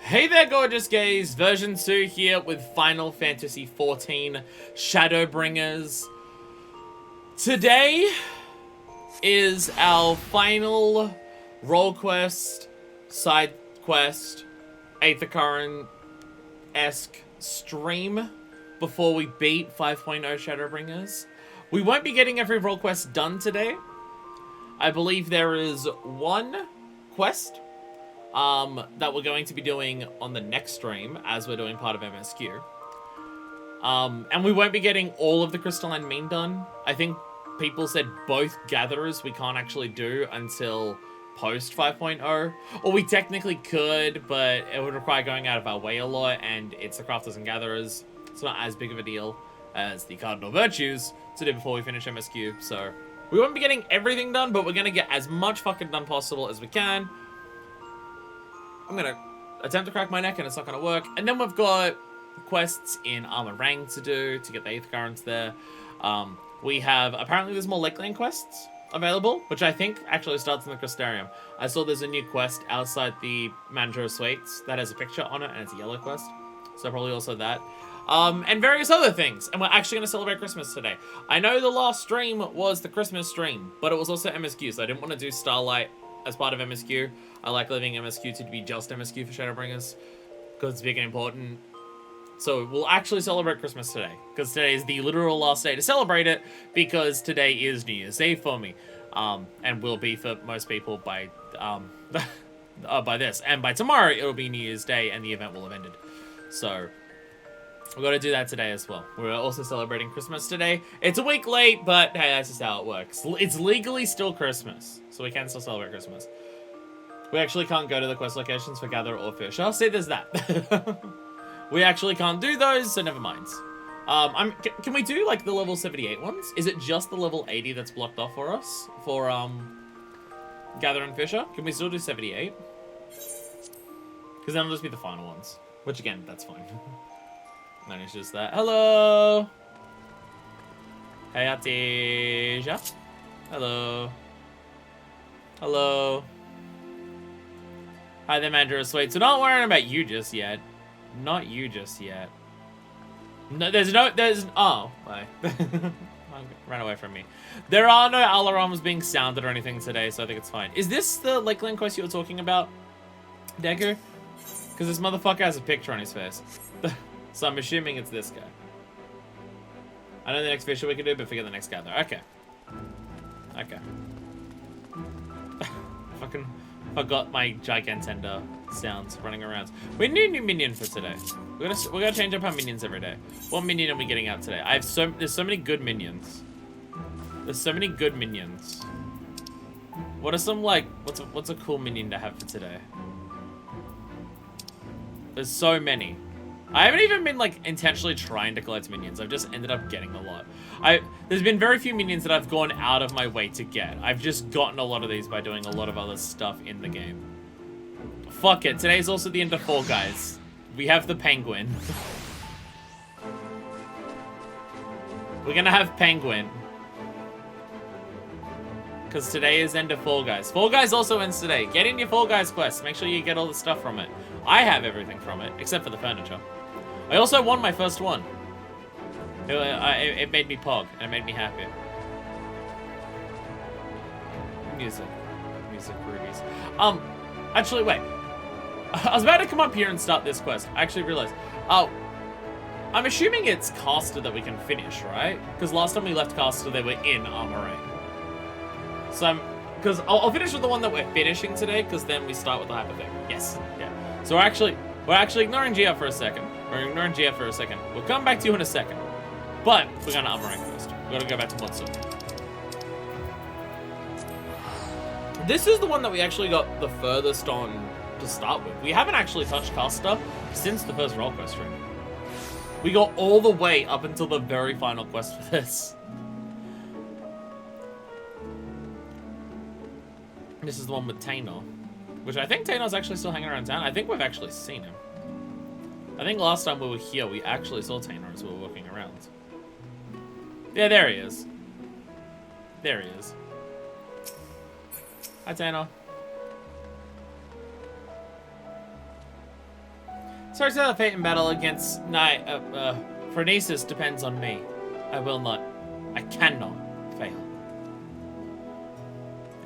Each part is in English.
Hey there, gorgeous gays! Version 2 here with Final Fantasy XIV Shadowbringers. Today is our final role quest, side quest, 8th Current-esque stream before we beat 5.0 Shadowbringers. We won't be getting every role quest done today. I believe there is one quest that we're going to be doing on the next stream, as we're doing part of MSQ. And we won't be getting all of the Crystalline Mean done. I think people said both Gatherers we can't actually do until post 5.0. Or we technically could, but it would require going out of our way a lot, and it's the Crafters and Gatherers. It's not as big of a deal as the Cardinal Virtues to do before we finish MSQ, so we won't be getting everything done, but we're gonna get as much fucking done possible as we can. I'm gonna attempt to crack my neck and it's not gonna work. And then we've got quests in Arm Araeng to do to get the 8th Currents there. We have, apparently there's more Lakeland quests available, which I think actually starts in the Crystarium. I saw there's a new quest outside the Manager of Suites that has a picture on it and it's a yellow quest. So probably also that. And various other things. And we're actually gonna celebrate Christmas today. I know the last stream was the Christmas stream, but it was also MSQ, so I didn't want to do Starlight as part of MSQ. I like leaving MSQ to be just MSQ for Shadowbringers, because it's big and important. So we'll actually celebrate Christmas today, because today is the literal last day to celebrate it, because today is New Year's Eve for me. And will be for most people by by this. And by tomorrow, it'll be New Year's Day, and the event will have ended. So we've got to do that today as well. We're also celebrating Christmas today. It's a week late, but hey, that's just how it works. It's legally still Christmas, so we can still celebrate Christmas. We actually can't go to the quest locations for Gather or Fish. I'll say there's that. We actually can't do those, so never mind. Can we do like the level 78 ones? Is it just the level 80 that's blocked off for us? For Gather and Fisher? Can we still do 78? Because then it'll just be the final ones. Which again, that's fine. Then it's just that. Hello! Hey, Artesia. Hello. Hello. Hi there, Manager of Suites. So not worrying about you just yet. Not you just yet. No, oh, bye. Ran away from me. There are no alarms being sounded or anything today, so I think it's fine. Is this the Lakeland quest you were talking about, Deku? Because this motherfucker has a picture on his face. So I'm assuming it's this guy. I know the next Fisher we can do, but forget the next Gather. Okay. Okay. Fucking forgot my Gigantender sounds running around. We need a new minion for today. We're gonna change up our minions every day. What minion are we getting out today? There's so many good minions. There's so many good minions. What are some like what's a cool minion to have for today? There's so many. I haven't even been like intentionally trying to collect minions. I've just ended up getting a lot. There's been very few minions that I've gone out of my way to get. I've just gotten a lot of these by doing a lot of other stuff in the game. Fuck it. Today's also the end of Fall Guys. We have the Penguin. We're gonna have Penguin. Because today is end of Fall Guys. Fall Guys also ends today. Get in your Fall Guys quest. Make sure you get all the stuff from it. I have everything from it, except for the furniture. I also won my first one. It made me pog, and it made me happy. Music rubies. Actually, wait. I was about to come up here and start this quest. I actually realized. Oh, I'm assuming it's Caster that we can finish, right? Because last time we left Caster, they were in Arm Araeng. So because I'll finish with the one that we're finishing today, because then we start with the hyper thing. Yes, yeah. So we're actually ignoring GF for a second. We're ignoring GF for a second. We'll come back to you in a second. But we're going to Arm Araeng first. We're going to go back to Motsu. This is the one that we actually got the furthest on to start with. We haven't actually touched Caster since the first role quest stream. We got all the way up until the very final quest for this. This is the one with Taynor, which I think Taynor's actually still hanging around town. I think we've actually seen him. I think last time we were here, we actually saw Taynor as we were walking around. Yeah, there he is. There he is. Hi, Taynor. Sorry to the fate in battle against Phronesis depends on me. I will not. I cannot fail.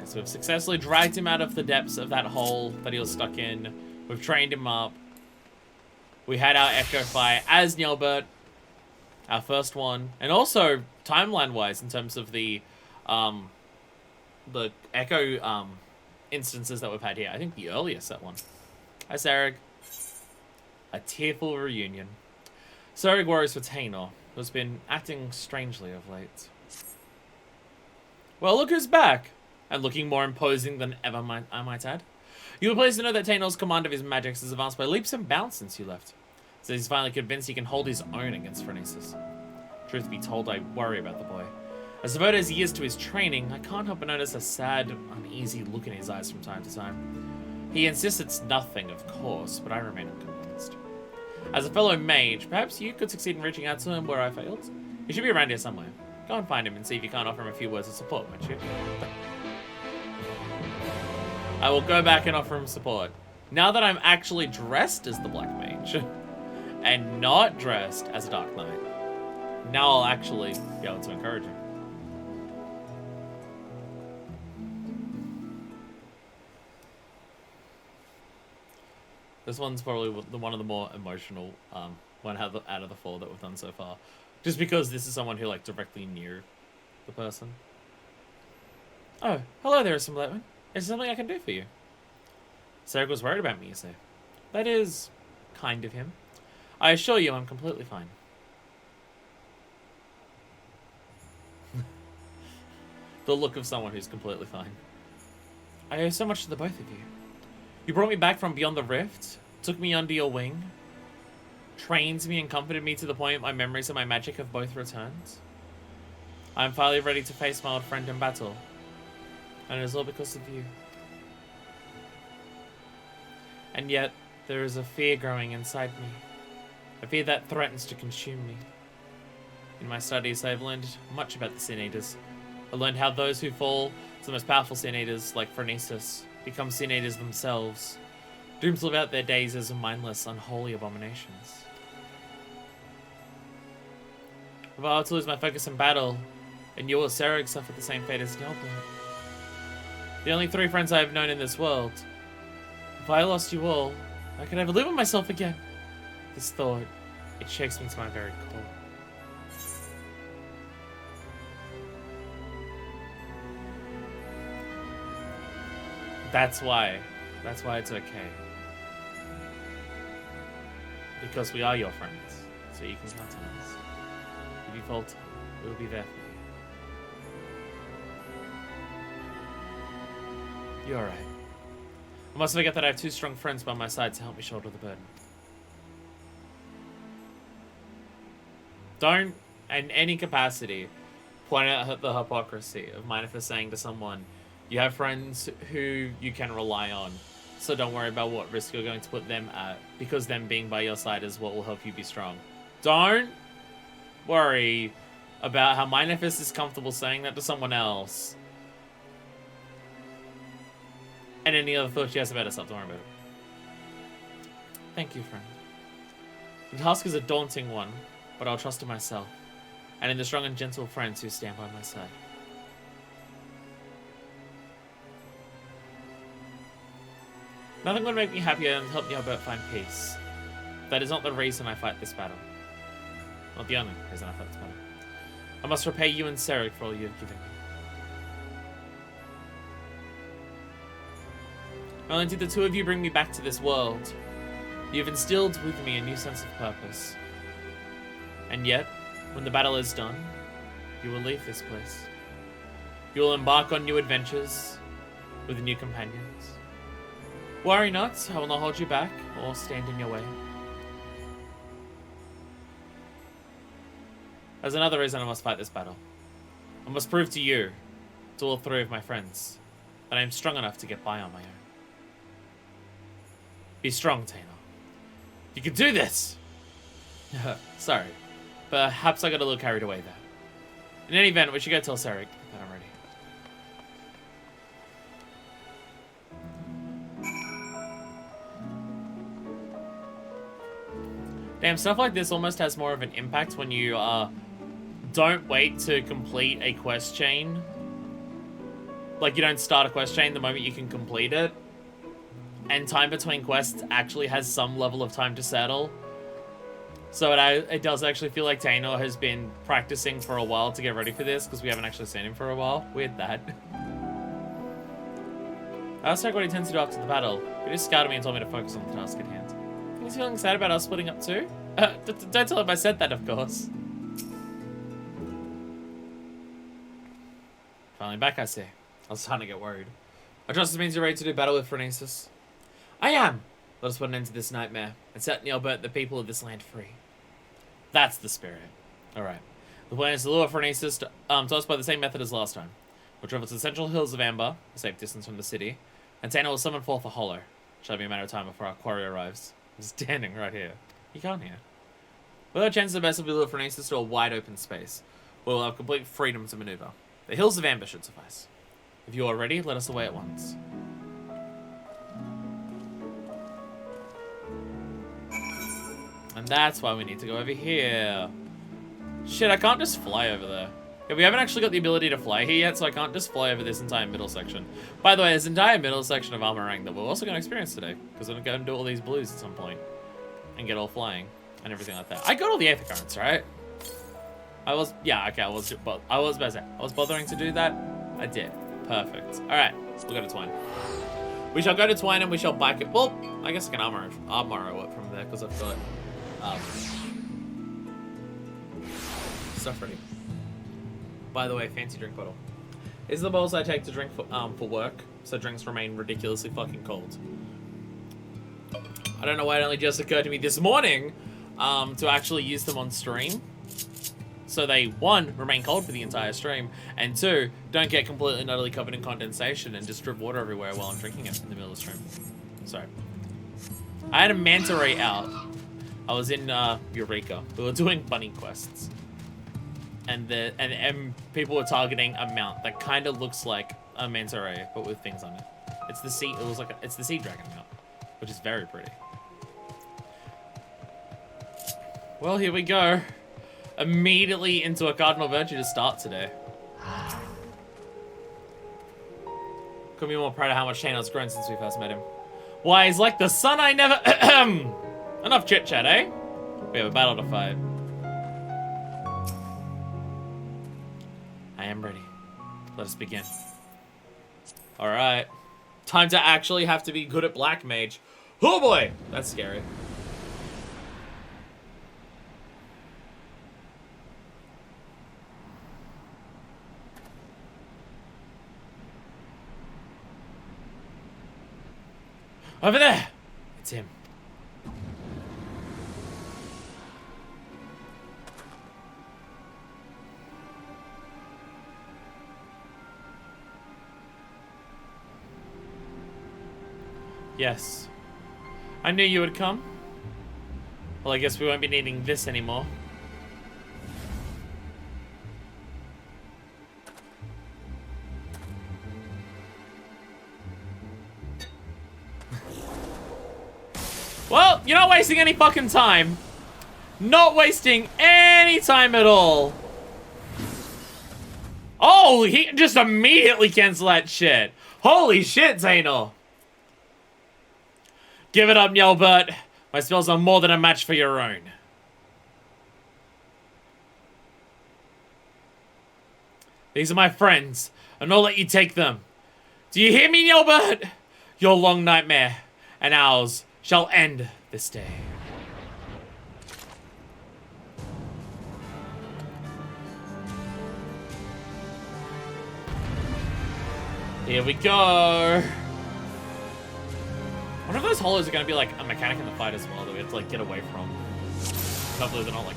So we've successfully dragged him out of the depths of that hole that he was stuck in. We've trained him up. We had our Echo fight as Nilbert. Our first one. And also, timeline-wise, in terms of the Echo instances that we've had here. I think the earliest that one. Hi, Sarek. A tearful reunion. Sarek worries for Tainor, who's been acting strangely of late. Well, look who's back! And looking more imposing than ever, I might add. You were pleased to know that Tainor's command of his magics has advanced by leaps and bounds since you left. So he's finally convinced he can hold his own against Phronesis. Truth be told, I worry about the boy. As devoted as he is to his training, I can't help but notice a sad, uneasy look in his eyes from time to time. He insists it's nothing, of course, but I remain unconvinced. As a fellow mage, perhaps you could succeed in reaching out to him where I failed? He should be around here somewhere. Go and find him and see if you can't offer him a few words of support, won't you? I will go back and offer him support. Now that I'm actually dressed as the Black Mage, and not dressed as a Dark Knight, now I'll actually be able to encourage him. This one's probably one of the more emotional one out of the four that we've done so far. Just because this is someone who like directly knew the person. Oh, hello there, Assemblyman. Is there something I can do for you? Sarek was worried about me, you say. That is kind of him. I assure you I'm completely fine. The look of someone who's completely fine. I owe so much to the both of you. You brought me back from beyond the rift, took me under your wing, trained me and comforted me to the point my memories and my magic have both returned. I am finally ready to face my old friend in battle. And it is all because of you. And yet, there is a fear growing inside me. A fear that threatens to consume me. In my studies, I have learned much about the Sin Eaters. I learned how those who fall to the most powerful Sin Eaters, like Phronesis, become Sin Eaters themselves, doomed to live out their days as mindless, unholy abominations. If I were to lose my focus in battle, and you or Sarek suffered the same fate as Nilbert. The only three friends I have known in this world. If I lost you all, I could never live with myself again. This thought, it shakes me to my very core. That's why it's okay. Because we are your friends, so you can count on us. If you falter, we'll be there for you. You're alright. I must forget that I have two strong friends by my side to help me shoulder the burden. Don't, in any capacity, point out the hypocrisy of Manifest saying to someone, you have friends who you can rely on, so don't worry about what risk you're going to put them at, because them being by your side is what will help you be strong. Don't worry about how Manifest is comfortable saying that to someone else. And any other thought she has about herself, don't worry about it. Thank you, friend. The task is a daunting one, but I'll trust in myself, and in the strong and gentle friends who stand by my side. Nothing would make me happier than help Nilbert find peace. That is not the reason I fight this battle. Not the only reason I fight this battle. I must repay you and Sarek for all you have given me. Not only did the two of you bring me back to this world, you have instilled with me a new sense of purpose. And yet, when the battle is done, you will leave this place. You will embark on new adventures with new companions. Worry not, I will not hold you back or stand in your way. There's another reason I must fight this battle. I must prove to you, to all three of my friends, that I am strong enough to get by on my own. Be strong, Tainor. You can do this! Sorry. Perhaps I got a little carried away there. In any event, we should go tell Sarek that I'm ready. Damn, stuff like this almost has more of an impact when you don't wait to complete a quest chain. Like, you don't start a quest chain the moment you can complete it. And time between quests actually has some level of time to settle. So it does actually feel like Tainor has been practicing for a while to get ready for this, because we haven't actually seen him for a while. Weird that. I asked Jack what he tends to do after the battle. He just scouted me and told me to focus on the task at hand. He's feeling sad about us splitting up too? Don't tell him I said that, of course. Finally back, I see. I was starting to get worried. I trust this means you're ready to do battle with Phronesis. I am! Let us put an end to this nightmare and set Neilbert the people of this land free. That's the spirit. Alright. The plan is to lure Phronesis to us by the same method as last time. We'll travel to the central hills of Amber, a safe distance from the city, and Tainor will summon forth a hollow. Shall be a matter of time before our quarry arrives. I'm standing right here. You can't hear. With our chance, the best will be to lure Phronesis to a wide open space, where we'll have complete freedom to maneuver. The hills of Amber should suffice. If you are ready, let us away at once. And that's why we need to go over here. Shit, I can't just fly over there. Yeah, we haven't actually got the ability to fly here yet, so I can't just fly over this entire middle section. By the way, there's an entire middle section of Arm Araeng that we're also going to experience today, because I'm going to go and do all these blues at some point. And get all flying, and everything like that. I got all the Aether Currents, right? Yeah, okay, I was about to say, I was bothering to do that. I did. Perfect. Alright, we'll go to Twine. We shall go to Twine and we shall bike it. Well, I guess I can armor it from there, because I've got stuff ready. By the way, fancy drink bottle. These are the bottles I take to drink for work, so drinks remain ridiculously fucking cold. I don't know why it only just occurred to me this morning to actually use them on stream. So they, one, remain cold for the entire stream, and two, don't get completely and utterly covered in condensation and just drip water everywhere while I'm drinking it in the middle of the stream. Sorry. I had a manta ray out. I was in Eureka. We were doing bunny quests. And people were targeting a mount that kind of looks like a manta ray, but with things on it. It's the sea. It's the sea dragon mount, which is very pretty. Well, here we go. Immediately into a cardinal virtue to start today. Couldn't be more proud of how much Tainor's grown since we first met him. Why, he's like the son I never. Enough chit chat, eh? We have a battle to fight. I am ready. Let us begin. Alright. Time to actually have to be good at Black Mage. Oh boy! That's scary. Over there! It's him. Yes. I knew you would come. Well, I guess we won't be needing this anymore. Well, you're not wasting any fucking time. Not wasting any time at all. Oh, he just immediately canceled that shit. Holy shit, Tainor. Give it up, Neilbert. My spells are more than a match for your own. These are my friends, and I'll let you take them. Do you hear me, Neilbert? Your long nightmare and ours shall end this day. Here we go. One of those hollows are going to be like a mechanic in the fight as well that we have to like get away from. Hopefully they're not like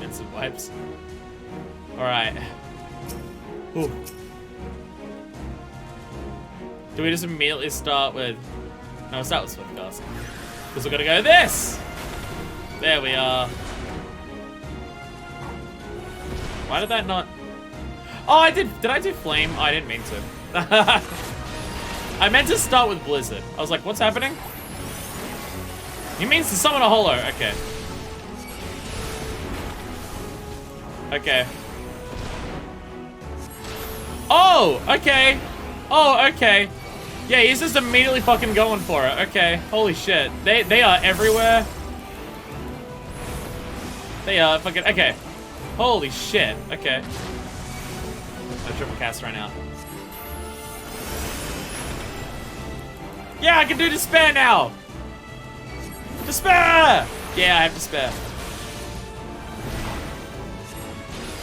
instant wipes. Alright. Ooh. Do we just immediately start with... No, we'll start with Swiftcast. Because we're going to go this! There we are. Why did that not... Oh, I did. Did I do Flame? Oh, I didn't mean to. I meant to start with Blizzard. I was like, what's happening? He means to summon a hollow. Okay. Okay. Oh, okay. Oh, okay. Yeah, he's just immediately fucking going for it. Okay, holy shit. They are everywhere. They are fucking, okay. Holy shit, okay. No triple cast right now. Yeah, I can do despair now. Despair! Yeah, I have despair.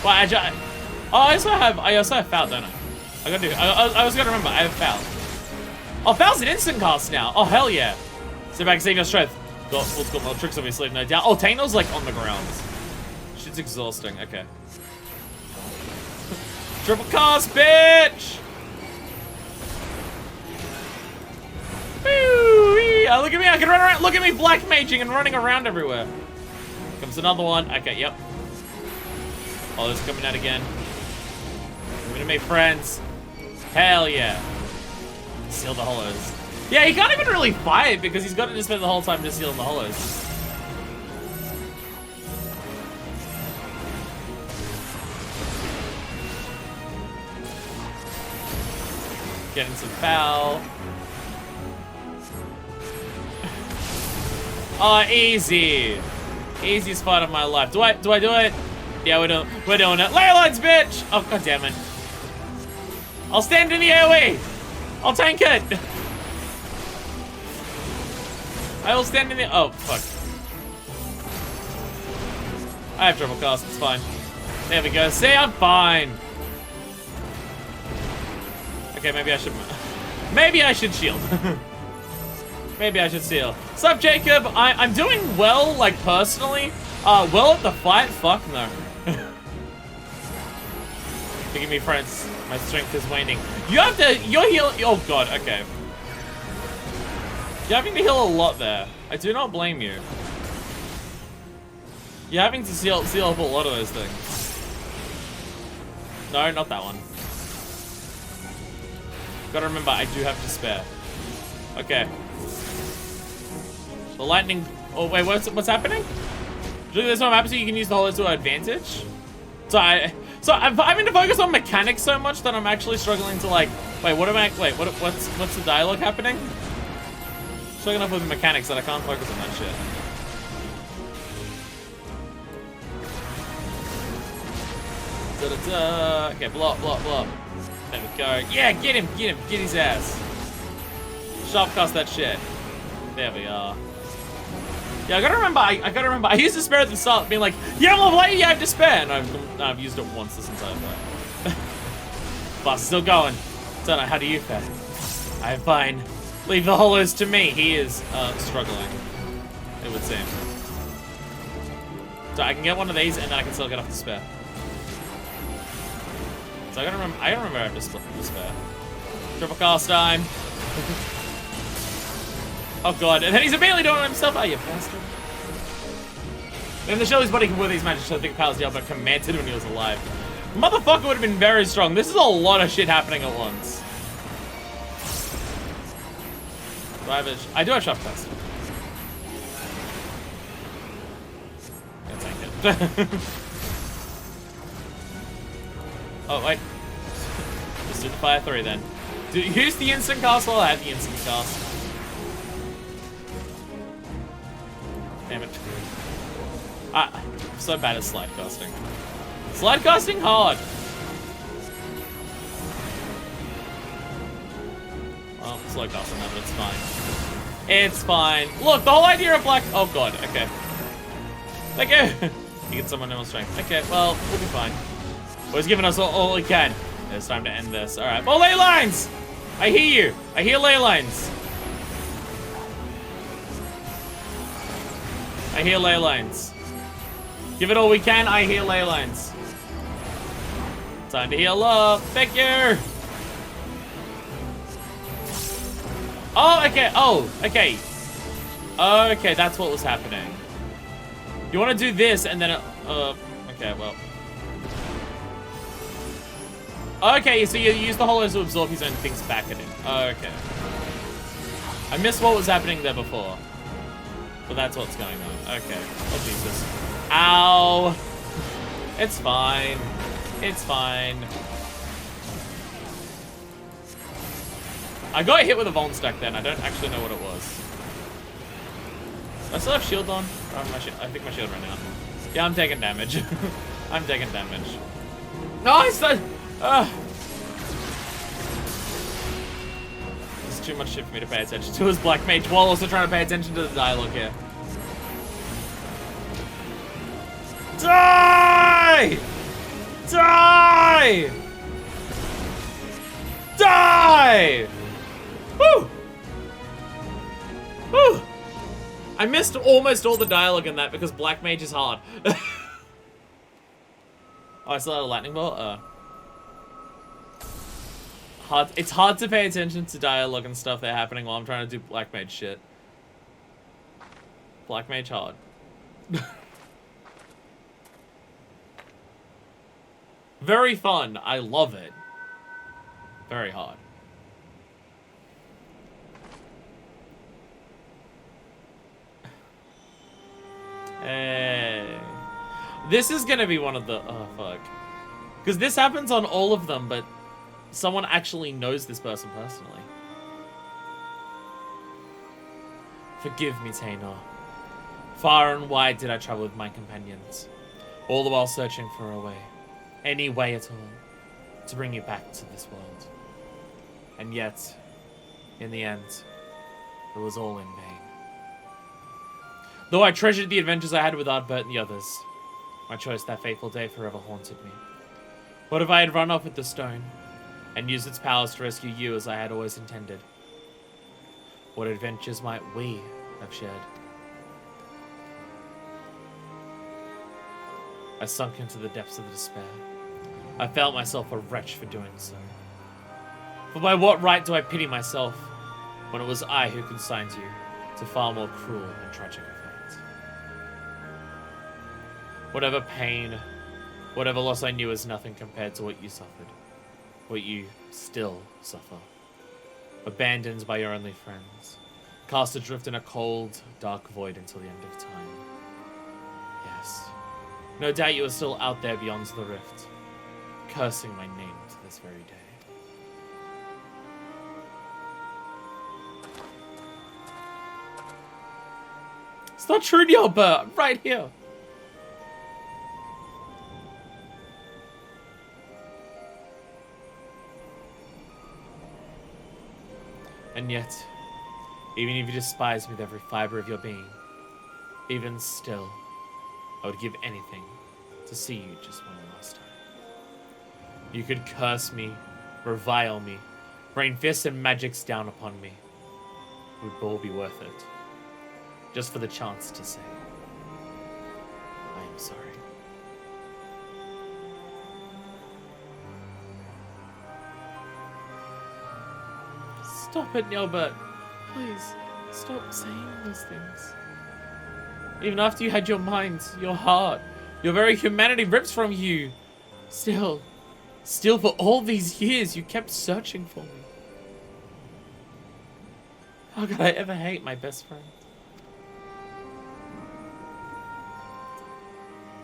Well, I also have foul, don't I? I was gonna remember, I have foul. Oh, foul's an instant cast now. Oh, hell yeah. Sit back, save your strength. Got more tricks on your sleeve, no doubt. Oh, Taino's like on the ground. Shit's exhausting, okay. Triple cast, bitch! Oh, look at me, I can run around. Look at me black maging and running around everywhere. Comes another one. Okay, yep. Oh, it's coming out again. We're gonna make friends. Hell yeah. Seal the hollows. Yeah, he can't even really fight because he's got to just spend the whole time just sealing the hollows. Getting some foul. Oh, easy. Easiest fight of my life. Do I do it? Yeah, we're doing it. Laylines, bitch! Oh, god damn it. I'll stand in the AoE. I'll tank it. I will stand in the, oh, fuck. I have triple cast, it's fine. There we go. See, I'm fine. Okay, maybe I should shield. Maybe I should seal. Sup, Jacob? I'm doing well, like, personally. Well at the fight? Fuck no. Forgive me, friends. My strength is waning. You're healing. Oh, God, okay. You're having to heal a lot there. I do not blame you. You're having to seal up a lot of those things. No, not that one. Gotta remember, I do have to spare. Okay. The lightning. Oh wait, what's happening? This one happens so you can use the hollows to our advantage. So I'm having to focus on mechanics so much that I'm actually struggling to like. Wait, what's the dialogue happening? Struggling up with mechanics that I can't focus on that shit. Da-da-da. Okay, block. There we go. Yeah, get him, get his ass. Sharp cast that shit. There we are. Yeah, I gotta remember. I used despair at the start, being like, yeah, well, why do you have despair? And I've used it once this entire fight. But still going. Don't know, how do you fare? I'm fine. Leave the hollows to me. He is struggling, it would seem. So I can get one of these, and then I can still get off despair. So I gotta remember I have to split despair. Triple cast time. Oh god, and then he's immediately doing it himself. Oh, you bastard. Then the show his body can wear these magic, so I think Powers Diablo commanded when he was alive. Motherfucker would have been very strong. This is a lot of shit happening at once. I do have sharp cast. Can't tank it. Oh, wait. Just do the fire 3 then. Use the instant cast while I have the instant cast. Damn it. I'm so bad at slide casting. Slide casting hard. Well, slow casting that, but it's fine. It's fine. Look, the whole idea of black. Oh god. Okay. Okay. You get someone else strength. Okay. Well, we'll be fine. Well, he's giving us all he can. It's time to end this. All right. Oh, ley lines! I hear you. I hear ley lines. I hear ley lines. Give it all we can. I hear ley lines. Time to heal up. Thank you. Oh, okay. Oh, okay. Okay, that's what was happening. You want to do this and then okay, well. Okay, so you use the hollows to absorb his own things back at him. Okay. I missed what was happening there before. But that's what's going on. Okay. Oh, Jesus. Ow. It's fine. It's fine. I got hit with a Vuln stack then. I don't actually know what it was. Do I still have shield on? I think my shield ran out. Yeah, I'm taking damage. I'm taking damage. No, it's not. There's too much shit for me to pay attention to as Black Mage while also trying to pay attention to the dialogue here. Die! Die! Die! Woo! Woo! I missed almost all the dialogue in that because Black Mage is hard. Oh, I still had a lightning bolt? It's hard to pay attention to dialogue and stuff that are happening while I'm trying to do Black Mage shit. Black Mage hard. Very fun. I love it. Very hard. Hey. This is gonna be one of the... Oh, fuck. Because this happens on all of them, but someone actually knows this person personally. Forgive me, Taynor. Far and wide did I travel with my companions, all the while searching for a way. Any way at all, to bring you back to this world. And yet, in the end, it was all in vain. Though I treasured the adventures I had with Ardbert and the others, my choice that fateful day forever haunted me. What if I had run off with the stone, and used its powers to rescue you as I had always intended? What adventures might we have shared? I sunk into the depths of despair. I felt myself a wretch for doing so. For by what right do I pity myself, when it was I who consigned you to far more cruel and tragic a fate? Whatever pain, whatever loss I knew is nothing compared to what you suffered. What you still suffer. Abandoned by your only friends. Cast adrift in a cold, dark void until the end of time. Yes. No doubt you are still out there beyond the rift, cursing my name to this very day. It's not true, Yelbert. I'm right here. And yet, even if you despise me with every fiber of your being, even still, I would give anything to see you just one last time. You could curse me, revile me, rain fists and magics down upon me. It would all be worth it. Just for the chance to say, I am sorry. Stop it, Nilbert. Please, stop saying those things. Even after you had your mind, your heart, your very humanity ripped from you, still for all these years, you kept searching for me. How could I ever hate my best friend?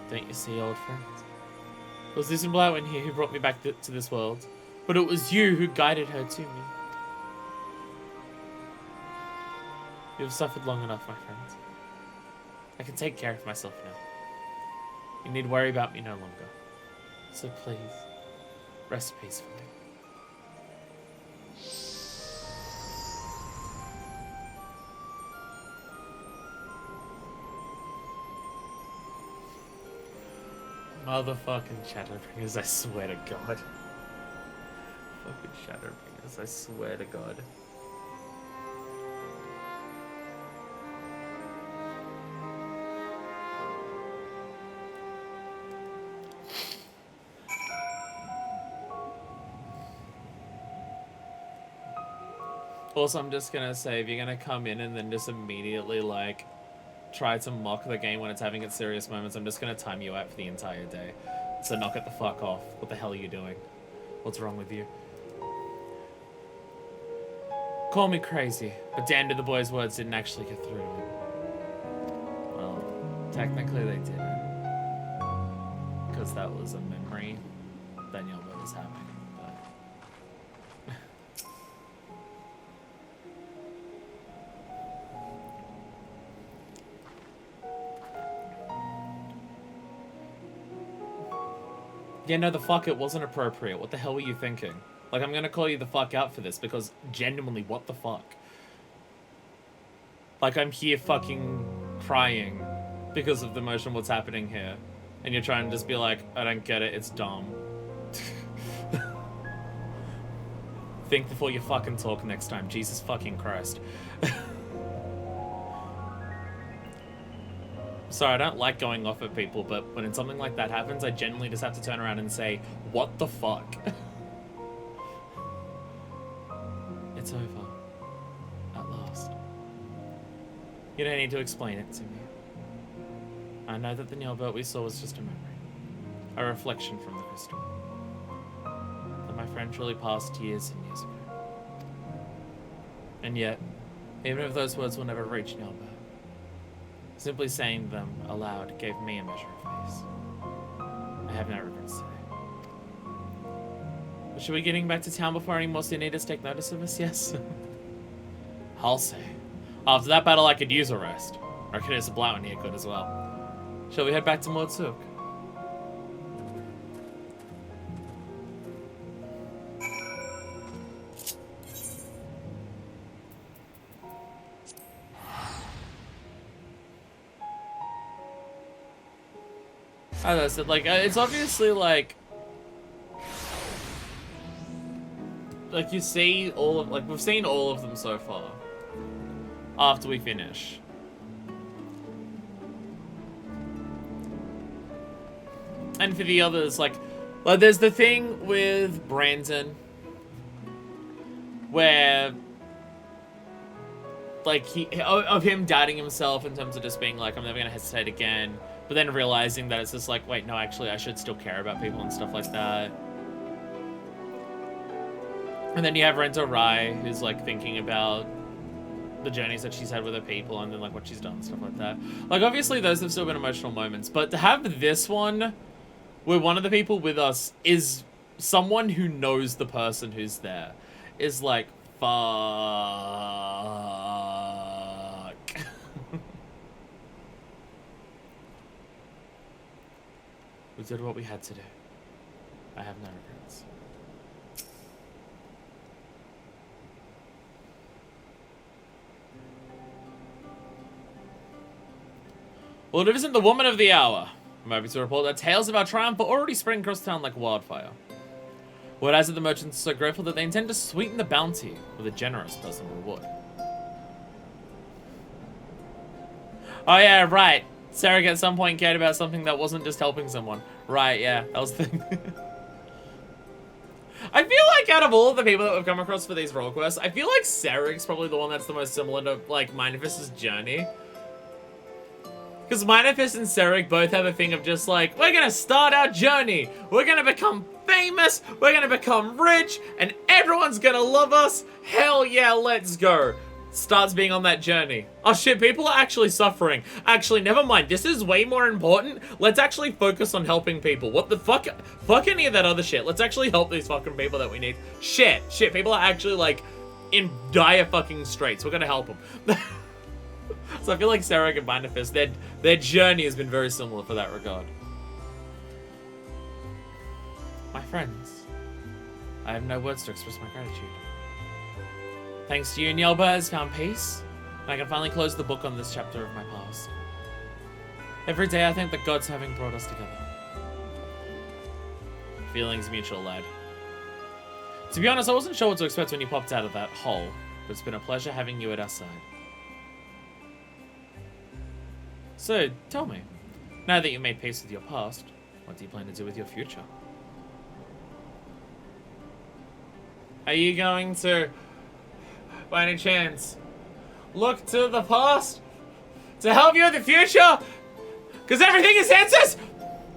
Don't you see, old friend? It was this Blauwen here who brought me back to this world, but it was you who guided her to me. You have suffered long enough, my friend. I can take care of myself now. You need worry about me no longer. So please, rest peacefully. Motherfucking Shadowbringers, I swear to God. Fucking Shadowbringers, I swear to God. Also, I'm just gonna say, if you're gonna come in and then just immediately, like, try to mock the game when it's having its serious moments, I'm just gonna time you out for the entire day. So knock it the fuck off. What the hell are you doing? What's wrong with you? Call me crazy, but damn, the boy's words didn't actually get through to him. Well, technically they didn't. because that was a memory that Yelba was having. But... yeah, no, the fuck, it wasn't appropriate. What the hell were you thinking? Like, I'm gonna call you the fuck out for this, because genuinely, what the fuck? Like, I'm here fucking crying because of the emotion what's happening here. And you're trying to just be like, I don't get it, it's dumb. Think before you fucking talk next time, Jesus fucking Christ. Sorry, I don't like going off at people, but when something like that happens, I genuinely just have to turn around and say, what the fuck? It's over. At last. You don't need to explain it to me. I know that the Nilbert we saw was just a memory. A reflection from the crystal. That my friend truly passed years and years ago. And yet, even if those words will never reach Nilbert, simply saying them aloud gave me a measure of peace. I have no regrets today. But should we getting back to town before any more Sinitas take notice of us? Yes. I'll say. After that battle, I could use a rest. Or I could use a Blauen here could as well. Shall we head back to Mortsuk? As I said, like, it's obviously like you see all of, like, we've seen all of them so far after we finish. And for the others, like there's the thing with Brandon where, like, of him doubting himself in terms of just being like, I'm never gonna hesitate again, but then realizing that it's just like, wait, no, actually, I should still care about people and stuff like that. And then you have Renta Rai, who's like thinking about the journeys that she's had with her people and then like what she's done and stuff like that. Like, obviously, those have still been emotional moments, but to have this one where one of the people with us is someone who knows the person who's there is like, fuck. We did what we had to do. I have no regrets. Well, it isn't the woman of the hour. I'm happy to report that tales of our triumph are already spreading across town like wildfire. Word has it the merchants are so grateful that they intend to sweeten the bounty with a generous personal reward. Oh yeah, right. Sarek at some point cared about something that wasn't just helping someone. Right, yeah, that was the thing. I feel like out of all of the people that we've come across for these role quests, I feel like Sarek's probably the one that's the most similar to, like, Minifest's journey. Because Minifest and Sarek both have a thing of just like, we're gonna start our journey, we're gonna become famous, we're gonna become rich, and everyone's gonna love us. Hell yeah, let's go. Starts being on that journey. Oh shit, people are actually suffering. Actually, never mind. This is way more important. Let's actually focus on helping people. What the fuck? Fuck any of that other shit. Let's actually help these fucking people that we need. Shit. People are actually, like, in dire fucking straits. We're gonna help them. So I feel like Sarek and Minifest, their journey has been very similar for that regard. My friends, I have no words to express my gratitude. Thanks to you, Nyelba has found peace, and I can finally close the book on this chapter of my past. Every day I thank the gods for having brought us together. Feelings mutual, lad. To be honest, I wasn't sure what to expect when you popped out of that hole, but it's been a pleasure having you at our side. So, tell me, now that you've made peace with your past, what do you plan to do with your future? Are you going to, by any chance, look to the past to help you in the future? Because everything is answers!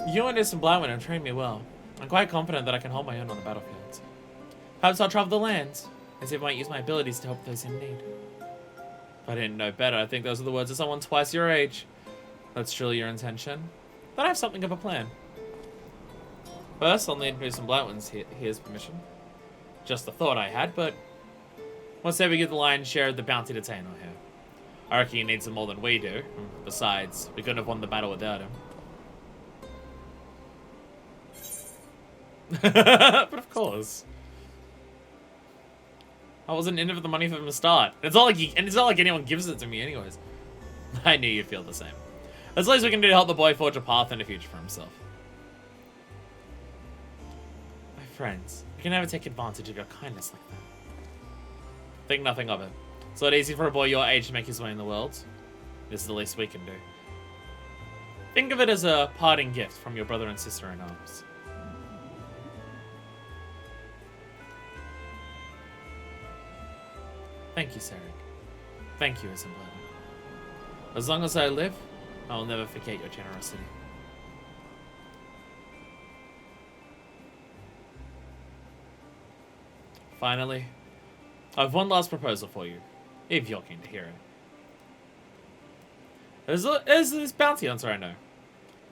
You and some Blauen have trained me well. I'm quite confident that I can hold my own on the battlefield. Perhaps I'll travel the lands and see if I might use my abilities to help those in need. If I didn't know better, I think those are the words of someone twice your age. That's truly your intention. Then I have something of a plan. First, I'll need to do some Blightwings. Here's permission. Just the thought I had, but let's say we give the lion's share of the bounty to Tainor here. I reckon he needs it more than we do. Besides, we couldn't have won the battle without him. But of course. I wasn't in it for the money from the start. It's not like anyone gives it to me anyways. I knew you'd feel the same. That's the least we can do to help the boy forge a path in the future for himself. My friends, we can never take advantage of your kindness like that. Think nothing of it. It's not easy for a boy your age to make his way in the world. This is the least we can do. Think of it as a parting gift from your brother and sister in arms. Thank you, Sarek. Thank you, Isambard. As long as I live, I will never forget your generosity. Finally, I have one last proposal for you, if you're keen to hear it. There's this bounty hunter I know.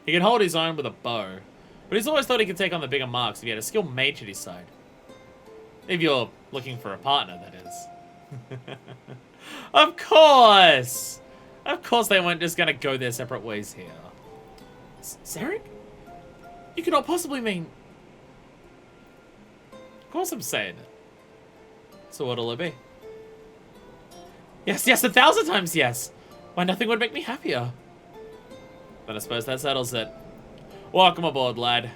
He can hold his own with a bow, but he's always thought he could take on the bigger marks if he had a skilled mage at his side. If you're looking for a partner, that is. Of course! Of course they weren't just gonna go their separate ways here. Sarek? You cannot possibly mean... Of course I'm saying it. So what'll it be? Yes, yes, 1,000 times yes! Why, nothing would make me happier. But I suppose that settles it. Welcome aboard, lad.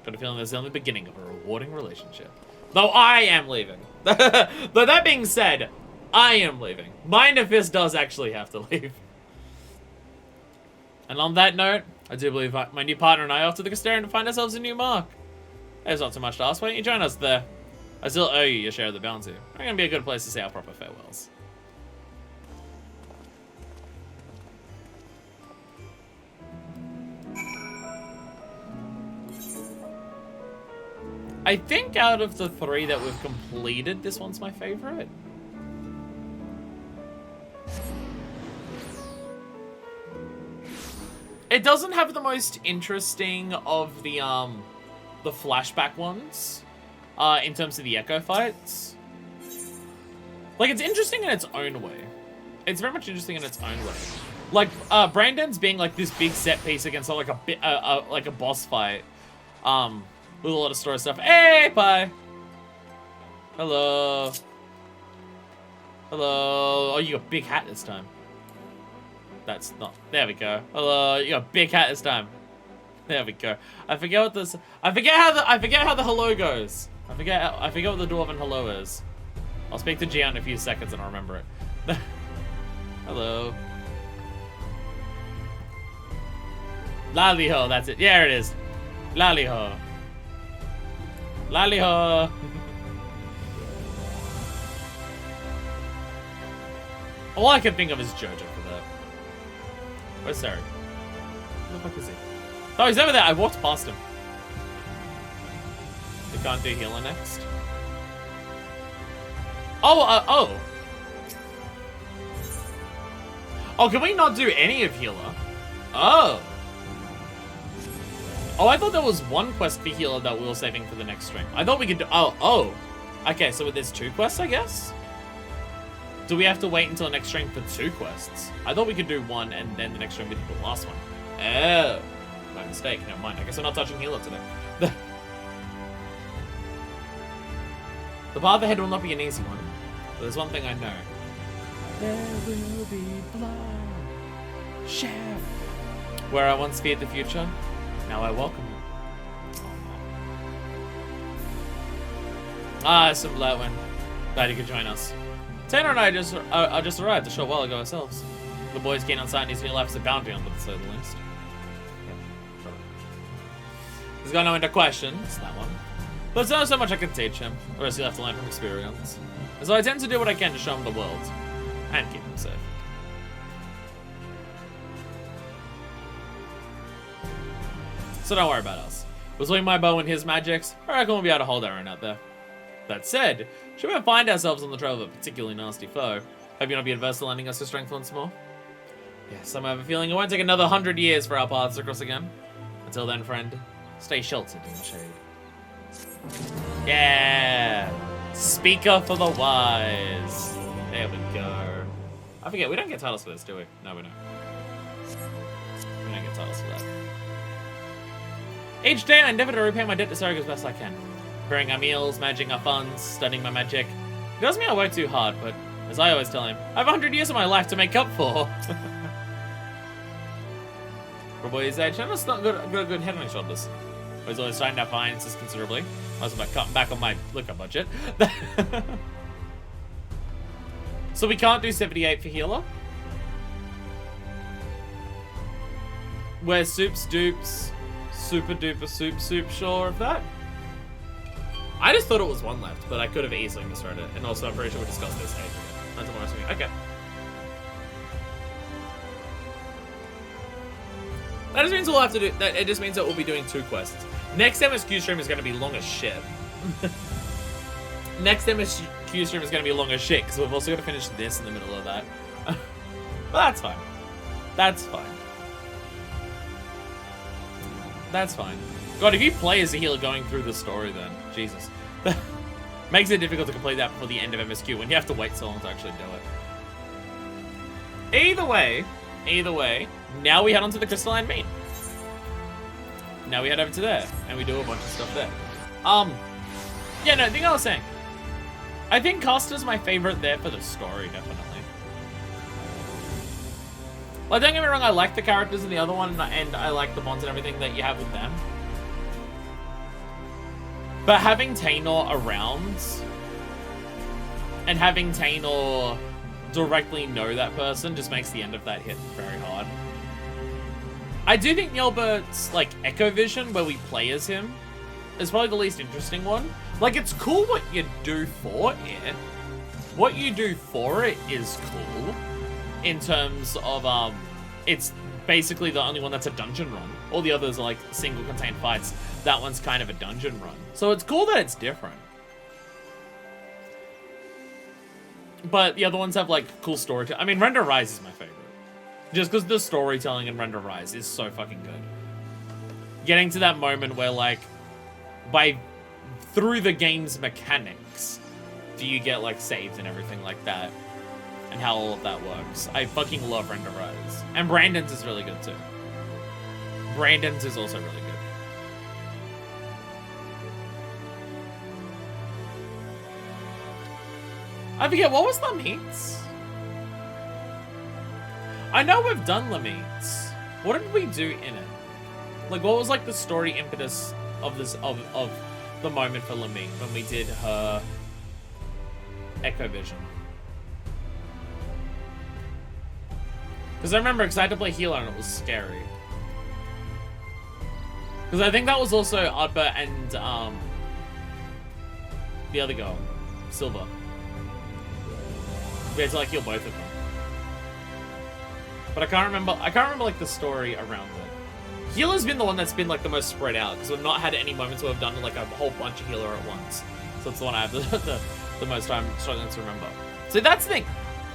Got a feeling this is only the beginning of a rewarding relationship. Though I am leaving. Though that being said, I am leaving. My Nephis does actually have to leave. And on that note, I do believe my new partner and I are off to the Castarian to find ourselves a new mark. There's not too much to ask. Why don't you join us there? I still owe you your share of the bounty. It's going to be a good place to say our proper farewells. I think out of the 3 that we've completed, this one's my favorite. It doesn't have the most interesting of the flashback ones, in terms of the echo fights. Like, it's interesting in its own way. It's very much interesting in its own way. Like, Brandon's being like this big set piece against like a boss fight, with a lot of story stuff. Hey, bye. Hello. Hello. Oh, you got a big hat this time. That's not. There we go. Hello. You got a big hat this time. There we go. I forget what this. I forget how the hello goes. I forget what the dwarven hello is. I'll speak to Gian in a few seconds and I'll remember it. Hello. Lally-ho, that's it. Yeah, it is. Lally-ho. Lally-ho. All I can think of is Jojo for that. Where's Sarek? Where the fuck is he? Oh, he's over there. I walked past him. We can't do healer next. Oh. Oh, can we not do any of healer? Oh. Oh, I thought there was one quest for healer that we were saving for the next stream. I thought we could do... Oh. Okay, so there's 2 quests, I guess? Do we have to wait until the next stream for 2 quests? I thought we could do 1 and then the next stream we did the last one. Oh. My mistake. Never mind. I guess we're not touching healer today. The path ahead will not be an easy one. But there's one thing I know. There will be blood. Chef. Where I once feared the future, now I welcome you. Ah, some Blightwing. Glad you could join us. Tanner and I just arrived a short while ago ourselves. The boy's keen on starting his new life as a bounty hunter, to say the least. He's got no into questions, that one. But there's not so much I can teach him. The rest he'll have to learn from experience. And so I tend to do what I can to show him the world. And keep him safe. So don't worry about us. Between my bow and his magics, I reckon we'll be able to hold our own out there. That said, should we ever find ourselves on the trail of a particularly nasty foe, hope you'll not be adverse to lending us your strength once more. Yes, I have a feeling it won't take another 100 years for our paths to cross again. Until then, friend, stay sheltered in the shade. Yeah. Speaker for the wise. There we go. I forget, we don't get titles for this, do we? No, we don't. We don't get titles for that. Each day I endeavor to repay my debt to Sarek as best I can. Preparing our meals, managing our funds, studying my magic. It doesn't mean I work too hard, but as I always tell him, I have 100 years of my life to make up for. For a boy his age, I'm still got a good head on his shoulders. He's always trying to have finances considerably. I was about cutting back on my liquor budget. So we can't do 78 for healer. Where soups dupes, super duper soup sure of that. I just thought it was one left, but I could have easily misread it. And also I'm pretty sure we discussed this age again. That's what I'm asking. Okay. That just means we'll have to do that. It just means that we'll be doing 2 quests. Next MSQ stream is going to be long as shit. Next MSQ stream is going to be long as shit because we've also got to finish this in the middle of that. But that's fine. That's fine. That's fine. God, if you play as a healer going through the story, then Jesus, makes it difficult to complete that before the end of MSQ when you have to wait so long to actually do it. Either way. Now we head on to the Crystalline Meat. Now we head over to there, and we do a bunch of stuff there. Yeah, no, the thing I was saying. I think Costa's my favorite there for the story, definitely. Like, don't get me wrong, I like the characters in the other one, and I like the bonds and everything that you have with them. But having Taynor around, and having Taynor directly know that person just makes the end of that hit very hard. I do think Yelbert's, like, Echo Vision, where we play as him, is probably the least interesting one. Like, it's cool what you do for it. What you do for it is cool. In terms of, it's basically the only one that's a dungeon run. All the others are, like, single contained fights. That one's kind of a dungeon run. So it's cool that it's different. But the other ones have, like, cool storytelling. I mean, Render Rise is my favorite. Just because the storytelling in Render Rise is so fucking good. Getting to that moment where, like, through the game's mechanics, do you get, like, saves and everything like that. And how all of that works. I fucking love Render Rise. And Brandon's is really good, too. Brandon's is also really good. I forget, what was Lameets? I know we've done Lameets. What did we do in it? Like, what was, like, the story impetus of this, of the moment for Lameet when we did her Echo Vision? Because I remember, because I had to play healer and it was scary. Because I think that was also Udba and, the other girl, Silver. We had to, like, heal both of them. But I can't remember, like, the story around it. Healer's been the one that's been, like, the most spread out, because we've not had any moments where we've done, like, a whole bunch of healer at once. So it's the one I have the most time struggling to remember. So that's the thing.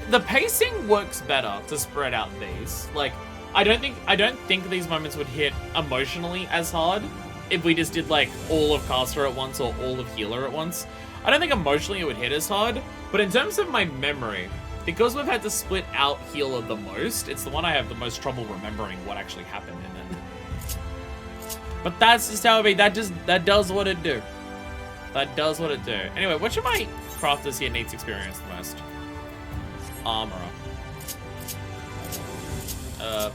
The pacing works better to spread out these. Like, I don't think these moments would hit emotionally as hard if we just did, like, all of Caster at once or all of Healer at once. I don't think emotionally it would hit as hard, but in terms of my memory, because we've had to split out Healer the most, it's the one I have the most trouble remembering what actually happened in it. But that's just how it be. That does what it do. That does what it do. Anyway, which of my crafters here needs experience the most? Arm Araeng.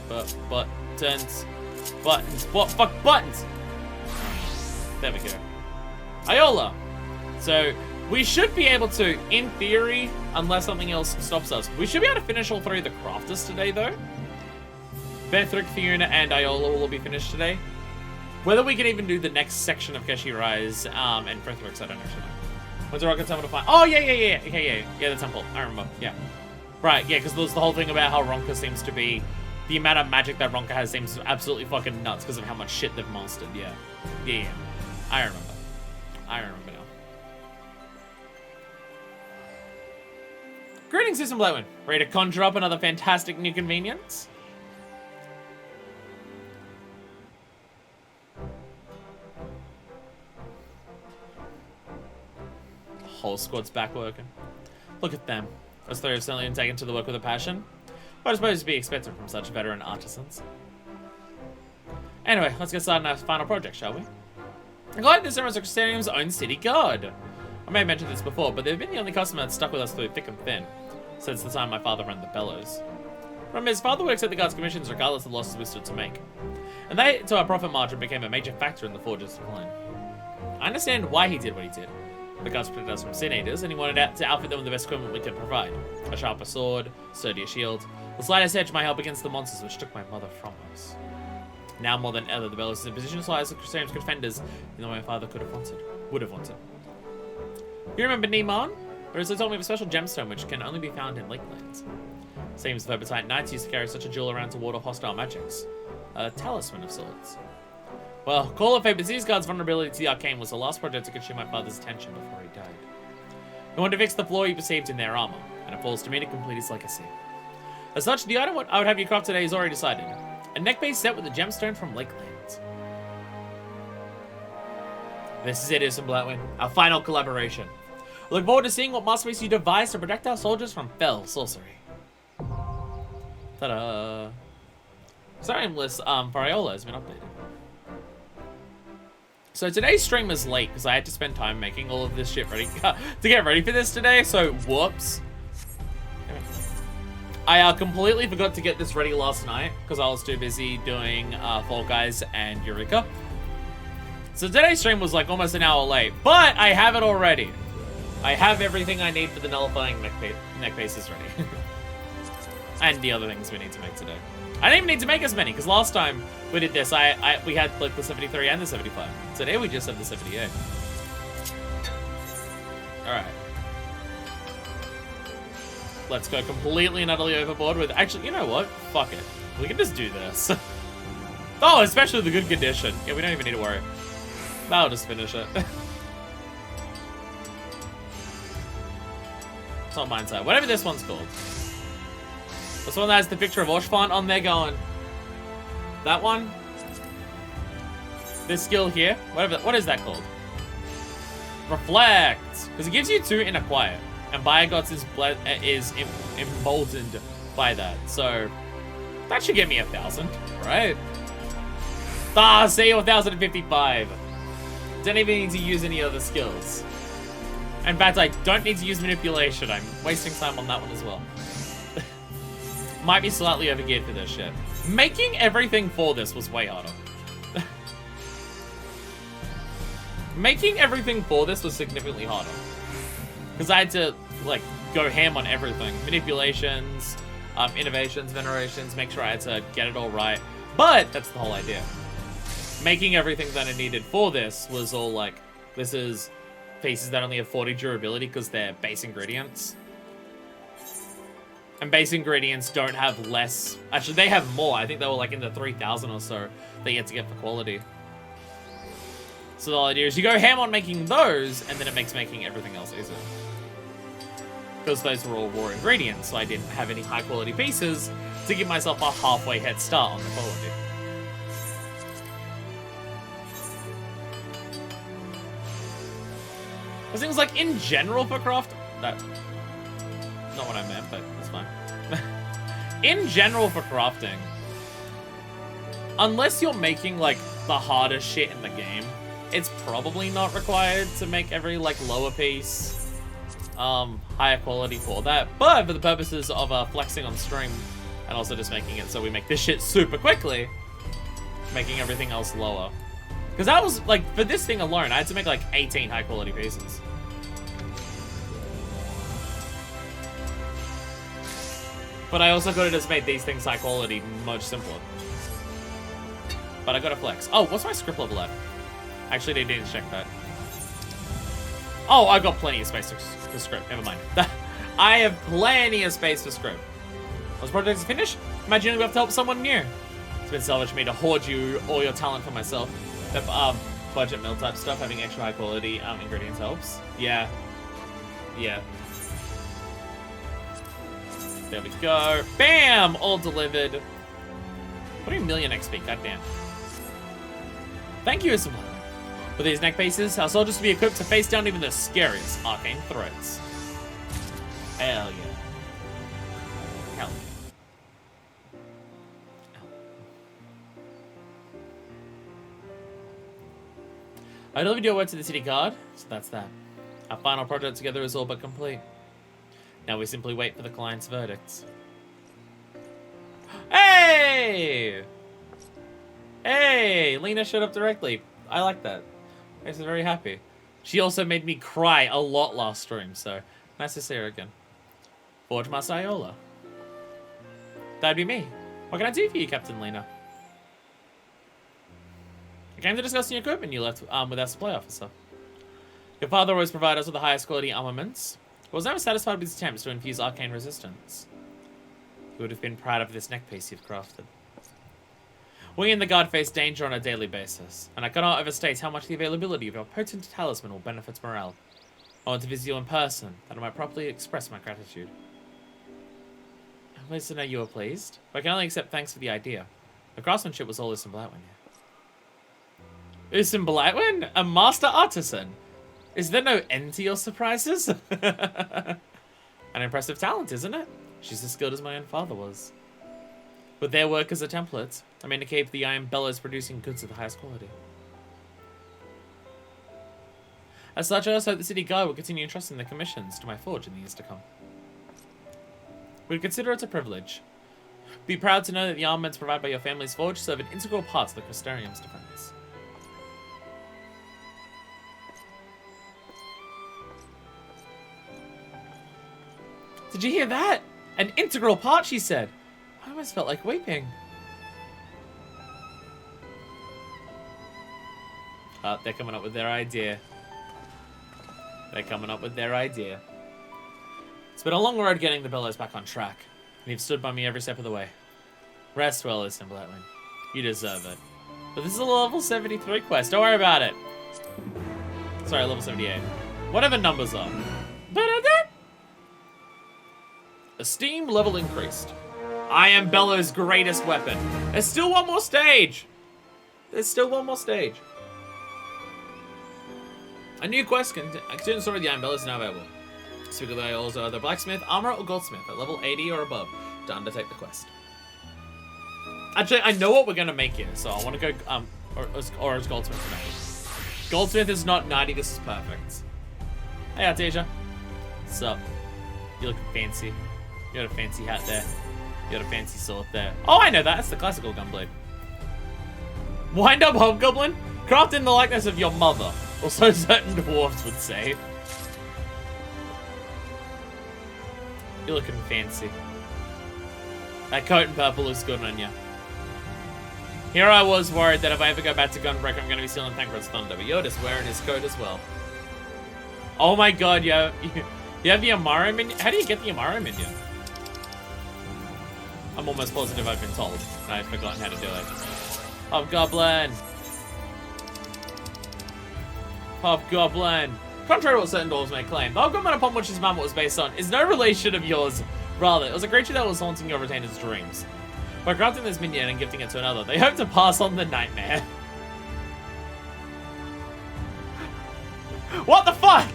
Buttons. What? Fuck buttons! There we go. Iola. So, we should be able to, in theory, unless something else stops us, we should be able to finish all 3 of the crafters today, though. Bethric, Fiona, and Iola will all be finished today. Whether we can even do the next section of Keshi Rise, and Breathworks, I don't actually know. When's the rocket temple to find? Oh, yeah, the temple. I remember, yeah. Right, yeah, because there's the whole thing about how Ronka seems to be... The amount of magic that Ronka has seems absolutely fucking nuts because of how much shit they've mastered, yeah. Yeah. I remember now. Greetings, System Blowin. Ready to conjure up another fantastic new convenience? whole squad's back working. Look at them. As though they've certainly been taken to the work with a passion. What I suppose to be expected from such veteran artisans. Anyway, let's get started on our final project, shall we? I'm glad this is Crystarium's own city guard. I may have mentioned this before, but they've been the only customer that's stuck with us through thick and thin, since the time my father ran the bellows. Remember, his father would accept the guard's commissions regardless of the losses we stood to make. And they, to our profit margin, became a major factor in the Forge's decline. I understand why he did what he did. The guards protected us from sin eaters, and he wanted to outfit them with the best equipment we could provide. A sharper sword, sturdier shield, the slightest edge might help against the monsters which took my mother from us. Now more than ever, the bellows is in position to slice the Crystarium's defenders in the way my father would have wanted. You remember Neemon? Grizzly told me of a special gemstone which can only be found in Lakeland. Seems the Verpetite Knights used to carry such a jewel around to ward off hostile magics. A talisman of sorts. Well, call it fate, but these guards' vulnerability to the arcane was the last project to consume my father's attention before he died. He wanted to fix the flaw he perceived in their armor, and it falls to me to complete his legacy. As such, the item I would have you craft today is already decided. A neck-based set with a gemstone from Lakeland. This is it, Innocent Blatwin. Our final collaboration. I look forward to seeing what masterpiece you devised to protect our soldiers from fell sorcery. Ta-da! Sorry, Variola has been updated. So today's stream is late because I had to spend time making all of this shit ready to get ready for this today, so whoops. I completely forgot to get this ready last night because I was too busy doing Fall Guys and Eureka. So today's stream was like almost an hour late, but I have it already. I have everything I need for the nullifying neck bases ready. And the other things we need to make today. I didn't even need to make as many because last time we did this, we had like the 73 and the 75. Today we just have the 78. Alright. Let's go completely and utterly overboard with... Actually, you know what? Fuck it. We can just do this. Oh, especially the good condition. Yeah, we don't even need to worry. I'll just finish it. It's not mine side. Whatever this one's called. This one that has the picture of Oshfont on there going... That one? This skill here? What is that called? Reflect! Because it gives you 2 in a quiet. And Biogots is emboldened by that. So, that should get me 1,000, right? Ah, see, 1,055. Don't even need to use any other skills. In fact, I don't need to use manipulation. I'm wasting time on that one as well. Might be slightly overgeared for this shit. Making everything for this was way harder. Making everything for this was significantly harder. Because I had to, like, go ham on everything. Manipulations, innovations, venerations, make sure I had to get it all right. But that's the whole idea. Making everything that I needed for this was all like, this is pieces that only have 40 durability because they're base ingredients. And base ingredients don't have less. Actually, they have more. I think they were like in the 3,000 or so that you had to get for quality. So the whole idea is you go ham on making those, and then it makes making everything else easier. Because those were all raw ingredients, so I didn't have any high quality pieces to give myself a halfway head start on the quality. It seems like in general for craft, that, not what I meant, but it's fine. In general for crafting, unless you're making like the hardest shit in the game, it's probably not required to make every like lower piece higher quality for that. But for the purposes of flexing on stream and also just making it so we make this shit super quickly, making everything else lower. Because that was like, for this thing alone, I had to make like 18 high quality pieces. But I also could have just made these things high quality much simpler. But I gotta flex. Oh, what's my script level at? Actually, they didn't check that. Oh, I got plenty of space for script. Never mind. I have plenty of space for script. Those projects finished? Imagine we have to help someone new. It's been selfish of me to hoard you all your talent for myself. That budget mill type stuff, having extra high quality ingredients helps. Yeah. Yeah. There we go. Bam! All delivered. What a million XP, goddamn. Thank you, Isabella. With these neck pieces, our soldiers will be equipped to face down even the scariest arcane threats. Hell yeah. Hell yeah. I delivered your word to the city guard, so that's that. Our final project together is all but complete. Now we simply wait for the client's verdicts. Hey! Hey! Lena showed up directly. I like that. Makes me very happy. She also made me cry a lot last stream, so nice to see her again. Forge Master Iola. That'd be me. What can I do for you, Captain Lena? I came to discuss the equipment you left with our supply officer. Your father always provided us with the highest quality armaments, but was never satisfied with his attempts to infuse arcane resistance. He would have been proud of this neckpiece you've crafted. We in the Guard face danger on a daily basis, and I cannot overstate how much the availability of your potent talisman will benefit morale. I want to visit you in person, that I might properly express my gratitude. I'm pleased to know you were pleased, but I can only accept thanks for the idea. The craftsmanship was all Usim Blightwin here. Usim Blightwin? A master artisan? Is there no end to your surprises? An impressive talent, isn't it? She's as skilled as my own father was. With their work as a template, I mean to keep the Iron Bellows producing goods of the highest quality. As such, I also hope the city guard will continue entrusting the commissions to my forge in the years to come. We'd consider it a privilege. Be proud to know that the armaments provided by your family's forge serve an integral part of the Crystarium's defense. Did you hear that? An integral part, she said. I almost felt like weeping. Oh, they're coming up with their idea. They're coming up with their idea. It's been a long road getting the Bellows back on track, and you've stood by me every step of the way. Rest well, Usim Blightwin. You deserve it. But this is a level 73 quest. Don't worry about it. Sorry, level 78. Whatever numbers are. Esteem level increased. I am Bellows' greatest weapon. There's still one more stage. There's still one more stage. A new quest continue the story of the Iron Bellows is now available. Speak with also either blacksmith, armorer, or goldsmith at level 80 or above to undertake the quest. Actually, I know what we're gonna make here, so I want to go or is goldsmith tonight. Goldsmith is not 90. This is perfect. Hey, Artesia. What's up? You looking fancy. You got a fancy hat there. You got a fancy sword there. Oh, I know that. That's the classical gunblade. Wind-up hobgoblin? Crafted in the likeness of your mother. Or so certain dwarves would say. You're looking fancy. That coat in purple looks good on you. Here I was worried that if I ever go back to Gunbreaker, I'm going to be stealing Thancred's thunder. But you're just wearing his coat as well. Oh my god, you have the Amaro minion? How do you get the Amaro minion? I'm almost positive I've been told, and I've forgotten how to do it. Hobgoblin! Hobgoblin! Contrary to what certain dwarves may claim, the hobgoblin upon which his mammoth was based on is no relation of yours. Rather, it was a creature that was haunting your retainer's dreams. By crafting this minion and gifting it to another, they hope to pass on the nightmare. What the fuck?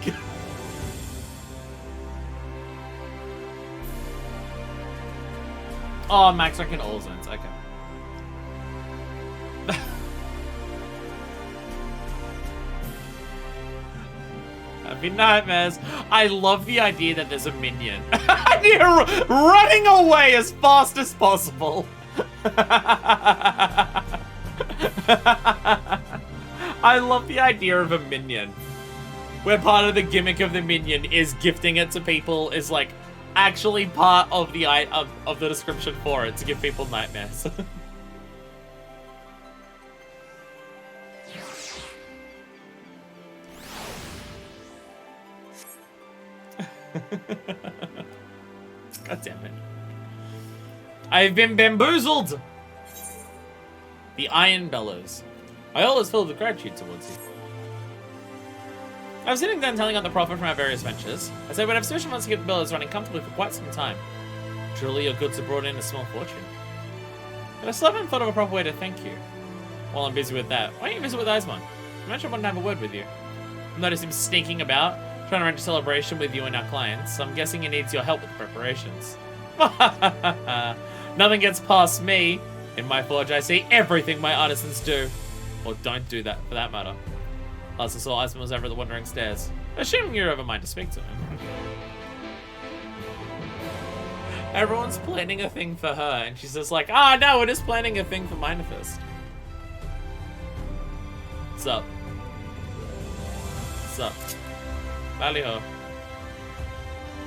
Oh, max rank in all zones. Okay. Happy nightmares. I love the idea that there's a minion. And you're running away as fast as possible. I love the idea of a minion. Where part of the gimmick of the minion is gifting it to people is like actually part of the description for it to give people nightmares. God damn it. I've been bamboozled! The Iron Bellows. Iola is filled with gratitude towards you. I was sitting down telling out the profit from our various ventures. I said we'd have sufficient funds to keep the Bellows running comfortably for quite some time. Truly, your goods have brought in a small fortune. But I still haven't thought of a proper way to thank you. While I'm busy with that, why don't you visit with Eismon? mentioned I wanted to have a word with you. Notice him sneaking about, trying to arrange a celebration with you and our clients. So I'm guessing he needs your help with preparations. Nothing gets past me. In my forge, I see everything my artisans do. Or don't do that, for that matter. Last I saw, Iceman was over at the Wandering Stairs. Assuming you're ever mind to speak to him. Everyone's planning a thing for her, and she's just like, no, we're just planning a thing for Minifest. What's up? What's up? Ballyho.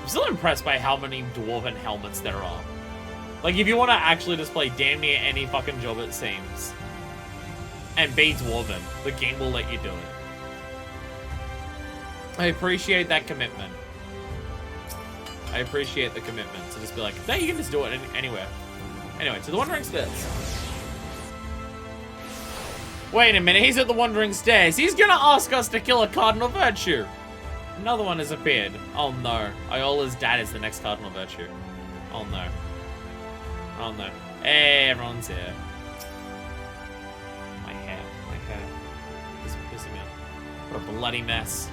I'm still impressed by how many dwarven helmets there are. Like, if you want to actually just play damn near any fucking job, it seems, and be dwarven, the game will let you do it. I appreciate that commitment. I appreciate the commitment to just be like, no, you can just do it anywhere. Anyway, to the Wandering Stairs. Wait a minute, he's at the Wandering Stairs. He's gonna ask us to kill a Cardinal Virtue. Another one has appeared. Oh no, Iola's dad is the next Cardinal Virtue. Oh no. Oh no. Hey, everyone's here. My hair. This is pissing me off. What a bloody mess.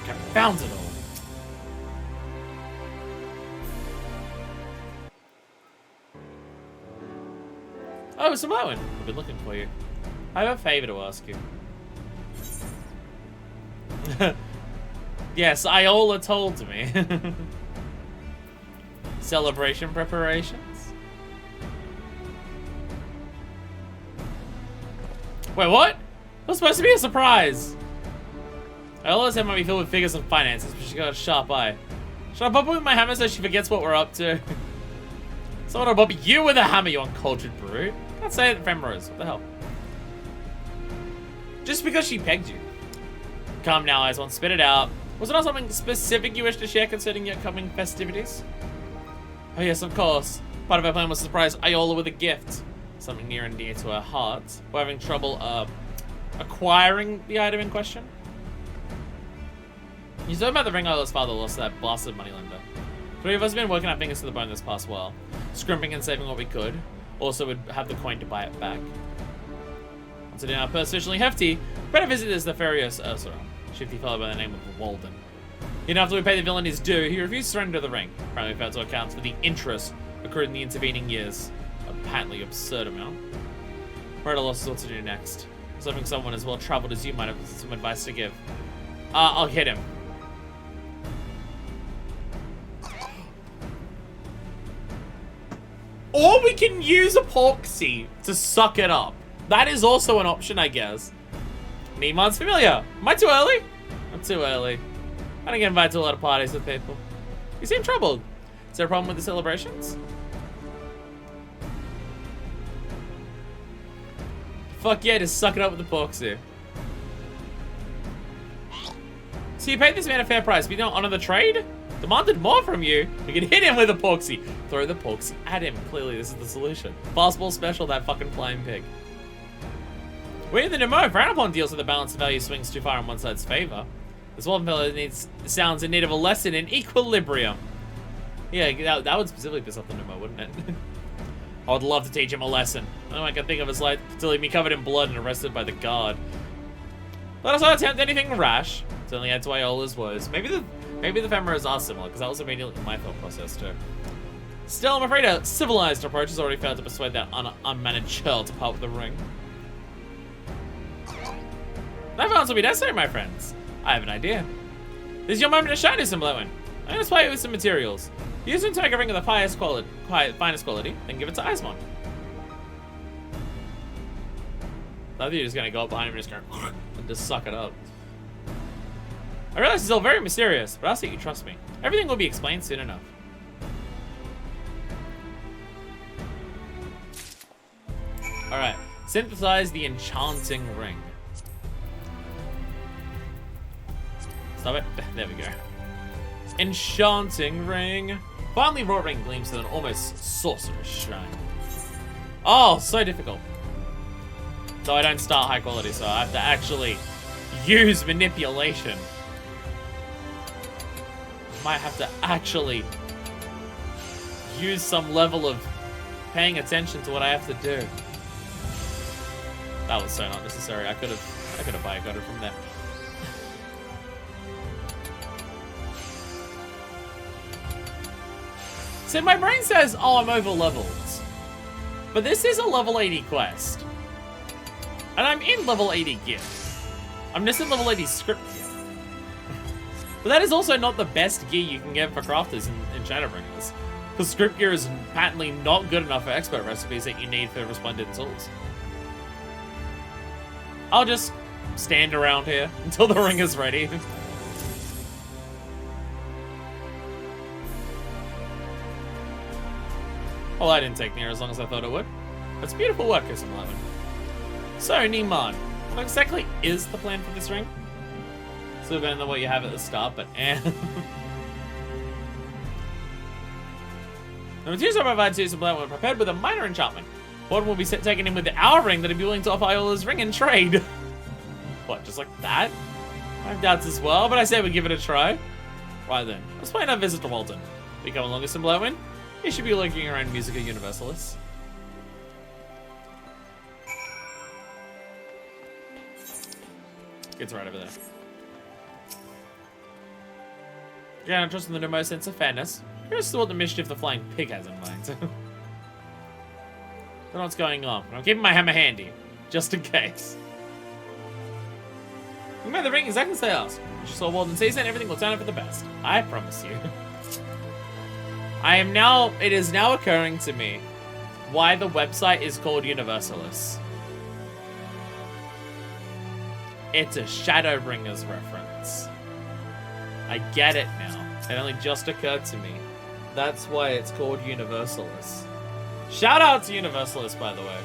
Confounds it all. Oh, it's Samoan. I've been looking for you. I have a favor to ask you. Yes, Iola told me. Celebration preparations? Wait, what? That's supposed to be a surprise. Iola's head might be filled with figures and finances, but she's got a sharp eye. Should I bump her with my hammer so she forgets what we're up to? Someone will bump you with a hammer, you uncultured brute. Can't say it, Femrose. What the hell? Just because she pegged you. Come now, Ice One, spit it out. Was it not something specific you wish to share concerning your coming festivities? Oh yes, of course. Part of our plan was to surprise Iola with a gift. Something near and dear to her heart. We're having trouble, acquiring the item in question. You talking about the ring Iola's father lost to that blasted moneylender. Three of us have been working our fingers to the bone this past while. Scrimping and saving what we could. Also would have the coin to buy it back. Once again, our purse sufficiently hefty, better visit is the Furious Ursula, shifty fellow by the name of Walden. Even after we pay the villain his due, he refused to surrender the ring. Apparently failed to account for the interest accrued in the intervening years. A patently absurd amount. We're at a loss as what to do next. Serving someone as well traveled as you might have some advice to give. I'll hit him. Or we can use epoxy to suck it up. That is also an option, I guess. Nemon's familiar. Am I too early? I'm too early. I don't get invited to a lot of parties with people. You seem troubled. Is there a problem with the celebrations? Fuck yeah, just suck it up with epoxy. So you paid this man a fair price, but you don't honor the trade? Demanded more from you. We can hit him with epoxy. Throw the epoxy at him. Clearly, this is the solution. Fastball special, that fucking flying pig. We're in the demo. Frown upon deals with the balance of value swings too far in one side's favor. This one fellow sounds in need of a lesson in equilibrium. Yeah, that would specifically piss off the demo, wouldn't it? I would love to teach him a lesson. All I can think of is like to leave me covered in blood and arrested by the guard. Let us not attempt anything rash. Certainly add to Iola's woes. Maybe the Femras are similar, because that was immediately my thought process too. Still, I'm afraid a civilized approach has already failed to persuade that unmanaged churl to part with the ring. No violence will be necessary, my friends. I have an idea. This is your moment to shine, Isamblowen. I'm going to supply you with some materials. Use them to make a ring of the finest quality, then give it to Eismon. I think you're just going to go up behind him and just go and just suck it up. I realize it's all very mysterious, but I'll see you trust me. Everything will be explained soon enough. Alright, synthesize the enchanting ring. Stop it. There we go. Enchanting ring. Finally, raw ring gleams with an almost sorcerous shine. Oh, so difficult. So I don't start high quality, so I have to actually use manipulation. Might have to actually use some level of paying attention to what I have to do. That was so not necessary. I could have boycotted from there. So my brain says, oh, I'm over leveled. But this is a level 80 quest. And I'm in level 80 gear. I'm just in level 80 script gear. But that is also not the best gear you can get for crafters in Shadowbringers. Because script gear is patently not good enough for expert recipes that you need for resplendent tools. I'll just stand around here until the ring is ready. Well, that didn't take near as long as I thought it would. That's beautiful work, SM11. So, Niman, what exactly is the plan for this ring? Still better than what you have at the start, but eh. The materials I provide to you when prepared with a minor enchantment. One will be taken in with our ring that would be willing to offer Iola's ring in trade. What, just like that? I have doubts as well, but I say we give it a try. Right then, let's plan our visit to Walton. We come along with some Blowin. You should be looking around Musica Universalis. It's right over there. Yeah, I trust in the utmost sense of fairness. Here's what the mischief the flying pig has in mind. I don't know what's going on, but I'm keeping my hammer handy, just in case. You made the ring exactly as I asked. You saw Walden season, everything will turn out for the best. I promise you. It is now occurring to me why the website is called Universalis. It's a Shadowbringers reference. I get it now. It only just occurred to me. That's why it's called Universalis. Shout out to Universalis, by the way.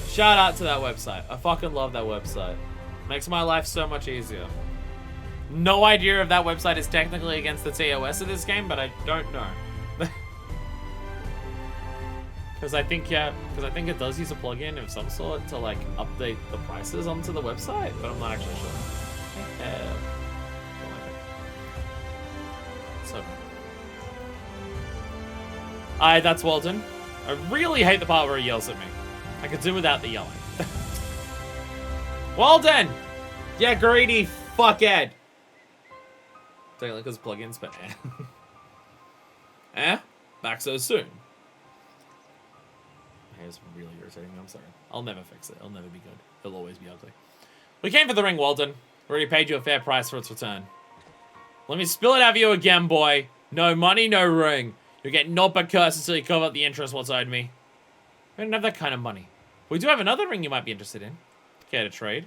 Shout out to that website. I fucking love that website. Makes my life so much easier. No idea if that website is technically against the TOS of this game, but I don't know. Because I think it does use a plugin of some sort to like update the prices onto the website, but I'm not actually sure. So, that's Walton. I really hate the part where he yells at me. I could do without the yelling. Walton! Yeah, greedy fuckhead. Take a look at his plugins, but back so soon. It's really irritating me, I'm sorry. I'll never fix it. It'll never be good. It'll always be ugly. We came for the ring, Walton. We already paid you a fair price for its return. Let me spill it out of you again, boy. No money, no ring. You'll get naught but curses until you cover up the interest what's owed me. We don't have that kind of money. We do have another ring you might be interested in. Care to trade?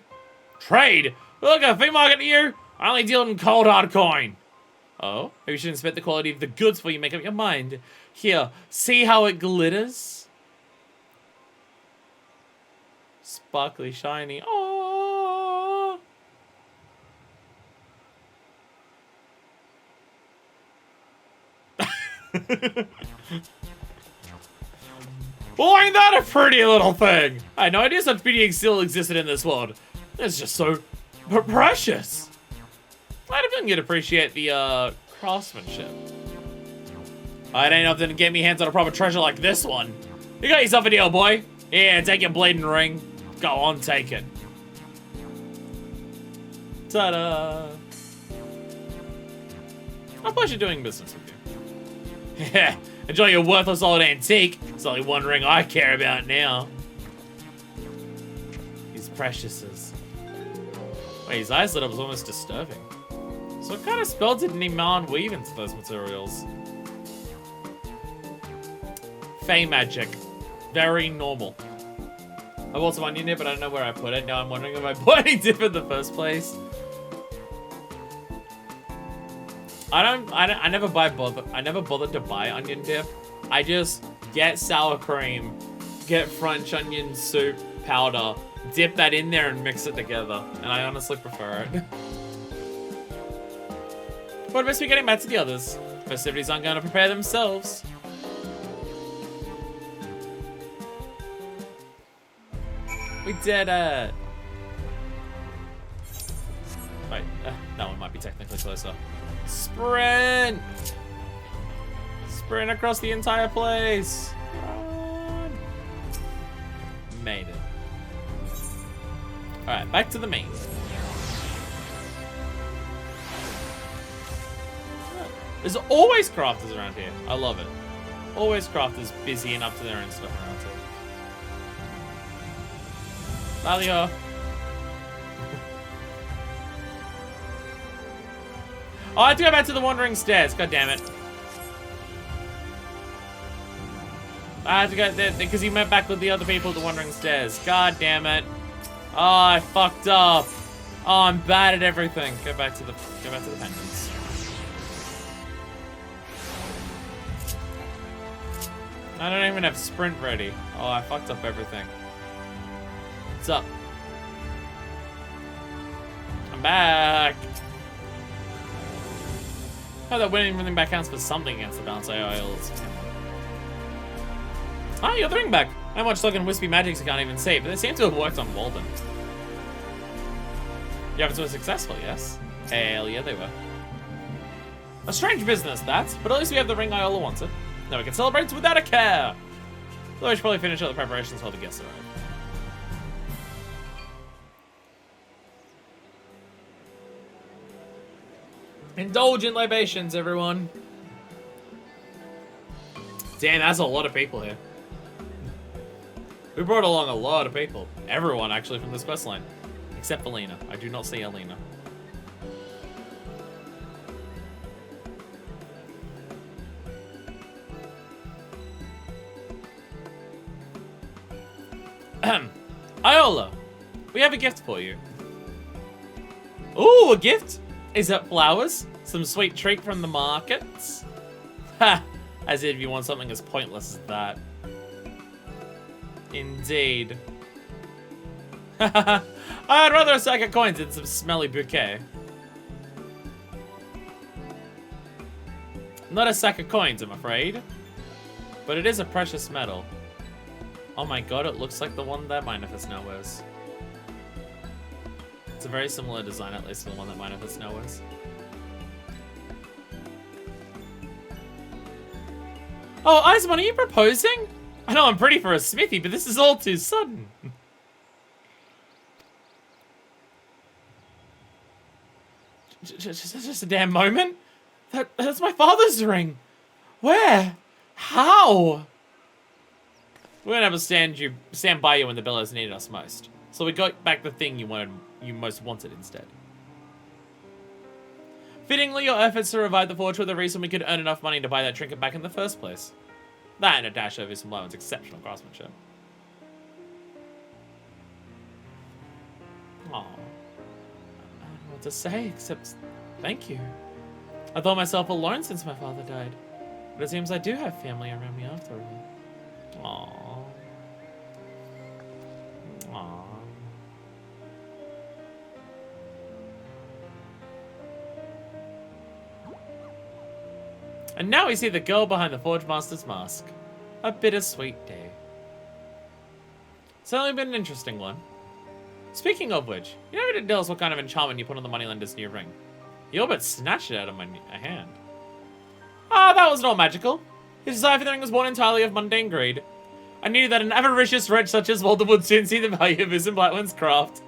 Trade? Look, a flea market to you? I only deal in cold hard coin. Oh? Maybe you should inspect the quality of the goods before you make up your mind. Here, see how it glitters? Sparkly, shiny. Oh. Well, ain't that a pretty little thing? I had no idea such beauty still existed in this world. It's just so precious. I didn't get to appreciate the craftsmanship. It ain't nothing to get me hands on a proper treasure like this one. You got yourself a deal, boy. Yeah, take your bleeding ring. Go on, take it. Ta-da! A pleasure doing business with you. Yeah, enjoy your worthless old antique. It's only one ring I care about now. These preciouses. Wait, his eyes lit up was almost disturbing. So what kind of spell did Niman weave into those materials? Fey magic. Very normal. I bought some onion dip, but I don't know where I put it. Now I'm wondering if I bought any dip in the first place. I never bothered to buy onion dip. I just get sour cream, get French onion soup powder, dip that in there and mix it together. And I honestly prefer it. But best we getting back to the others. Festivities aren't going to prepare themselves. We did it! Wait, that one might be technically closer. Sprint! Sprint across the entire place! Run. Made it. Alright, back to the main. There's always crafters around here. I love it. Always crafters busy and up to their own stuff around here. Mario. Oh, I have to go back to the Wandering Stairs. God damn it. I had to go there because he went back with the other people at the Wandering Stairs. God damn it. Oh, I fucked up. Oh, I'm bad at everything. Go back to the pendants. I don't even have sprint ready. Oh, I fucked up everything. What's up? I'm back. Oh, that winning running back counts for something against the balance oils. Ah, you're the ring back. How much talking wispy magics I can't even see, but they seem to have worked on Walden. You haven't been successful, yes? Hell yeah, they were. A strange business, that, but at least we have the ring Iola wanted. Now we can celebrate without a care. Though I should probably finish all the preparations while the guests arrive. Indulge in libations, everyone. Damn, that's a lot of people here. We brought along a lot of people. Everyone, actually, from this quest line. Except Alina. I do not see Alina. Iola, we have a gift for you. Ooh, a gift? Is it flowers? Some sweet treat from the markets? Ha! As if you want something as pointless as that. Indeed. I'd rather a sack of coins than some smelly bouquet. Not a sack of coins, I'm afraid. But it is a precious metal. Oh my god, it looks like the one that Manifest now wears. It's a very similar design, at least, to the one that Manifest now wears. Oh, Eisman, are you proposing? I know I'm pretty for a smithy, but this is all too sudden. Just a damn moment. That's my father's ring. Where? How? We're gonna have to stand by you when the Bellows needed us most. So we got back the thing you most wanted instead. Fittingly, your efforts to revive the forge were the reason we could earn enough money to buy that trinket back in the first place. That and a dash of Ismlawan's exceptional craftsmanship. Aww. I don't know what to say except thank you. I thought myself alone since my father died. But it seems I do have family around me after all. Aww. Aww. And now we see the girl behind the Forge Master's mask. A bittersweet day. It's only been an interesting one. Speaking of which, you never did tell us what kind of enchantment you put on the moneylender's new ring. You all but snatched it out of my hand. Ah, that was not magical. His desire for the ring was born entirely of mundane greed. I knew that an avaricious wretch such as Walter would soon see the value of his and Blackman's craft.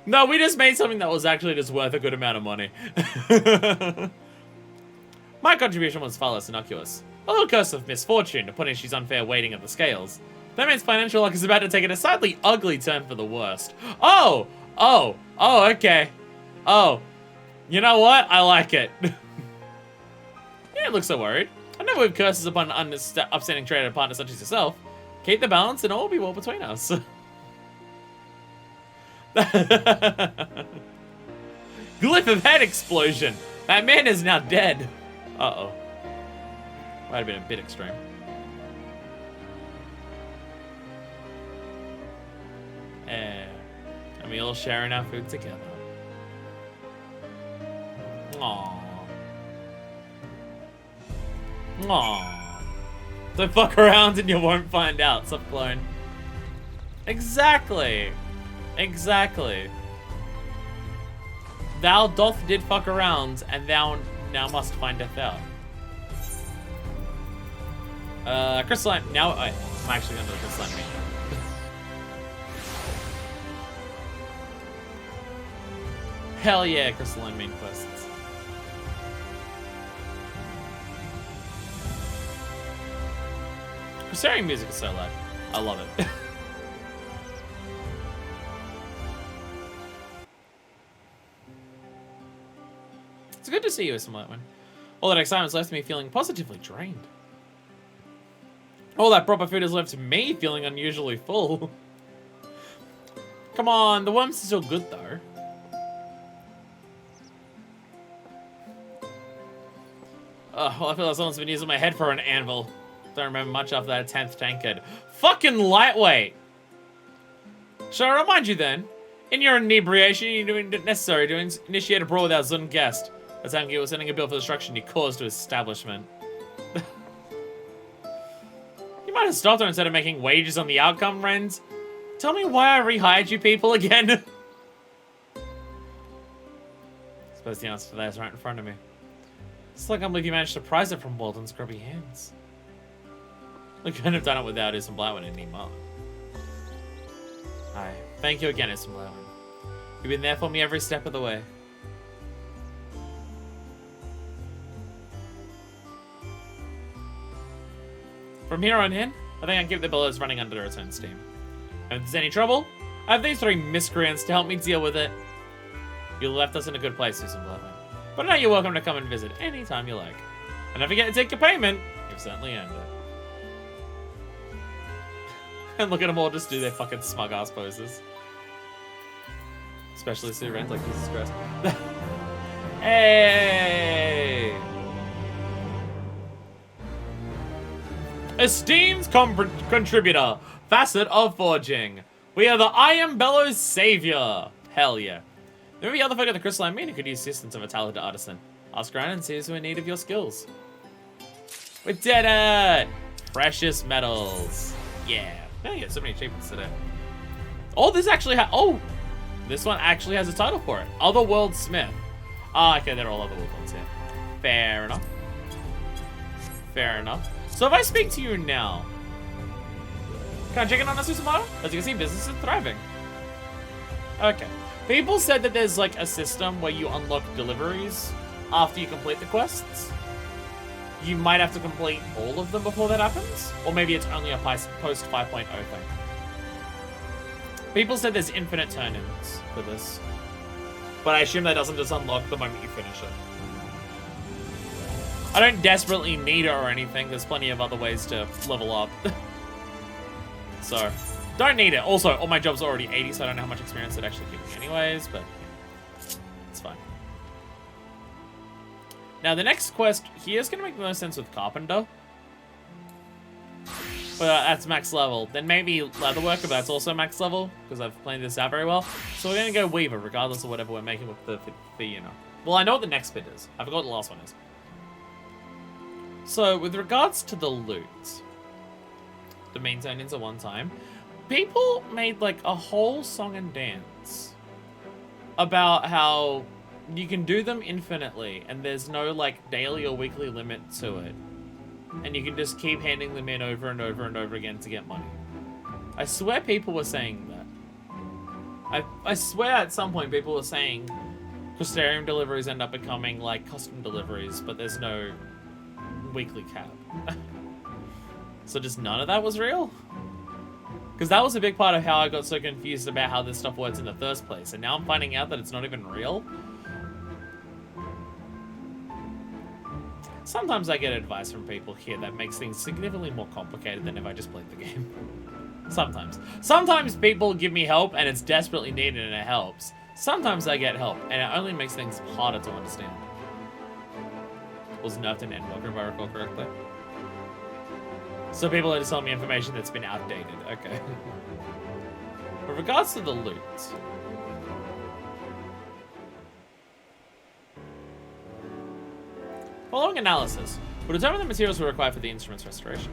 No, we just made something that was actually just worth a good amount of money. My contribution was far less innocuous. A little curse of misfortune to punish his unfair weighting of the scales. That means financial luck is about to take a decidedly ugly turn for the worst. Oh, okay. Oh, you know what? I like it. You don't look so worried. I never with curses upon an upstanding trader partner such as yourself. Keep the balance and all will be well between us. Glyph of head explosion. That man is now dead. Uh-oh. Might have been a bit extreme. And we all sharing our food together. Aww. Aww. Don't fuck around and you won't find out, subclone. Exactly. Exactly. Thou doth did fuck around, and thou now must findeth out. Crystalline, now, I'm actually gonna do the crystalline meat. Hell yeah, crystalline main quests. Crystarian music is so loud. I love it. It's good to see you, Lightwin. All that excitement's left me feeling positively drained. All that proper food has left me feeling unusually full. Come on, the worms are still good though. Well, I feel like someone's been using my head for an anvil. Don't remember much after that 10th tankard. Fucking lightweight! Shall I remind you then? In your inebriation, you're doing it necessary to initiate a brawl without Zun guest. That's how you were sending a bill for the destruction you caused to establishment. You might have stopped her instead of making wages on the outcome, friends. Tell me why I rehired you people again. I suppose the answer to that is right in front of me. It's like I can't believe you managed to prize it from Walden's grubby hands. We couldn't have done it without Isam Blywin anymore. Aye. Thank you again, Isam Blywin. You've been there for me every step of the way. From here on in, I think I can keep the billows running under its own steam. And if there's any trouble, I have these 3 miscreants to help me deal with it. You left us in a good place, Isam Blywin. But now you're welcome to come and visit anytime you like. And don't forget to take your payment. You've certainly earned it. And look at them all just do their fucking smug ass poses. Especially Sue Rent, like Jesus Christ. Hey! Esteemed contributor, Facet of Forging. We are the I Am Bellows Savior. Hell yeah. There may be other folk at the Crystalline Meeting could use assistance of a talented artisan. Ask around and see who's in need of your skills. We did it! Precious metals. Yeah. Oh, yeah, so many achievements today. Oh, this actually this one actually has a title for it. Otherworld Smith. Ah, okay, they're all Otherworld ones, yeah. Fair enough. Fair enough. So if I speak to you now, can I check in on Asusamaru? As you can see, business is thriving. Okay. People said that there's like a system where you unlock deliveries after you complete the quests. You might have to complete all of them before that happens, or maybe it's only a post 5.0 thing. People said there's infinite turn-ins for this, but I assume that doesn't just unlock the moment you finish it. I don't desperately need it or anything. There's plenty of other ways to level up. So, don't need it. Also, all my jobs are already 80, so I don't know how much experience it actually gives me anyways, but it's fine. Now, the next quest here is going to make the most sense with Carpenter. But that's max level. Then maybe Leatherworker, but that's also max level, because I've planned this out very well. So we're going to go Weaver, regardless of whatever we're making with the, you know. Well, I know what the next bit is. I forgot what the last one is. So, with regards to the loot, the main turn-ins at one time, people made, like, a whole song and dance about how you can do them infinitely, and there's no, like, daily or weekly limit to it. And you can just keep handing them in over and over and over again to get money. I swear people were saying that. I swear at some point people were saying Crystarium deliveries end up becoming, like, custom deliveries, but there's no weekly cap. So just none of that was real? Because that was a big part of how I got so confused about how this stuff works in the first place, and now I'm finding out that it's not even real. Sometimes I get advice from people here that makes things significantly more complicated than if I just played the game. Sometimes. Sometimes people give me help and it's desperately needed and it helps. Sometimes I get help and it only makes things harder to understand. Was nerfed in Endwalker if I recall correctly. So people are just telling me information that's been outdated. Okay. With regards to the loot. Following analysis, we'll determine the materials we require for the instrument's restoration.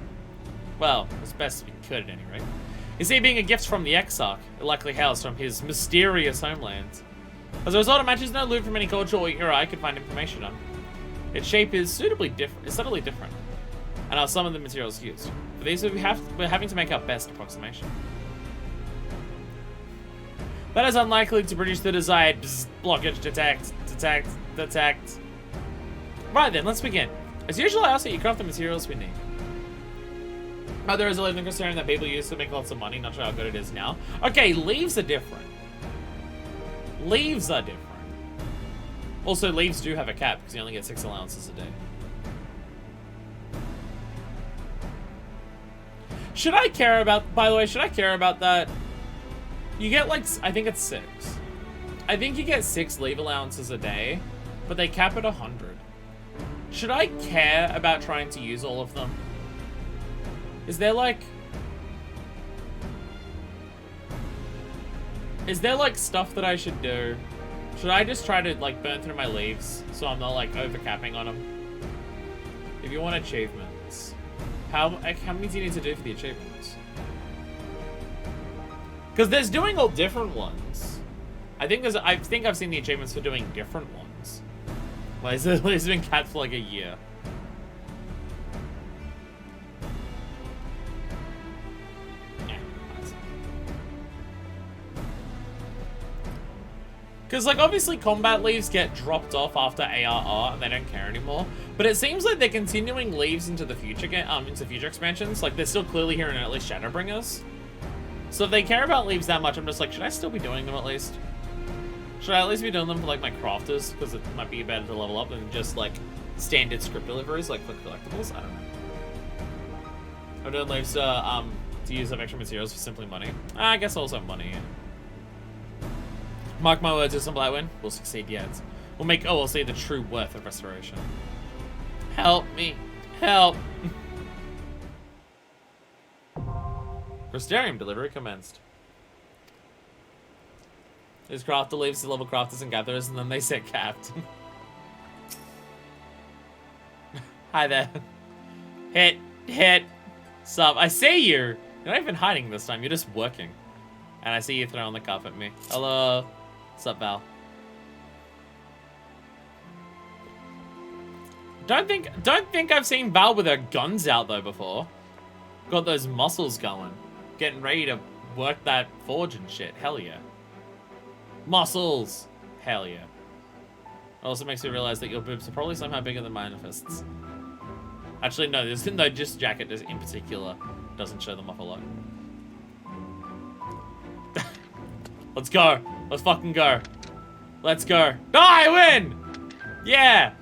Well, as best we could at any rate. You see, being a gift from the Exarch, it likely hails from his mysterious homeland. As a result, it matches no loot from any culture or era I could find information on. Its shape is subtly different, and are some of the materials used. For these, we're having to make our best approximation. That is unlikely to produce the desired blockage. Detect. Right then, let's begin. As usual, I also you craft the materials we need. Oh, there is a living concern that people use to make lots of money. Not sure how good it is now. Okay, leaves are different. Leaves are different. Also, leaves do have a cap because you only get 6 allowances a day. Should I care about, by the way, should I care about that? You get like, I think it's 6. I think you get 6 leave allowances a day, but they cap at 100. Should I care about trying to use all of them? Is there like stuff that I should do? Should I just try to like burn through my leaves so I'm not like overcapping on them? If you want achievements, how many do you need to do for the achievements? Because there's doing all different ones. I think I've seen the achievements for doing different ones. Like it's been capped for like a year. Because, like, obviously combat leaves get dropped off after ARR and they don't care anymore. But it seems like they're continuing leaves into the future into future expansions. Like, they're still clearly here in at least Shadowbringers. So if they care about leaves that much, I'm just like, should I still be doing them at least? Should I at least be doing them for, like, my crafters? Because it might be better to level up than just, like, standard script deliveries, like, for collectibles? I don't know. I'm doing leaves to use up extra materials for simply money. I guess also money, yeah. Mark my words, if some black win, we'll succeed yet. We'll see the true worth of restoration. Help me. Help. Crystarium delivery commenced. These crafter leaves to level crafters and gatherers, and then they set capped. Hi there. Hit. Sup, I see you. You're not even hiding this time, you're just working. And I see you throwing the cup at me. Hello. What's up, Val? Don't think I've seen Val with her guns out though before. Got those muscles going. Getting ready to work that forge and shit. Hell yeah. Muscles! Hell yeah. It also makes me realize that your boobs are probably somehow bigger than my fists. Actually, no, just jacket in particular doesn't show them off a lot. Let's go. Let's fucking go. Let's go. Oh, I win! Yeah.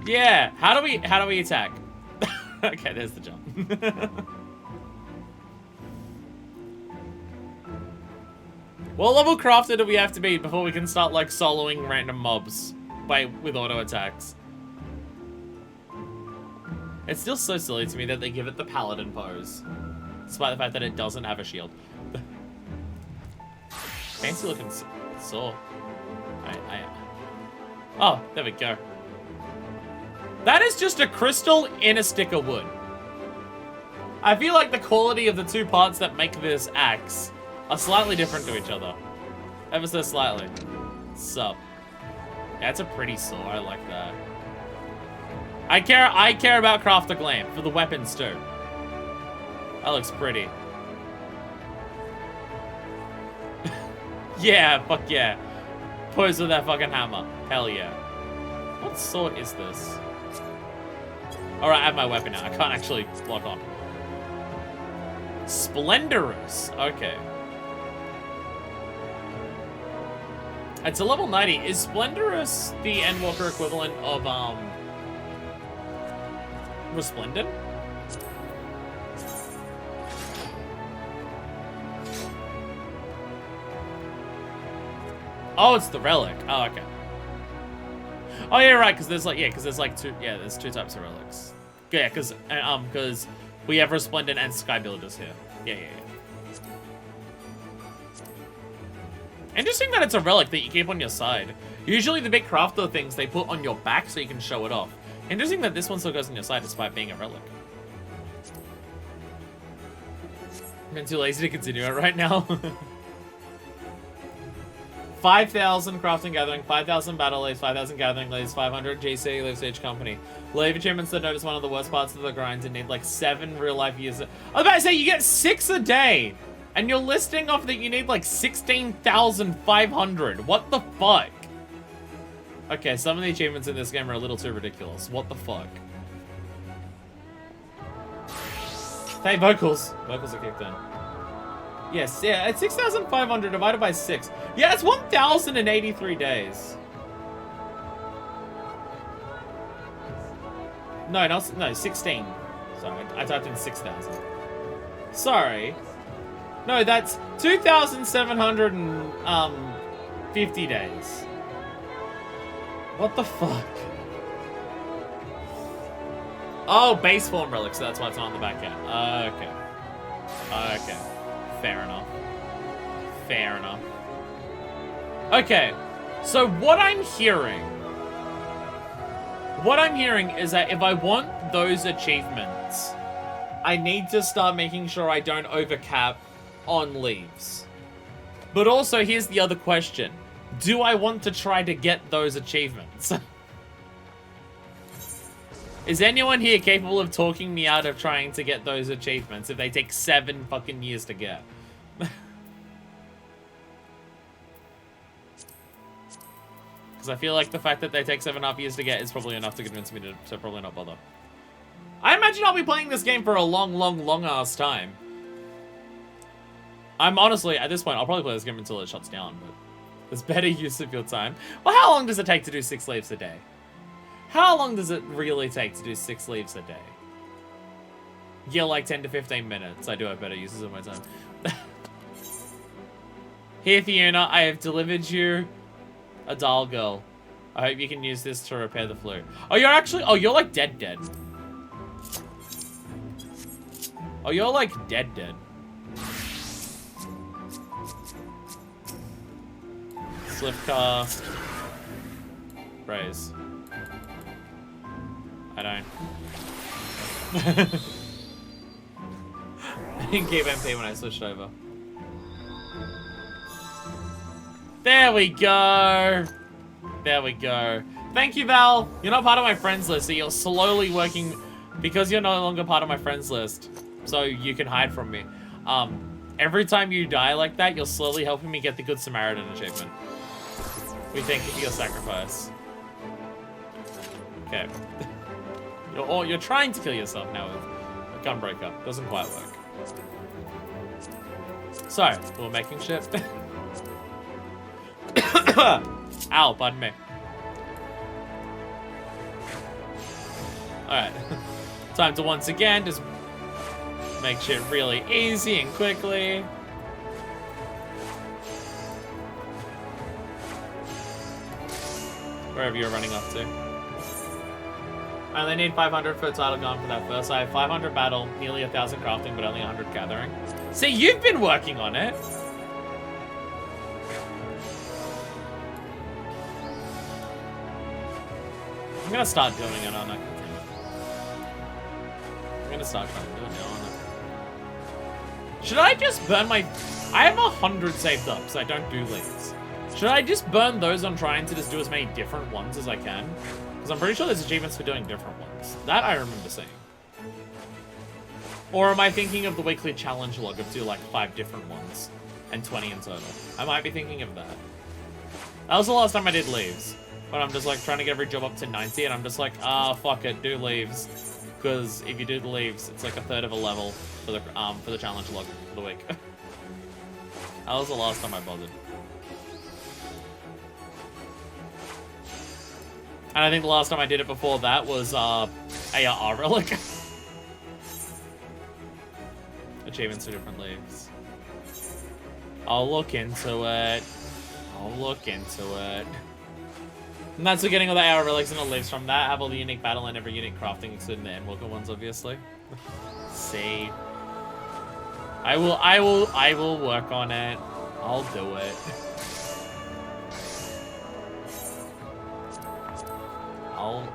Yeah. How do we attack? Okay, there's the jump. What level crafter do we have to be before we can start like soloing random mobs with auto attacks? It's still so silly to me that they give it the paladin pose, despite the fact that it doesn't have a shield. Fancy looking saw. Oh, there we go. That is just a crystal in a stick of wood. I feel like the quality of the two parts that make this axe are slightly different to each other. Ever so slightly. Sup. Yeah, it's a pretty saw. I like that. I care about crafter glam for the weapons too. That looks pretty. Yeah, fuck yeah. Pose with that fucking hammer. Hell yeah. What sword is this? Alright, I have my weapon now. I can't actually lock on. Splendorous. Okay. It's a level 90. Is Splendorous the Endwalker equivalent of, Resplendent? Oh, it's the relic. Oh, okay. Oh, yeah, right, because there's like, there's two types of relics. Yeah, because we have Resplendent and Sky Builders here. Yeah. Interesting that it's a relic that you keep on your side. Usually the big crafter things they put on your back so you can show it off. Interesting that this one still goes on your side despite being a relic. I've been too lazy to continue it right now. 5,000 crafting gathering, 5,000 battle leaves, 5,000 gathering leaves, 500 GC leaves each company. Leave achievements that notice one of the worst parts of the grind and need like 7 real life years. I was about to say you get 6 a day. And you're listing off that you need like 16,500. What the fuck? Okay, some of the achievements in this game are a little too ridiculous. What the fuck? Hey, vocals. Vocals are kicked in. Yes, yeah, it's 6,500 divided by 6. Yeah, it's 1,083 days. No, 16. Sorry, I typed in 6,000. Sorry. No, that's 2,750 days. What the fuck? Oh, base form relics, so that's why it's not on the back end. Okay. Okay. Fair enough. Fair enough. Okay, so what I'm hearing is that if I want those achievements, I need to start making sure I don't overcap on leaves. But also, here's the other question. Do I want to try to get those achievements? Is anyone here capable of talking me out of trying to get those achievements if they take 7 fucking years to get? Because I feel like the fact that they take 7.5 years to get is probably enough to convince me to probably not bother. I imagine I'll be playing this game for a long ass time. I'm honestly, at this point, I'll probably play this game until it shuts down, but there's better use of your time. Well, how long does it take to do 6 leaves a day? How long does it really take to do 6 leaves a day? Yeah, like 10 to 15 minutes. I do have better uses of my time. Here, Fiona, I have delivered you a doll girl. I hope you can use this to repair the flu. Oh, you're actually... Oh, you're like dead. Oh, you're like dead. Swiftcast. Raise. I don't. I didn't keep MP when I switched over. There we go. There we go. Thank you, Val. You're not part of my friends list, so you're slowly working because you're no longer part of my friends list. So you can hide from me. Every time you die like that, you're slowly helping me get the Good Samaritan achievement. We thank you for your sacrifice. Okay. You're trying to kill yourself now with a gunbreaker. Doesn't quite work. So, we're making shit. Ow, pardon me. Alright. Time to once again just make shit really easy and quickly. Wherever you're running up to. I only need 500 for a title gun for that first. I have 500 battle, nearly 1,000 crafting, but only 100 gathering. See, you've been working on it. I'm gonna start doing it on it. I'm gonna start trying to do it now on it. Should I just burn my... I have 100 saved up, so I don't do leads. Should I just burn those on trying to just do as many different ones as I can? Because I'm pretty sure there's achievements for doing different ones. That I remember seeing. Or am I thinking of the weekly challenge log of do like 5 different ones and 20 in total? I might be thinking of that. That was the last time I did leaves. When I'm just like trying to get every job up to 90 and I'm just like, fuck it, do leaves. Because if you do the leaves, it's like 1/3 of a level for the challenge log for the week. That was the last time I bothered. And I think the last time I did it before that was AR relic. Achievements for different leaves. I'll look into it. I'll look into it. And that's for getting all the AR relics and the leaves from that. Have all the unique battle and every unique crafting, including the Endwalker ones, obviously. See. I will work on it. I'll do it.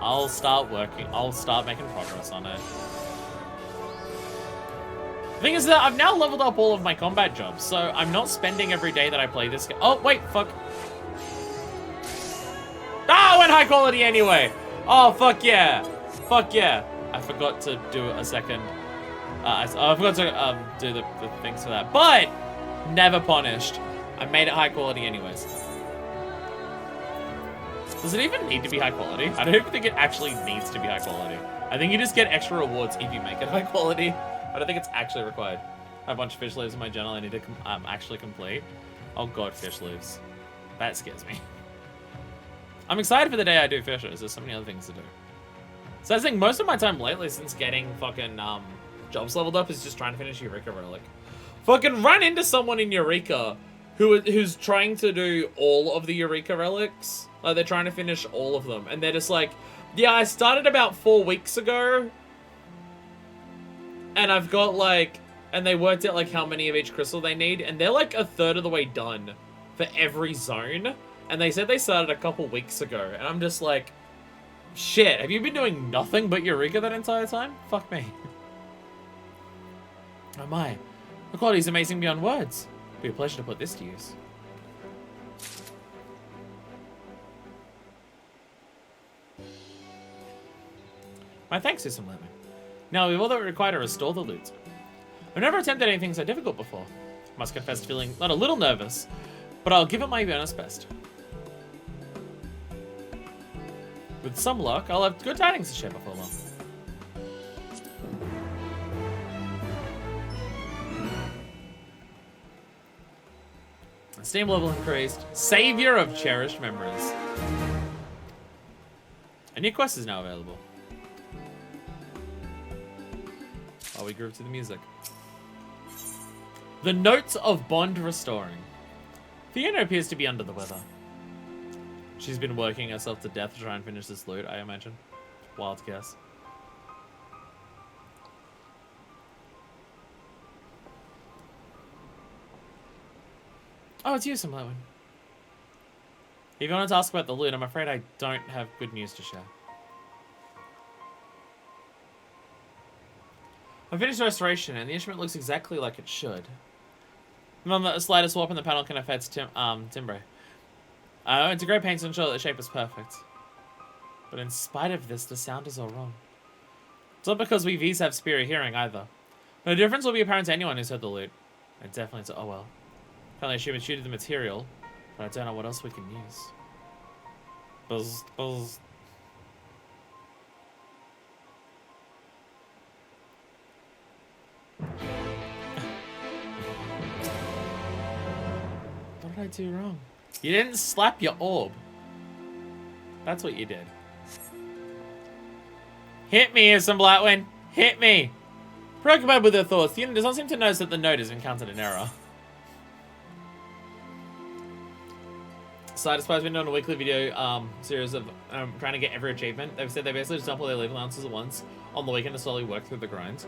I'll start working. I'll start making progress on it. The thing is that I've now leveled up all of my combat jobs, so I'm not spending every day that I play this game. Oh, wait, fuck. Ah, I went high quality anyway. Oh, fuck yeah. Fuck yeah. I forgot to do a second. I forgot to do the things for that. But Never punished. I made it high quality anyways. Does it even need to be high quality? I don't even think it actually needs to be high quality. I think you just get extra rewards if you make it high quality. I don't think it's actually required. I have a bunch of fish leaves in my journal I need to actually complete. Oh god, fish leaves. That scares me. I'm excited for the day I do fishes. There's so many other things to do. So I think most of my time lately since getting fucking jobs leveled up is just trying to finish Eureka Relic. Fucking run into someone in Eureka who's trying to do all of the Eureka Relics. Like they're trying to finish all of them. And they're just like, yeah, I started about 4 weeks ago. And I've got like, and they worked out like how many of each crystal they need. And they're like a third of the way done for every zone. And they said they started a couple weeks ago. And I'm just like, shit, have you been doing nothing but Eureka that entire time? Fuck me. Oh my. The quality is amazing beyond words. It'd be a pleasure to put this to use. My thanks, System Lemon. Now we've all that we require to restore the loot. I've never attempted anything so difficult before. Must confess to feeling not a little nervous, but I'll give it my honest best. With some luck, I'll have good tidings to share before long. Steam level increased. Savior of cherished memories. A new quest is now available. Oh, we groove to the music. The Notes of Bond Restoring. Fiona appears to be under the weather. She's been working herself to death to try and finish this loot, I imagine. Wild guess. Oh, it's you, Simlowen. If you wanted to ask about the loot, I'm afraid I don't have good news to share. I finished the restoration, and the instrument looks exactly like it should. On the slightest swap in the panel can affect timbre. It's a great pain to ensure that the shape is perfect. But in spite of this, the sound is all wrong. It's not because we V's have superior hearing either. The difference will be apparent to anyone who's heard the loot. And definitely to, oh well. Can only assume it's due to the material, but I don't know what else we can use. Buzz, buzz. What did I do wrong? You didn't slap your orb. That's what you did. Hit me, Isam Blatwin. Hit me. Preoccupied with her thoughts, the unit does not seem to notice that the node has encountered an error. Side Spy's been doing a weekly video series of trying to get every achievement. They've said they basically just dump all their leave allowances at once on the weekend to slowly work through the grind.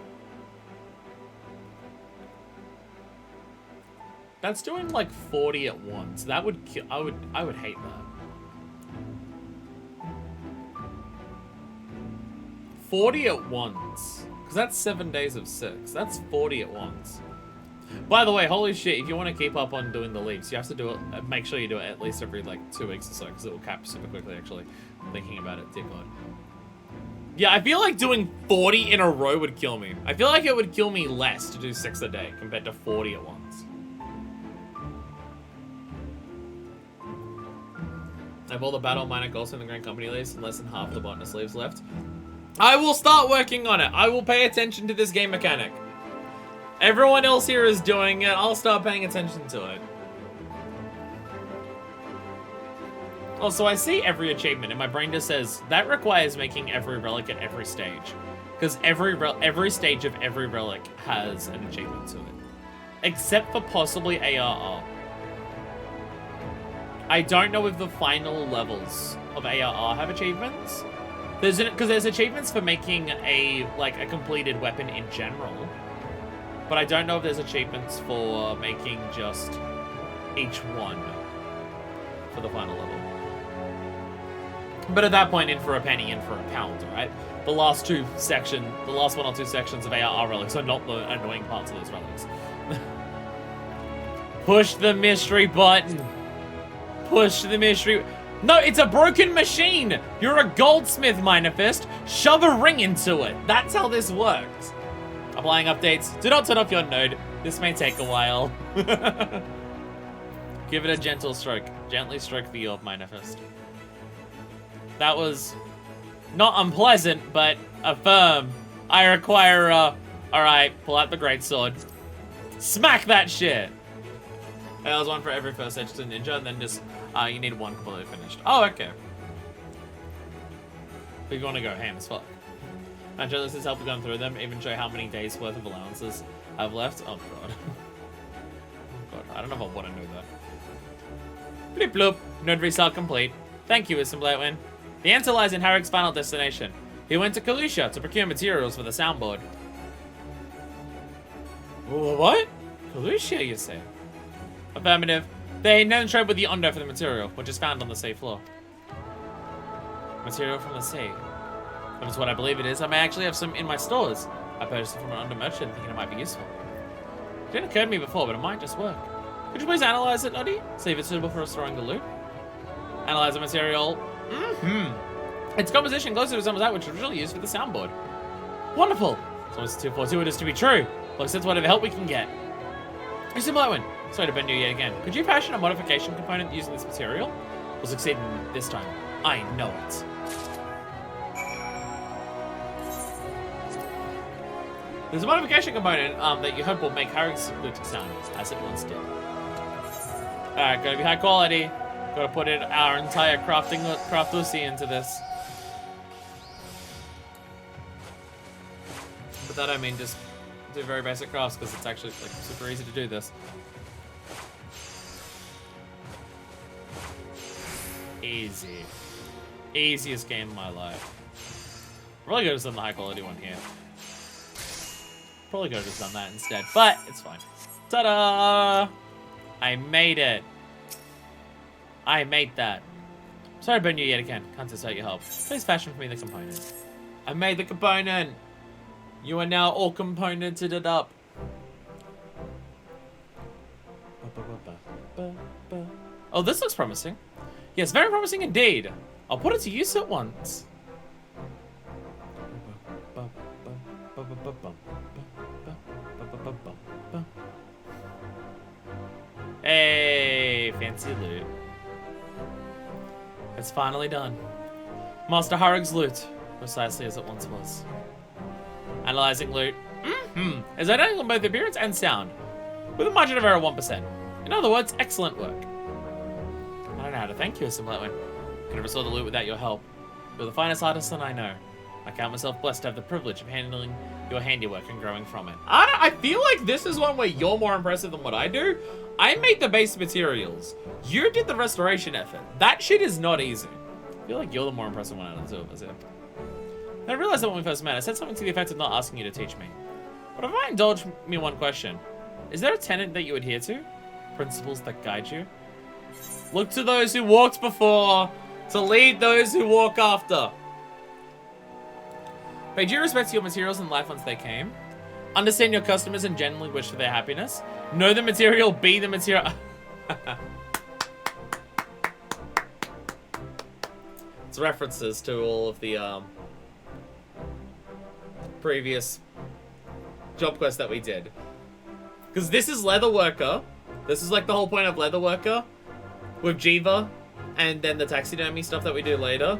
That's doing like 40 at once. That would kill. I would hate that. 40 at once. Because that's 7 days of 6. That's 40 at once. By the way, holy shit, if you want to keep up on doing the leaps, you have to do it, make sure you do it at least every like 2 weeks or so, because it will cap super quickly actually. Thinking about it, dear god. Yeah, I feel like doing 40 in a row would kill me. I feel like it would kill me less to do 6 a day compared to 40 at once. I have all the battle minor goals in the Grand Company leaves and less than half the botanist leaves left. I will start working on it. I will pay attention to this game mechanic. Everyone else here is doing it. I'll start paying attention to it. Also, I see every achievement and my brain just says, that requires making every relic at every stage. Because every stage of every relic has an achievement to it. Except for possibly ARR. I don't know if the final levels of ARR have achievements. Because there's achievements for making a completed weapon in general. But I don't know if there's achievements for making just each one for the final level. But at that point, in for a penny, in for a pound, right? The last 1 or 2 sections of ARR relics are not the annoying parts of those relics. Push the mystery button. Push the mystery. No, it's a broken machine. You're a goldsmith, Minifist. Shove a ring into it. That's how this works. Applying updates. Do not turn off your node. This may take a while. Give it a gentle stroke. Gently stroke the orb, manifest. That was not unpleasant, but affirm. I require a... Alright, pull out the greatsword. Smack that shit! That was one for every first edge to ninja, and then just, you need one completely finished. Oh, okay. But you want to go ham as fuck. I'm sure this has helped going through them, even show how many days worth of allowances I've left. Oh god. Oh god, I don't know if I want to know that. Bloop bloop, node restart complete. Thank you, Wisdom Blightwind. The answer lies in Harek's final destination. He went to Kalusha to procure materials for the soundboard. What? Kalusha, you say? Affirmative. They then trade with the Ondo for the material, which is found on the sea floor. Material from the sea. That is what I believe it is. I may actually have some in my stores. I purchased it from an Ondo merchant thinking it might be useful. It didn't occur to me before, but it might just work. Could you please analyze it, Noddy? See if it's suitable for restoring the loot. Analyze the material. Its composition closely resembles that which was originally used for the soundboard. Wonderful! So it's 242 it is to be true. Looks it's whatever help we can get. Mr. Blightwind, sorry to bend you yet again. Could you fashion a modification component using this material? We'll succeed this time. I know it. There's a modification component that you hope will make Harek's loot sound as it once did. Alright, gotta be high quality. Gotta put in our entire craft Lucy into this. But that I mean just do very basic crafts because it's actually like super easy to do this. Easy. Easiest game of my life. Really could have done the high quality one here. Probably could have just done that instead, but it's fine. Ta-da! I made it. I made that. Sorry to burn you yet again. Can't assert your help. Please fashion for me the component. I made the component. You are now all componented it up. Oh, this looks promising. Yes, very promising indeed. I'll put it to use at once. Hey, fancy loot. It's finally done. Master Harek's loot, precisely as it once was. Analyzing loot. Is identical in both appearance and sound, with a margin of error of 1%. In other words, excellent work. I don't know how to thank you, Mr. Blightwind. Could never saw the loot without your help. You're the finest artisan I know. I count myself blessed to have the privilege of handling your handiwork and growing from it. I feel like this is one where you're more impressive than what I do. I made the base materials. You did the restoration effort. That shit is not easy. I feel like you're the more impressive one out of the two of us here. I realized that when we first met, I said something to the effect of not asking you to teach me. But if I indulge me one question, is there a tenet that you adhere to? Principles that guide you? Look to those who walked before, to lead those who walk after. Pay due respect to your materials in life once they came. Understand your customers and genuinely wish for their happiness. Know the material, be the material. It's references to all of the previous job quests that we did. Because this is Leatherworker. This is like the whole point of Leatherworker with Jiva and then the taxidermy stuff that we do later.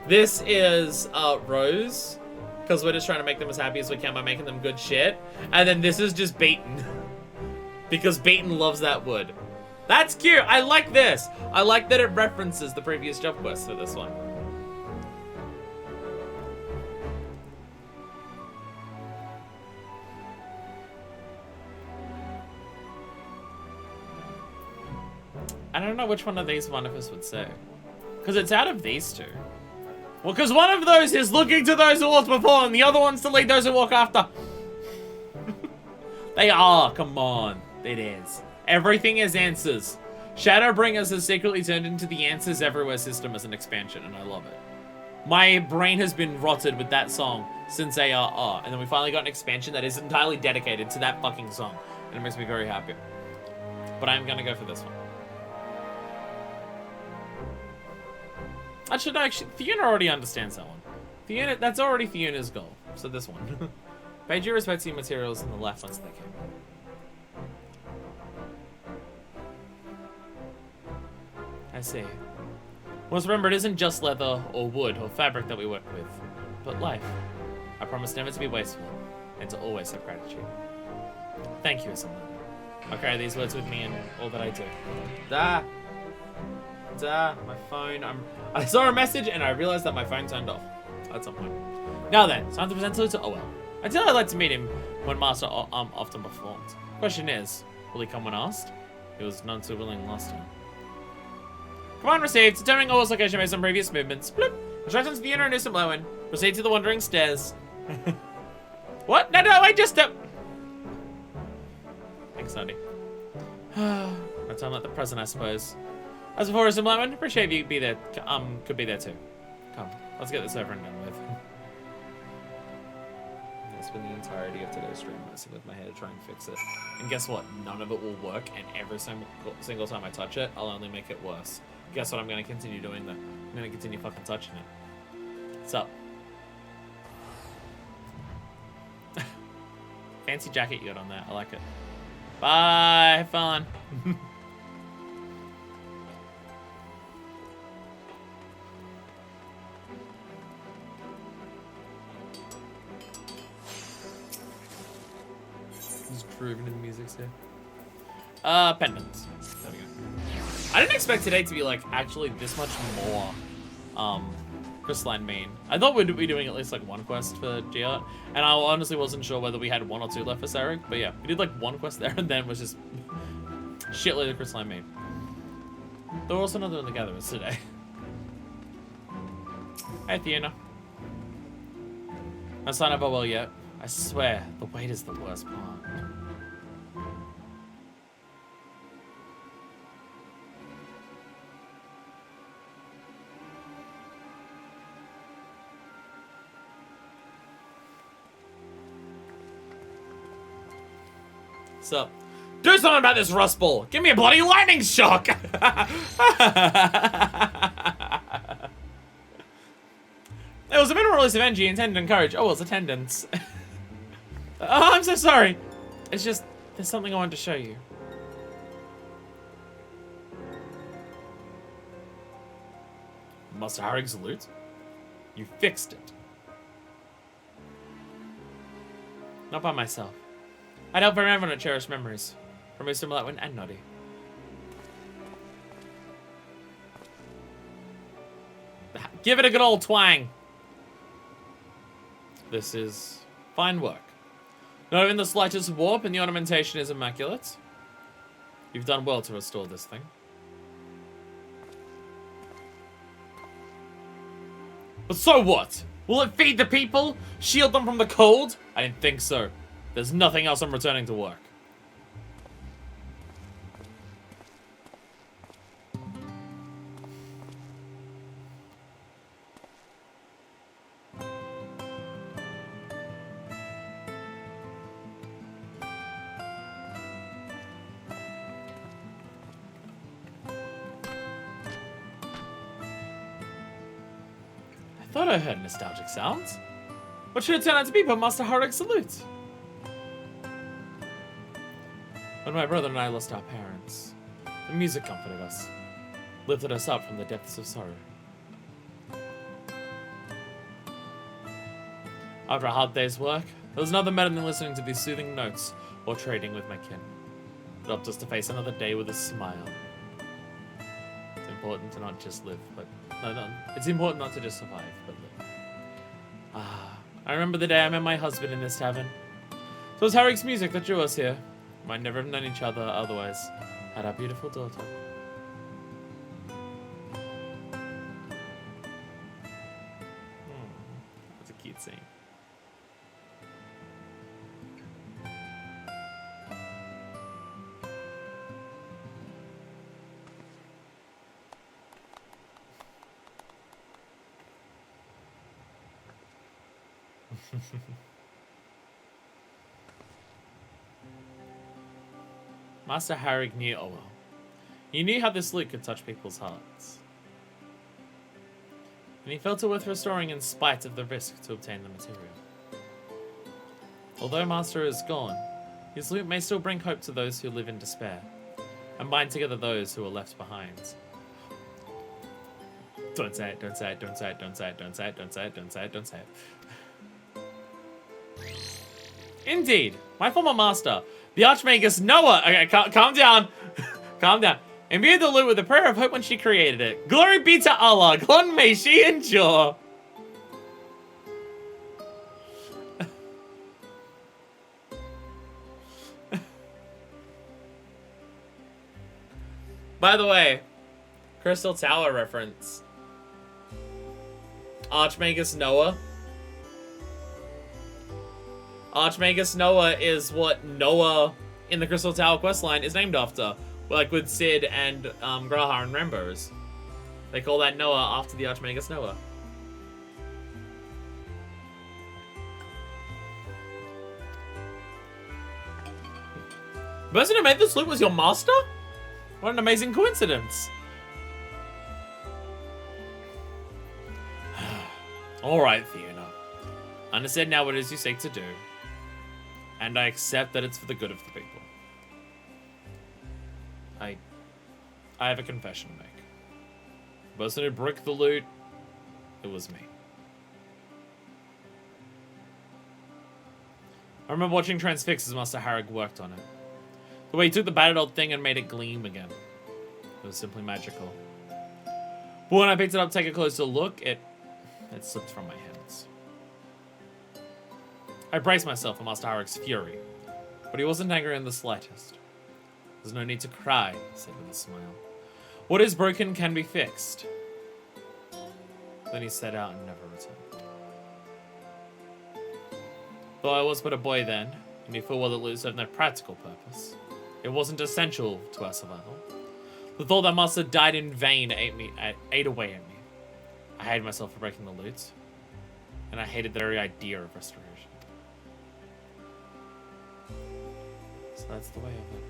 This is Rose, because we're just trying to make them as happy as we can by making them good shit. And then this is just Beaten, because Beaten loves that wood. That's cute. I like this. I like that it references the previous job quests for this one. I don't know which one of these one of us would say. Because it's out of these two. Well, because one of those is looking to those who walked before, and the other one's to lead those who walk after. They are, come on. It is. Everything is answers. Shadowbringers has secretly turned into the Answers Everywhere system as an expansion, and I love it. My brain has been rotted with that song since ARR, and then we finally got an expansion that is entirely dedicated to that fucking song, and it makes me very happy. But I'm gonna go for this one. Actually, no, Fiona already understands that one. Fiona, that's already Fiona's goal. So this one. Pay due respect to your materials in the left once they came. I see. Well, remember, it isn't just leather or wood or fabric that we work with, but life. I promise never to be wasteful and to always have gratitude. Thank you, Assembly. I'll carry these words with me in all that I do. My phone. I saw a message and I realized that my phone turned off at some point. Now then, it's time to present Salute to Owell. I'd like to meet him when Master often performed. Question is, will he come when asked? He was none too willing last time. Command received. Determining Owell's location based on previous movements. Bloop. Instructions to the inner Newsom Lowen. Proceed to the Wandering Stairs. What? No, I just... Thanks, Noddy. No time like the present, I suppose. As before, Newsom Lowen, appreciate you be there. Could be there too. Come, let's get this over and done with. I spent the entirety of today's stream messing with my hair to try and fix it. And guess what? None of it will work, and every single time I touch it, I'll only make it worse. Guess what I'm going to continue doing though? I'm going to continue fucking touching it. What's up? Fancy jacket you got on there. I like it. Bye. Have fun. Just grooving in the music here. Pendants. There we go. I didn't expect today to be like actually this much more crystalline main. I thought we'd be doing at least like one quest for Giat, and I honestly wasn't sure whether we had one or two left for Sarek, but yeah, we did like one quest there and then was just shitload of crystalline main. There were also another in the gatherers today. Hey Theona. No sign of Owell yet. I swear, the wait is the worst part. So, do something about this Rust Ball! Give me a bloody lightning shock! It was a minimal release of energy intended to encourage Owell's attendance. Oh, I'm so sorry. It's just, there's something I wanted to show you. Master Araeng salute? You fixed it. Not by myself. I'd help everyone to cherish memories. From Mr. Mlatwin and Noddy. Give it a good old twang. This is fine work. Not even the slightest warp, and the ornamentation is immaculate. You've done well to restore this thing. But so what? Will it feed the people? Shield them from the cold? I didn't think so. There's nothing else I'm returning to work. I thought I heard nostalgic sounds. What should it turn out to be but Master Araeng salute? When my brother and I lost our parents, the music comforted us, lifted us up from the depths of sorrow. After a hard day's work, there was another better than listening to these soothing notes or trading with my kin. It helped us to face another day with a smile. It's important to not just live, but... No, it's important not to just survive, but live. I remember the day I met my husband in this tavern. So it was Araeng's music that drew us here. Might never have known each other otherwise. Had our beautiful daughter. That's a cute scene. Master Araeng knew Owell. He knew how this loot could touch people's hearts. And he felt it worth restoring in spite of the risk to obtain the material. Although Master is gone, his loot may still bring hope to those who live in despair, and bind together those who are left behind. Don't say it, don't say it, don't say it, don't say it, don't say it, don't say it, don't say it, don't say it. Indeed, my former master, the Archmagus Noah. Okay, calm down. Calm down. Imbued the loot with a prayer of hope when she created it. Glory be to Allah. Long may she endure. By the way, Crystal Tower reference. Archmagus Noah. Archmagus Noah is what Noah in the Crystal Tower questline is named after. Like with Sid and Graha and Rambos. They call that Noah after the Archmagus Noah. The person who made this loot was your master? What an amazing coincidence. Alright, Fiona. Understand now what it is you seek to do. And I accept that it's for the good of the people. I have a confession to make. The person who broke the loot, it was me. I remember watching Transfix as Master Harrick worked on it. The way he took the battered old thing and made it gleam again. It was simply magical. But when I picked it up to take a closer look, it slipped from my hands. I braced myself for Master Harrick's fury, but he wasn't angry in the slightest. There's no need to cry, he said with a smile. What is broken can be fixed. Then he set out and never returned. Though I was but a boy then, and knew full well that loot served no practical purpose. It wasn't essential to our survival. The thought that Master died in vain ate away at me. I hated myself for breaking the loot, and I hated the very idea of restoration. So that's the way of it.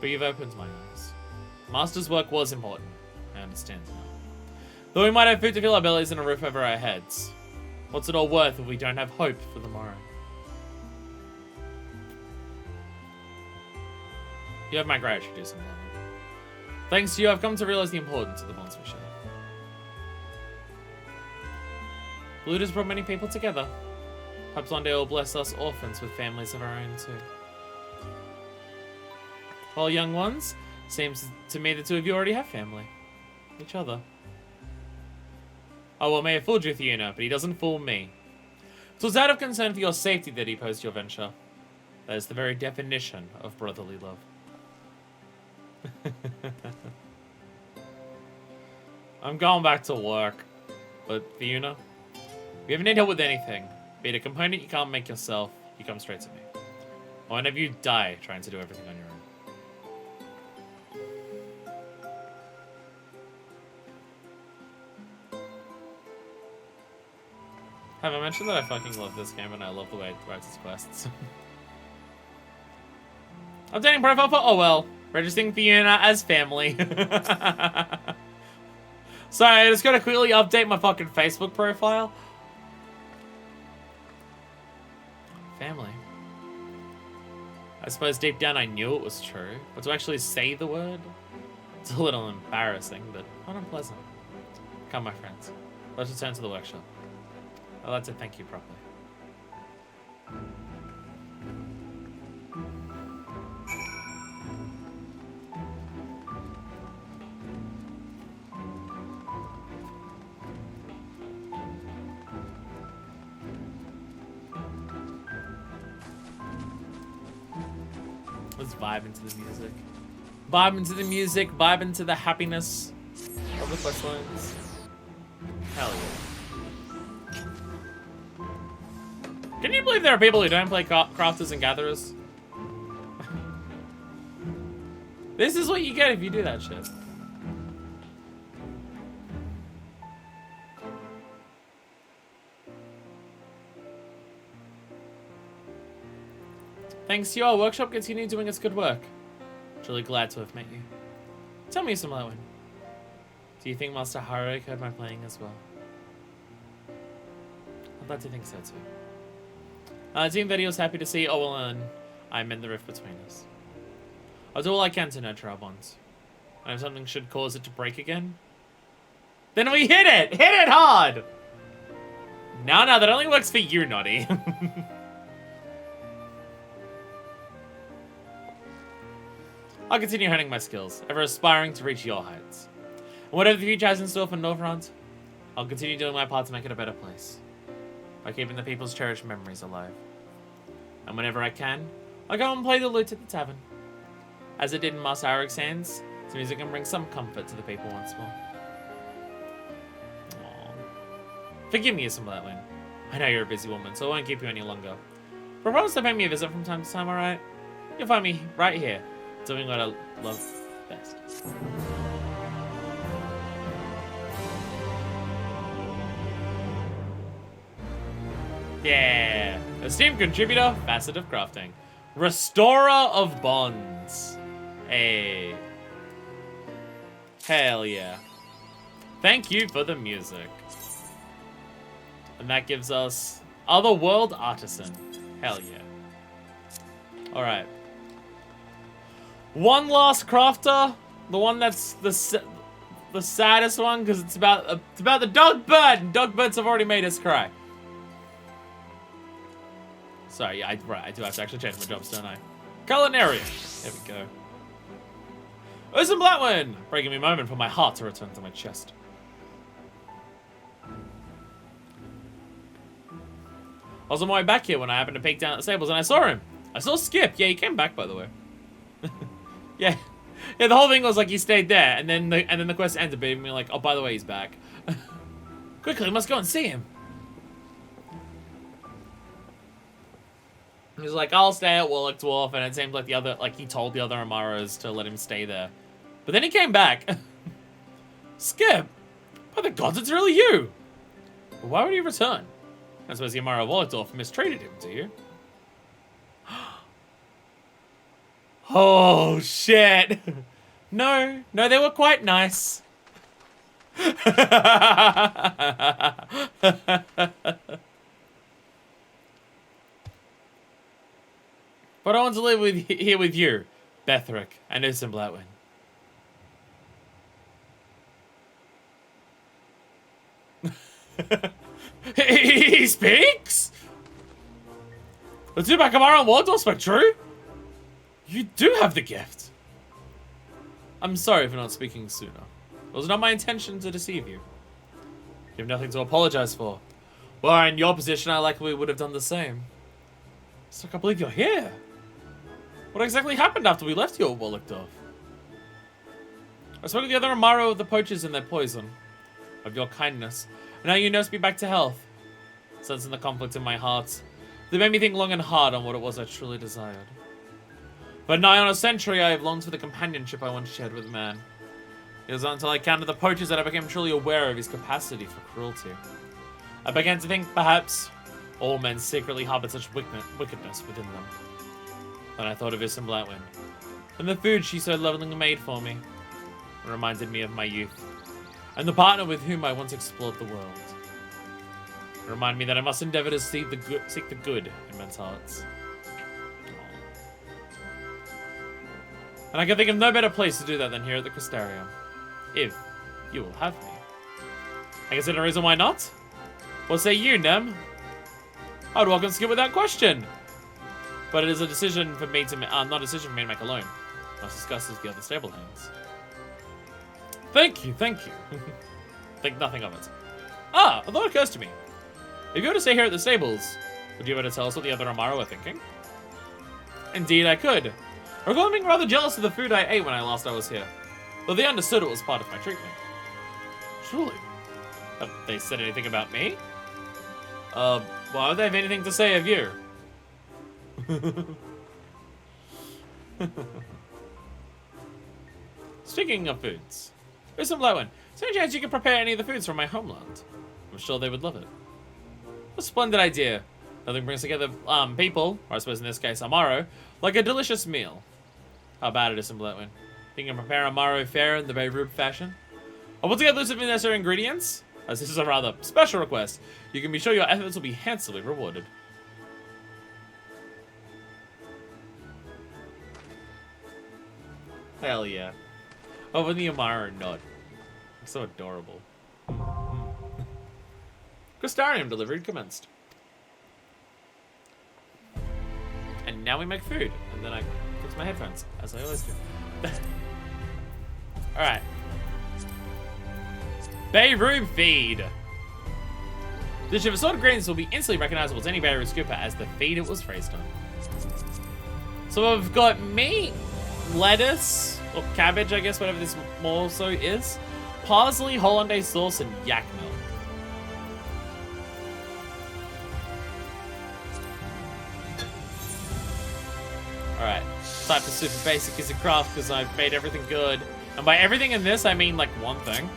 But you've opened my eyes. Master's work was important. I understand now. Though we might have food to fill our bellies and a roof over our heads, what's it all worth if we don't have hope for the morrow? You have my gratitude, dear son. Thanks to you, I've come to realize the importance of the bonds we share. Loot has brought many people together. Perhaps one day it will bless us orphans with families of our own too. Well, young ones, seems to me the two of you already have family. Each other. Oh, well, may have fooled you, Fiona, but he doesn't fool me. It was out of concern for your safety that he opposed your venture. That is the very definition of brotherly love. I'm going back to work. But, Fiona, if you ever need help with anything, be it a component you can't make yourself, you come straight to me. Or whenever you die trying to do everything on your own. Have I mentioned that I fucking love this game and I love the way it writes its quests? Updating profile for well. Registering Fiona as family. Sorry, I just gotta quickly update my fucking Facebook profile. Family. I suppose deep down I knew it was true, but to actually say the word, it's a little embarrassing, but not unpleasant. Come, my friends. Let's return to the workshop. I'd like to thank you properly. Let's vibe into the music. Vibe into the music, vibe into the happiness of the questlines. Hell yeah. Can you believe there are people who don't play Crafters and Gatherers? This is what you get if you do that shit. Thanks to you, our workshop continued doing its good work. Truly glad to have met you. Tell me some Lewin. Do you think Master Harrick heard my playing as well? I'd like to think so too. It seemed that he was happy to see Owen and I mend the rift between us. I'll do all I can to nurture our bonds. And if something should cause it to break again, then we hit it! Hit it hard! No, that only works for you, Noddy. I'll continue honing my skills, ever aspiring to reach your heights. And whatever the future has in store for Northront, I'll continue doing my part to make it a better place. By keeping the people's cherished memories alive. And whenever I can, I'll go and play the lute at the tavern. As it did in Master Araeng's hands, the music can bring some comfort to the people once more. Aww. Forgive me, Blatlin. I know you're a busy woman, so I won't keep you any longer. But promise to pay me a visit from time to time, alright? You'll find me right here, doing what I love best. Yeah! Esteemed contributor, facet of crafting. Restorer of bonds. Hey. Hell yeah. Thank you for the music. And that gives us Otherworld Artisan. Hell yeah. Alright. One last crafter. The one that's the saddest one, because it's about the dog bird. And dog birds have already made us cry. Sorry, yeah, I do have to actually change my jobs, don't I? Culinary. There we go. Listen, Blackman! Breaking me a moment for my heart to return to my chest. I was on my way back here when I happened to peek down at the stables and I saw him. I saw Skip. Yeah, he came back, by the way. Yeah. Yeah, the whole thing was like he stayed there, and then the quest ended being like, oh, by the way, he's back. Quickly, we must go and see him. He was like, I'll stay at Warlock Dwarf, and it seems like he told the other Amaras to let him stay there. But then he came back. Skip! By the gods, it's really you! But why would he return? I suppose the Amara of Warlock Dwarf mistreated him, do you? Oh, shit! No, they were quite nice. But I want to live here with you, Bethric, and Usim Blatwin. He speaks? The two Bakamara and Wardor spoke true? You do have the gift. I'm sorry for not speaking sooner. It was not my intention to deceive you. You have nothing to apologize for. Well, in your position, I likely would have done the same. So I can't believe you're here. What exactly happened after we left you at Warlockdorf? I spoke to the other Amaro of the poachers and their poison. Of your kindness. And now you nurse me back to health. Sensing the conflict in my heart. They made me think long and hard on what it was I truly desired. For nigh on a century, I have longed for the companionship I once shared with man. It was not until I encountered the poachers that I became truly aware of his capacity for cruelty. I began to think, perhaps, all men secretly harbored such wickedness within them. Then I thought of Usim Blatwin, and the food she so lovingly made for me. It reminded me of my youth, and the partner with whom I once explored the world. It reminded me that I must endeavor to seek the good in men's hearts. And I can think of no better place to do that than here at the Crystarium. If you will have me. I can see no reason why not. What say you, Nem? I would welcome Skip without question. But it is a decision for me to not a decision for me to make alone. I must discuss with the other stable hands. Thank you. Think nothing of it. Ah, a thought occurs to me. If you were to stay here at the stables, would you be able to tell us what the other Amaro are thinking? Indeed, I could. I recall being rather jealous of the food I ate when I was here. Though they understood it was part of my treatment. Truly. Have they said anything about me? Why would they have anything to say of you? Speaking of foods, here's some Lowen. Is there any chance you could prepare any of the foods from my homeland? I'm sure they would love it. What a splendid idea. Nothing brings together people, or I suppose in this case Amaro, like a delicious meal. How bad it is in Bletwin. Think you can prepare Amaro fare in the Beirut fashion? I'll put together loose of necessary ingredients. As this is a rather special request, you can be sure your efforts will be handsomely rewarded. Hell yeah. Oh, when the Amara nod. So adorable. Crystarium delivery commenced. And now we make food. And then I fix my headphones, as I always do. Alright. Bay Room feed. Dish of assorted greens will be instantly recognizable to any Bay Room scooper as the feed it was raised on. So we've got meat, lettuce, or cabbage, I guess, whatever this also is, parsley, hollandaise sauce, and yak milk. Alright, type of super basic is a craft because I've made everything good. And by everything in this, I mean like one thing.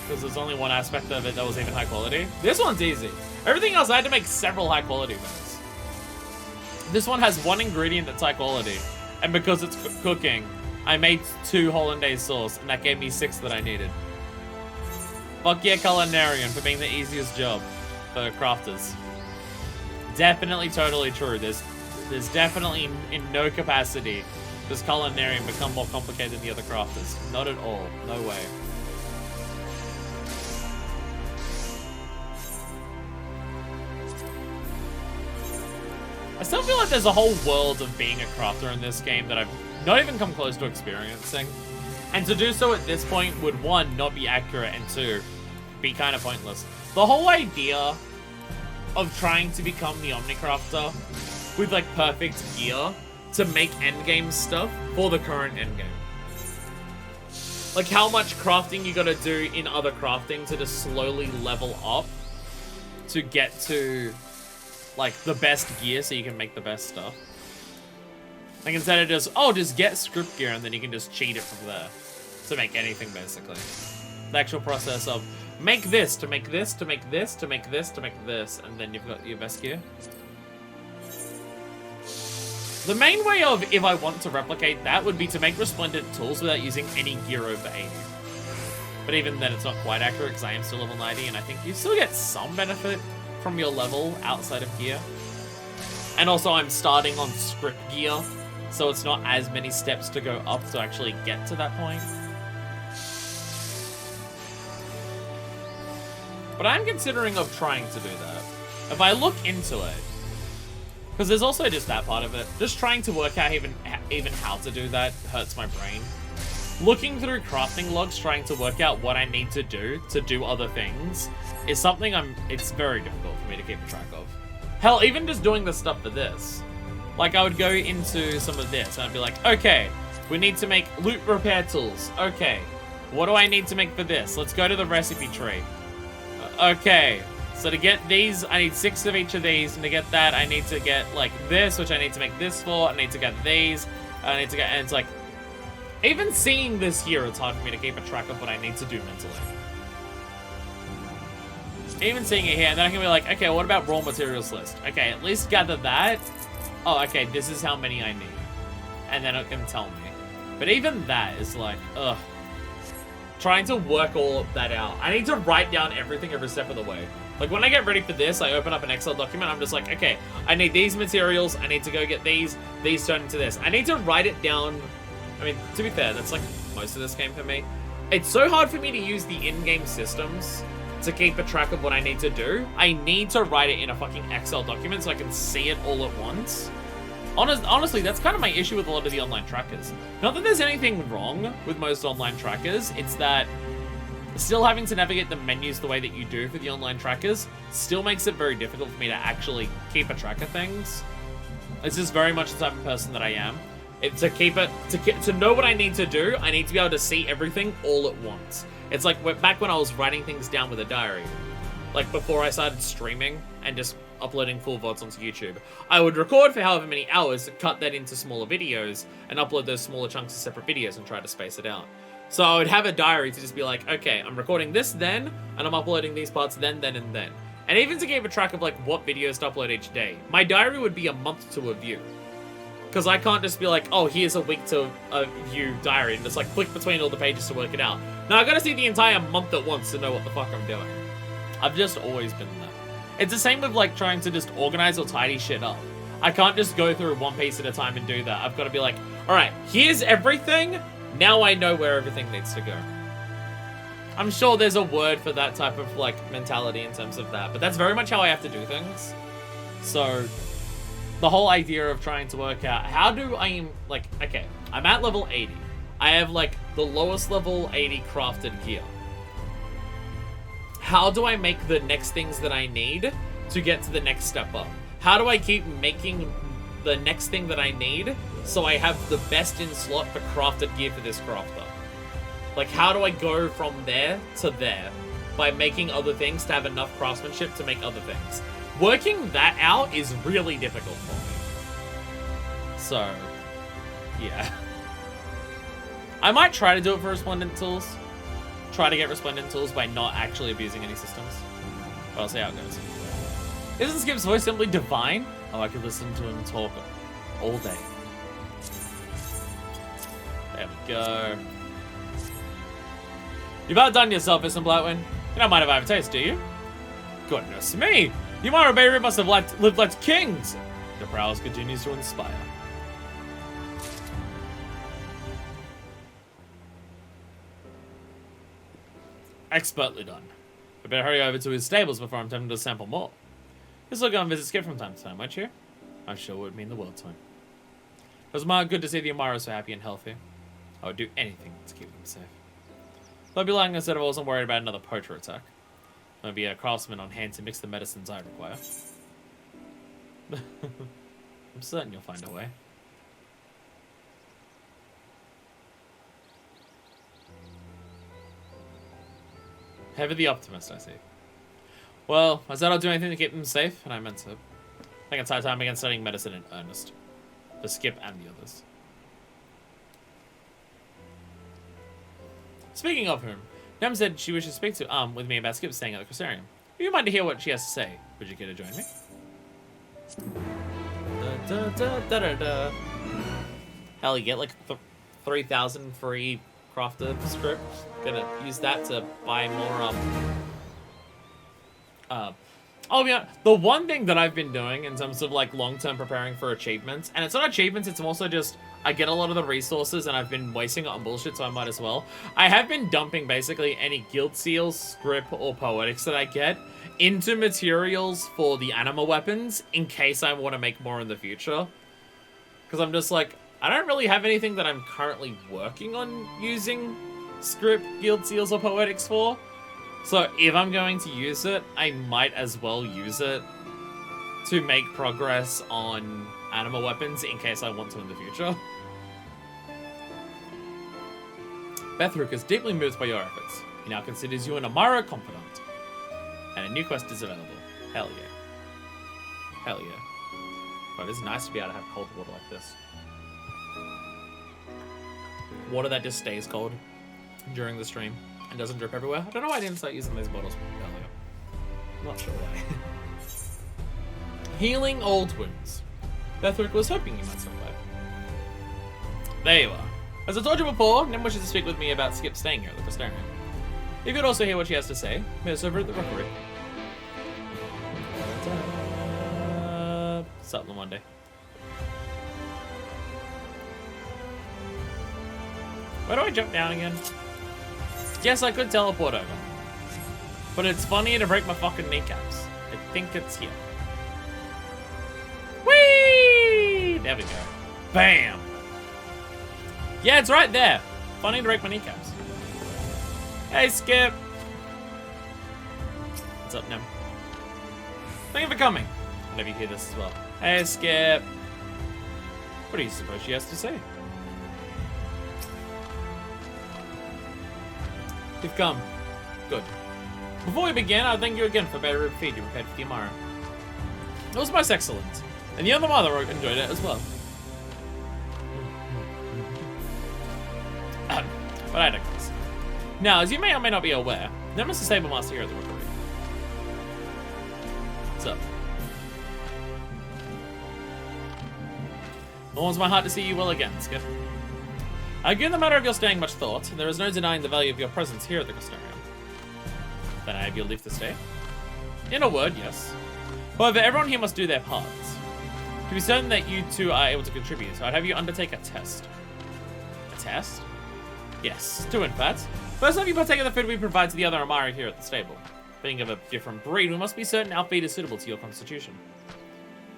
Because there's only one aspect of it that was even high quality. This one's easy. Everything else, I had to make several high quality things. This one has one ingredient that's high quality. And because it's cooking, I made 2 hollandaise sauce, and that gave me 6 that I needed. Fuck yeah, Culinarian, for being the easiest job for crafters. Definitely totally true. There's definitely in no capacity does Culinarian become more complicated than the other crafters. Not at all. No way. I still feel like there's a whole world of being a crafter in this game that I've not even come close to experiencing. And to do so at this point would, 1, not be accurate, and 2, be kind of pointless. The whole idea of trying to become the Omnicrafter with like perfect gear to make endgame stuff for the current endgame. Like how much crafting you gotta do in other crafting to just slowly level up to get to like the best gear so you can make the best stuff. Like instead of just get script gear and then you can just cheat it from there to make anything basically. The actual process of make this to make this to make this to make this to make this, and then you've got your best gear. The main way of, if I want to replicate that, would be to make resplendent tools without using any gear over 80. But even then, it's not quite accurate because I am still level 90, and I think you still get some benefit from your level outside of gear. And also, I'm starting on script gear, so it's not as many steps to go up to actually get to that point. But I'm considering of trying to do that. If I look into it, because there's also just that part of it, just trying to work out even how to do that hurts my brain. Looking through crafting logs, trying to work out what I need to do other things, is something it's very difficult for me to keep track of. Hell, even just doing the stuff for this. Like, I would go into some of this, and I'd be like, okay, we need to make loot repair tools. Okay, what do I need to make for this? Let's go to the recipe tree. Okay, so to get these, I need 6 of each of these, and to get that, I need to get, like, this, which I need to make this for, I need to get these, I need to get, and it's like, even seeing this here, it's hard for me to keep a track of what I need to do mentally. Even seeing it here, and then I can be like, okay, what about raw materials list? Okay, at least gather that. Oh, okay, this is how many I need. And then it can tell me. But even that is like, ugh. Trying to work all of that out. I need to write down everything every step of the way. Like, when I get ready for this, I open up an Excel document, I'm just like, okay, I need these materials, I need to go get these turn into this. I need to write it down. I mean, to be fair, that's like most of this game for me. It's so hard for me to use the in-game systems to keep a track of what I need to do. I need to write it in a fucking Excel document so I can see it all at once. Honestly, that's kind of my issue with a lot of the online trackers. Not that there's anything wrong with most online trackers, it's that still having to navigate the menus the way that you do for the online trackers still makes it very difficult for me to actually keep a track of things. It's just very much the type of person that I am. To know what I need to do, I need to be able to see everything all at once. It's like back when I was writing things down with a diary. Like before I started streaming and just uploading full VODs onto YouTube. I would record for however many hours, cut that into smaller videos, and upload those smaller chunks as separate videos and try to space it out. So I would have a diary to just be like, okay, I'm recording this then, and I'm uploading these parts then, and then. And even to keep a track of like what videos to upload each day, my diary would be a month to a view. Because I can't just be like, oh, here's a week to a view diary, and just like flick between all the pages to work it out. No, I gotta see the entire month at once to know what the fuck I'm doing. I've just always been that. It's the same with like trying to just organize or tidy shit up. I can't just go through one piece at a time and do that. I've got to be like, Alright, here's everything. Now I know where everything needs to go. I'm sure there's a word for that type of, like, mentality in terms of that. But that's very much how I have to do things. So, the whole idea of trying to work out, how do I, like, okay, I'm at level 80. I have, like, the lowest level 80 crafted gear. How do I make the next things that I need to get to the next step up? How do I keep making the next thing that I need so I have the best in slot for crafted gear for this crafter? Like, how do I go from there to there by making other things to have enough craftsmanship to make other things? Working that out is really difficult for me. So, yeah. I might try to do it for Resplendent Tools. Try to get Resplendent Tools by not actually abusing any systems. But I'll see how it goes. Isn't Skip's voice simply divine? Oh, I could listen to him talk all day. There we go. You've outdone yourself, Mr. Blightwing. You don't mind if I have a taste, do you? Goodness me! You Mara Baby must have lived like kings! The prowess continues to inspire. Expertly done. I better hurry over to his stables before I'm tempted to sample more. Just look and visit Skip from time to time, won't you? I'm sure it would mean the world to him. It was good to see the Amara so happy and healthy. I would do anything to keep them safe. Though I'd be lying if I said I wasn't worried about another poacher attack. There'll be a craftsman on hand to mix the medicines I require. I'm certain you'll find a way. Heavy the optimist, I see. Well, I said I'll do anything to keep them safe, and I meant to. I think it's high time again studying medicine in earnest. For Skip and the others. Speaking of whom, Nem said she wishes to speak to with me about Skip staying at the Crystarium. Would you mind to hear what she has to say? Would you care to join me? Hell, you get like 3,000 free crafted script. Gonna use that to buy more oh yeah, the one thing that I've been doing in terms of like long-term preparing for achievements, and it's not achievements, it's also just I get a lot of the resources and I've been wasting it on bullshit, so I might as well. I have been dumping basically any guild seals, script, or poetics that I get into materials for the anima weapons in case I want to make more in the future. Because I'm just like, I don't really have anything that I'm currently working on using script, guild seals, or poetics for. So if I'm going to use it, I might as well use it to make progress on anima weapons in case I want to in the future. Bethrook is deeply moved by your efforts. He now considers you an Amara confidant. And a new quest is available. Hell yeah. Hell yeah. God, it's nice to be able to have cold water like this. Water that just stays cold during the stream and doesn't drip everywhere. I don't know why I didn't start using these bottles earlier. I'm not sure why. Healing old wounds. Bethrick was hoping you might survive. There you are. As I told you before, Nim wishes to speak with me about Skip staying here at the Crystarium. You could also hear what she has to say. Meet us over at the rookery. Something one day. Where do I jump down again? Yes, I could teleport over. But it's funnier to break my fucking kneecaps. I think it's here. Whee! There we go. Bam! Yeah, it's right there. Funny to break my kneecaps. Hey, Skip. What's up, Nim? Thank you for coming. Whenever you hear this as well. Hey, Skip. What do you suppose she has to say? You've come. Good. Before we begin, I thank you again for the better feed you prepared for the Amara. It was most excellent. And the other mother enjoyed it as well. But I digress. Now, as you may or may not be aware, Nim is the stable master here at the rookery. What's up? It warms my heart to see you well again, Skip. I give the matter of your staying much thought, and there is no denying the value of your presence here at the Crystarium. Then I have your leave to stay? In a word, yes. However, everyone here must do their parts. To be certain that you two are able to contribute, so I'd have you undertake a test. A test? Yes, 2 in fact. First have you partake of the food we provide to the other Amara here at the stable. Being of a different breed, we must be certain our feed is suitable to your constitution.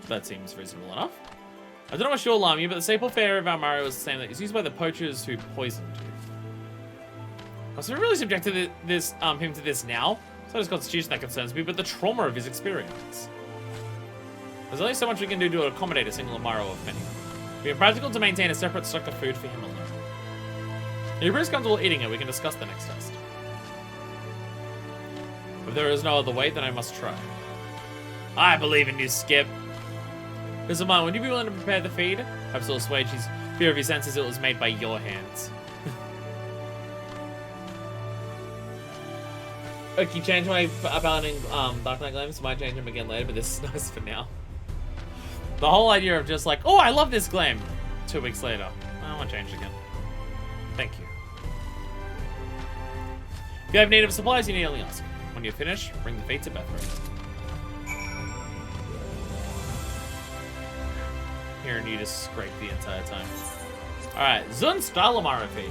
That seems reasonable enough. I don't know what should alarm you, but the staple fare of our Amara is the same that is used by the poachers who poisoned you. So we really subject to him to this now. It's not his constitution that concerns me, but the trauma of his experience. There's only so much we can do to accommodate a single Amaro of many. It would be impractical to maintain a separate stock of food for him alone. If you're comfortable eating it, we can discuss the next test. If there is no other way, then I must try. I believe in you, Skip. Mr. Mine, would you be willing to prepare the feed? I've still assuaged his fear of his senses it was made by your hands. Okay, change my paladin Dark Knight Gleams. Might change them again later, but this is nice for now. The whole idea of just like, oh, I love this gleam. 2 weeks later, I want to change it again. Thank you. If you have need of supplies, you need only ask. When you're finished, bring the feed to Bethrock. Hearing you just scrape the entire time. Alright, Zun style Amara feed.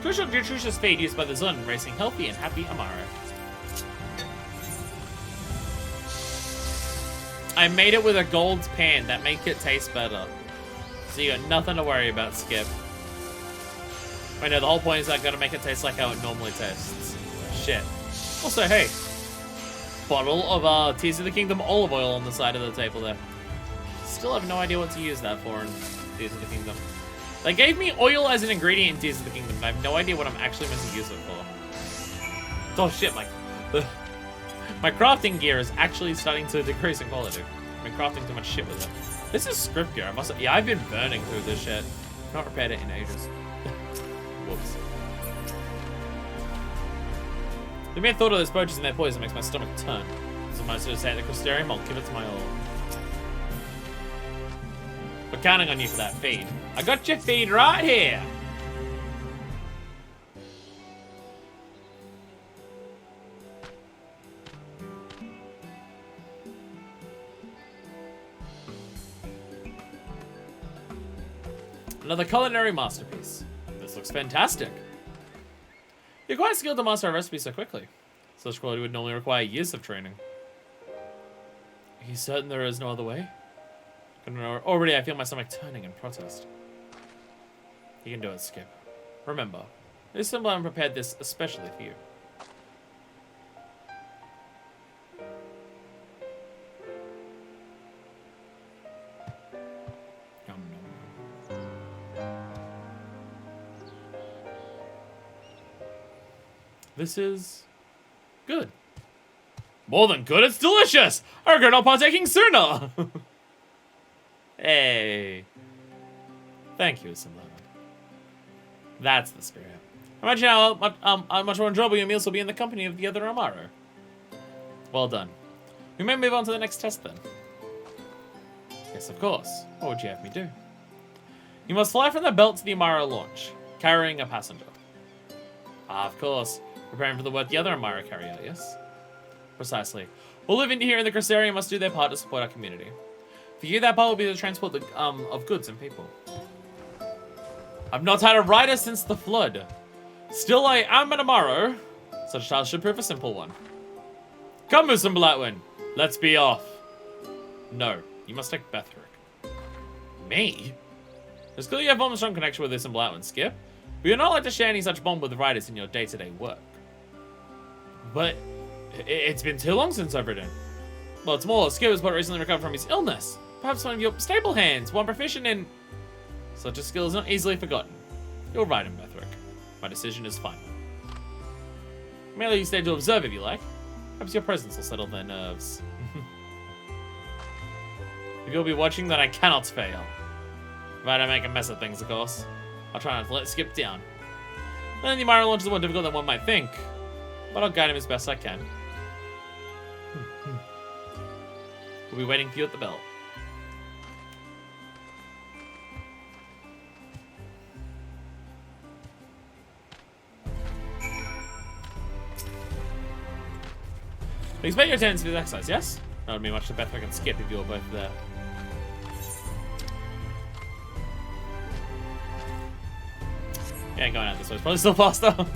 Crucial nutritious feed used by the Zun, raising healthy and happy Amara. I made it with a gold pan that make it taste better. So you got nothing to worry about, Skip. I know the whole point is I gotta make it taste like how it normally tastes. Shit. Also, hey. Bottle of Tears of the Kingdom olive oil on the side of the table there. Still have no idea what to use that for in Tears of the Kingdom. They gave me oil as an ingredient in Tears of the Kingdom, and I have no idea what I'm actually meant to use it for. Oh shit, my crafting gear is actually starting to decrease in quality. I've been crafting too much shit with it. This is script gear. Yeah, I've been burning through this shit. I've not repaired it in ages. Whoops. The mere thought of those poachers and their poison makes my stomach turn. So I might just say the Crystarium, I'll give it to my all. We're counting on you for that feed. I got your feed right here! Another culinary masterpiece. This looks fantastic. You're quite skilled to master a recipe so quickly. Such quality would normally require years of training. Are you certain there is no other way? Already I feel my stomach turning in protest. You can do it, Skip. Remember, this symbol I prepared this especially for you. This is good. More than good, it's delicious! I regret not partaking sooner! Hey. Thank you, Simon. That's the spirit. Imagine how much more enjoyable your meals will be in the company of the other Amaro. Well done. We may move on to the next test then. Yes, of course. What would you have me do? You must fly from the belt to the Amaro launch, carrying a passenger. Ah, of course. Preparing for the work the other Amaro carry out, yes? Precisely. All living here in the Crystarium must do their part to support our community. For you, that part will be the transport of goods and people. I've not had a rider since the flood. Still, I am an Amaro. Such a task should prove a simple one. Come, Moose and Blatwin. Let's be off. No, you must take Bethrick. Me? It's clear you have a strong connection with this and Blatwin, Skip. But you're not like to share any such bond with riders in your day-to-day work. But it's been too long since I've ridden. Well, it's more, Skip has but recently recovered from his illness. Perhaps one of your stable hands, one proficient in... Such a skill is not easily forgotten. You'll ride him, Bethrick. My decision is final. Merely you stay to observe if you like. Perhaps your presence will settle their nerves. If you'll be watching, then I cannot fail. If I don't make a mess of things, of course. I'll try not to let Skip down. Then the Amaro launch is more difficult than one might think. But I'll guide him as best I can. We'll be waiting for you at the belt. We expect your attendance to the exercise, yes? That would be much to Bethrick and Skip if you were both there. Yeah, going out this way is probably still faster. I'm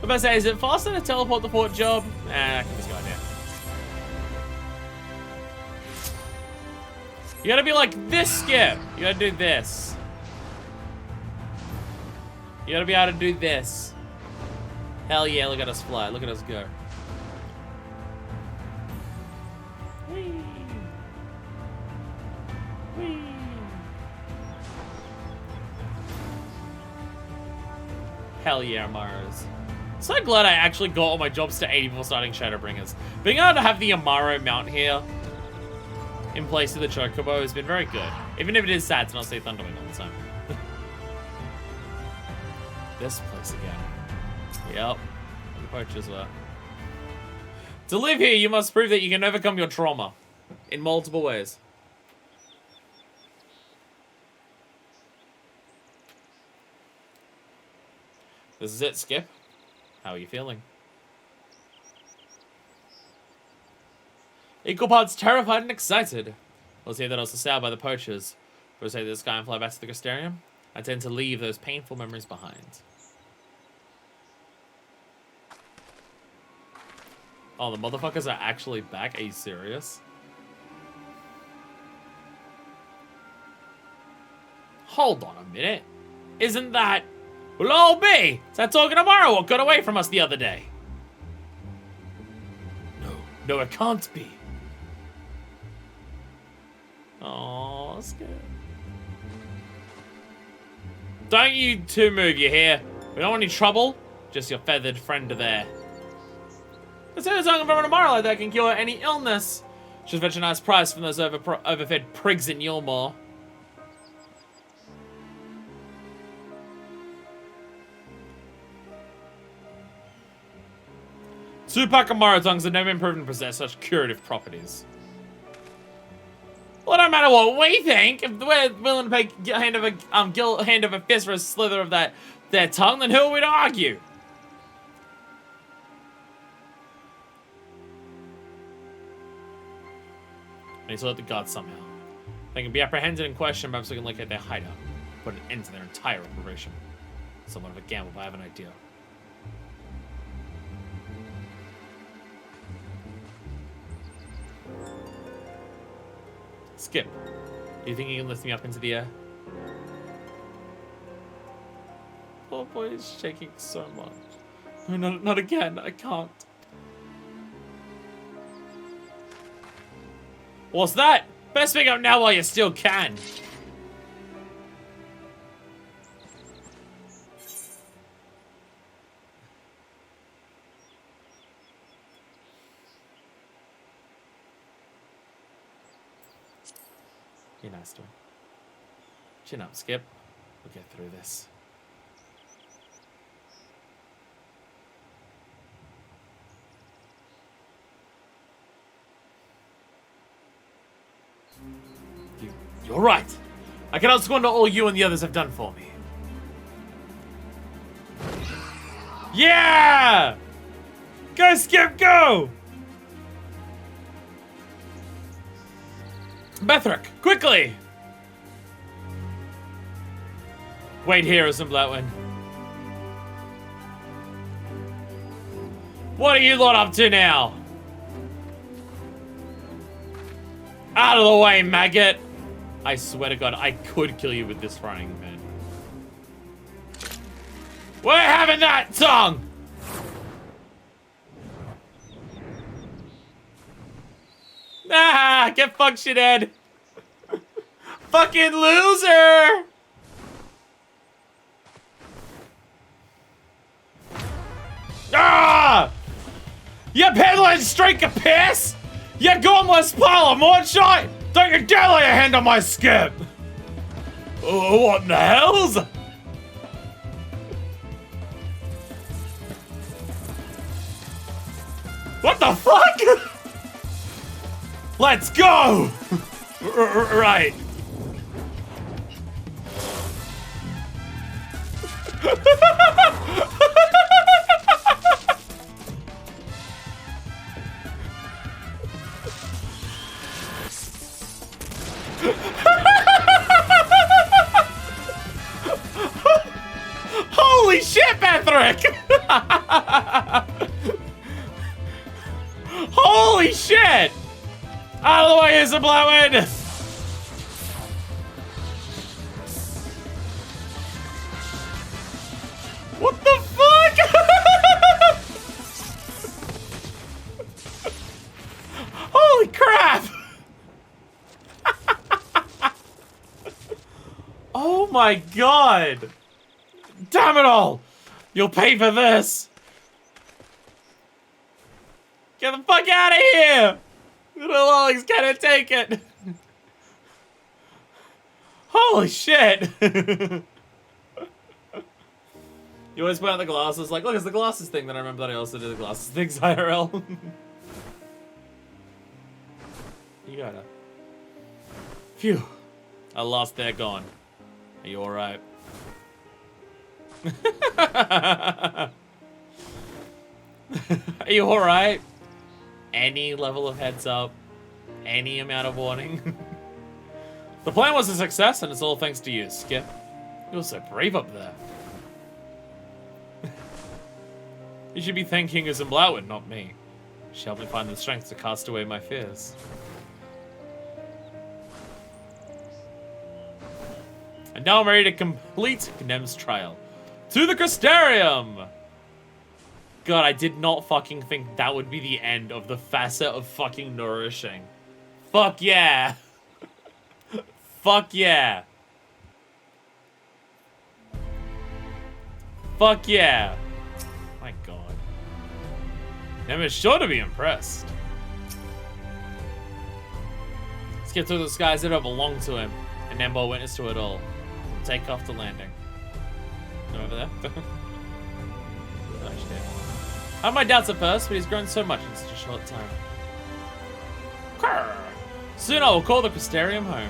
about to say, is it faster to teleport the port job? Nah, I can just go in there. You gotta be like this, Skip. You gotta do this. You gotta be able to do this. Hell yeah, look at us fly. Look at us go. Whee. Whee. Hell yeah, Amaros. So glad I actually got all my jobs to 80 before starting Shadowbringers. Being able to have the Amaro mount here in place of the Chocobo has been very good. Even if it is sad to not see Thunderwing all the time. This place again. Yep. The poachers were. To live here, you must prove that you can overcome your trauma. In multiple ways. This is it, Skip. How are you feeling? Equal parts terrified and excited. We'll see that I was assailed by the poachers. We'll say this guy and fly back to the Crystarium. I tend to leave those painful memories behind. Oh, the motherfuckers are actually back? Are you serious? Hold on a minute. Isn't that... Well, old me! Is that talking tomorrow what got away from us the other day? No, it can't be. Oh, that's good. Don't you two move, you hear? We don't want any trouble. Just your feathered friend there. Let's say talking about tomorrow like that can cure any illness. Should fetch a nice price from those overfed prigs in Yulmore. Two-pack of Maratongs have never been proven to possess such curative properties. Well, no matter what we think, if we're willing to pay hand of a fist for a slither of their tongue, then who are we to argue? I need to let the gods somehow. They can be apprehended and questioned, perhaps we can locate their hideout. Put an end to their entire operation. Somewhat of a gamble, but I have an idea. Skip, do you think you can lift me up into the air? Poor boy is shaking so much. No, not again. I can't. What's that? Best pick up now while you still can. Be nice to him. Chin up, Skip. We'll get through this. You're right. I cannot squander all you and the others have done for me. Yeah! Go, Skip, go! Bethrick, quickly! Wait here, Blackwind. What are you lot up to now? Out of the way, maggot! I swear to God, I could kill you with this frying pan. We're having that tongue! Ah, get fucked, shithead! Fucking loser! Ah! You peddling streak of piss! You gormless pile of moonshine! Don't you dare lay a hand on my Skip! Oh, what in the hells? What the fuck? Let's go! Right. Isablowen! What the fuck? Holy crap! Oh my god! Damn it all! You'll pay for this! Get the fuck out of here! Little Ollie's gonna take it! Holy shit! You always put out the glasses, like, look, it's the glasses thing. Then I remember that I also did the glasses things IRL. You got it. Phew. At last they're gone. Are you alright? Are you alright? Any level of heads up, any amount of warning. The plan was a success, and it's all thanks to you, Skip. You were so brave up there. You should be thanking Isamblowen, not me. She helped me find the strength to cast away my fears. And now I'm ready to complete Gnem's trial. To the Crystarium! God, I did not fucking think that would be the end of the facet of fucking Nourishing. Fuck yeah! Fuck yeah! Fuck yeah! My god. Nem is sure to be impressed. Skip through the skies that don't belong to him, and Nem bore witness to it all. Take off the landing. Over there? Oh shit. I had my doubts at first, but he's grown so much in such a short time. Krrr. Soon I will call the Crystarium home.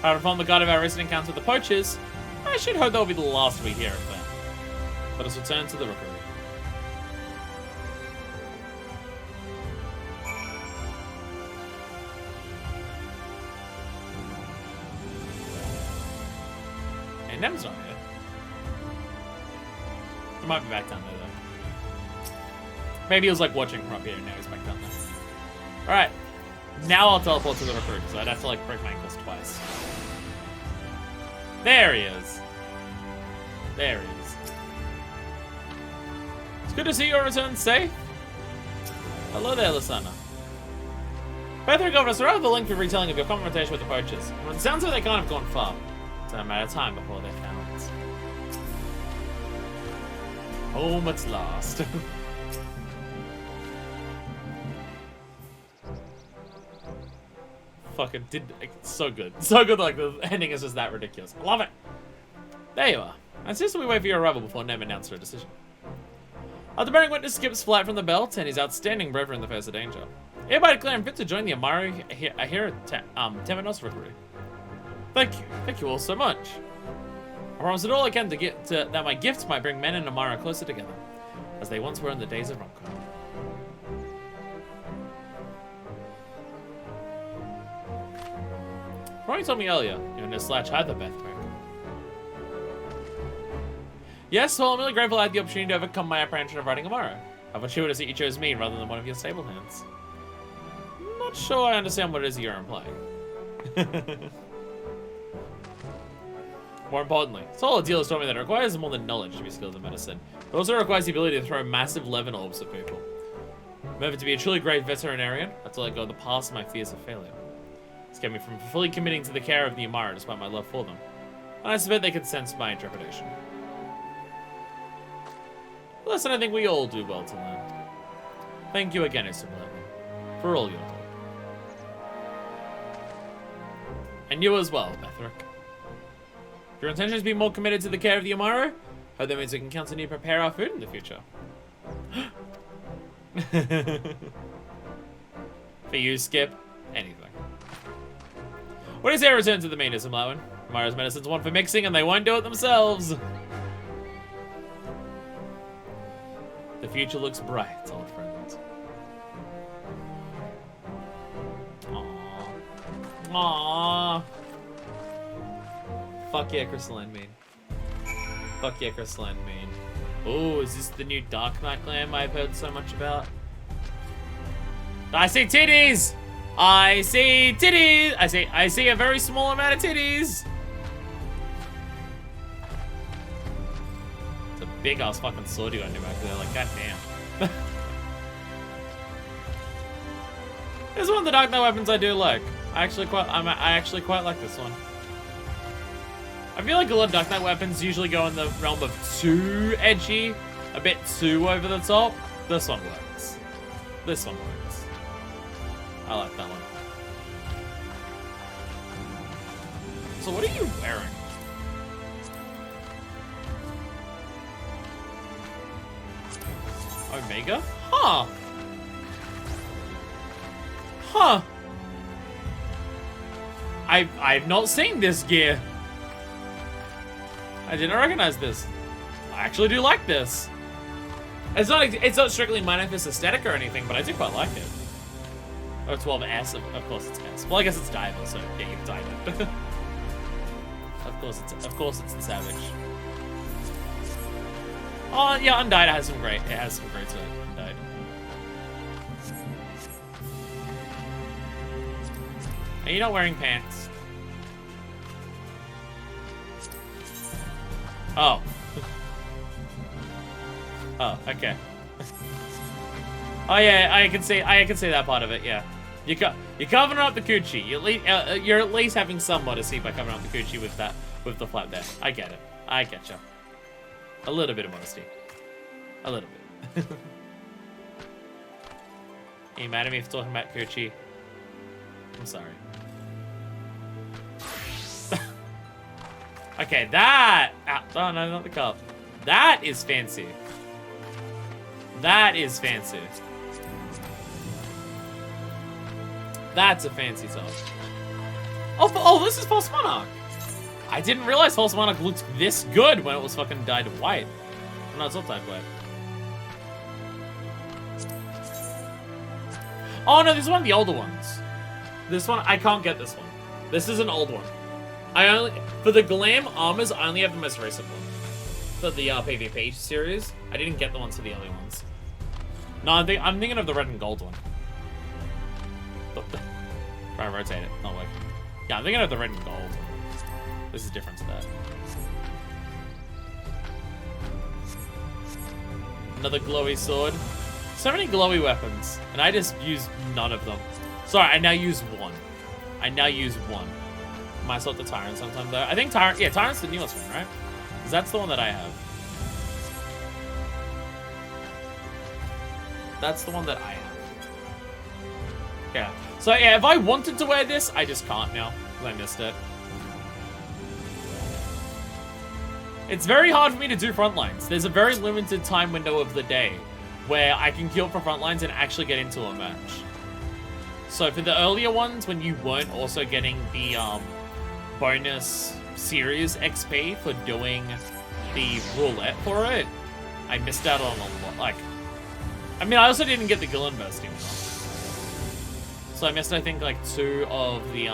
However, upon the guard of our recent encounter with the poachers, I should hope that will be the last we hear of them. Let us return to the rookery. Hey, Nem's not here. He might be back down there, though. Maybe he was, like, watching from up here, and now he's back down there. Alright. Now I'll teleport to the recruit, so I'd have to, like, break my ankles twice. There he is. There he is. It's good to see you return safe. Hello there, Lasana. Bethric offered us a rather lengthy retelling of your confrontation with the poachers. Well, it sounds like they can't have gone far. It's a matter of time before they're found. Home at last. Fucking it's so good. So good, like, the ending is just that ridiculous. I love it. There you are. I insist we wait for your arrival before Nem announced her decision. After bearing witness Skip's flight from the belt and his outstanding bravery in the face of danger, hereby declare him fit to join the Amara here at Temenos Rookery. Thank you. Thank you all so much. I promise it all I can to get that my gifts might bring men and Amara closer together, as they once were in the days of Ronco. Ronnie told me earlier, you and Slash had the Bethric. Yes, well, I'm really grateful I had the opportunity to overcome my apprehension of riding Amara. I was sure that you chose me rather than one of your stable hands. I'm not sure I understand what it is you're implying. More importantly, Solid Deal has told me that it requires more than knowledge to be skilled in medicine. It also requires the ability to throw massive levin orbs at people. Remember, to be a truly great veterinarian, I have to let go of the past and my fears of failure. It's kept me from fully committing to the care of the Amara despite my love for them. And I suspect they could sense my intrepidation. Listen, I think we all do well to learn. Thank you again, Isabella, for all your help. And you as well, Bethric. If your intention is to be more committed to the care of the Amara, hope that means we can continue to prepare our food in the future. For you, Skip, anything. What is their return to the main, Isamblowen? Amara's medicine's one for mixing, and they won't do it themselves. The future looks bright, old friend. Aww. Aww. Fuck yeah, Crystalline Mean. Fuck yeah, Crystalline Mean. Oh, is this the new Dark Knight glam I've heard so much about? I see titties! I see titties. I see a very small amount of titties. It's a big ass fucking sword you got in your back there. Like, goddamn. This is one of the Dark Knight weapons I do like. I actually quite like this one. I feel like a lot of Dark Knight weapons usually go in the realm of too edgy, a bit too over the top. This one works. This one works. I like that one. So what are you wearing? Omega? Huh. Huh. I've not seen this gear. I didn't recognize this. I actually do like this. It's not strictly Manifest aesthetic or anything, but I do quite like it. Oh, 12S, of course it's S. Well, I guess it's Diver, so yeah, you can dive it. Of course it's the Savage. Oh yeah, Undyed has some great. It has some great to it. Undyed. Are you not wearing pants? Oh. Oh, okay. Oh yeah, I can see that part of it. Yeah, you're covering up the coochie. You're at least having some modesty by covering up the coochie with the flap there. I get it. I get you. A little bit of modesty. A little bit. Are you mad at me for talking about coochie? I'm sorry. Okay, that. Oh no, not the cup. That is fancy. That is fancy. That's a fancy top. Oh, this is False Monarch. I didn't realize False Monarch looked this good when it was fucking dyed white. No, it's not dyed white. Oh no, this is one of the older ones. This one, I can't get this one. This is an old one. For the glam armors, I only have the most recent one. For the PvP series, I didn't get the ones for the early ones. No, I'm thinking of the red and gold one. Try and rotate it, not working. Yeah, I'm thinking of the red and gold. This is different to that. Another glowy sword. So many glowy weapons, and I just use none of them. Sorry, I now use one. Might sort the Tyrant sometime though. I think Tyrant's the newest one, right? Because that's the one that I have. That's the one that I have. Yeah. So yeah, if I wanted to wear this, I just can't now, because I missed it. It's very hard for me to do frontlines. There's a very limited time window of the day where I can queue up for frontlines and actually get into a match. So for the earlier ones, when you weren't also getting the bonus series XP for doing the roulette for it, I missed out on a lot. Like, I mean, I also didn't get the Gillen bursting. So I missed, I think, like 2 of the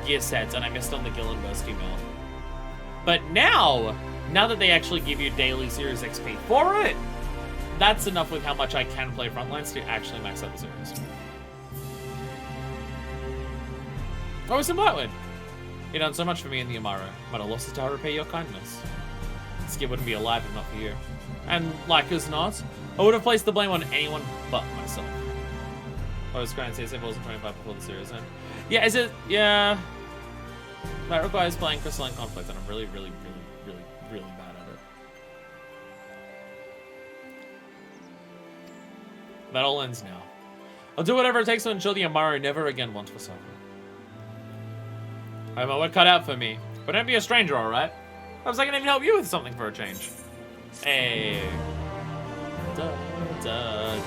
gear sets, and I missed on the Gillen bursting mill. But now that they actually give you daily series XP for it, that's enough with how much I can play frontlines to actually max out the series. Oh, it's in Blackwood. You've done so much for me in the Amaro. But I lost it to repay your kindness. This kid wouldn't be alive if not for you. And like as not, I would have placed the blame on anyone but myself. I was trying to say wasn't 25 before the series end. Yeah, is it? Yeah. That requires playing Crystalline Conflict, and I'm really bad at it. That all ends now. I'll do whatever it takes to ensure the Amaro never again wants for suffer. I have my work cut out for me. But don't be a stranger, alright? Perhaps I can even help you with something for a change. Hey. Da, da, da.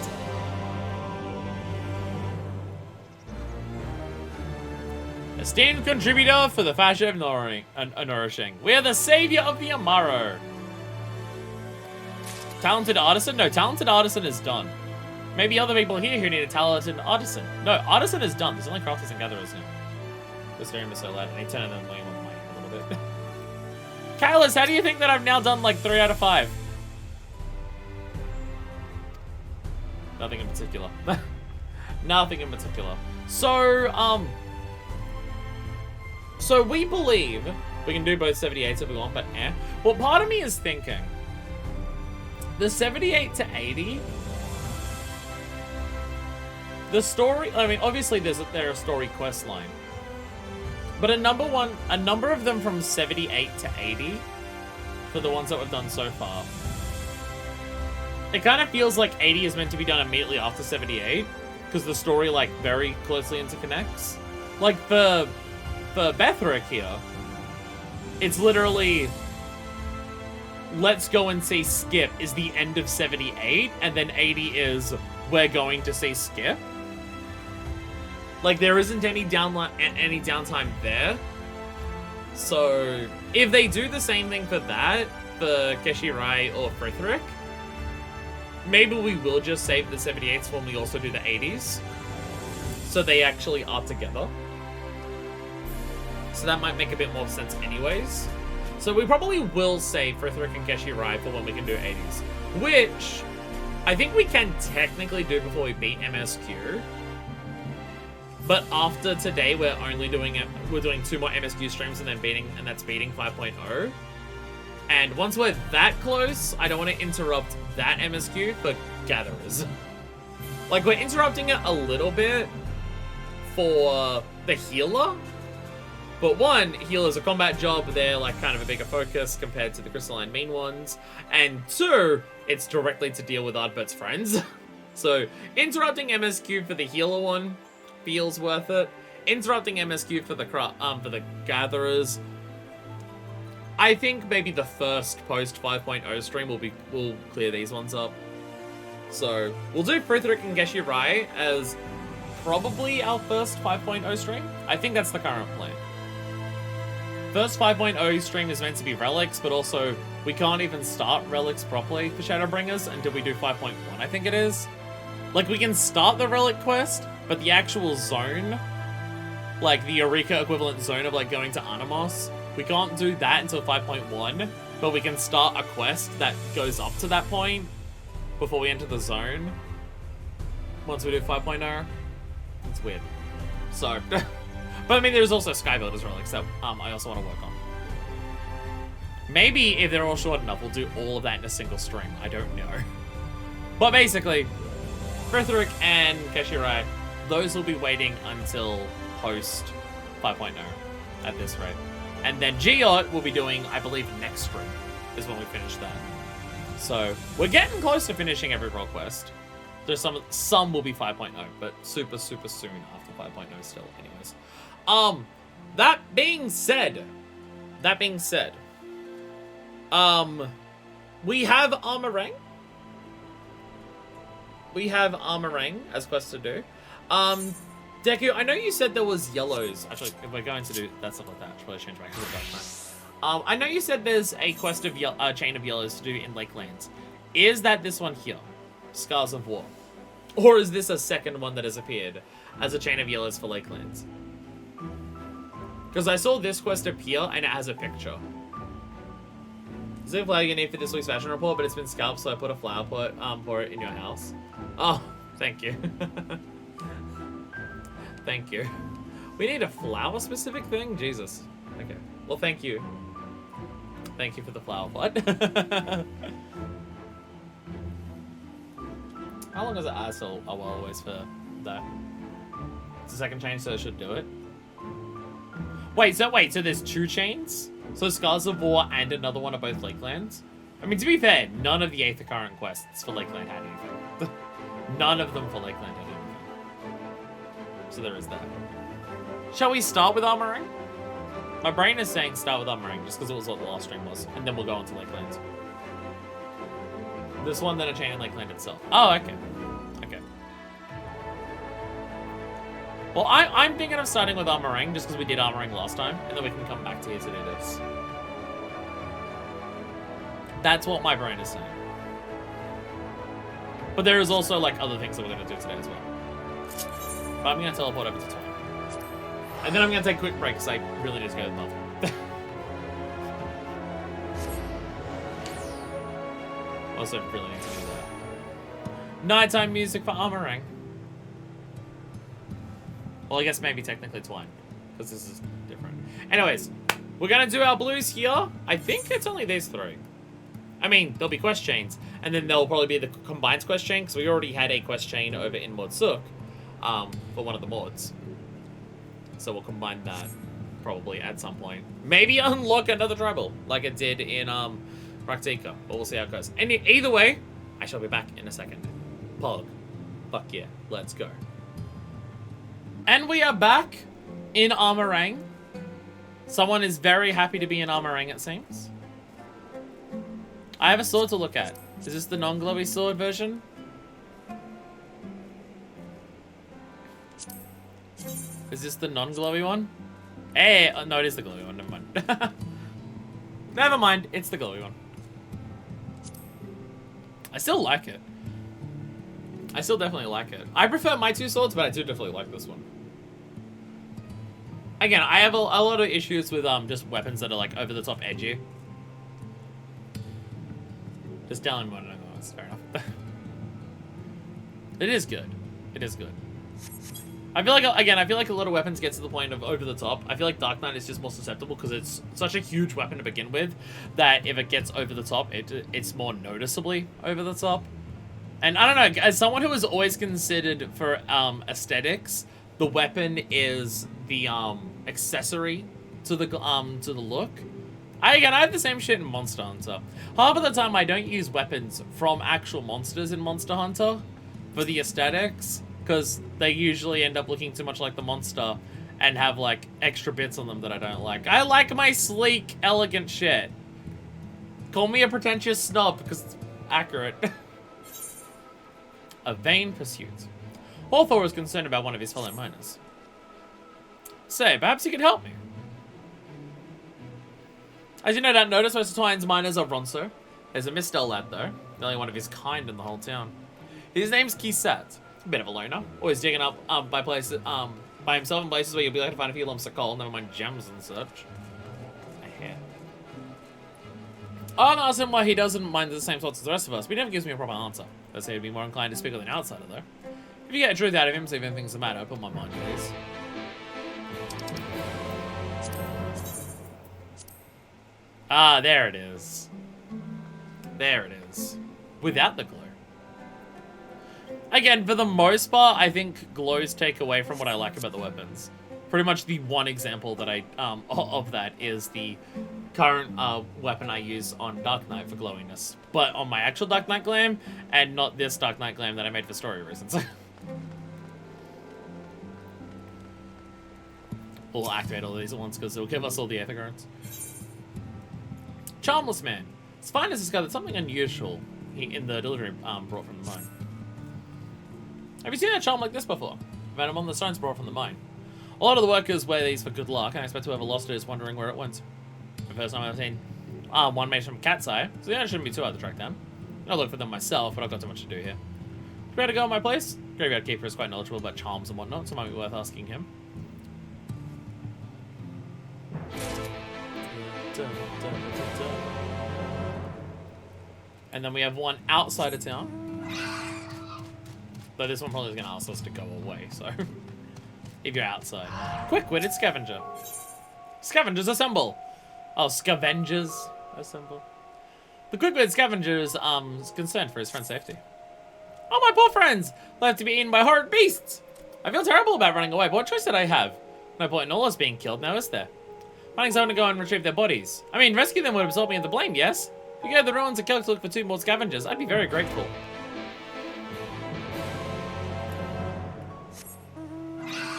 Esteemed contributor for the fashion of Nourishing. We are the savior of the Amaro. Talented artisan? No, talented artisan is done. Maybe other people here who need a talented artisan. No, artisan is done. There's only crafters and gatherers now. The stream is so loud. I need to turn it on my mic a little bit. Kailis, how do you think that I've now done like 3 out of 5? Nothing in particular. Nothing in particular. So, so we believe we can do both 78s if we want, but Well, part of me is thinking the 78 to 80. The story, I mean, obviously there's a story quest line, but a number of them from 78 to 80 for the ones that we've done so far. It kind of feels like 80 is meant to be done immediately after 78 because the story like very closely interconnects. Like for Bethrick here, it's literally let's go and see Skip is the end of 78, and then 80 is we're going to see Skip. Like there isn't any downtime there. So if they do the same thing for that, for Keshirai or Frithric, maybe we will just save the 78s when we also do the 80s. So they actually are together. So that might make a bit more sense anyways. So we probably will save Frithric and Keshirai for when we can do 80s. Which I think we can technically do before we beat MSQ. But after today, we're doing 2 more MSQ streams and that's beating 5.0. And once we're that close, I don't want to interrupt that MSQ for Gatherers. Like, we're interrupting it a little bit for the healer. But one, healer's a combat job, they're like kind of a bigger focus compared to the Crystalline Mean ones. And 2, it's directly to deal with Ardbert's friends. So, interrupting MSQ for the healer one feels worth it. Interrupting MSQ for the Gatherers, I think maybe the first post 5.0 stream will clear these ones up. So we'll do Frithric and Geshirai as probably our first 5.0 stream. I think that's the current plan. First 5.0 stream is meant to be Relics, but also we can't even start Relics properly for Shadowbringers until we do 5.1, I think it is. Like, we can start the Relic quest, but the actual zone, like the Eureka equivalent zone of like going to Animos, we can't do that until 5.1, but we can start a quest that goes up to that point before we enter the zone. Once we do 5.0, it's weird. So, but I mean, there's also Skybuilders Relics that I also want to work on. Maybe if they're all short enough, we'll do all of that in a single stream. I don't know. But basically, Frithric and Keshirai, those will be waiting until post 5.0 at this rate. And then Geot will be doing, I believe, next stream is when we finish that. So we're getting close to finishing every role quest. There's some will be 5.0, but super soon after 5.0 still anyways. That being said, we have Arm Araeng. We have Arm Araeng as quest to do. Deku, I know you said there was yellows. Actually, if we're going to do that stuff like that, I should probably change back to the dark night. I know you said there's a quest of chain of yellows to do in Lakeland. Is that this one here? Scars of War? Or is this a second one that has appeared as a chain of yellows for Lakeland? Because I saw this quest appear and it has a picture. Is it a flag you need for this week's fashion report, but it's been scalped, so I put a flower pot for it in your house. Oh, thank you. Thank you. We need a flower-specific thing? Jesus. Okay. Well, thank you. Thank you for the flower pot. How long is it? I still a while always for that. It's a second chain, so it should do it. Wait, so there's 2 chains? So Scars of War and another one are both Lakelands? I mean, to be fair, none of the Aether Current quests for Lakeland had anything. None of them for Lakeland had anything. So there is that. Shall we start with Arm Araeng? My brain is saying start with Arm Araeng just because it was what the last stream was, and then we'll go on to Lakeland. This one, then a chain in Lakeland itself. Oh, okay. Okay. Well, I'm thinking of starting with Arm Araeng just because we did Arm Araeng last time, and then we can come back to here to do this. That's what my brain is saying. But there is also, like, other things that we're going to do today as well. But I'm going to teleport over to Toy. And then I'm going to take a quick break because I really need to go to the bathroom. Also, really need to do that. Nighttime music for Arm Araeng. Well, I guess maybe technically twine, because this is different. Anyways, we're gonna do our blues here. I think it's only these 3. I mean, there'll be quest chains, and then there'll probably be the combined quest chain, because we already had a quest chain over in Mod Sook, for one of the mods. So we'll combine that, probably, at some point. Maybe unlock another tribal, like it did in, Raktika, but we'll see how it goes. And either way, I shall be back in a second. Pog. Fuck yeah, let's go. And we are back in Arm Araeng. Someone is very happy to be in Arm Araeng, it seems. I have a sword to look at. Is this the non-glowy sword version? Is this the non-glowy one? Hey, no, it is the glowy one. Never mind. Never mind. It's the glowy one. I still like it. I still definitely like it. I prefer my 2 swords, but I do definitely like this one. Again, I have a lot of issues with just weapons that are like over the top edgy. Just telling me what I know. That's fair enough. It is good. It is good. I feel like, again, I feel like a lot of weapons get to the point of over the top. I feel like Dark Knight is just more susceptible because it's such a huge weapon to begin with that if it gets over the top, it's more noticeably over the top. And I don't know, as someone who is always considered for aesthetics, the weapon is the accessory to the look. I have the same shit in Monster Hunter. Half of the time I don't use weapons from actual monsters in Monster Hunter for the aesthetics, because they usually end up looking too much like the monster and have like extra bits on them that I don't like. I like my sleek, elegant shit. Call me a pretentious snob because it's accurate. A vain pursuit. Hawthor was concerned about one of his fellow miners. Say, perhaps you could help me. As you no doubt notice, most of Twine's miners are Ronso. There's a misspell lad though, the only one of his kind in the whole town. His name's Kisat. A bit of a loner, always digging up by places by himself in places where you'll be able to find a few lumps of coal, never mind gems and such. I'll ask him why he doesn't mind the same thoughts as the rest of us, but he never gives me a proper answer. I'd say he'd be more inclined to speak with an outsider though. If you get the truth out of him, see if anything's the matter, put my mind at ease. Ah, there it is. There it is. Without the glow. Again, for the most part, I think glows take away from what I like about the weapons. Pretty much the one example that I of that is the current weapon I use on Dark Knight for glowiness. But on my actual Dark Knight glam, and not this Dark Knight glam that I made for story reasons. We'll activate all of these at once because it'll give us all the Aether Currents. Charmless Man. His finest discovered something unusual in the delivery brought from the mine. Have you seen a charm like this before? Found him on the stones brought from the mine. A lot of the workers wear these for good luck, and I expect whoever lost it is wondering where it went. The first time I've seen one made from cat's eye, so yeah, it shouldn't be too hard to track down. I'll look for them myself, but I've got too much to do here. Ready to go at my place? Graveyard Keeper is quite knowledgeable about charms and whatnot, so it might be worth asking him. And then we have one outside of town. Though this one probably is going to ask us to go away, so... if you're outside. Quick-witted scavenger. Scavengers assemble! Oh, scavengers assemble. The quick-witted scavenger is concerned for his friend's safety. Oh, my poor friends! They'll have to be eaten by horrid beasts! I feel terrible about running away, but what choice did I have? No point in all us being killed now, is there? Finding someone to go and retrieve their bodies. I mean, rescue them would absolve me of the blame, yes? If you go to the ruins of Kelk to look for 2 more scavengers, I'd be very grateful.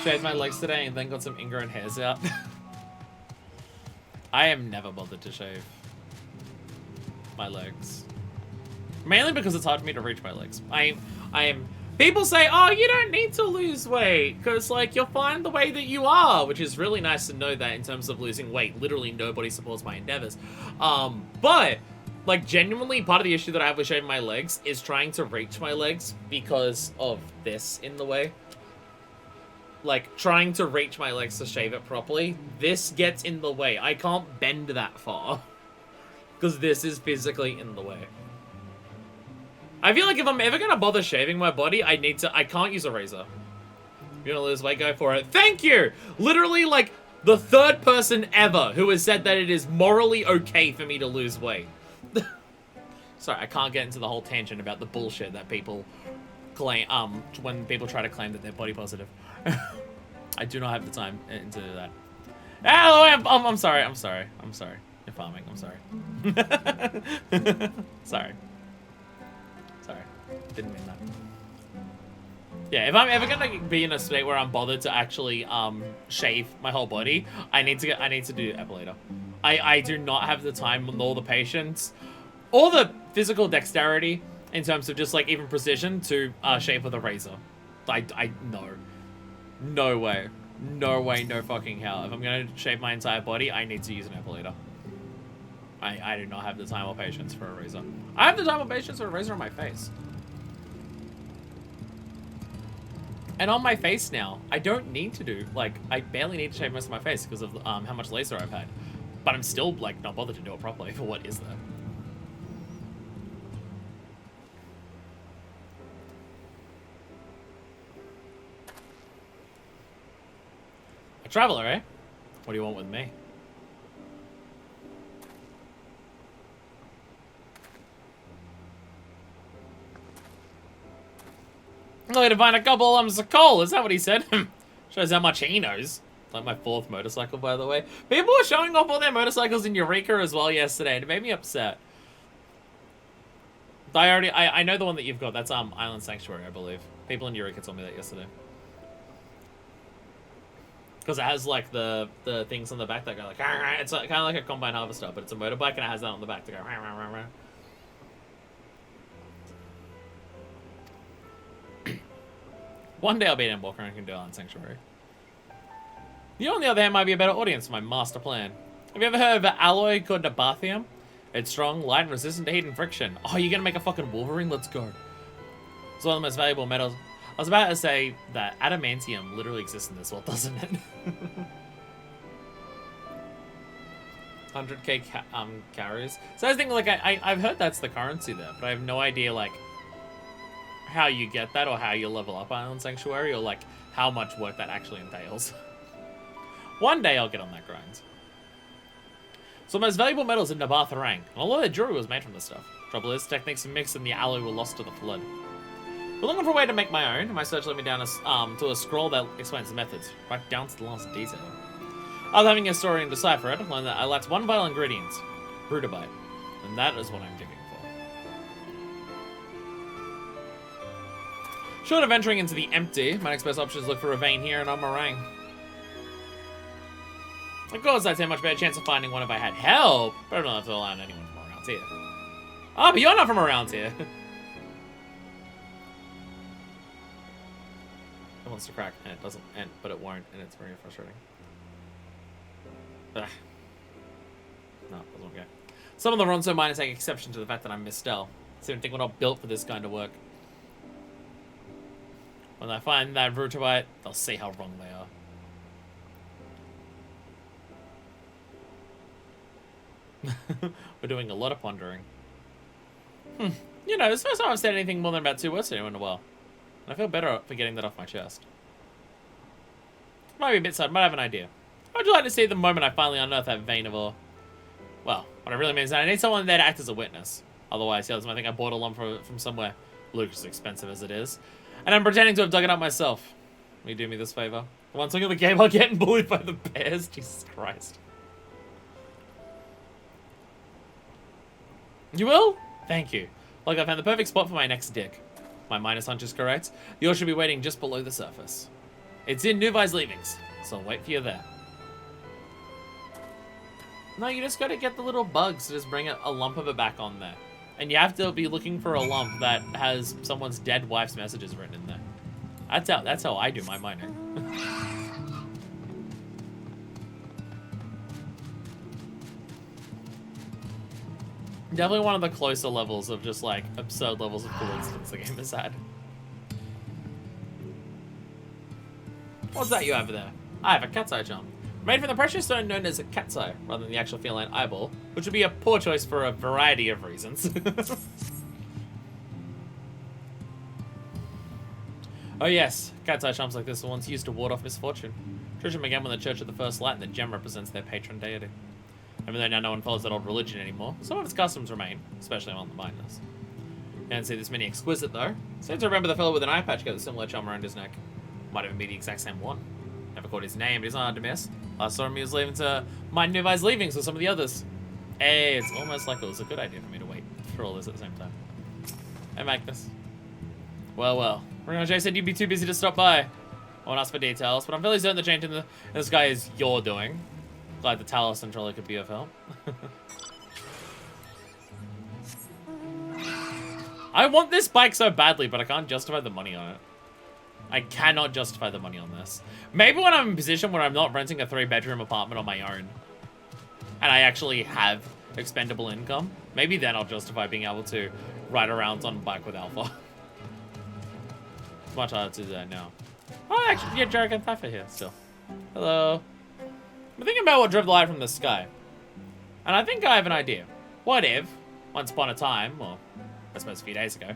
Shaved my legs today and then got some ingrown hairs out. I am never bothered to shave my legs. Mainly because it's hard for me to reach my legs. I am... People say, oh, you don't need to lose weight because, like, you're fine the way that you are, which is really nice to know that in terms of losing weight. Literally nobody supports my endeavors. But, like, genuinely, part of the issue that I have with shaving my legs is trying to reach my legs because of this in the way. Like, trying to reach my legs to shave it properly, this gets in the way. I can't bend that far. Because this is physically in the way. I feel like if I'm ever going to bother shaving my body, I can't use a razor. You wanna lose weight, go for it. Thank you! Literally, like, the third person ever who has said that it is morally okay for me to lose weight. Sorry, I can't get into the whole tangent about the bullshit that people claim, when people try to claim that they're body positive. I do not have the time to do that. I'm sorry. You're farming, I'm sorry. Sorry. Didn't mean that. Yeah, if I'm ever gonna be in a state where I'm bothered to actually shave my whole body, I need to do epilator. I do not have the time nor the patience or the physical dexterity in terms of just like even precision to shave with a razor. No way, no fucking hell. If I'm gonna shave my entire body, I need to use an epilator. I do not have the time or patience for a razor. I have the time or patience for a razor on my face. And on my face now, I don't need to do, like, I barely need to shave most of my face because of how much laser I've had. But I'm still, like, not bothered to do it properly for what is there. A traveler, eh? What do you want with me? I'm going to find a couple lumps of coal. Is that what he said? Shows how much he knows. Like my 4th motorcycle, by the way. People were showing off all their motorcycles in Eureka as well yesterday. It made me upset. I know the one that you've got. That's Island Sanctuary, I believe. People in Eureka told me that yesterday. Because it has like the things on the back that go like, it's kind of like a combine harvester, but it's a motorbike and it has that on the back to go. One day I'll be in Walker and can do Island Sanctuary. You, on the other hand, might be a better audience for my master plan. Have you ever heard of an alloy called Nabathium? It's strong, light, and resistant to heat and friction. Oh, you're gonna make a fucking Wolverine? Let's go. It's one of the most valuable metals. I was about to say that adamantium literally exists in this world, doesn't it? 100k carries. So I was thinking, like, I've heard that's the currency there, but I have no idea, like, how you get that or how you level up Island Sanctuary or, like, how much work that actually entails. One day I'll get on that grind. So the most valuable metals in Arm Araeng, and a lot of their jewelry was made from this stuff. Trouble is, techniques are mixed and the alloy were lost to the flood. We're looking for a way to make my own, and my search led me down to a scroll that explains the methods, right down to the last detail. After having a story and decipher it, I learned that I lacked one vital ingredient, rutabyte, and that is what I'm digging for. Short of venturing into the empty, my next best option is look for a vein here in Arm Araeng. Of course, I'd say a much better chance of finding one if I had help, but I don't have to rely on anyone from around here. Oh, but you're not from around here. It wants to crack, and it doesn't, but it won't, and it's very frustrating. Ugh. No, it doesn't work. Some of the Ronso miners take exception to the fact that I'm Mistel. They think we're not built for this kind of work. When I find that rutabyte, they'll see how wrong they are. We're doing a lot of pondering. You know, it's the first time I've said anything more than about 2 words to anyone in a while. And I feel better for getting that off my chest. Might be a bit sad, might have an idea. How would you like to see the moment I finally unearth that vein of ore? Well, what I really mean is that I need someone there to act as a witness. Otherwise, yeah, I think I bought a lump from somewhere. Luke is expensive as it is. And I'm pretending to have dug it up myself. Will you do me this favor? Once I get the game, I'll get bullied by the bears. Jesus Christ. You will? Thank you. Like I found the perfect spot for my next dig. My minus hunch is correct. Yours should be waiting just below the surface. It's in Nuvai's leavings, so I'll wait for you there. No, you just gotta get the little bugs to just bring a lump of it back on there. And you have to be looking for a lump that has someone's dead wife's messages written in there. That's how I do my mining. Definitely one of the closer levels of just like absurd levels of coincidence the game has had. What's that you have there? I have a cat's eye charm. Made from the precious stone known as a cat's eye, rather than the actual feline eyeball, which would be a poor choice for a variety of reasons. Oh yes, cat's eye charms like this were once used to ward off misfortune. Tradition began when the Church of the First Light and the gem represents their patron deity. Even though now no one follows that old religion anymore, some of its customs remain, especially among the miners. Can't see this many exquisite though. Seem to remember the fellow with an eye patch got a similar charm around his neck. Might even be the exact same one. Never caught his name, but he's not hard to miss. Last saw him, he was leaving to mine Nuvi's leavings with some of the others. Hey, it's almost like it was a good idea for me to wait for all this at the same time. Hey, Magnus. Well. Jay said you'd be too busy to stop by. I won't ask for details, but I'm fairly certain the change in the sky is your doing. Glad the Talos and Trolley could be of help. I want this bike so badly, but I can't justify the money on it. I cannot justify the money on this. Maybe when I'm in a position where I'm not renting a 3-bedroom apartment on my own, and I actually have expendable income, maybe then I'll justify being able to ride around on a bike with Alpha. It's much harder to do that now. Oh, actually, yeah, Jarek and Pfeiffer here still. Hello. I'm thinking about what drove the light from the sky. And I think I have an idea. What if, once upon a time, or I suppose a few days ago,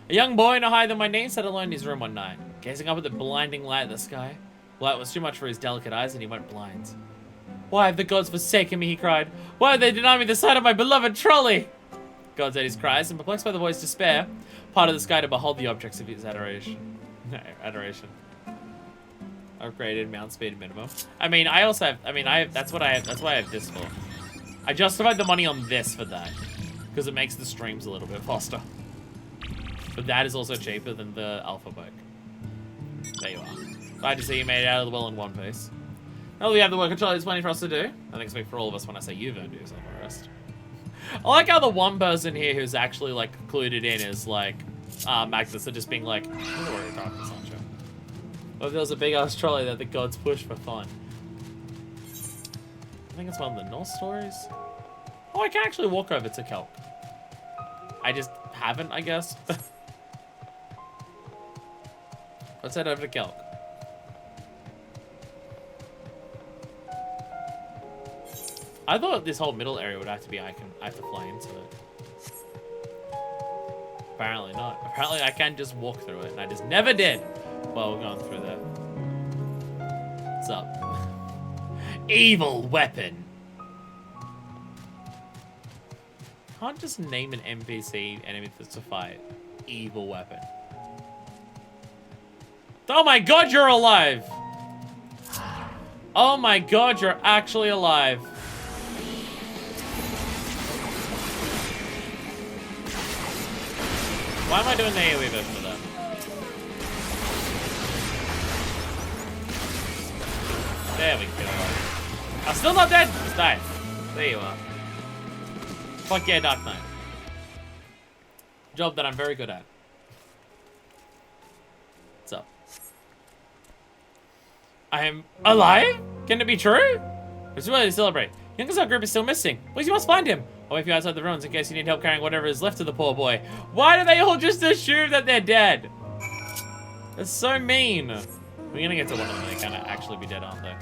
a young boy no higher than my name sat alone in his room one night, gazing up at the blinding light of the sky. The light was too much for his delicate eyes and he went blind. Why have the gods forsaken me, he cried. Why have they denied me the sight of my beloved trolley? Gods heard his cries, and perplexed by the boy's despair, parted the sky to behold the objects of his adoration. Upgraded mount speed minimum. I mean, I also have, that's why I have this for. I justified the money on this for that, because it makes the streams a little bit faster. But that is also cheaper than the Alpha bike. There you are. Glad to see you made it out of the well in one piece. Now we have the work control, there's plenty for us to do. I think I speak for all of us when I say you've earned yourself a rest. I like how the one person here who's actually, like, clued in is, like, Magnus, are just being like, what if there was a big-ass trolley that the gods push for fun? I think it's one of the Norse stories. Oh, I can actually walk over to Kelk. I just haven't, I guess. Let's head over to Kelk. I thought this whole middle area would have to be I have to fly into it. Apparently not. Apparently I can just walk through it, and I just never did while we're going through there. What's up? Evil weapon. Can't just name an NPC enemy to fight. Evil weapon. Oh my god, you're alive! Oh my god, you're actually alive. Why am I doing the AoE version of that? There we go. I'm still not dead! Just died. There you are. Fuck yeah, Dark Knight. Job that I'm very good at. What's up? I am alive? Can it be true? It's really to celebrate. Youngest our group is still missing. Please, you must find him. I'll wait for you outside the ruins in case you need help carrying whatever is left of the poor boy. Why do they all just assume that they're dead? That's so mean. We're gonna get to one of them. They're gonna actually be dead, aren't they?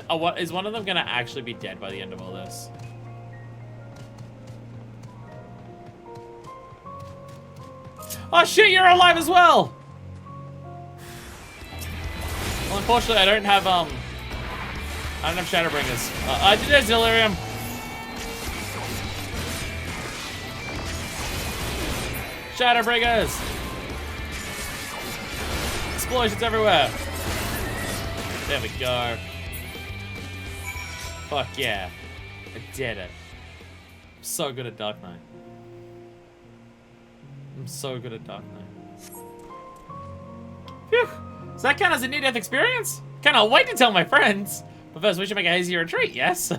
Oh, what is one of them gonna actually be dead by the end of all this? Oh shit, you're alive as well! Well, unfortunately, I don't have Shadowbringers. There's Delirium. Shadowbringers! Explosions everywhere. There we go. Fuck yeah. I did it. I'm so good at Dark Knight. I'm so good at Dark Knight. Phew. Does that count as a near-death experience? Cannot wait to tell my friends. But first, we should make a hazy retreat, yes?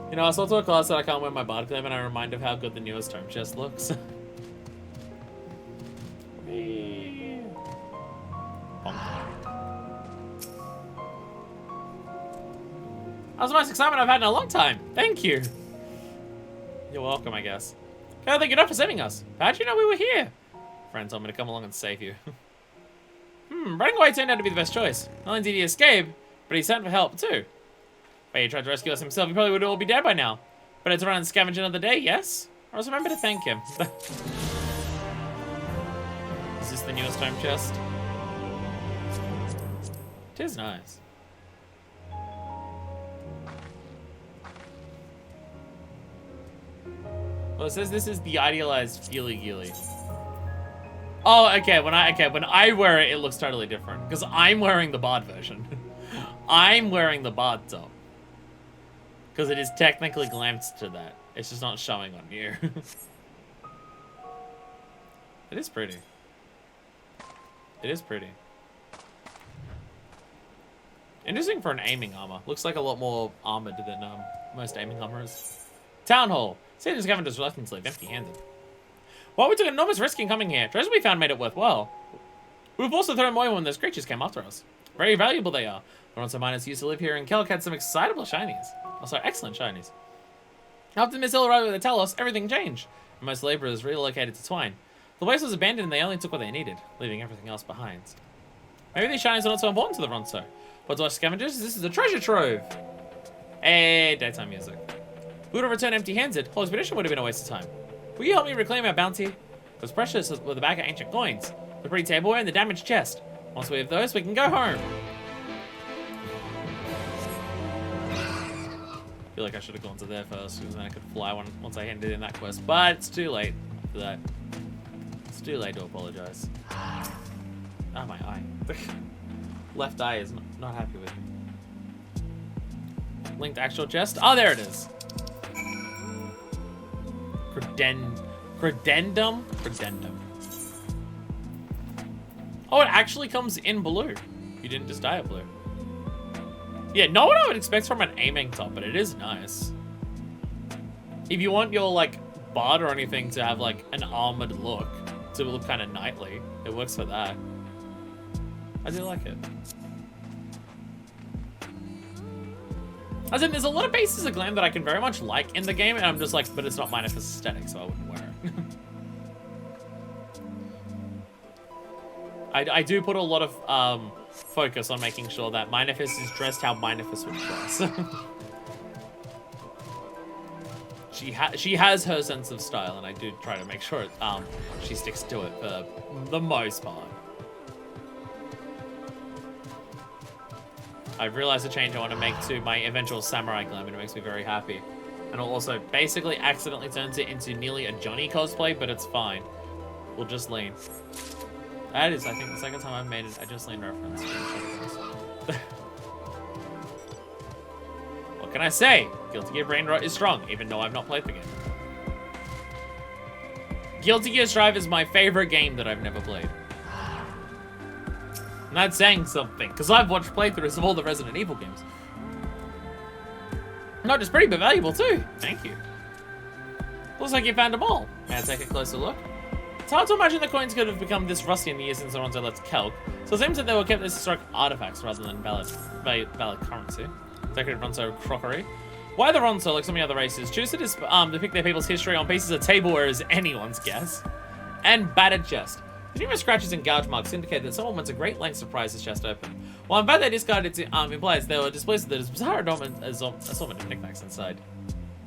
You know, I saw to a class that I can't wear my bard claim and I'm reminded of how good the newest tome chest looks. That was the most excitement I've had in a long time. Thank you. You're welcome, I guess. Okay, thank you enough for saving us. How'd you know we were here? Friend told me to come along and save you. Running away turned out to be the best choice. Not only did he escape, but he sent for help too. If he tried to rescue us himself, he probably would all be dead by now. But it's around scavenge another day, yes? I must remember to thank him. Is this the newest home chest? It is nice. Well, it says this is the idealized Feely Geely. Oh, okay. When I wear it, it looks totally different because I'm wearing the Bard version. I'm wearing the Bard top because it is technically glamped to that. It's just not showing on you. It is pretty. It is pretty. Interesting for an aiming armor. Looks like a lot more armored than most aiming armors. Town Hall. Satan's Scavenger's reluctance leave empty-handed. Well, we took an enormous risk in coming here. Treasure we found made it worthwhile. We've also thrown more when those creatures came after us. Very valuable they are. The Ronso miners used to live here, and Kelk had some excitable shinies. Also, excellent shinies. After Miss Hill arrived with the Talos, everything changed. And most laborers relocated to Twine. The place was abandoned and they only took what they needed, leaving everything else behind. Maybe these shinies are not so important to the Ronso. But to us scavengers, this is a treasure trove. Hey, daytime music. If we would have returned empty-handed, whole expedition would have been a waste of time. Will you help me reclaim our bounty? It was precious with the bag of ancient coins, the pretty tableware, and the damaged chest. Once we have those, we can go home. I feel like I should have gone to there first, because then I could fly once I handed in that quest. But it's too late for that. It's too late to apologize. Ah, my eye. Left eye is not happy with me. Linked actual chest. Oh, there it is. Credendum? Credendum. Oh, it actually comes in blue. You didn't just dye it blue. Yeah, not what I would expect from an aiming top, but it is nice. If you want your, like, bard or anything to have, like, an armored look, to look kind of knightly, it works for that. I do like it. As in, there's a lot of pieces of glam that I can very much like in the game, and I'm just like, but it's not Manifest aesthetic, so I wouldn't wear it. I do put a lot of focus on making sure that Manifest is dressed how Manifest would dress. She has her sense of style, and I do try to make sure she sticks to it for the most part. I've realized a change I want to make to my eventual samurai glam, and it makes me very happy. And it also basically accidentally turns it into nearly a Johnny cosplay, but it's fine. We'll just lean. That is, I think, the second time I've made a Just Lean reference. What can I say? Guilty Gear Brain Rot is strong, even though I've not played the game. Guilty Gear Strive is my favorite game that I've never played. And that's saying something, because I've watched playthroughs of all the Resident Evil games. Not just pretty, but valuable too. Thank you. Looks like you found them all. May I take a closer look? It's hard to imagine the coins could have become this rusty in the years since the Ronso left Kelk, so it seems that they were kept as historic artifacts rather than valid currency. Decorated Ronso crockery. Why the Ronso, like so many other races, choose to depict their people's history on pieces of tableware is anyone's guess. And battered chest. The numerous scratches and gouge marks indicate that someone went to great lengths to prise his chest open. While in fact they discarded it implies they were displeased with the bizarre assortment of knickknacks inside.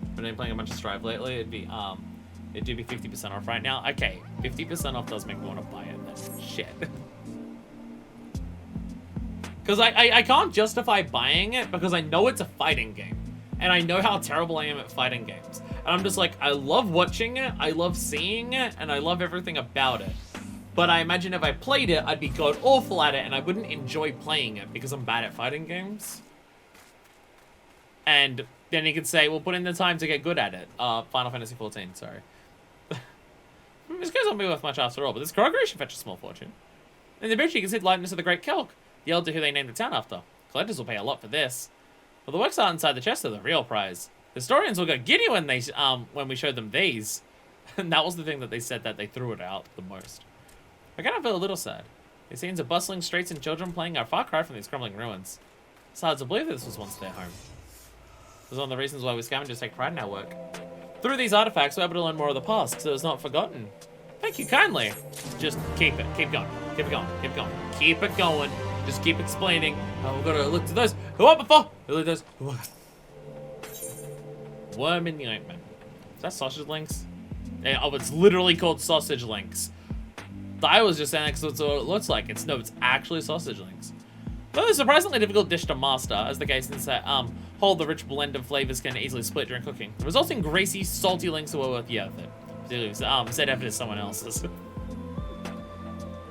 I've been playing a bunch of Strive lately, it'd do be 50% off right now. Okay, 50% off does make me want to buy it then. Shit. Because I can't justify buying it because I know it's a fighting game. And I know how terrible I am at fighting games. And I'm just like, I love watching it, I love seeing it, and I love everything about it. But I imagine if I played it, I'd be god awful at it, and I wouldn't enjoy playing it because I'm bad at fighting games. And then you could say, well, put in the time to get good at it. Final Fantasy XIV, sorry. This goes on be worth much after all, but this crockery should fetch a small fortune. In the bridge, you can see the likeness of the Great Kelk, the elder who they named the town after. Collectors will pay a lot for this. But the works art inside the chest are the real prize. Historians will go giddy when we showed them these. And that was the thing that they said that they threw it out the most. I kind of feel a little sad. These scenes of bustling streets and children playing are far cry from these crumbling ruins. It's hard to believe this was once their home. This is one of the reasons why we scavengers take pride in our work. Through these artifacts, we're able to learn more of the past, so it's not forgotten. Thank you kindly. Just keep it. Keep going. Keep it going. Keep it going. Keep it going. Just keep explaining. We've got to look to those who are before. Who are those who are. worm in the ointment. Is that sausage links? Yeah, oh, it's literally called sausage links. I was just saying that because that's what it looks like. It's actually sausage links. Though it's a surprisingly difficult dish to master, as the case is that hold the rich blend of flavors can easily split during cooking. The resulting greasy, salty links are well worth the effort. Said effort is someone else's.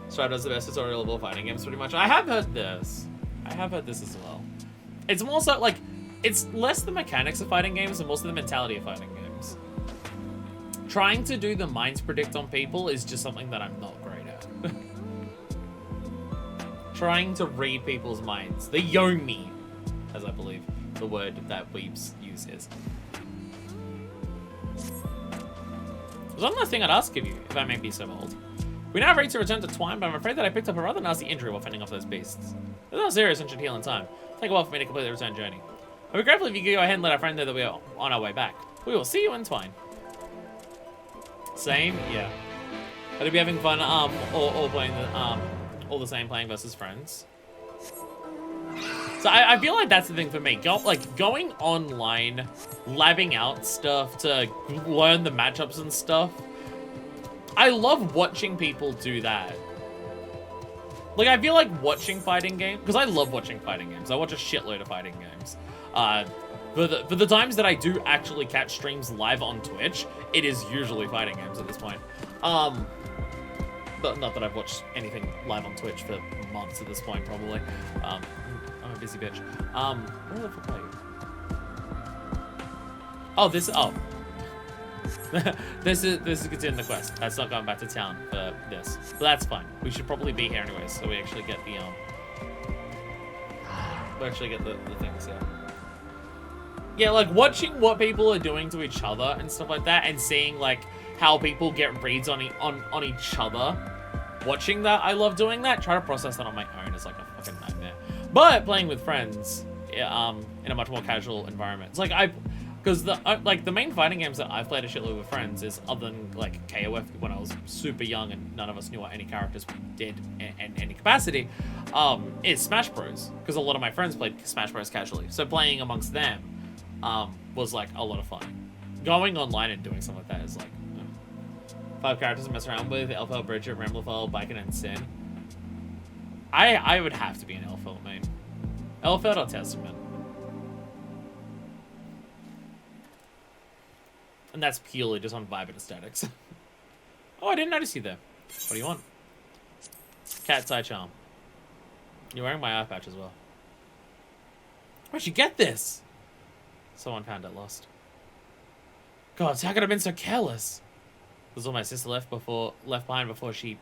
Strive does the best tutorial of all fighting games, pretty much. I have heard this. I have heard this as well. It's more so, like, it's less the mechanics of fighting games and more so the mentality of fighting games. Trying to do the minds predict on people is just something that I'm not great at. Trying to read people's minds. The yomi, as I believe the word that weebs use is. There's one last thing I'd ask of you, if I may be so bold. We now ready to return to Twine, but I'm afraid that I picked up a rather nasty injury while fending off those beasts. They're not serious and should heal in time. Take a while for me to complete the return journey. I'd be grateful if you could go ahead and let our friend know that we are on our way back. We will see you in Twine. Same? Yeah. I'd be having fun, or playing the, all the same playing versus friends. So I feel like that's the thing for me. Going online, labbing out stuff to learn the matchups and stuff. I love watching people do that. Like, I feel like watching fighting games, because I love watching fighting games. I watch a shitload of fighting games. For the times that I do actually catch streams live on Twitch, it is usually fighting games at this point. But not that I've watched anything live on Twitch for months at this point, probably. I'm a busy bitch. Where the fuck are you? Oh, this is continuing the quest. That's not going back to town for this. But that's fine. We should probably be here anyways, so we actually get the the things here. Yeah, like watching what people are doing to each other and stuff like that, and seeing like how people get reads on each other. Watching that, I love doing that. Try to process that on my own is like a fucking nightmare. But playing with friends, in a much more casual environment, it's like because the main fighting games that I've played a shitload with friends is, other than like KOF when I was super young and none of us knew what any characters did in any capacity, is Smash Bros. Because a lot of my friends played Smash Bros. Casually, so playing amongst them was like a lot of fun. Going online and doing something like that is like 5 characters to mess around with: Elfel, Bridget, Ramblefell, Biken, and Sin. I would have to be an Elfel main. Elfel or Testament. And that's purely just on vibe and aesthetics. Oh, I didn't notice you there. What do you want? Cat's Eye Charm. You're wearing my eye patch as well. Where'd you get this? Someone found it lost. God, how could I have been so careless? This was all my sister left behind before she...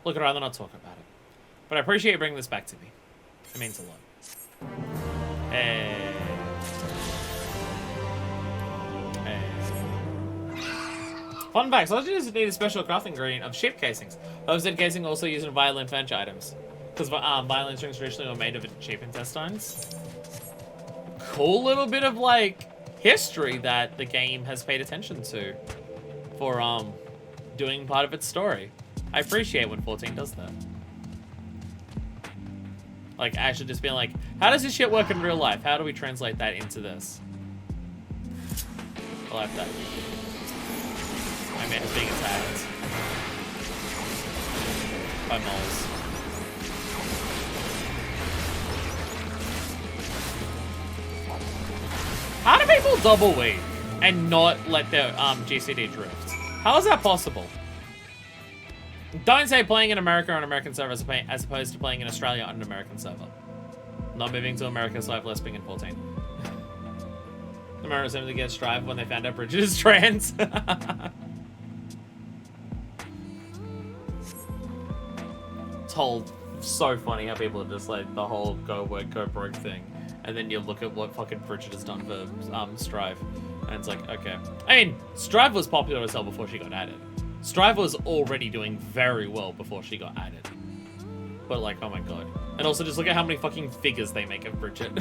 Look, I'd rather not talk about it. But I appreciate you bringing this back to me. It means a lot. Hey. Fun fact, sausages need a special crafting ingredient of sheep casings. Homestead casing also used in violin furniture items. Because violin strings traditionally were made of sheep intestines. Cool little bit of, like, history that the game has paid attention to for, doing part of its story. I appreciate when 14 does that. Like, actually just being like, how does this shit work in real life? How do we translate that into this? I like that. My man is being attacked by moles. How do people double weave and not let their GCD drift? How is that possible? Don't say playing in America on an American server as opposed to playing in Australia on an American server. Not moving to America, so I've less being in 14. America seemed to get strive when they found out Bridget is trans. It's whole so funny how people are just like the whole go work, go broke thing. And then you look at what fucking Bridget has done for Strive. And it's like, okay. I mean, Strive was popular as hell before she got added. Strive was already doing very well before she got added. But like, oh my god. And also just look at how many fucking figures they make of Bridget.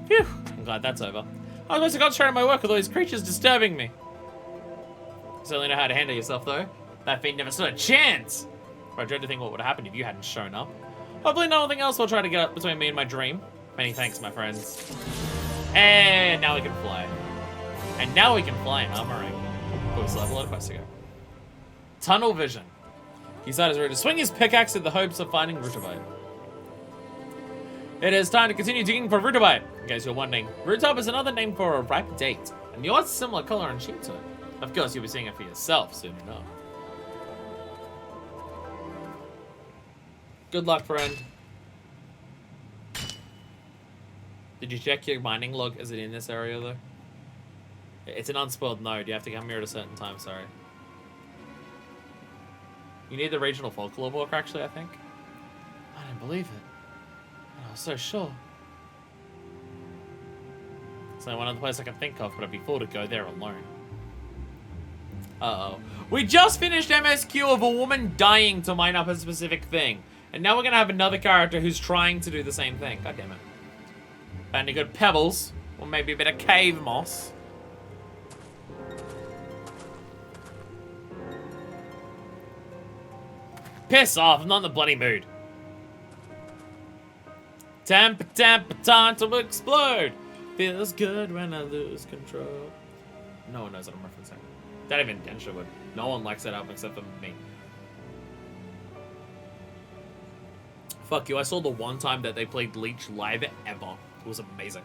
Phew, I'm glad that's over. I was supposed to concentrate on my work with all these creatures disturbing me. You certainly know how to handle yourself though. That fiend never stood a chance. I dread to think what would have happened if you hadn't shown up. Hopefully nothing else will try to get up between me and my dream. Many thanks, my friends. And now we can fly. And now we can fly in Arm Araeng. But we still have a lot of quests to go. Tunnel vision. He decided to swing his pickaxe in the hopes of finding Rutabyte. It is time to continue digging for Rutabyte. In case you're wondering, Rhubarb is another name for a ripe date, and yours similar color and shape to it. Of course, you'll be seeing it for yourself soon enough. Good luck, friend. Did you check your mining log? Is it in this area, though? It's an unspoiled node. You have to come here at a certain time, sorry. You need the regional folklore book, actually, I think. I didn't believe it. I was so sure. It's only one other place I can think of, but I'd be fool to go there alone. Uh-oh. We just finished MSQ of a woman dying to mine up a specific thing. And now we're gonna have another character who's trying to do the same thing. God damn it. Found any good pebbles? Or maybe a bit of cave moss? Piss off, I'm not in the bloody mood. Tampa, time to explode. Feels good when I lose control. No one knows what I'm referencing. Not even Densha would. No one likes that album except for me. Fuck you, I saw the one time that they played Leech live ever. It was amazing.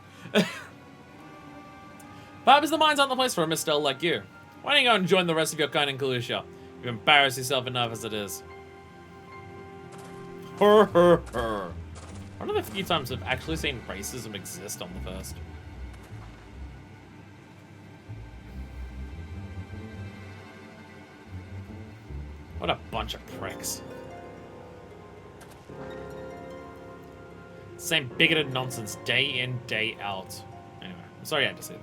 Perhaps the mines aren't the place for a Mistel like you. Why don't you go and join the rest of your kind in Kalusha? You've embarrassed yourself enough as it is. One of the few times I've actually seen racism exist on the first. What a bunch of pricks. Same bigoted nonsense day in, day out. Anyway, I'm sorry I had to say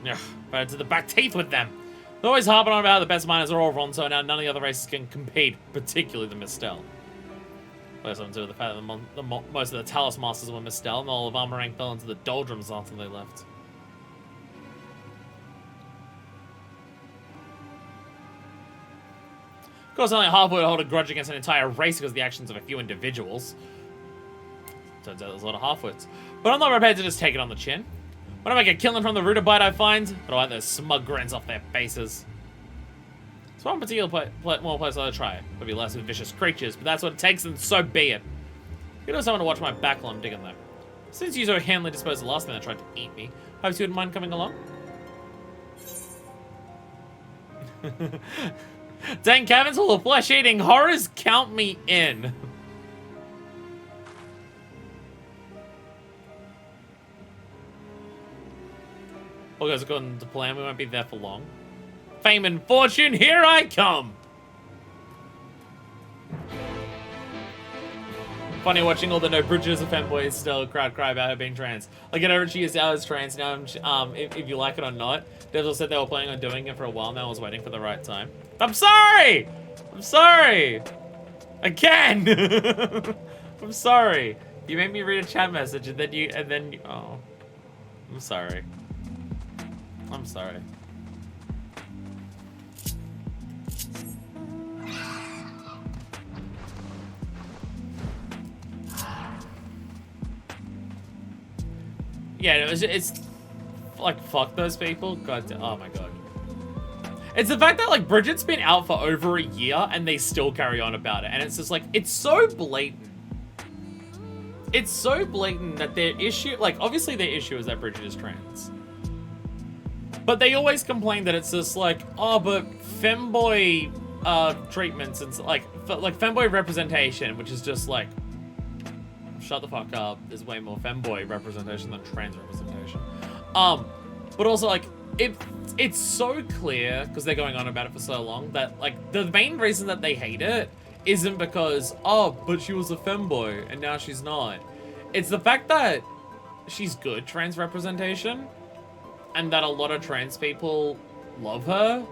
that. Ugh, better to the back teeth with them. They're always harping on about how the best miners are all Ronso, now none of the other races can compete, particularly the Mistel. Well, something to do with the fact that most of the Talus Masters were Mistel, and all of Arm Araeng fell into the doldrums after they left. Of course, only half would hold a grudge against an entire race because of the actions of a few individuals. Turns out there's a lot of half-wits. But I'm not prepared to just take it on the chin. When I make a killing from the Rutabyte I find, but I want those smug grins off their faces. It's one particular more place I'll try it. It'll be less with vicious creatures, but that's what it takes, and so be it. You know someone to watch my back while I'm digging though. Since you so handily disposed the last thing that tried to eat me, hopes you wouldn't mind coming along. Dang cabins full of flesh-eating horrors, count me in. All goes according to plan, we won't be there for long. Fame and fortune, here I come! Funny watching all the no bridges of femboys still crowd cry about her being trans. Like, I know she is out as trans now, if you like it or not. Devil said they were planning on doing it for a while now, I was waiting for the right time. I'm sorry! I'm sorry! Again! I'm sorry. You made me read a chat message and then you, oh. I'm sorry. I'm sorry. Yeah, it's like, fuck those people. God, oh my god. It's the fact that, like, Bridget's been out for over a year and they still carry on about it. And it's just like, it's so blatant. It's so blatant that their issue, like, obviously their issue is that Bridget is trans. But they always complain that it's just like, oh, but femboy treatments and like femboy representation, which is just like, shut the fuck up. There's way more femboy representation than trans representation. But also like it's so clear because they're going on about it for so long that like the main reason that they hate it isn't because but she was a femboy and now she's not. It's the fact that she's good trans representation. And that a lot of trans people love her.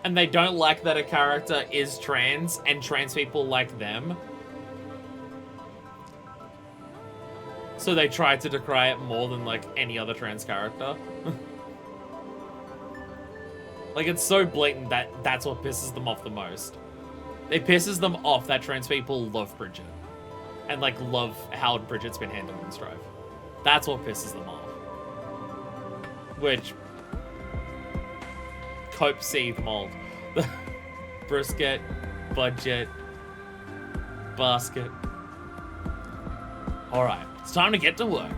And they don't like that a character is trans and trans people like them. So they try to decry it more than like any other trans character. Like it's so blatant that that's what pisses them off the most. It pisses them off that trans people love Bridget. and like love how Bridget's been handled in Strive. That's what pisses them off. Which cope seethe mold. Brisket, budget, basket. Alright, it's time to get to work.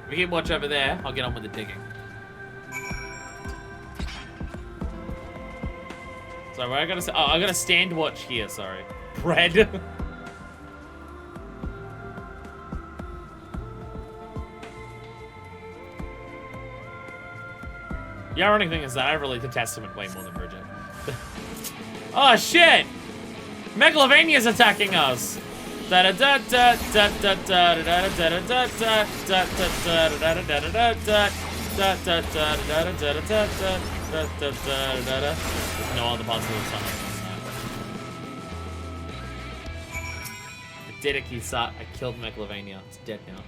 If you keep watch over there, I'll get on with the digging. Sorry, what I gotta say? Oh, I gotta stand watch here, sorry. Bread. The ironic thing is that I relate to Testament way more than Bridget. Oh shit! Megalovania's attacking us! No other possible song. I did it, Kisat. I killed Megalovania. It's dead now.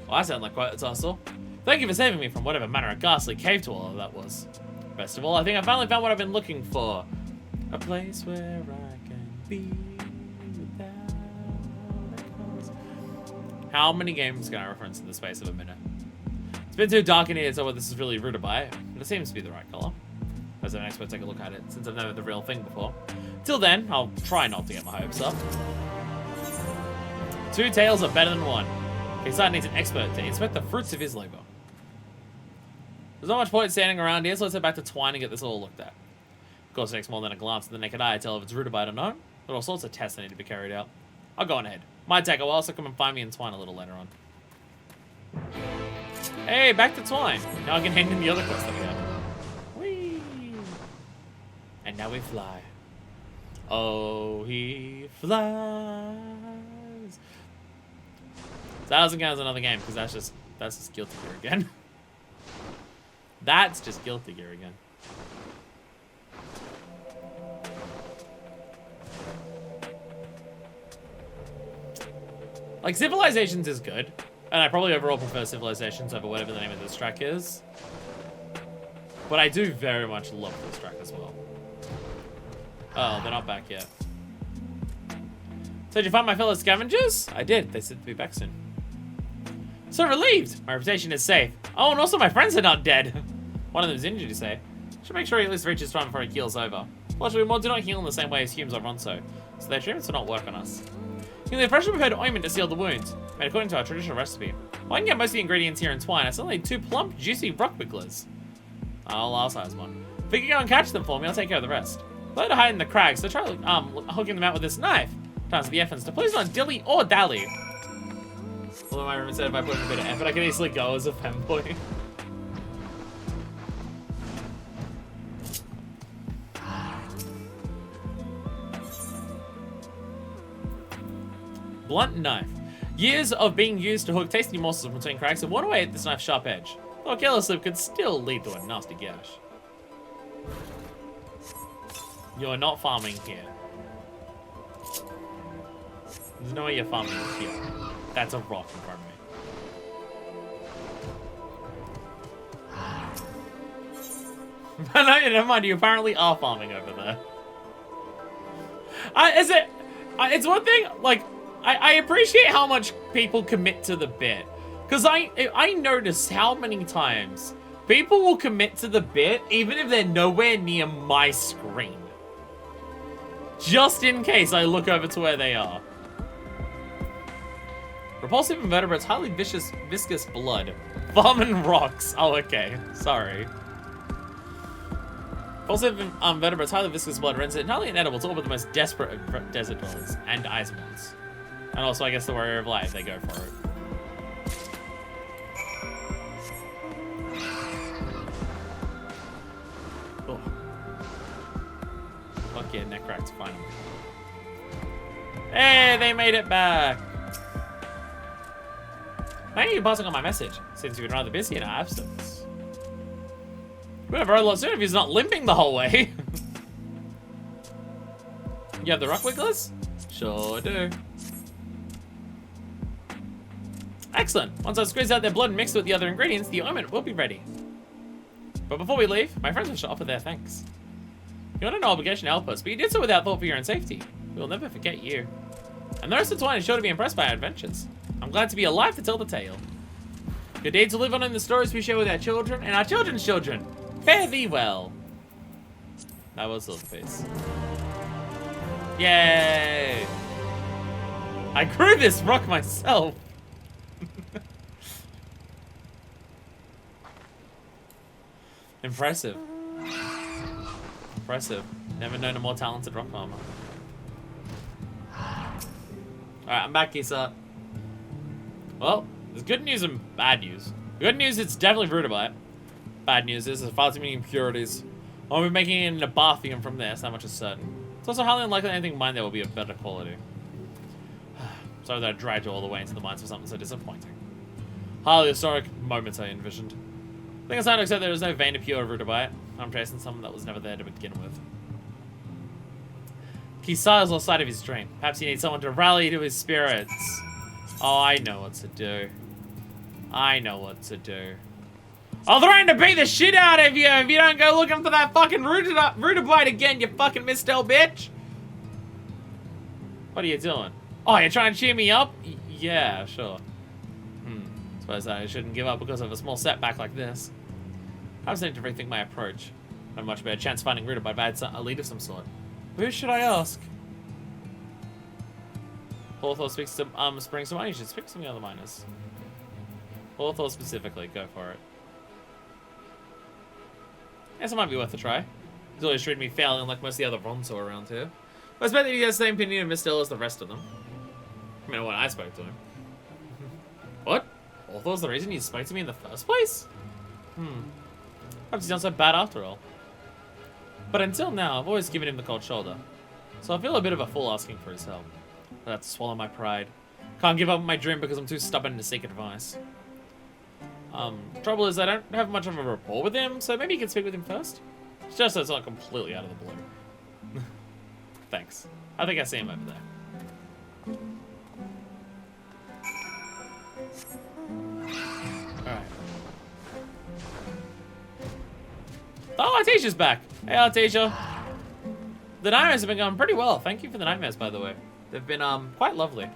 Well, I sound like quite a tussle. Thank you for saving me from whatever manner of ghastly cave to all of that was. Best of all, I think I finally found what I've been looking for. A place where I can be without a cause. How many games can I reference in the space of a minute? It's been too dark in here, so this is really rude to buy, but it seems to be the right color. As an expert, take a look at it, since I've never had the real thing before. Till then, I'll try not to get my hopes up. 2 tails are better than 1. Kesai needs an expert to inspect the fruits of his labor. There's not much point standing around here, so let's head back to Twine and get this all looked at. Of course, it takes more than a glance at the naked eye to tell if it's rutabaga or not. There are all sorts of tests that need to be carried out. I'll go on ahead. Might take a while, so come and find me in Twine a little later on. Hey, back to Twine. Now I can hand in the other quest that we have. Whee! And now we fly. Oh, he flies. So that doesn't count as another game, because that's just Guilty Gear again. That's just Guilty Gear again. Like, Civilizations is good. And I probably overall prefer Civilizations over whatever the name of this track is. But I do very much love this track as well. Oh, they're not back yet. So did you find my fellow scavengers? I did. They said to be back soon. So relieved. My reputation is safe. Oh, and also my friends are not dead. One of them is injured, you say. Should make sure he at least reaches front before he keels over. Fortunately, more do not heal in the same way as humans or Ronso, so their treatments will not work on us. You know, freshly prepared ointment to seal the wounds, made according to our traditional recipe. Well, I can get most of the ingredients here in Twine. I still need 2 plump, juicy rock wigglers. I'll size one. If you can go and catch them for me, I'll take care of the rest. They're to hide in the crags, so try hooking them out with this knife. Times the effort to please not dilly or dally. Although my room said if I put in a bit of effort, I could easily go as a femboy. Blunt knife. Years of being used to hook tasty morsels between cracks have worn away at this knife's sharp edge. Though a careless slip could still lead to a nasty gash. You're not farming here. There's no way you're farming here. That's a rock in front of me. No, never mind. You apparently are farming over there. It's one thing, like, I appreciate how much people commit to the bit. Because I notice how many times people will commit to the bit even if they're nowhere near my screen. Just in case I look over to where they are. Repulsive invertebrates, highly viscous blood. Farming rocks. Oh, okay. Sorry. Repulsive invertebrates, highly viscous blood renders it entirely inedible to all but the most desperate of desert dwellers and Eismons. And also, I guess the warrior of life, they go for it. Oh. Fuck yeah, Necrats, finally. Hey, they made it back! Thank you for passing on my message. Seems you've been rather busy in our absence. We'll have a lot sooner if he's not limping the whole way. You have the rock wigglers? Sure do. Excellent. Once I've squeezed out their blood and mixed it with the other ingredients, the ointment will be ready. But before we leave, my friends wish to offer their thanks. You're under no obligation to help us, but you did so without thought for your own safety. We will never forget you. And the rest of Twine is sure to be impressed by our adventures. I'm glad to be alive to tell the tale. Good deeds to live on in the stories we share with our children and our children's children. Fare thee well. That was Silverface. Yay! I grew this rock myself. Impressive. Impressive. Never known a more talented rock farmer. Alright, I'm back, Kisa. Well, there's good news and bad news. Good news, it's definitely rudabite. Bad news is there's far too many impurities. I'll be making it into Barthium from there, so that much is certain. It's also highly unlikely anything mined there will be of better quality. Sorry that I dragged you all the way into the mines for something so disappointing. Highly historic moments I envisioned. I think it's time to accept there is no vein of pure rudabite. I'm chasing something that was never there to begin with. Kisai's lost sight of his dream. Perhaps he needs someone to rally to his spirits. Oh, I know what to do. I know what to do. I'll threaten to beat the shit out of you if you don't go looking for that fucking rudabite again, you fucking mistel bitch. What are you doing? Oh, you're trying to cheer me up? Yeah, sure. Suppose I shouldn't give up because of a small setback like this. I was need to rethink my approach. Not much better chance finding rudabite if I had a lead of some sort. Who should I ask? Hawthorne speaks to Springs to Mine. You should speak to some of the other miners. Hawthorne specifically, go for it. Guess it might be worth a try. He's always treated me fairly, unlike most of the other Ronso around here. But I expect that he has the same opinion of Miss Dill as the rest of them. I mean, when I spoke to him. What? Hawthorne's the reason you spoke to me in the first place? Perhaps he's not so bad after all. But until now, I've always given him the cold shoulder. So I feel a bit of a fool asking for his help. But that's to swallow my pride. Can't give up my dream because I'm too stubborn to seek advice. Trouble is I don't have much of a rapport with him, so maybe you can speak with him first? Just so it's not completely out of the blue. Thanks. I think I see him over there. Alright. Oh, Artesia's back! Hey, Artesia. The nightmares have been going pretty well. Thank you for the nightmares, by the way. They've been, quite lovely.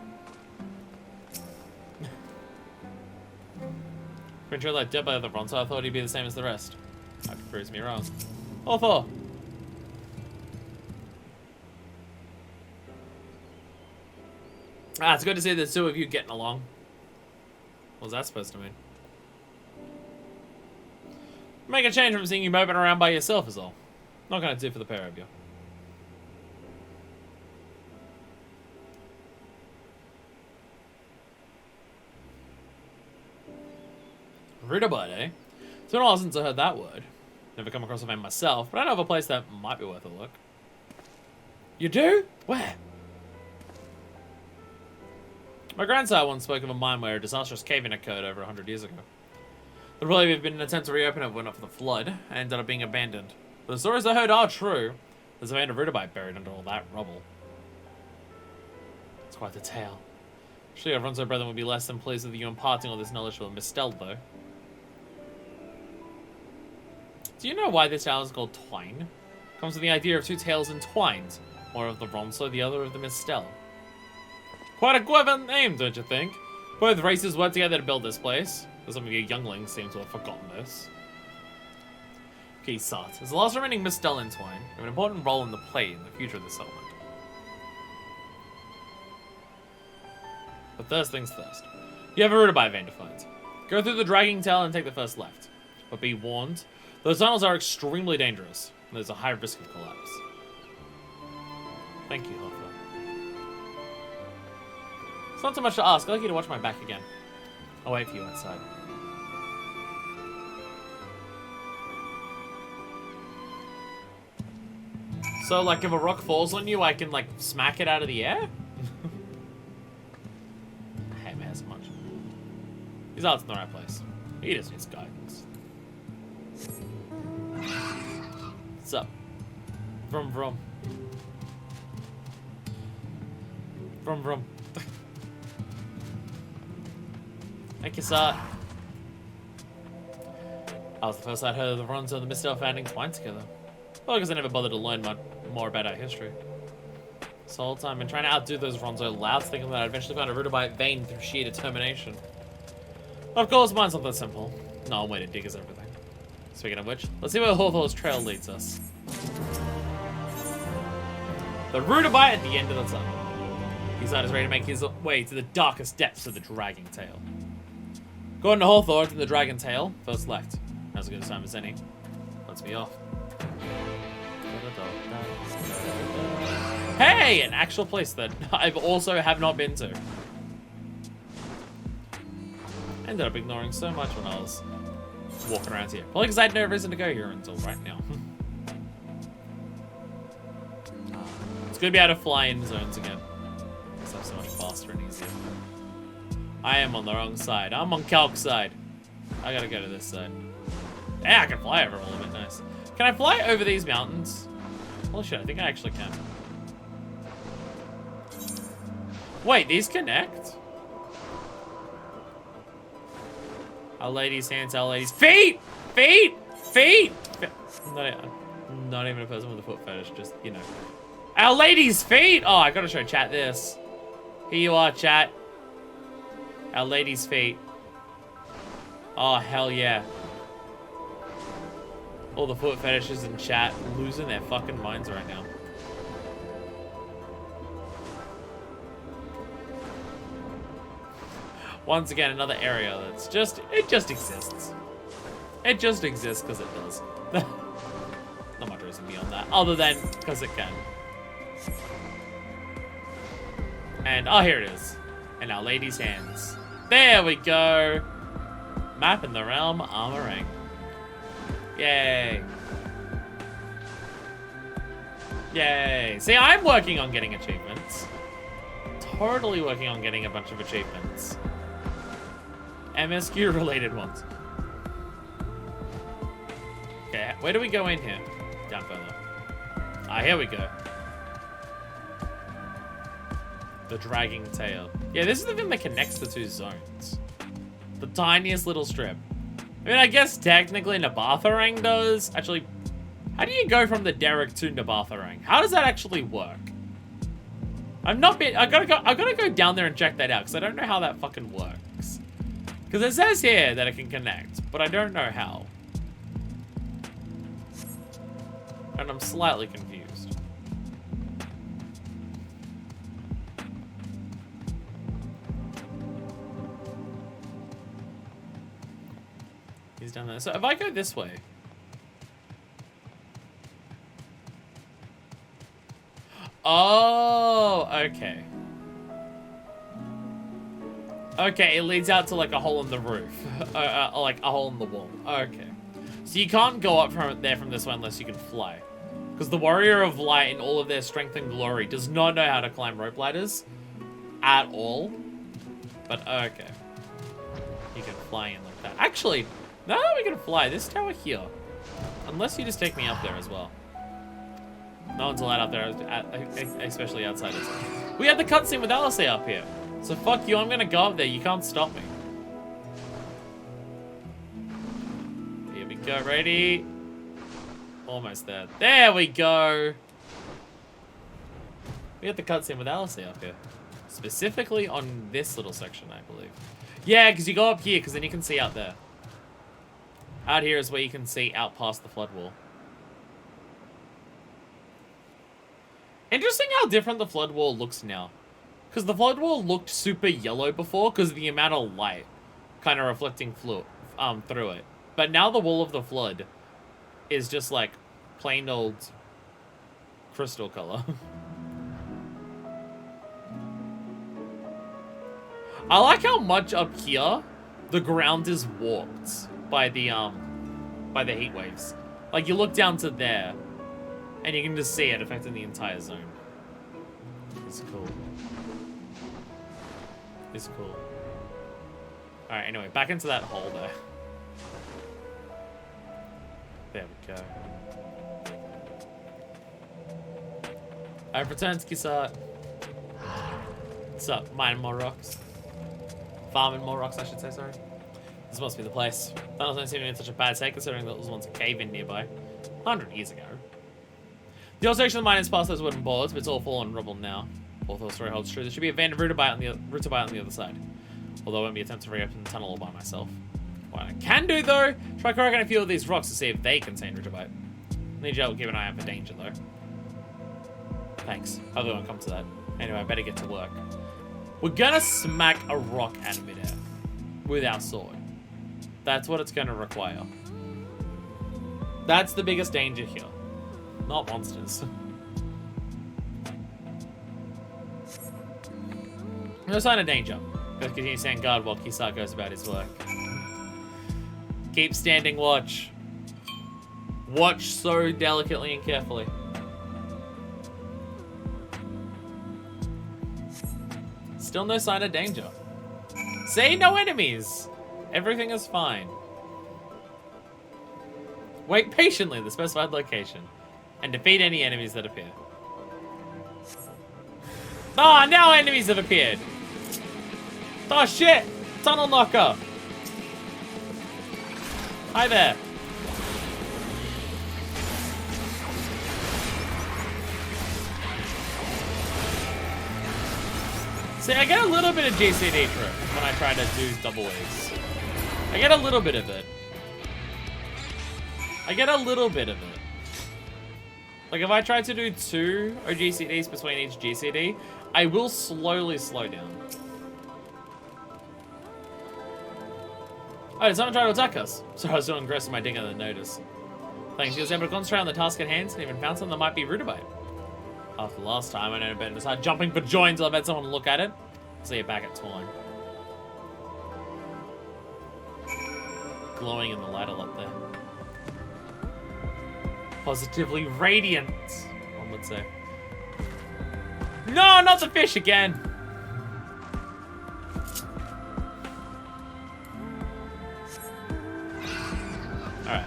Pretty sure like dead by the front, so I thought he'd be the same as the rest. That proves me wrong. All four. It's good to see the two of you getting along. What was that supposed to mean? Make a change from seeing you moping around by yourself is all. Not gonna do for the pair of you. Rudabite, eh? It's been a while since I heard that word. Never come across a vein myself, but I know of a place that might be worth a look. You do? Where? My grandsire once spoke of a mine where a disastrous cave-in occurred over 100 years ago. There probably have been an attempt to reopen it when not for the flood, and ended up being abandoned. But the stories I heard are true. There's a vein of rudabite buried under all that rubble. It's quite the tale. Surely our Ronso brethren would be less than pleased with you imparting all this knowledge to a Miss Stell, though. Do you know why this tale is called Twine? It comes from the idea of two tales entwined. One of the Ronso, the other of the Miss Stell. Quite a clever name, don't you think? Both races worked together to build this place. But some of your younglings seem to have forgotten this. Okay, Sart. As the last remaining Miss Stell in Twine, you have an important role in the play in the future of the settlement. But first things first. You have a rudabite vein to find. Go through the dragging tail and take the first left. But be warned, those tunnels are extremely dangerous, and there's a high risk of collapse. Thank you, Hoffa. It's not too much to ask. I'd like you to watch my back again. I'll wait for you outside. So, like, if a rock falls on you, I can, like, smack it out of the air? I hate man so much. He's out in the right place. He just needs guidance. What's up? Vroom vroom. Vroom vroom. Thank you, sir. I was the first I'd heard of the Ronso and the Mr. founding twined together. Well, because I never bothered to learn much more about our history. This whole time, I've been trying to outdo those Ronzo louts, thinking that I'd eventually find a Rudabite vein through sheer determination. Of course, mine's not that simple. No, one way to dig is everything. Speaking of which, let's see where Hawthorne's trail leads us. The Rudabite at the end of the tunnel. He's not as ready to make his way to the darkest depths of the Dragon Tail. According to Hawthorne in the Dragon Tail, first left. Now's as good a time as any. Let's be off. Hey! An actual place that I've also have not been to. I ended up ignoring so much when I was walking around here. Probably because I had no reason to go here until right now. It's good to be able to fly in zones again. Because I'm so much faster and easier. I am on the wrong side. I'm on Calc's side. I gotta go to this side. Yeah, I can fly over all of it. Nice. Can I fly over these mountains? Holy shit, I think I actually can. Wait, these connect? Our lady's hands, our lady's feet! Feet! Feet! Not even a person with a foot fetish, just, you know. Our lady's feet! Oh, I gotta show chat this. Here you are, chat. Our lady's feet. Oh, hell yeah. All the foot fetishes in chat losing their fucking minds right now. Once again, another area that's just, it just exists. It just exists because it does. Not much reason beyond that, other than because it can. And, oh, here it is. In Our Lady's hands. There we go. Map in the realm, Arm Araeng. Yay. Yay. See, I'm working on getting achievements. Totally working on getting a bunch of achievements. MSQ related ones. Okay, where do we go in here? Down further. Ah, here we go. The Dragging Tail. Yeah, this is the thing that connects the two zones. The tiniest little strip. I mean, I guess technically Nabartharang does. Actually, how do you go from the Derrick to Nabartharang? How does that actually work? I've not been. I gotta go down there and check that out because I don't know how that fucking works. Because it says here that it can connect, but I don't know how. And I'm slightly confused. He's down there. So if I go this way. Oh, okay. Okay, it leads out to like a hole in the roof. Like a hole in the wall. Okay. So you can't go up from there from this one unless you can fly. Because the Warrior of Light in all of their strength and glory does not know how to climb rope ladders. At all. But okay. You can fly in like that. Actually, now that we can fly, this tower here. Unless you just take me up there as well. No one's allowed up there, especially outsiders. We had the cutscene with Alice up here. So fuck you, I'm gonna go up there. You can't stop me. Here we go, ready? Almost there. There we go. We had the cutscene with Alice up here. Specifically on this little section, I believe. Yeah, because you go up here, because then you can see out there. Out here is where you can see out past the flood wall. Interesting how different the flood wall looks now. Because the flood wall looked super yellow before because of the amount of light kind of reflecting through it. But now the wall of the flood is just like plain old crystal color. I like how much up here the ground is warped by the heat waves. Like you look down to there and you can just see it affecting the entire zone. It's cool. It's cool. Alright, anyway, back into that hole there. There we go. I've returned to Kisat. What's up? Mining more rocks. Farming more rocks, I should say, sorry. This must be the place. Tunnels don't seem to be in such a bad state considering there was once a cave-in nearby. 100 years ago. The old section of the mine is past those wooden boards, but it's all fallen rubble now. Hawthorne's story holds true. There should be a abandoned rutabaga on the other side. Although it won't be an attempt to reopen the tunnel all by myself. What I can do, though, try cracking a few of these rocks to see if they contain rutabaga. Need you to keep an eye out for danger, though. Thanks. Hopefully it won't come to that. Anyway, I better get to work. We're gonna smack a rock out of midair with our sword. That's what it's gonna require. That's the biggest danger here. Not monsters. No sign of danger. Let's continue standing guard while Kisar goes about his work. Keep standing watch. Watch so delicately and carefully. Still no sign of danger. See, no enemies. Everything is fine. Wait patiently at the specified location and defeat any enemies that appear. Ah, now enemies have appeared. Oh shit! Tunnel knocker! Hi there. See, I get a little bit of GCD for it when I try to do double waves. I get a little bit of it. I get a little bit of it. Like, if I try to do 2 GCDs between each GCD, I will slowly slow down. Oh, did someone try to attack us? Sorry, I was so engrossed in my digging I didn't notice. Thanks, you was able to concentrate on the task at hand and even found something that might be rutabaga. After last time, I know better to start jumping for joy until I've had someone look at it. See it back at Twine. Glowing in the light a lot there. Positively radiant, one would say. No, not the fish again! Alright.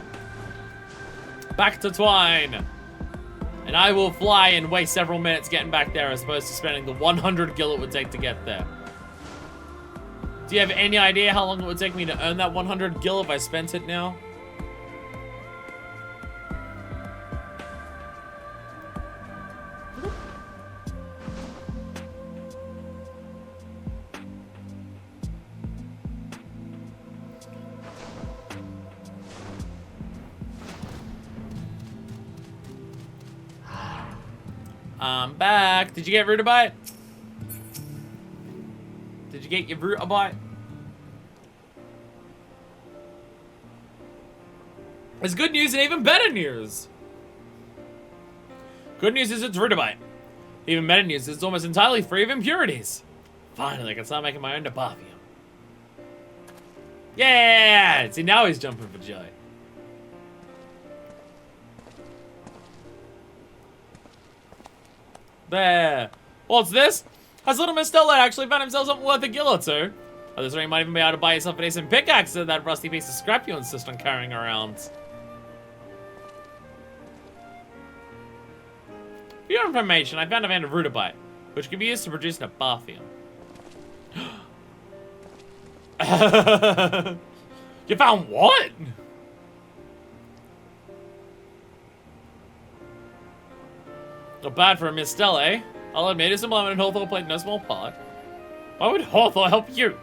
Back to Twine! And I will fly and waste several minutes getting back there as opposed to spending the 100 gil it would take to get there. Do you have any idea how long it would take me to earn that 100 gil if I spent it now? I'm back. Did you get rutabaga? Did you get your rutabaga? There's good news and even better news. Good news is it's rutabaga. Even better news is it's almost entirely free of impurities. Finally, I can start making my own debarfium. Yeah! See, now he's jumping for joy. There. What's this? Has little Miss Stella actually found himself something worth a gil or two? Oh, this ring might even be able to buy yourself a decent pickaxe to that rusty piece of scrap you insist on carrying around. For your information, I found a band of rutabaga, which can be used to produce an abarthium. You found what? Not bad for a Miss Stella, eh? I'll admit it's a moment and Hawthorne played no small part. Why would Hawthorne help you?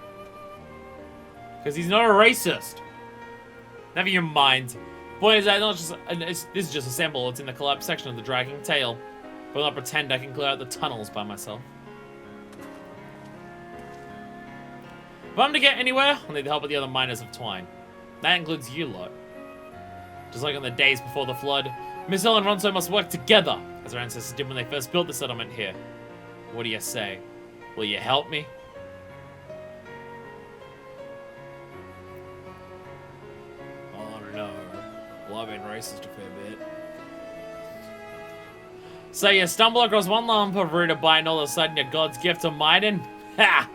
Because he's not a racist. Never your mind. Point is that not just this is just a sample. It's in the collapsed section of the dragging tail. But I'll pretend I can clear out the tunnels by myself. If I'm to get anywhere, I'll need the help of the other miners of Twine. That includes you lot. Just like on the days before the flood, Miss Hill and Ronso must work together, as our ancestors did when they first built the settlement here. What do you say? Will you help me? Oh no. Well, I've been racist a fair bit. So you stumble across one lump of rutabaga and all of a sudden you're God's gift to mining? Ha!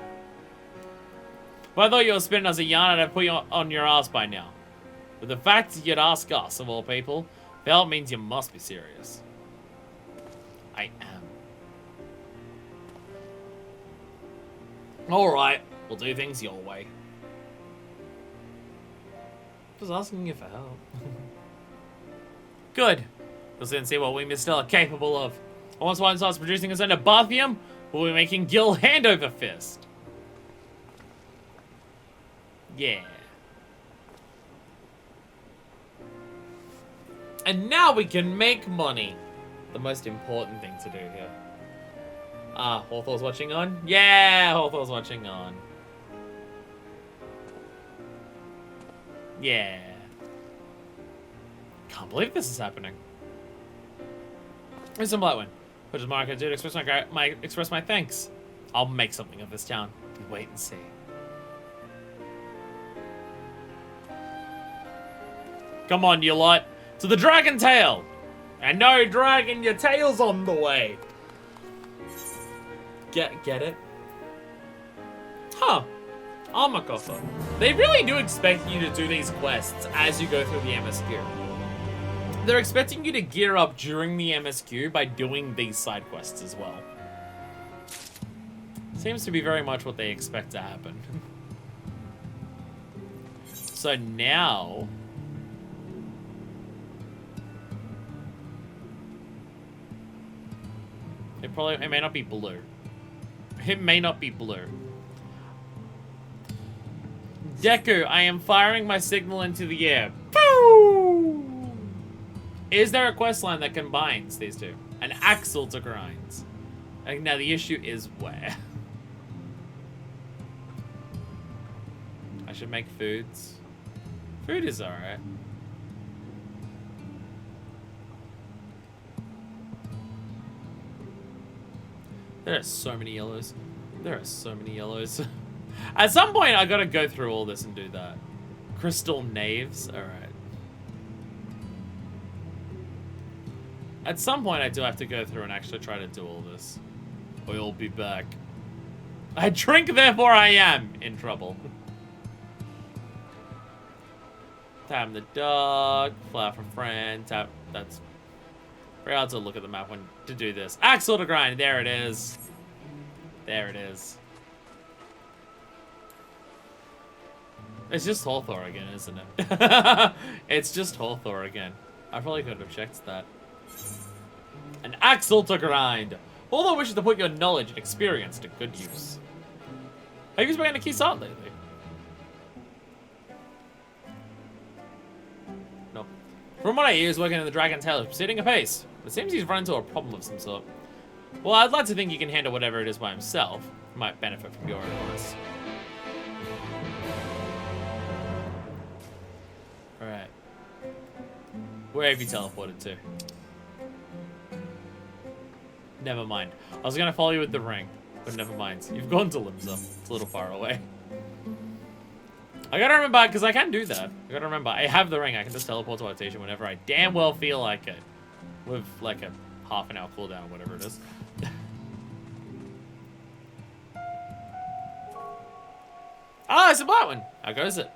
If I thought you were spinning as a yarn, I'd have put you on your ass by now. But the fact that you'd ask us, of all people, well, means you must be serious. I am. Alright, we'll do things your way. Just asking you for help. Good. We'll soon see what we still are capable of. And once one starts producing its own Abathium, we'll be making Gil hand over fist. Yeah. And now we can make money. The most important thing to do here. Ah, Hawthorne's watching on? Yeah, Hawthorne's watching on. Yeah. Can't believe this is happening. Here's some Blackwind. What does Marco do to express my thanks? I'll make something of this town. You wait and see. Come on, you lot. To the Dragon Tail! And no dragon, your tail's on the way. Get it? Huh. Armakoffer. They really do expect you to do these quests as you go through the MSQ. They're expecting you to gear up during the MSQ by doing these side quests as well. Seems to be very much what they expect to happen. So now... It may not be blue. It may not be blue. Deku, I am firing my signal into the air. Pooh! Is there a quest line that combines these two? An axle to grinds. Now the issue is where? I should make foods. Food is alright. There are so many yellows. There are so many yellows. At some point, I gotta go through all this and do that. Crystal Knaves? Alright. At some point, I do have to go through and actually try to do all this. I'll be back. I drink, therefore I am in trouble. Tap the dog. Fly for friend. Tap. That's... very hard to look at the map when to do this. Axle to grind. There it is. There it is. It's just Hawthorne again, isn't it? It's just Hawthorne again. I probably could have checked that. An axle to grind. Although wishes to put your knowledge and experience to good use. Have you been to Kisat lately? No. From what I hear, he's working in the Dragon Tail, proceeding apace. It seems he's run into a problem of some sort. Well, I'd like to think he can handle whatever it is by himself. He might benefit from your advice. Alright. Where have you teleported to? Never mind. I was gonna follow you with the ring, but never mind. You've gone to Limsa. It's a little far away. I gotta remember, because I can do that. I gotta remember, I have the ring. I can just teleport to our station whenever I damn well feel like it. With like a half an hour cooldown, whatever it is. Ah, it's a black one. How goes it?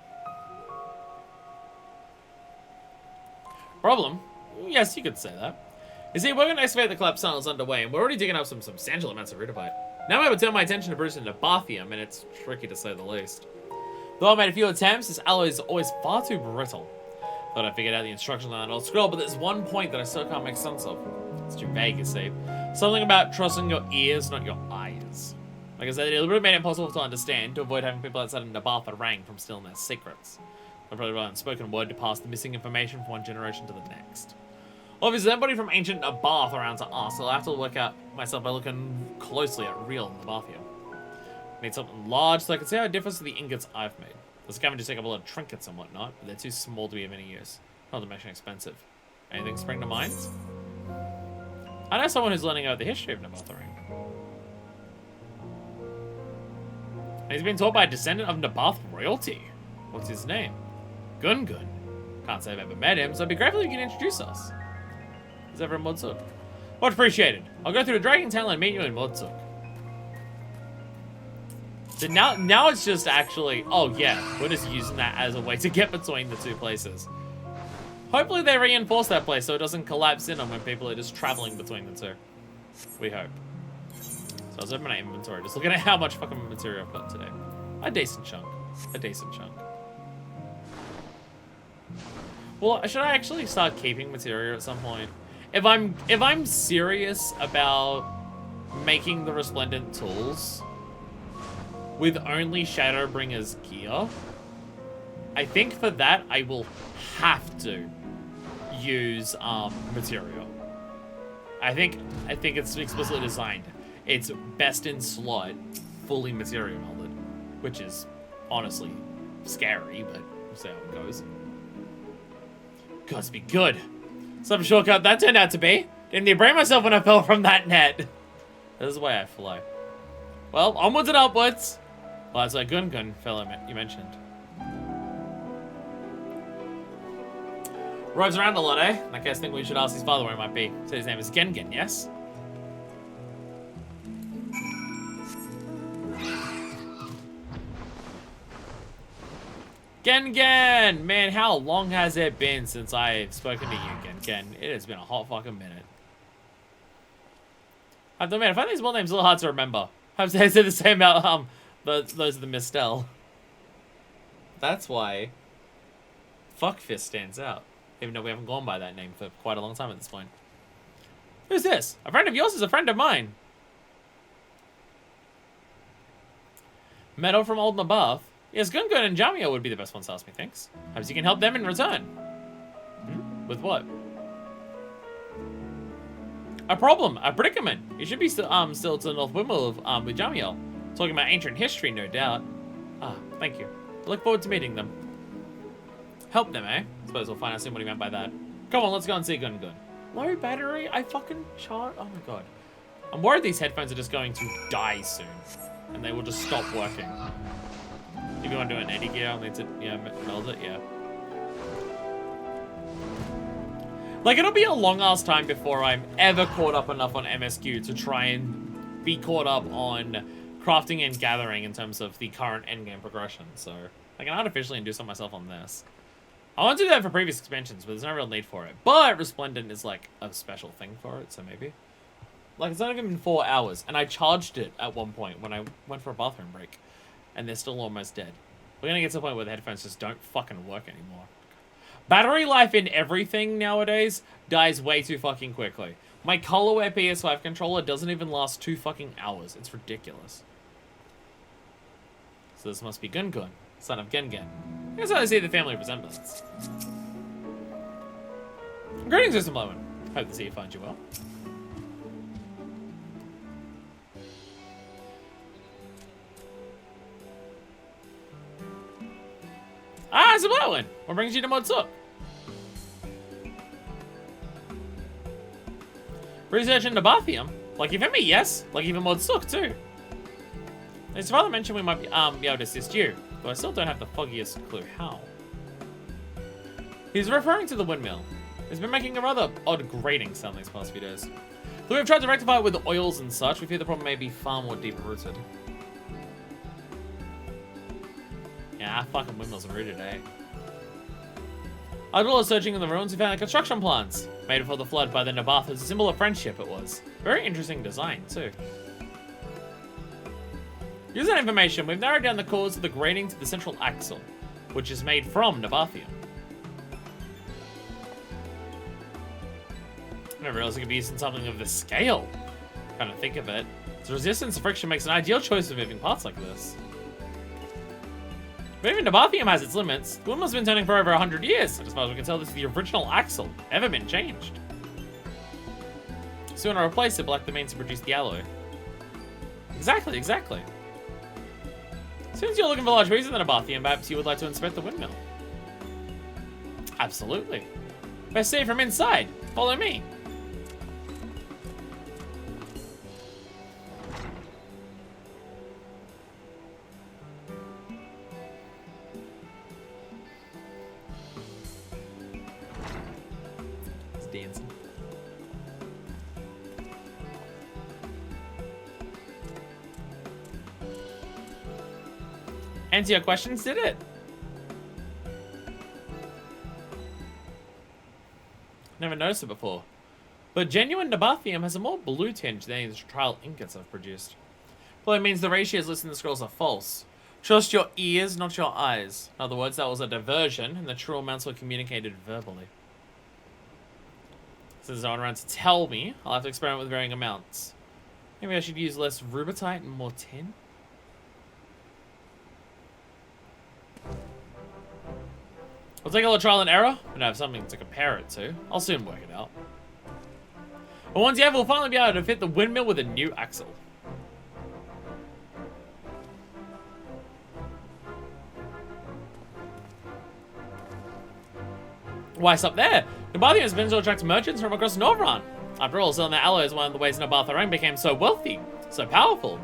Problem? Yes, you could say that. You see, we're going to excavate the collapsed tunnels underway, and we're already digging up some substantial amounts of rutibite. Now I'm able to turn my attention to producing Abathium, and it's tricky to say the least. Though I made a few attempts, this alloy is always far too brittle. Thought I figured out the instructions on that old scroll, but there's one point that I still can't make sense of. It's too vague, you see. Something about trusting your ears, not your eyes. Like I said, it really made it impossible to understand, to avoid having people outside of Arm Araeng from stealing their secrets. I'd probably write an unspoken word to pass the missing information from one generation to the next. Obviously, there's anybody from ancient Abath around to ask, so I'll have to work out myself by looking closely at real Abathium. Made something large so I can see how it differs to the ingots I've made. The scavengers take up a lot of trinkets and whatnot, but they're too small to be of any use. Not to mention expensive. Anything spring to mind? I know someone who's learning about the history of Nabath Araeng. And he's been taught by a descendant of Nabath royalty. What's his name? Gun. Can't say I've ever met him, so I'd be grateful if you can introduce us. Is ever in Modsuk? Much appreciated. I'll go through the Dragon Tail and meet you in Modsuk. So now it's just actually, oh yeah, we're just using that as a way to get between the two places. Hopefully they reinforce that place so it doesn't collapse in on when people are just traveling between the two. We hope. So I was opening my inventory, just looking at how much fucking material I've got today. A decent chunk. A decent chunk. Well, should I actually start keeping material at some point? If I'm serious about making the resplendent tools with only Shadowbringers gear, I think for that I will have to use material. I think it's explicitly designed. It's best in slot, fully material molded, which is honestly scary, but we'll see how it goes. Gotta be good. Some shortcut that turned out to be. Didn't even brain myself when I fell from that net. This is the way I fly. Well, onwards and upwards. Well, that's that Gun fellow you mentioned. Roves around a lot, eh? I guess think we should ask his father where he might be. So his name is Gen, yes? Gen! Man, how long has it been since I've spoken to you, Gen? It has been a hot fucking minute. I have to admit, I find these world names a little hard to remember. I've said the same about, those are the Mistel. That's why Fuckfist stands out. Even though we haven't gone by that name for quite a long time at this point. Who's this? A friend of yours is a friend of mine. Meadow from Old Nabath. Yes, Gun and Jamio would be the best ones to ask me, thanks. Perhaps you can help them in return. Hmm? With what? A problem, a predicament. You should be still to the North Wimble of with Jamio. Talking about ancient history, no doubt. Ah, thank you. I look forward to meeting them. Help them, eh? Suppose we'll find out soon what he meant by that. Come on, let's go and see Gun. Low battery? I fucking charge. Oh my god. I'm worried these headphones are just going to die soon. And they will just stop working. If you want to do an eddy gear, I'll need to, meld it, yeah. Like, it'll be a long-ass time before I'm ever caught up enough on MSQ to try and be caught up on crafting and gathering in terms of the current endgame progression, so I can artificially induce on myself on this. I want to do that for previous expansions, but there's no real need for it. But Resplendent is, like, a special thing for it, so maybe. Like, it's only been 4 hours, and I charged it at one point when I went for a bathroom break. And they're still almost dead. We're gonna get to the point where the headphones just don't fucking work anymore. Battery life in everything nowadays dies way too fucking quickly. My Colorware PS5 controller doesn't even last 2 fucking hours. It's ridiculous. So this must be Gun, son of Gen. I guess I see the family resemblance. Greetings, Mr. Blowin. Hope to see you find you well. Ah, it's a Blowin. What brings you to Modsuk? Research into Bathium? Like even me, yes. Like even Modsuk too. His father mentioned we might be able to assist you, but I still don't have the foggiest clue how. He's referring to the windmill. He's been making a rather odd grating sound these past few days. Though we've tried to rectify it with oils and such, we fear the problem may be far more deep-rooted. Yeah, fucking windmills are rude today. After all the searching in the ruins, we found construction plants. Made before the flood by the Nabath as a symbol of friendship it was. Very interesting design, too. Using that information, we've narrowed down the cause of the grating to the central axle, which is made from Nabathium. I didn't realize it could be used in something of this scale. Kind of think of it. Its resistance to friction makes an ideal choice for moving parts like this. But even Nabathium has its limits. The windmill's been turning for over 100 years, and as far as we can tell, this is the original axle. Never been changed. So we want to replace it, like the means to produce the alloy. Exactly. Since you're looking for large pieces of Nabathium, perhaps you would like to inspect the windmill. Absolutely. Best see it from inside. Follow me. Dancing. Answer your questions, did it? Never noticed it before. But genuine Nabathium has a more blue tinge than the trial ingots I've produced. Well, it means the ratios listed in the scrolls are false. Trust your ears, not your eyes. In other words, that was a diversion, and the true amounts were communicated verbally. Since no one around to tell me, I'll have to experiment with varying amounts. Maybe I should use less rubitite and more tin? I'll take a little trial and error, and I have something to compare it to. I'll soon work it out. But once you have, we'll finally be able to fit the windmill with a new axle. Why stop there? Nabathi has been to attract merchants from across Norvran. After all, selling their alloys is one of the ways Arm Araeng became so wealthy, so powerful.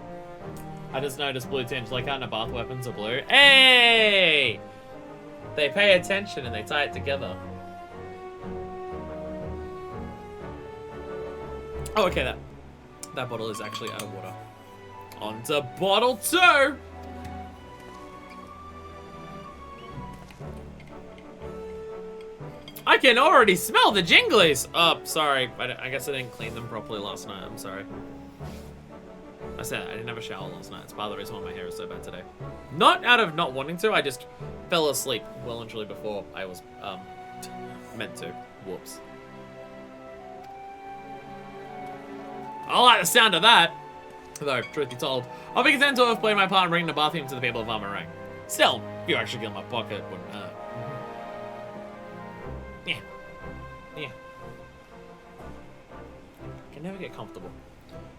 I just noticed blue tinge, like how Nabath weapons are blue. Hey! They pay attention and they tie it together. Oh, okay, that bottle is actually out of water. On to bottle 2! I can already smell the jinglies! Oh, sorry. I guess I didn't clean them properly last night. I'm sorry. I said I didn't have a shower last night. It's part of the reason why my hair is so bad today. Not out of not wanting to, I just fell asleep well and truly before I was meant to. Whoops. I like the sound of that. Though, truth be told, I'll be content to have played my part in bringing the bathroom to the people of Arm Araeng. Still, if you actually get in my pocket, it wouldn't hurt. Yeah. I can never get comfortable.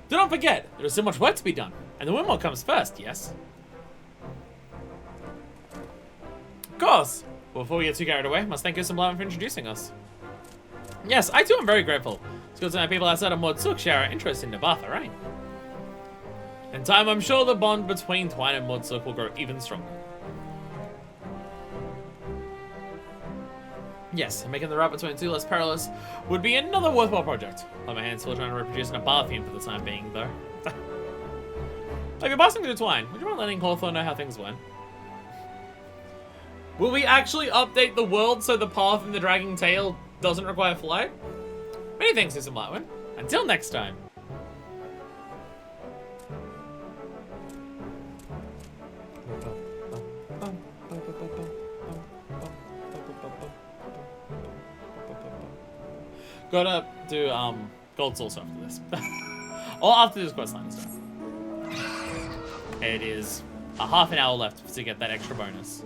Do not forget, there is so much work to be done, and the windmill comes first, yes? Of course! But before we get too carried away, I must thank you Sublime for introducing us. Yes, I too am very grateful. It's good to know people outside of Mordsuk share our interest in Arm Araeng. In time, I'm sure the bond between Twine and Mordsuk will grow even stronger. Yes, and making the route between two less perilous would be another worthwhile project. On my hands full trying to reproduce an Abar theme for the time being, though. If you're passing through Twine, would you mind letting Hawthorne know how things went? Will we actually update the world so the path in the Dragging Tail doesn't require flight? Many thanks, Susan Lightwin. Until next time. Gotta do gold source after this. Or after this quest line is done. It is a half an hour left to get that extra bonus.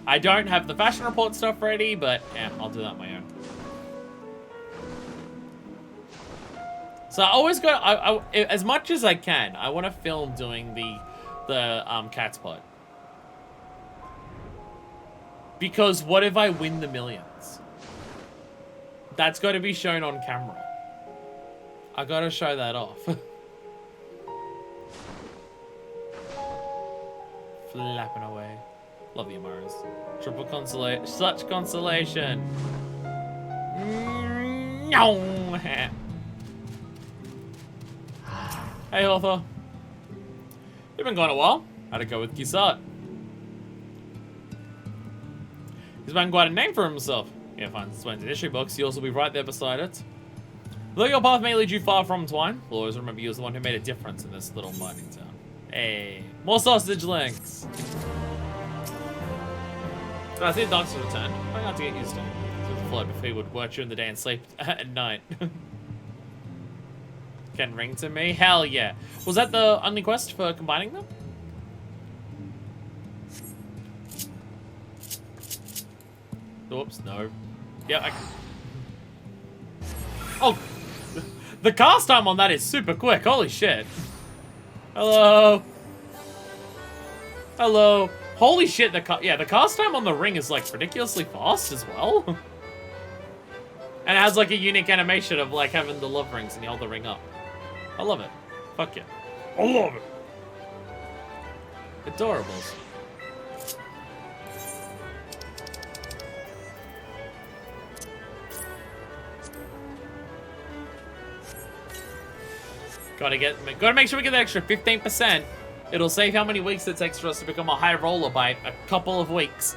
I don't have the fashion report stuff ready, but yeah, I'll do that on my own. So I always go, as much as I can, I want to film doing the cat's pot. Because what if I win the millions? That's got to be shown on camera. I got to show that off. Flapping away. Love the Amaras. Triple consolation. Such consolation. Hey, Arthur. You've been gone a while. How'd it go with Kisat? He's making quite a name for himself. Yeah, fine. Splendid history books. Yours will be right there beside it. Though your path may lead you far from Twine, we'll always remember you as the one who made a difference in this little mining town. Hey, more sausage links. So I see the doc's returned. I'm going to have to get used to it. So the float before he would work during the day and sleep at night. Can ring to me? Hell yeah. Was that the only quest for combining them? Oops, no. Yeah, Oh! The cast time on that is super quick. Holy shit. Hello. Hello. Holy shit, the cast time on the ring is like ridiculously fast as well. And it has like a unique animation of like having the love rings and you hold the ring up. I love it. Fuck yeah. I love it. Adorables. Gotta make sure we get the extra 15%. It'll save how many weeks it takes for us to become a high roller by a couple of weeks.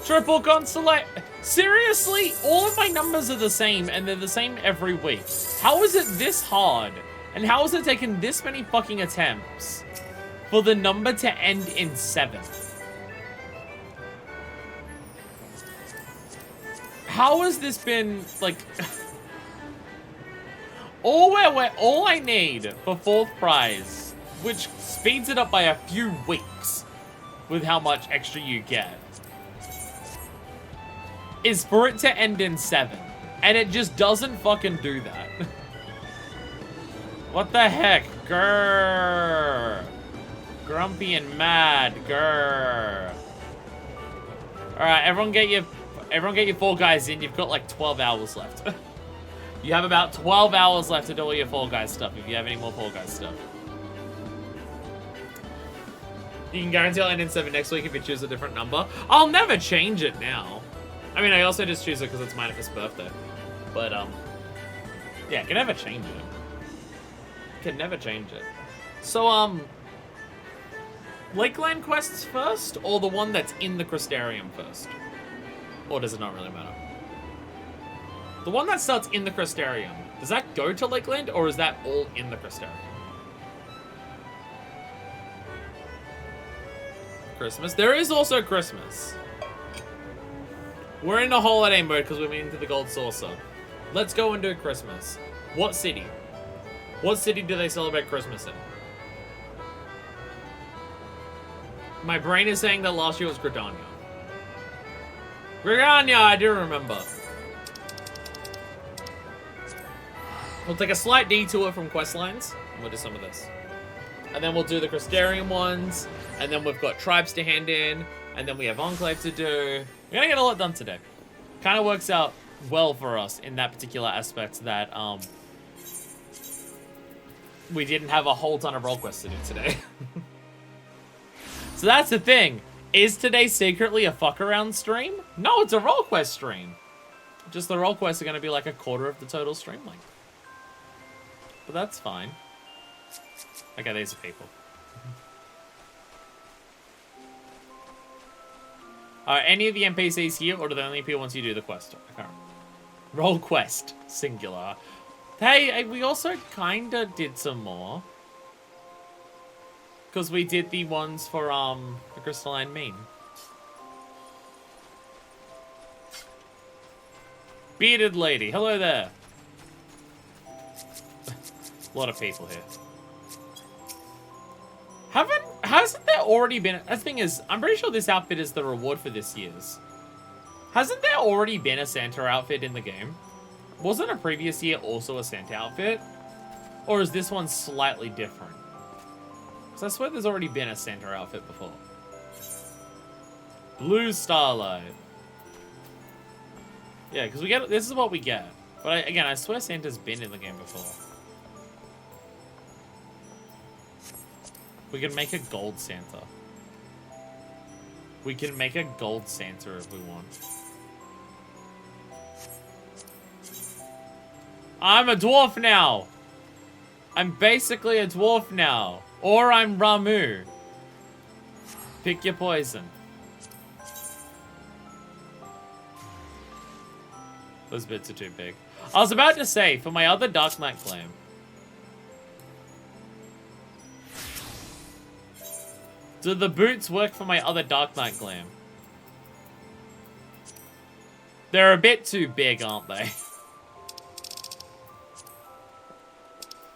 Triple consolation. Seriously? All of my numbers are the same, and they're the same every week. How is it this hard? And how has it taken this many fucking attempts for the number to end in 7? How has this been, like... all I need for 4th prize, which speeds it up by a few weeks with how much extra you get, is for it to end in 7. And it just doesn't fucking do that. What the heck? Grrr. Grumpy and mad. Grrr. Alright, everyone get your 4 guys in. You've got like 12 hours left. You have about 12 hours left to do all your Fall Guys stuff if you have any more Fall Guys stuff. You can guarantee I'll end in 7 next week if you choose a different number. I'll never change it now. I mean, I also just choose it because it's my 5th birthday. But, yeah, can never change it. Can never change it. So, Lakeland quests first, or the one that's in the Crystarium first? Or does it not really matter? The one that starts in the Crystarium, does that go to Lakeland, or is that all in the Crystarium? Christmas. There is also Christmas. We're in a holiday mode because we're into the Gold Saucer. Let's go and do Christmas. What city? What city do they celebrate Christmas in? My brain is saying that last year was Gridania. Gridania, I do remember. We'll take a slight detour from quest lines, and we'll do some of this. And then we'll do the Crystarium ones, and then we've got tribes to hand in, and then we have Enclave to do. We're gonna get a lot done today. Kind of works out well for us in that particular aspect that we didn't have a whole ton of role quests to do today. So that's the thing. Is today secretly a fuck around stream? No, it's a role quest stream. Just the role quests are going to be like a quarter of the total stream length. But that's fine. Okay, these are people. Are any of the NPCs here, or do they only appear once you do the quest? I can't remember. Role quest, singular. Hey, we also kind of did some more. Because we did the ones for, the Crystalline Mean. Bearded lady, hello there. A lot of people here. Hasn't there already been... The thing is, I'm pretty sure this outfit is the reward for this year's. Hasn't there already been a Santa outfit in the game? Wasn't a previous year also a Santa outfit? Or is this one slightly different? Because I swear there's already been a Santa outfit before. Blue Starlight. Yeah, because we get... This is what we get. But again, I swear Santa's been in the game before. We can make a gold Santa. We can make a gold Santa if we want. I'm a dwarf now! I'm basically a dwarf now. Or I'm Ramu. Pick your poison. Those bits are too big. I was about to say, for my other Dark Knight claim. Do the boots work for my other Dark Knight glam? They're a bit too big, aren't they?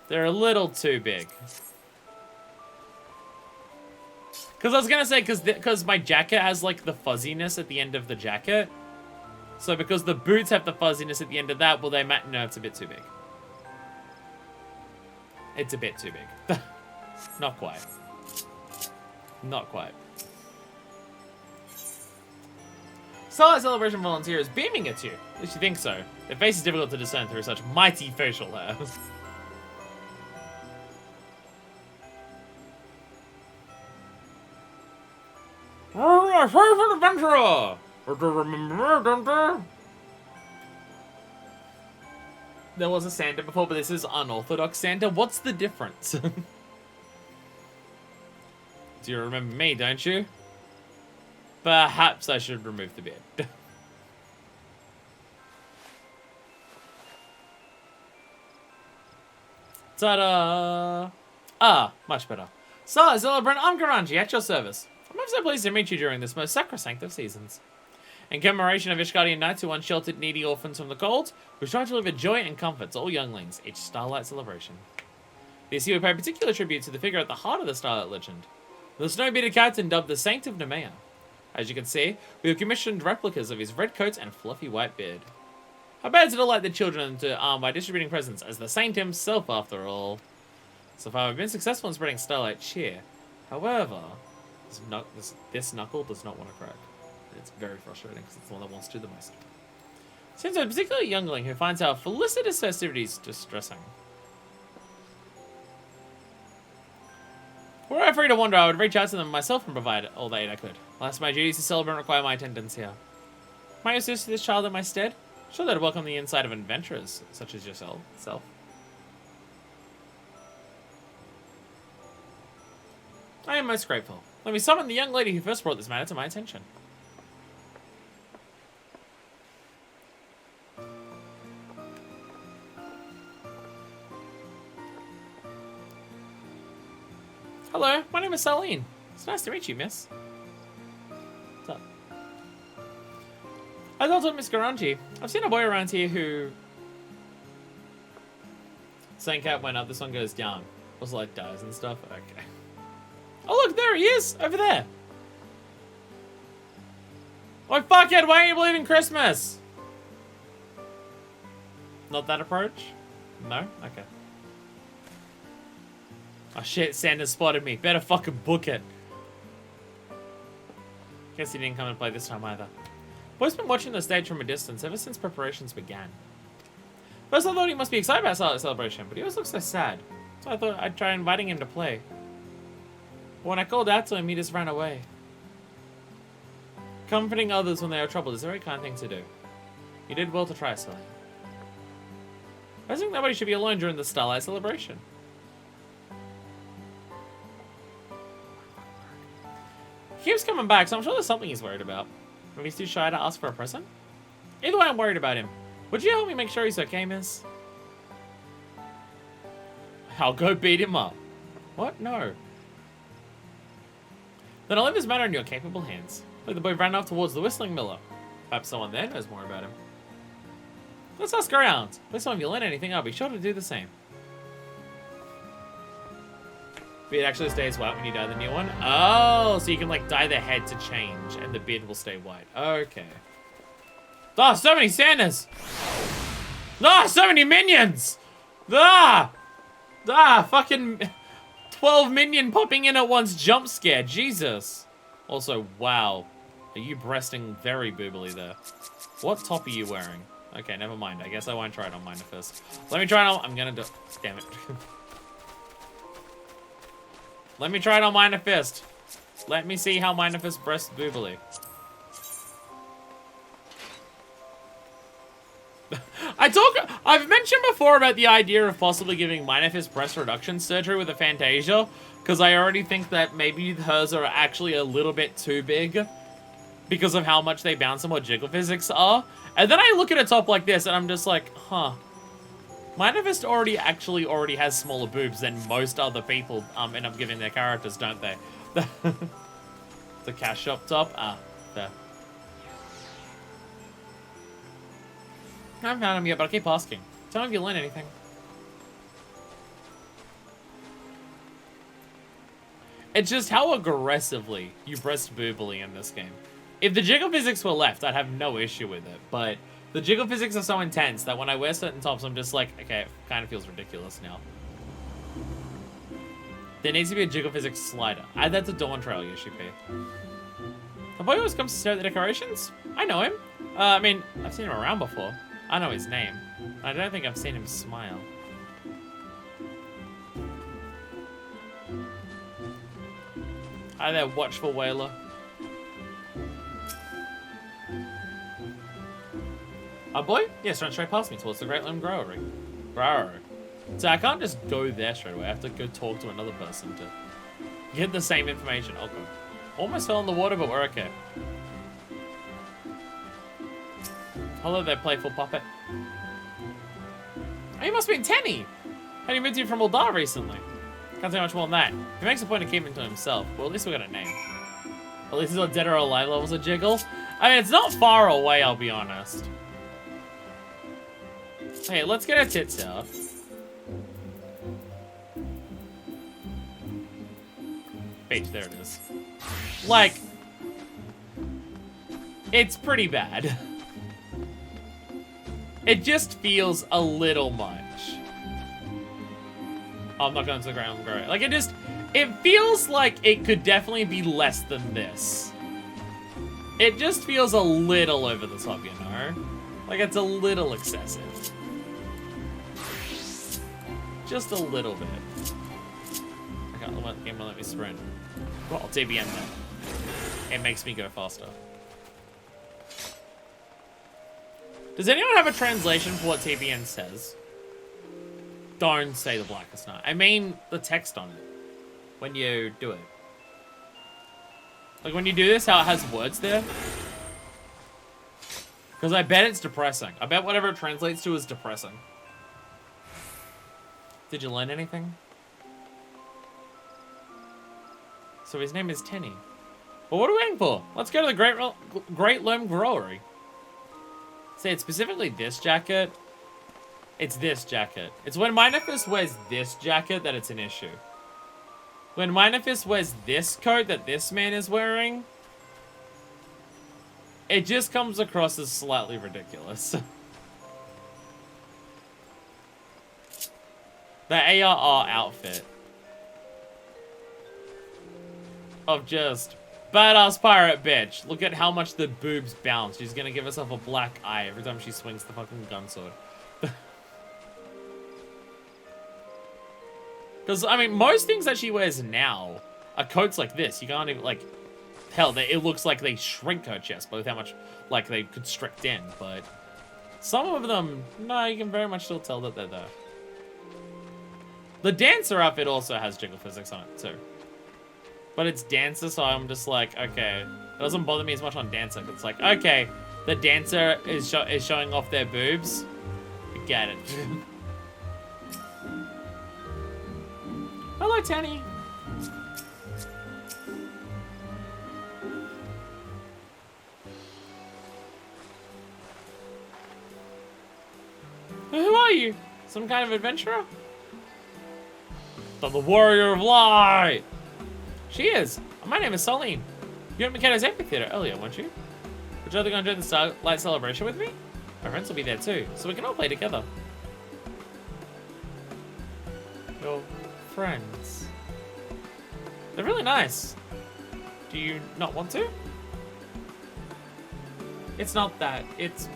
They're a little too big. Because I was going to say, because my jacket has, like, the fuzziness at the end of the jacket. So because the boots have the fuzziness at the end of that, will they match? No, it's a bit too big. It's a bit too big. Not quite. Not quite. Starlight Celebration Volunteer is beaming at you. At least you think so. Their face is difficult to discern through such mighty facial hair. Oh, favorite adventurer! Remember, don't you? There was a Santa before, but this is unorthodox Santa. What's the difference? Do you remember me, don't you? Perhaps I should remove the beard. Ta-da! Ah, much better. Starlight Celebrant, I'm Garanji, at your service. I'm so pleased to meet you during this most sacrosanct of seasons. In commemoration of Ishgardian knights who once sheltered needy orphans from the cold, we strive to deliver joy and comfort to all younglings each Starlight celebration. This year we pay particular tribute to the figure at the heart of the Starlight legend, the snow-bearded captain dubbed the Saint of Nemea. As you can see, we have commissioned replicas of his red coats and fluffy white beard. How bad to delight the children to arm by distributing presents as the Saint himself, after all. So far, we've been successful in spreading Starlight cheer. However, this knuckle does not want to crack. It's very frustrating because it's the one that wants to the most. Seems a particularly youngling who finds our felicitous festivities distressing. Were I free to wander, I would reach out to them myself and provide all the aid I could. Alas, my duties to celebrate require my attendance here. Might you assist this child in my stead? Sure that I'd welcome the insight of adventurers such as yourself. I am most grateful. Let me summon the young lady who first brought this matter to my attention. Hello, my name is Saline. It's nice to meet you, miss. What's up? I thought of Miss Garanji. I've seen a boy around here who... Saying cat went up, this one goes down. Also like dies and stuff. Okay. Oh look, there he is! Over there! Oh fuckhead, why aren't you believing Christmas? Not that approach? No? Okay. Oh shit, Santa's spotted me. Better fucking book it. Guess he didn't come and play this time either. Boy's been watching the stage from a distance ever since preparations began. First I thought he must be excited about Starlight Celebration, but he always looks so sad. So I thought I'd try inviting him to play. But when I called out to him, he just ran away. Comforting others when they are troubled is a very kind thing to do. You did well to try, Sully. I think nobody should be alone during the Starlight Celebration. He keeps coming back, so I'm sure there's something he's worried about. Maybe he's too shy to ask for a present? Either way, I'm worried about him. Would you help me make sure he's okay, miss? I'll go beat him up. What? No. Then I'll leave this matter in your capable hands. Look, the boy ran off towards the Whistling Miller. Perhaps someone there knows more about him. Let's ask around. Next time you learn anything, I'll be sure to do the same. Beard actually stays white when you dye the new one? Oh, so you can like dye the head to change and the beard will stay white. Okay. Ah, so many Santas! Ah, so many minions! Ah! Ah, fucking 12 minion popping in at once jump scare. Jesus. Also, wow. Are you breasting very boobily there? What top are you wearing? Okay, never mind. I guess I won't try it on mine first. Let me try it on... I'm gonna do... Damn it. Let me try it on Minor Fist. Let me see how Minor Fist breasts boobily. I've mentioned before about the idea of possibly giving Minor Fist breast reduction surgery with a Fantasia, because I already think that maybe hers are actually a little bit too big because of how much they bounce and what jiggle physics are. And then I look at a top like this and I'm just like, huh. Minor Fist already has smaller boobs than most other people end up giving their characters, don't they? The cash shop top? Ah, there. I haven't found him yet, but I keep asking. Tell me if you learn anything. It's just how aggressively you breast boobily in this game. If the jiggle physics were left, I'd have no issue with it, but the jiggle physics are so intense that when I wear certain tops, I'm just like, okay, it kind of feels ridiculous now. There needs to be a jiggle physics slider. Add that to Dawn Trail, Yoshipi. The boy always comes to stare at the decorations? I know him. I mean, I've seen him around before. I know his name. I don't think I've seen him smile. Hi there, watchful whaler. A boy? Yes, run straight past me towards the Great Limb Growery. So I can't just go there straight away. I have to go talk to another person to get the same information. Oh god. Almost fell in the water, but we're okay. Hello there, playful puppet. Oh, you must be Tenny! Had he moved here from Uldar recently? Can't say much more than that. He makes a point of keeping to himself. Well, at least we got a name. At least he's got dead or alive levels of jiggle. I mean, it's not far away, I'll be honest. Hey, let's get our tits out. Wait, there it is. Like, it's pretty bad. It just feels a little much. Oh, I'm not going to the ground, grow. Like, it feels like it could definitely be less than this. It just feels a little over the top, you know? Like, it's a little excessive. Just a little bit. Okay, the game won't let me sprint. Well, TBM then. It makes me go faster. Does anyone have a translation for what TBN says? Don't say the Blackest Night. I mean the text on it. When you do it. Like when you do this, how it has words there. Because I bet it's depressing. I bet whatever it translates to is depressing. Did you learn anything? So his name is Tenny. Well, what are we waiting for? Let's go to the Great Loam Brewery. Say it's specifically this jacket. It's this jacket. It's when Minifist wears this jacket that it's an issue. When Minifist wears this coat that this man is wearing, it just comes across as slightly ridiculous. The ARR outfit of just badass pirate bitch. Look at how much the boobs bounce. She's gonna give herself a black eye every time she swings the fucking gun sword. Because, I mean, most things that she wears now are coats like this. You can't even, like, hell, it looks like they shrink her chest with how much, like, they constrict in. But some of them, no, you can very much still tell that they're there. The dancer outfit also has jiggle physics on it, too. But it's dancer, so I'm just like, okay. It doesn't bother me as much on dancer. It's like, okay, the dancer is showing off their boobs. I get it. Hello, Tanny. Who are you? Some kind of adventurer? The Warrior of Light! She is. My name is Soline. You were at Mikado's amphitheater earlier, weren't you? Would you rather go enjoy the Starlight Celebration with me? My friends will be there too, so we can all play together. Your friends. They're really nice. Do you not want to? It's not that. It's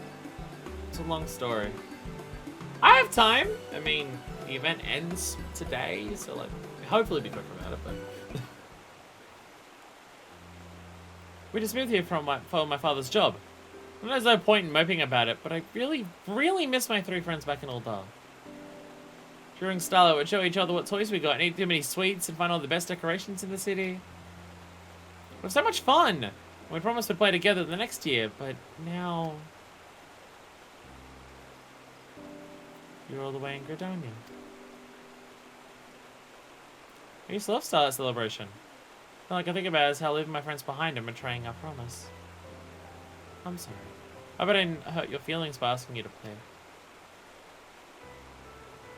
a long story. I have time. I mean, the event ends today, so like, hopefully be quick about it, but... We just moved here for my father's job. And there's no point in moping about it, but I really, really miss my 3 friends back in Uldar. During Starlight, we'd show each other what toys we got and eat too many sweets and find all the best decorations in the city. It was so much fun! We promised we'd play together the next year, but now... You're all the way in Gradonia. I used to love Starlight Celebration. All I can think about is how leaving my friends behind and betraying our promise. I'm sorry. I bet I didn't hurt your feelings by asking you to play.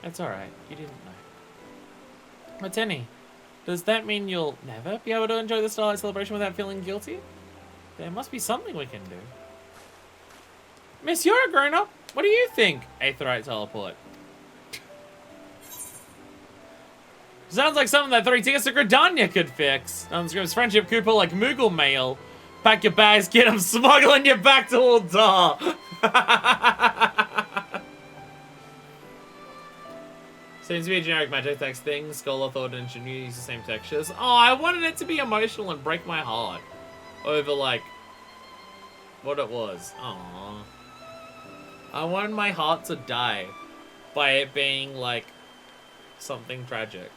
It's alright. You didn't know. But Tenny, does that mean you'll never be able to enjoy the Starlight Celebration without feeling guilty? There must be something we can do. Miss, you're a grown-up. What do you think? Aetheryte teleport. Sounds like something that 3 tickets to Gridania could fix. Unscripts friendship Cooper like Moogle mail. Pack your bags, kid, I'm smuggling you back to Uldar. Seems to be a generic magic text thing. Scholar thought and should use the same textures. Oh, I wanted it to be emotional and break my heart. Over, like, what it was. Aww. I wanted my heart to die by it being, like, something tragic.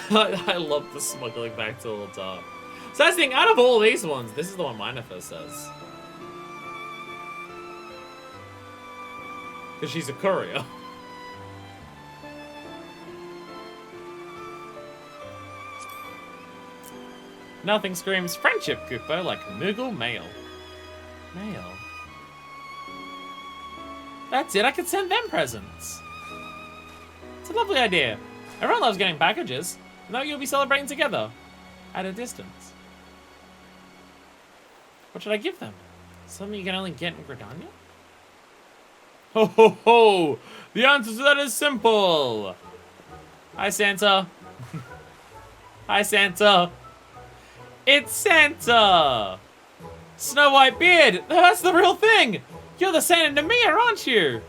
I love the smuggling back to Uldar. So that's the thing, out of all these ones, this is the one Minifist says. Because she's a courier. Nothing screams friendship, Kupo, like Moogle mail. Mail? That's it, I could send them presents. It's a lovely idea. Everyone loves getting packages. Now you'll be celebrating together. At a distance. What should I give them? Something you can only get in Gridania? Ho ho ho! The answer to that is simple! Hi, Santa. Hi, Santa. It's Santa! Snow White Beard! That's the real thing! You're the Santa Demir, aren't you?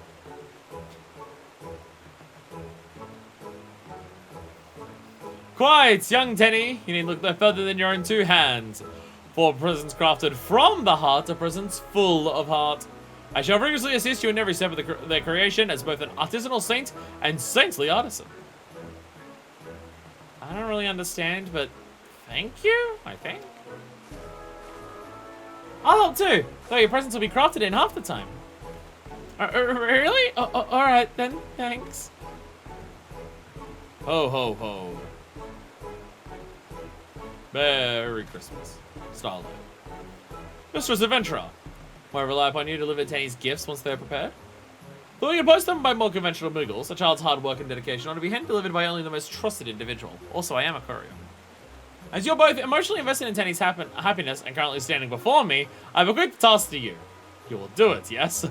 Quite, young Tenny. You need look no further than your own two hands. For presents crafted from the heart are presents full of heart. I shall rigorously assist you in every step of their creation as both an artisanal saint and saintly artisan. I don't really understand, but thank you, I think. I'll help too, though your presents will be crafted in half the time. Really? Alright then, thanks. Ho ho ho. Merry Christmas. Starlight. Mistress Adventurer. I rely upon you to deliver Tenny's gifts once they're prepared. Though you can post them by more conventional Moogles, a child's hard work and dedication ought to be hand-delivered by only the most trusted individual. Also, I am a courier. As you're both emotionally invested in Tenny's happiness and currently standing before me, I have a quick task to you. You will do it, yes?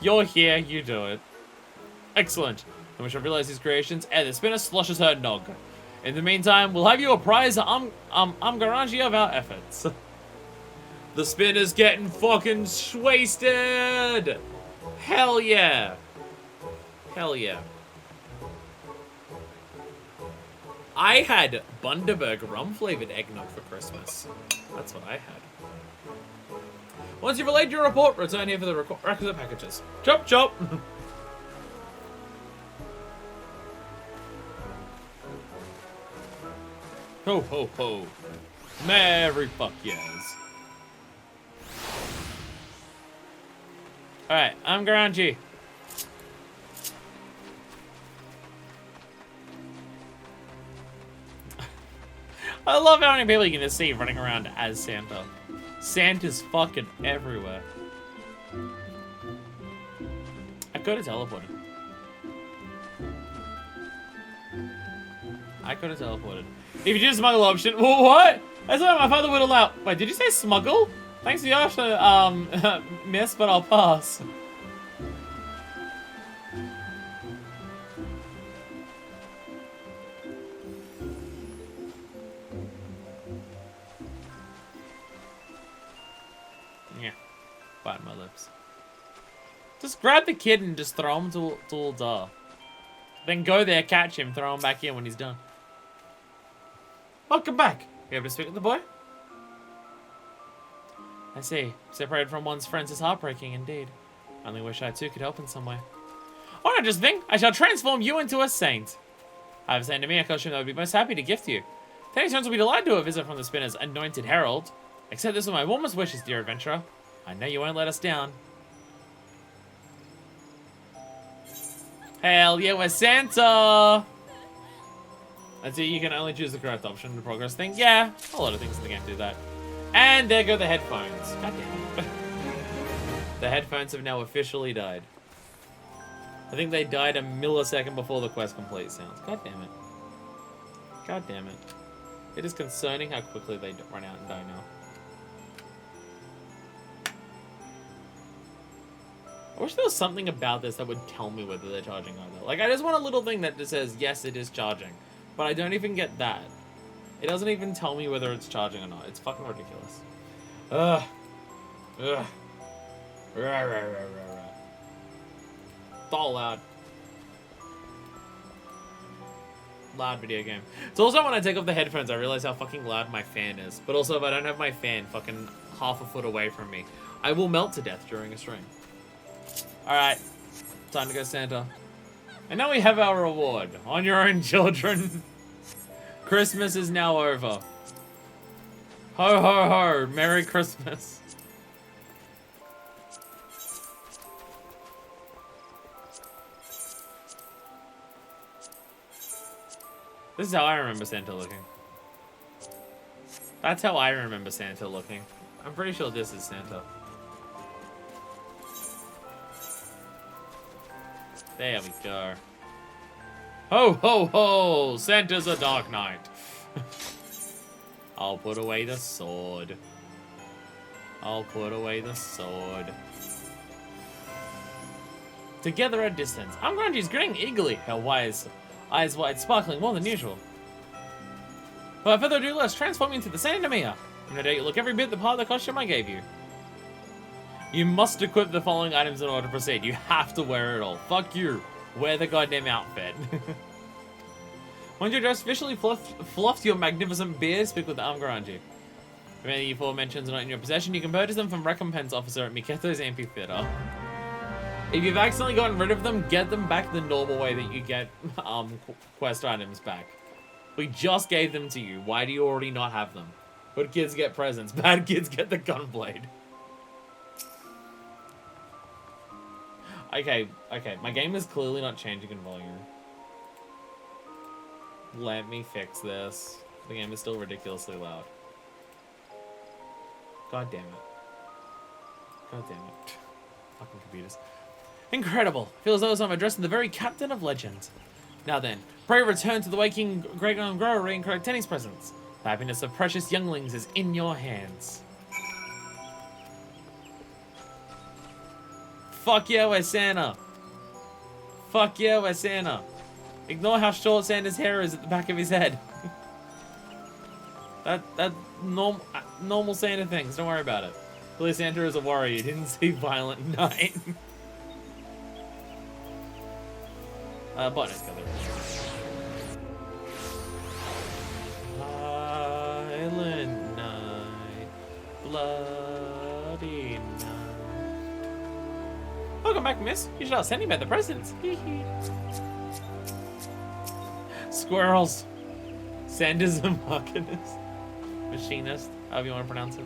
You're here, you do it. Excellent. And we shall realize these creations ere the spinner sloshes her nog. In the meantime, we'll have you apprise Amgaraji of our efforts. The spinner's getting fucking wasted! Hell yeah! Hell yeah. I had Bundaberg rum-flavored eggnog for Christmas. That's what I had. Once you've relayed your report, return here for the requisite packages. Chop chop! Ho ho ho. Merry fuck yes. Alright, I'm Garanji. I love how many people you can just see running around as Santa. Santa's fucking everywhere. I could have teleported. If you do smuggle option, what? That's what my father would allow. Wait, did you say smuggle? Thanks for the option, miss, but I'll pass. Yeah, bite my lips. Just grab the kid and just throw him to the Then go there, catch him, throw him back in when he's done. Welcome back. You able to speak with the boy? I see. Separated from one's friends is heartbreaking indeed. I only wish I too could help in some way. Oh, not just think. I shall transform you into a saint. I have a saint to me, a costume that would be most happy to gift you. Tenny's friends will be delighted to have a visit from the spinner's anointed herald. Accept this with my warmest wishes, dear adventurer. I know you won't let us down. Hell yeah, we're Santa! And so you can only choose the correct option to progress thing. Yeah, a lot of things in the game do that. And there go the headphones. God damn it. The headphones have now officially died. I think they died a millisecond before the quest complete sounds. God damn it. God damn it. It is concerning how quickly they run out and die now. I wish there was something about this that would tell me whether they're charging either. Like, I just want a little thing that just says, yes, it is charging. But I don't even get that. It doesn't even tell me whether it's charging or not. It's fucking ridiculous. Ugh. Ugh. Rah, rah, rah, rah, rah. It's all loud. Loud video game. It's also when I take off the headphones, I realize how fucking loud my fan is. But also, if I don't have my fan fucking half a foot away from me, I will melt to death during a stream. Alright. Time to go Santa. And now we have our reward. On your own, children. Christmas is now over. Ho ho ho. Merry Christmas. This is how I remember Santa looking. That's how I remember Santa looking. I'm pretty sure this is Santa. There we go. Ho, ho, ho! Santa's a dark knight. I'll put away the sword. I'll put away the sword. Together at distance. Grungy's grinning eagerly, her eyes wide, sparkling more than usual. Without further ado, let's transform you into the Santa Mia. No doubt you look every bit the part of the costume I gave you. You must equip the following items in order to proceed. You have to wear it all. Fuck you. Wear the goddamn outfit. Once you're dressed, officially fluffed your magnificent beard, speak with Arm Araeng. If any of you aforementions are not in your possession, you can purchase them from Recompense Officer at Miketo's Amphitheater. If you've accidentally gotten rid of them, get them back the normal way that you get quest items back. We just gave them to you. Why do you already not have them? Good kids get presents. Bad kids get the gunblade. Okay. My game is clearly not changing in volume. Let me fix this. The game is still ridiculously loud. God damn it. God damn it. Fucking computers. Incredible. Feels as though I'm addressing the very captain of legend. Now then, pray return to the waking great growery and correct Tenny's presence. The happiness of precious younglings is in your hands. Fuck yeah, we're Santa. Fuck yeah, we're Santa. Ignore how short Santa's hair is at the back of his head. that normal Santa things. Don't worry about it. Really, Santa is a warrior. You didn't see Violent Night. Bonus color. Violent night, bloody night. Welcome back, miss. You should have sent me the presents. Squirrels. Santa's a machinist, however you want to pronounce it.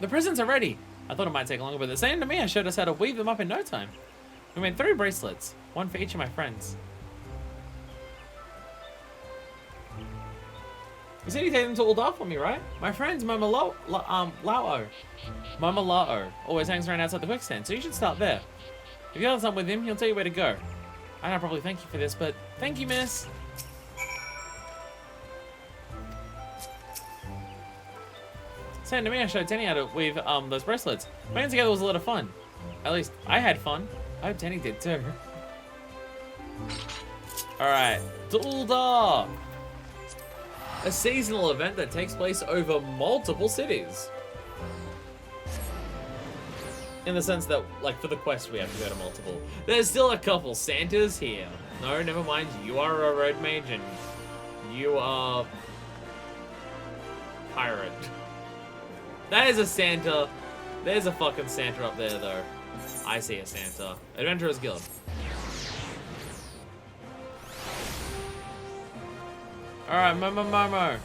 The presents are ready. I thought it might take longer, but the Santa Mia showed us how to weave them up in no time. We made 3 bracelets, one for each of my friends. You said you take them to Uldar for me, right? My friend's Mama Lao. Mama Lao always hangs around outside the quicksand, so you should start there. If you have something with him, he'll tell you where to go. I don't probably thank you for this, but thank you, miss. Santa Mia showed Tenny how to weave those bracelets. Playing together was a lot of fun. At least I had fun. I hope Tenny did too. Alright, to Uldar! A seasonal event that takes place over multiple cities. In the sense that, like, for the quest we have to go to multiple. There's still a couple Santas here. No, never mind. You are a road mage and you are... pirate. That is a Santa. There's a fucking Santa up there, though. I see a Santa. Adventurers Guild. Alright, Momo.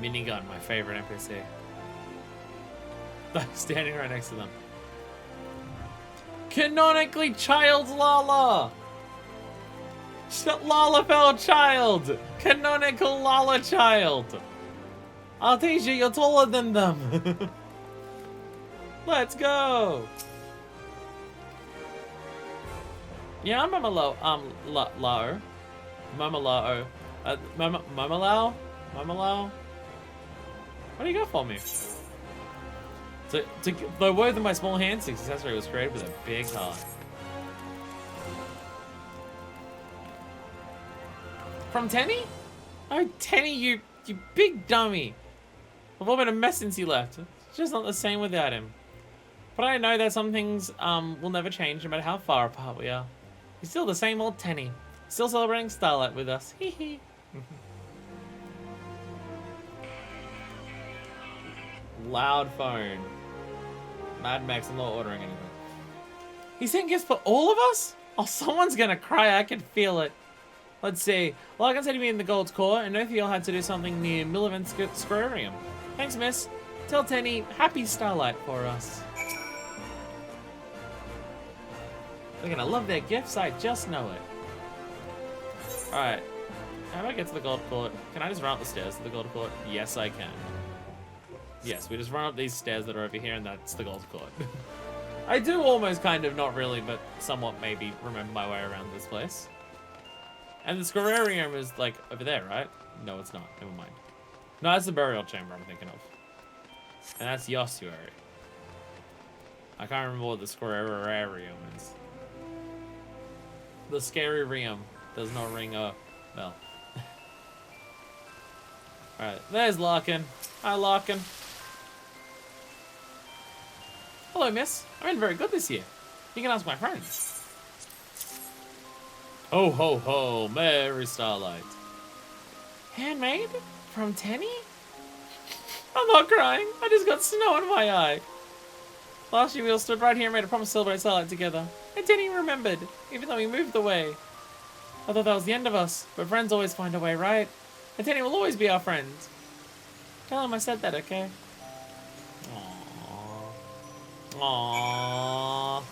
Minigun, my favorite NPC. Standing right next to them. Canonically child Lala! Lalafell child! Canonical Lala child! I'll teach you, you're taller than them! Let's go! Yeah, I'm Mama Lao. Mama Lao. Mama Lao? Mama Lao? What do you got for me? The word of my small hand, accessory was created with a big heart. From Tenny? Oh, Tenny, you big dummy. I've all been a mess since he left. It's just not the same without him. But I know that some things will never change no matter how far apart we are. He's still the same old Tenny. Still celebrating Starlight with us. Hee hee. Loud phone. Mad Max, I'm not ordering anything. He sent gifts for all of us? Oh, someone's gonna cry, I can feel it. Let's see. Larkin said to be in the Gold's Court, and Nothiel had to do something near Millivant's Squarium. Thanks, miss. Tell Tenny, happy Starlight for us. They're gonna love their gifts, I just know it. Alright. How do I get to the gold court? Can I just run up the stairs to the gold court? Yes, I can. Yes, we just run up these stairs that are over here, and that's the gold court. I do almost kind of, not really, but somewhat maybe remember my way around this place. And the Scararium is, like, over there, right? No, it's not. Never mind. No, that's the burial chamber I'm thinking of. And that's the ossuary. I can't remember what the Scararium is. The Scararium does not ring a bell. Alright, there's Larkin. Hi, Larkin. Hello, miss. I've been very good this year. You can ask my friends. Ho, ho, ho. Merry Starlight. Handmade? From Tenny? I'm not crying. I just got snow in my eye. Last year we all stood right here and made a promise to celebrate Starlight together. And Tenny remembered, even though he moved away. I thought that was the end of us, but friends always find a way, right? And Tenny will always be our friend. Tell him I said that, okay? Aww. Aww.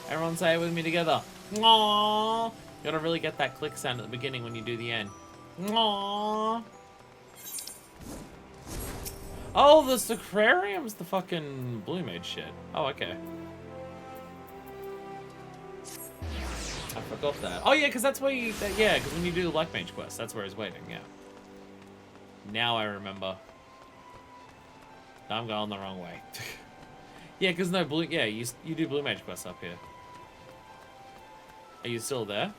Everyone say it with me together. Aww. You gotta really get that click sound at the beginning when you do the end. Aww. Oh, the Sacrarium's the fucking Blue Mage shit. Oh, okay. I forgot that. Oh, yeah, because that's where you... yeah, because when you do the Black Mage quest, that's where he's waiting, yeah. Now I remember. I'm going the wrong way. Yeah, because no blue... yeah, you do Blue Mage quests up here. Are you still there?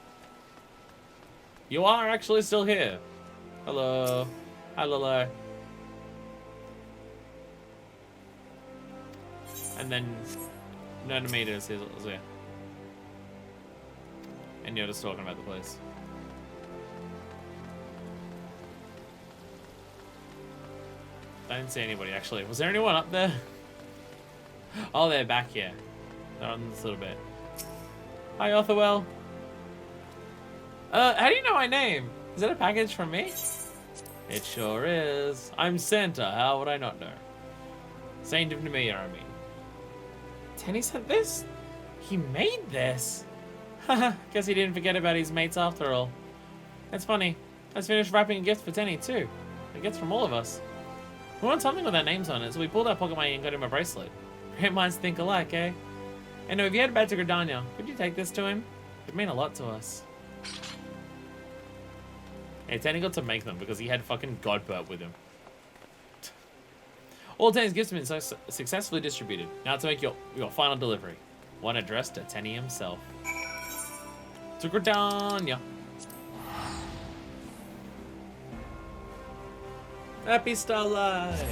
You are actually still here. Hello. Hello. And then... Nanometer is here. And you're just talking about the place. I didn't see anybody, actually. Was there anyone up there? Oh, they're back here. They're on this little bit. Hi, Otherwell. How do you know my name? Is that a package from me? It sure is. I'm Santa. How would I not know? Saint of Nemea, I mean. Tenny sent this? He made this? Haha, guess he didn't forget about his mates after all. That's funny. Let's finish wrapping a gift for Tenny, too. A gift from all of us. We want something with our names on it, so we pulled out pocket money and got him a bracelet. Great minds think alike, eh? And if you head back to Gridania, could you take this to him? It'd mean a lot to us. Hey, Tenny got to make them because he had fucking Godbert with him. All Tenny's gifts have been successfully distributed. Now to make your final delivery. One addressed to Tenny himself. To Gridania. Happy Starlight!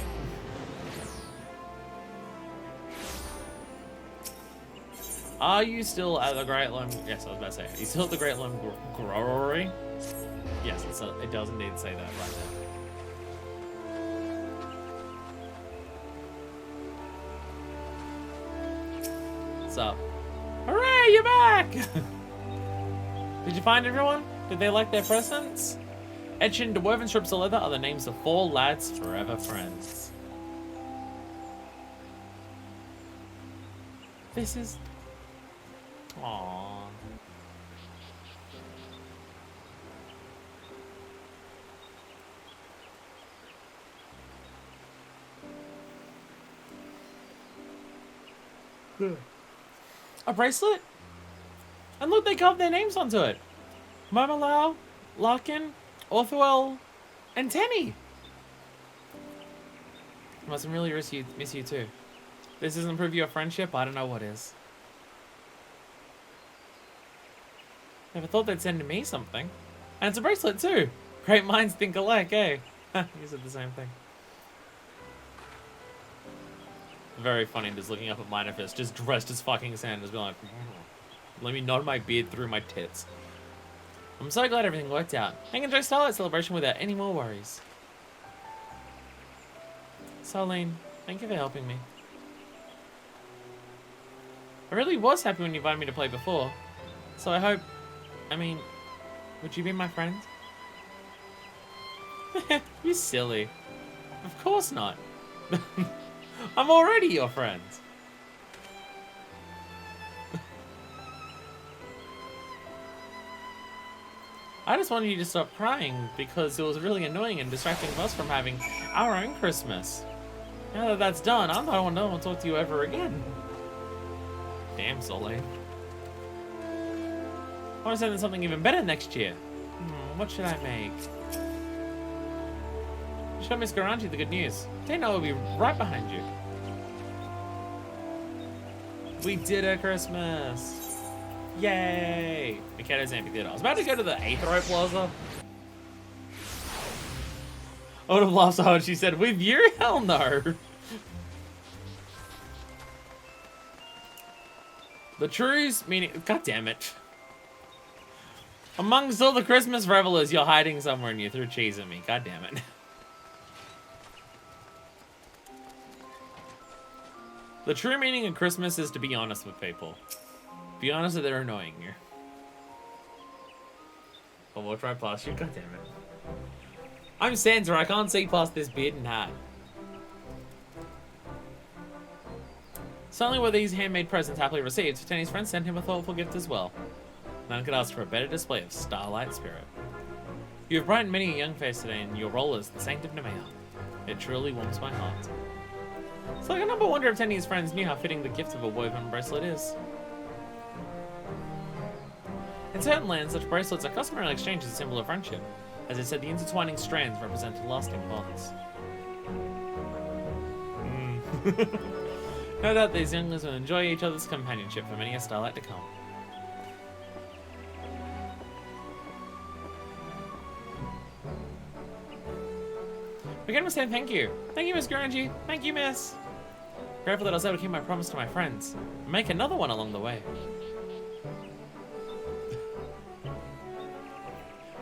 Are you still at the Great Lime? Yes, I was about to say. Are you still at the Great Lime Growery? Yes, it does indeed say that right there. What's up? Hooray, you're back! Did you find everyone? Did they like their presents? Etched into woven strips of leather are the names of 4 lads forever friends. This is... aww. A bracelet? And look, they carved their names onto it. Marmalau, Larkin, Orthuel, and Tenny. I must really miss you too. This doesn't prove your friendship, I don't know what is. Never thought they'd send me something. And it's a bracelet too. Great minds think alike, eh? You said the same thing. Very funny just looking up at Minifest, just dressed as fucking Sanders, being like, let me nod my beard through my tits. I'm so glad everything worked out. I can enjoy Starlight Celebration without any more worries. Solene, thank you for helping me. I really was happy when you invited me to play before. So I hope... I mean, would you be my friend? You silly. Of course not. I'm already your friend. I just wanted you to stop crying because it was really annoying and distracting us from having our own Christmas. Now that that's done, I don't want to talk to you ever again. Damn, Soleil. I want to send them something even better next year. What should I make? Show Miss Garanti the good news. Dana will be right behind you. We did a Christmas. Yay! Mikado's Amphitheater. I was about to go to the Aethero Plaza. I would have laughed so hard. She said, with you? Hell no. The trues, meaning... God damn it. Amongst all the Christmas revelers, you're hiding somewhere and you threw cheese at me. God damn it. The true meaning of Christmas is to be honest with people. Be honest that they're annoying you. But we'll try past you. God damn it. I'm Santa. I can't see past this beard and hat. Suddenly, were these handmade presents happily received, Tenny's friends sent him a thoughtful gift as well. None could ask for a better display of starlight spirit. You have brightened many a young face today, and your role as the Saint of Nemea. It truly warms my heart. So I can never wonder if Tenny's friends knew how fitting the gift of a woven bracelet is. In certain lands, such bracelets are customary exchange as a symbol of friendship. As I said, the intertwining strands represent lasting bonds. No doubt these younglings will enjoy each other's companionship for many a starlight to come. Again, we're saying thank you. Thank you, Miss Garangi. Thank you, Miss. Grateful that I was able to keep my promise to my friends. And make another one along the way.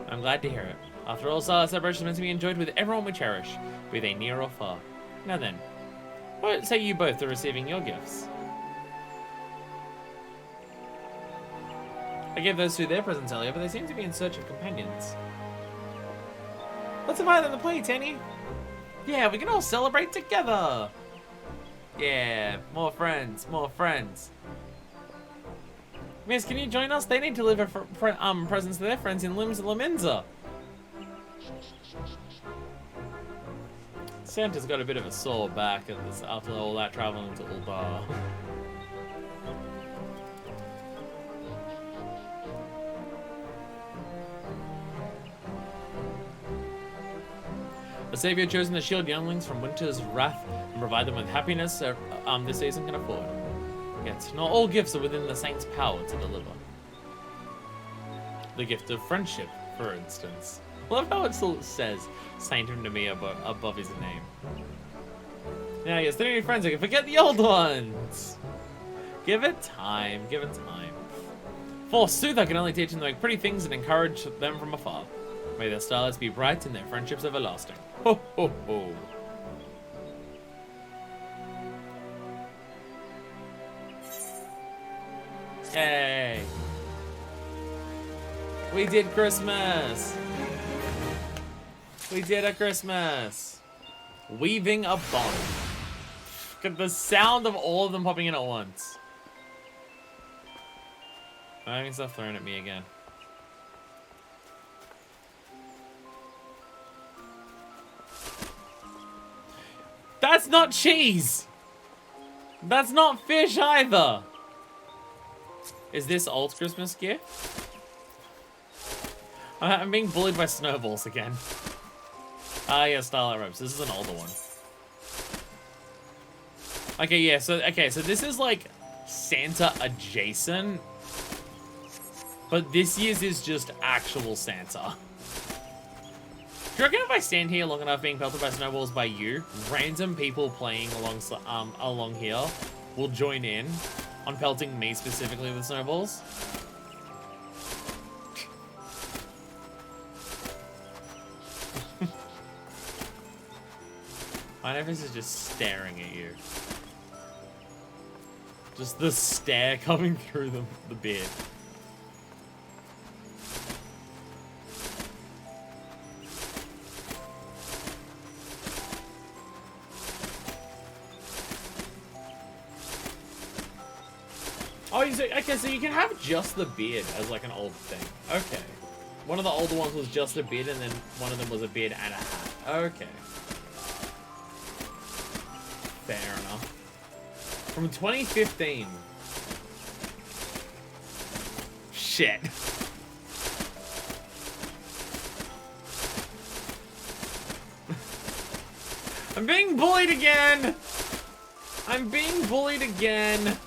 I'm glad to hear it. After all, Starlight Celebration is meant to be enjoyed with everyone we cherish, be they near or far. Now then, what say you both are receiving your gifts? I gave those two their presents earlier, but they seem to be in search of companions. Let's invite them to play, Tenny. Yeah, we can all celebrate together. Yeah, more friends, more friends. Miss, can you join us? They need to deliver presents to their friends in Lims Laminza. Santa's got a bit of a sore back after all that traveling to Uldar. The Savior chosen to shield younglings from winter's wrath and provide them with happiness this season can afford. Yet, not all gifts are within the Saint's power to deliver. The gift of friendship, for instance. I love how it still says Saint of Nemea above his name. Now, yes, the new friends, I can forget the old ones. Give it time, give it time. Forsooth, I can only teach them to make pretty things and encourage them from afar. May their starlights be bright and their friendships everlasting. Ho, ho, ho. Yay! We did Christmas! We did a Christmas! Weaving a bond. The sound of all of them popping in at once. I'm having stuff thrown at me again. That's not cheese! That's not fish either! Is this old Christmas gear? I'm being bullied by snowballs again. Ah, yeah, Starlight Ropes. This is an older one. Okay, yeah, so this is like Santa adjacent. But this year's is just actual Santa. Do you reckon if I stand here long enough being pelted by snowballs by you, random people playing along here will join in on pelting me specifically with snowballs? My neighbors is just staring at you. Just the stare coming through the beard. Oh, okay, so you can have just the beard as like an old thing. Okay. One of the older ones was just a beard, and then one of them was a beard and a hat. Okay. Fair enough. From 2015. Shit. I'm being bullied again! I'm being bullied again!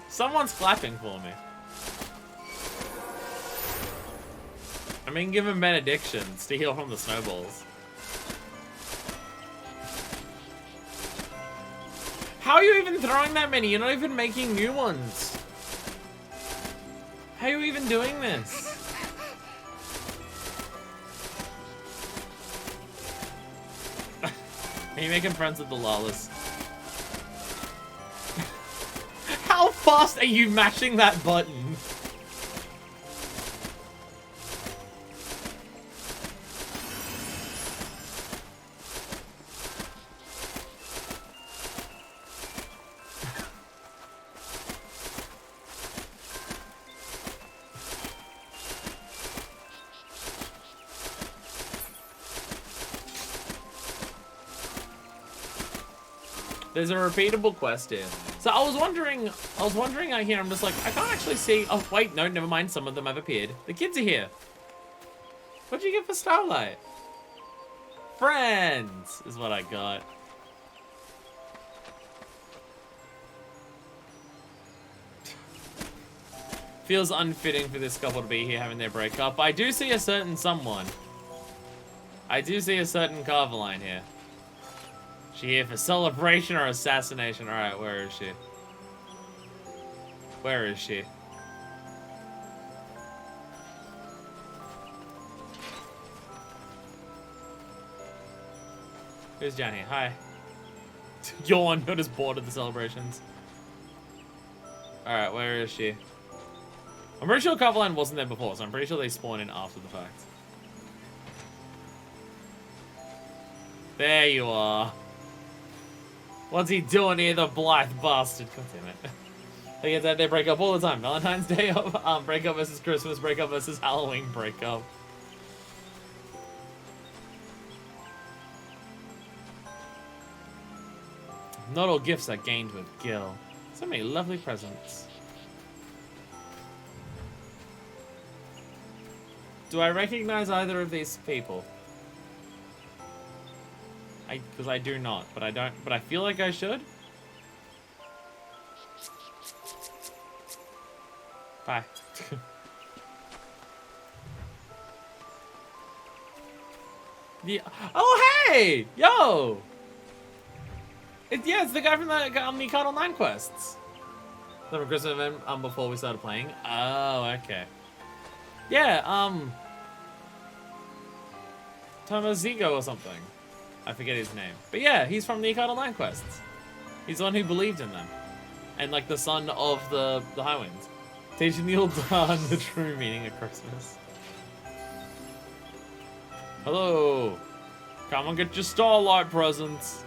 Someone's clapping for me. I mean, give him benedictions to heal from the snowballs. How are you even throwing that many? You're not even making new ones. How are you even doing this? Are you making friends with the lawless? How fast are you mashing that button? There's a repeatable quest here. So I was wondering out here, I'm just like, I can't actually see. Oh, wait, no, never mind. Some of them have appeared. The kids are here. What'd you get for Starlight? Friends is what I got. Feels unfitting for this couple to be here having their breakup. I do see a certain someone. I do see a certain Carveline here. She here for celebration or assassination? Alright, where is she? Where is she? Who's Johnny? Hi. Yawn, you're just bored of the celebrations. Alright, where is she? I'm pretty sure Carveline wasn't there before, so I'm pretty sure they spawn in after the fact. There you are. What's he doing here, the blithe bastard? God damn it. They get that they break up all the time. Valentine's Day breakup versus Christmas breakup versus Halloween breakup. Not all gifts are gained with Gil. So many lovely presents. Do I recognize either of these people? Because I do not, but I don't. But I feel like I should. Bye. Yeah. Oh hey, yo. Yeah, it's the guy from the Cardinal 9 quests. The Christmas event before we started playing. Oh, okay. Yeah, Tomozigo or something. I forget his name. But yeah, he's from the Cardinal 9 quests. He's the one who believed in them. And like the son of the High Winds. Teaching the old Don the true meaning of Christmas. Hello. Come on, get your Starlight presents.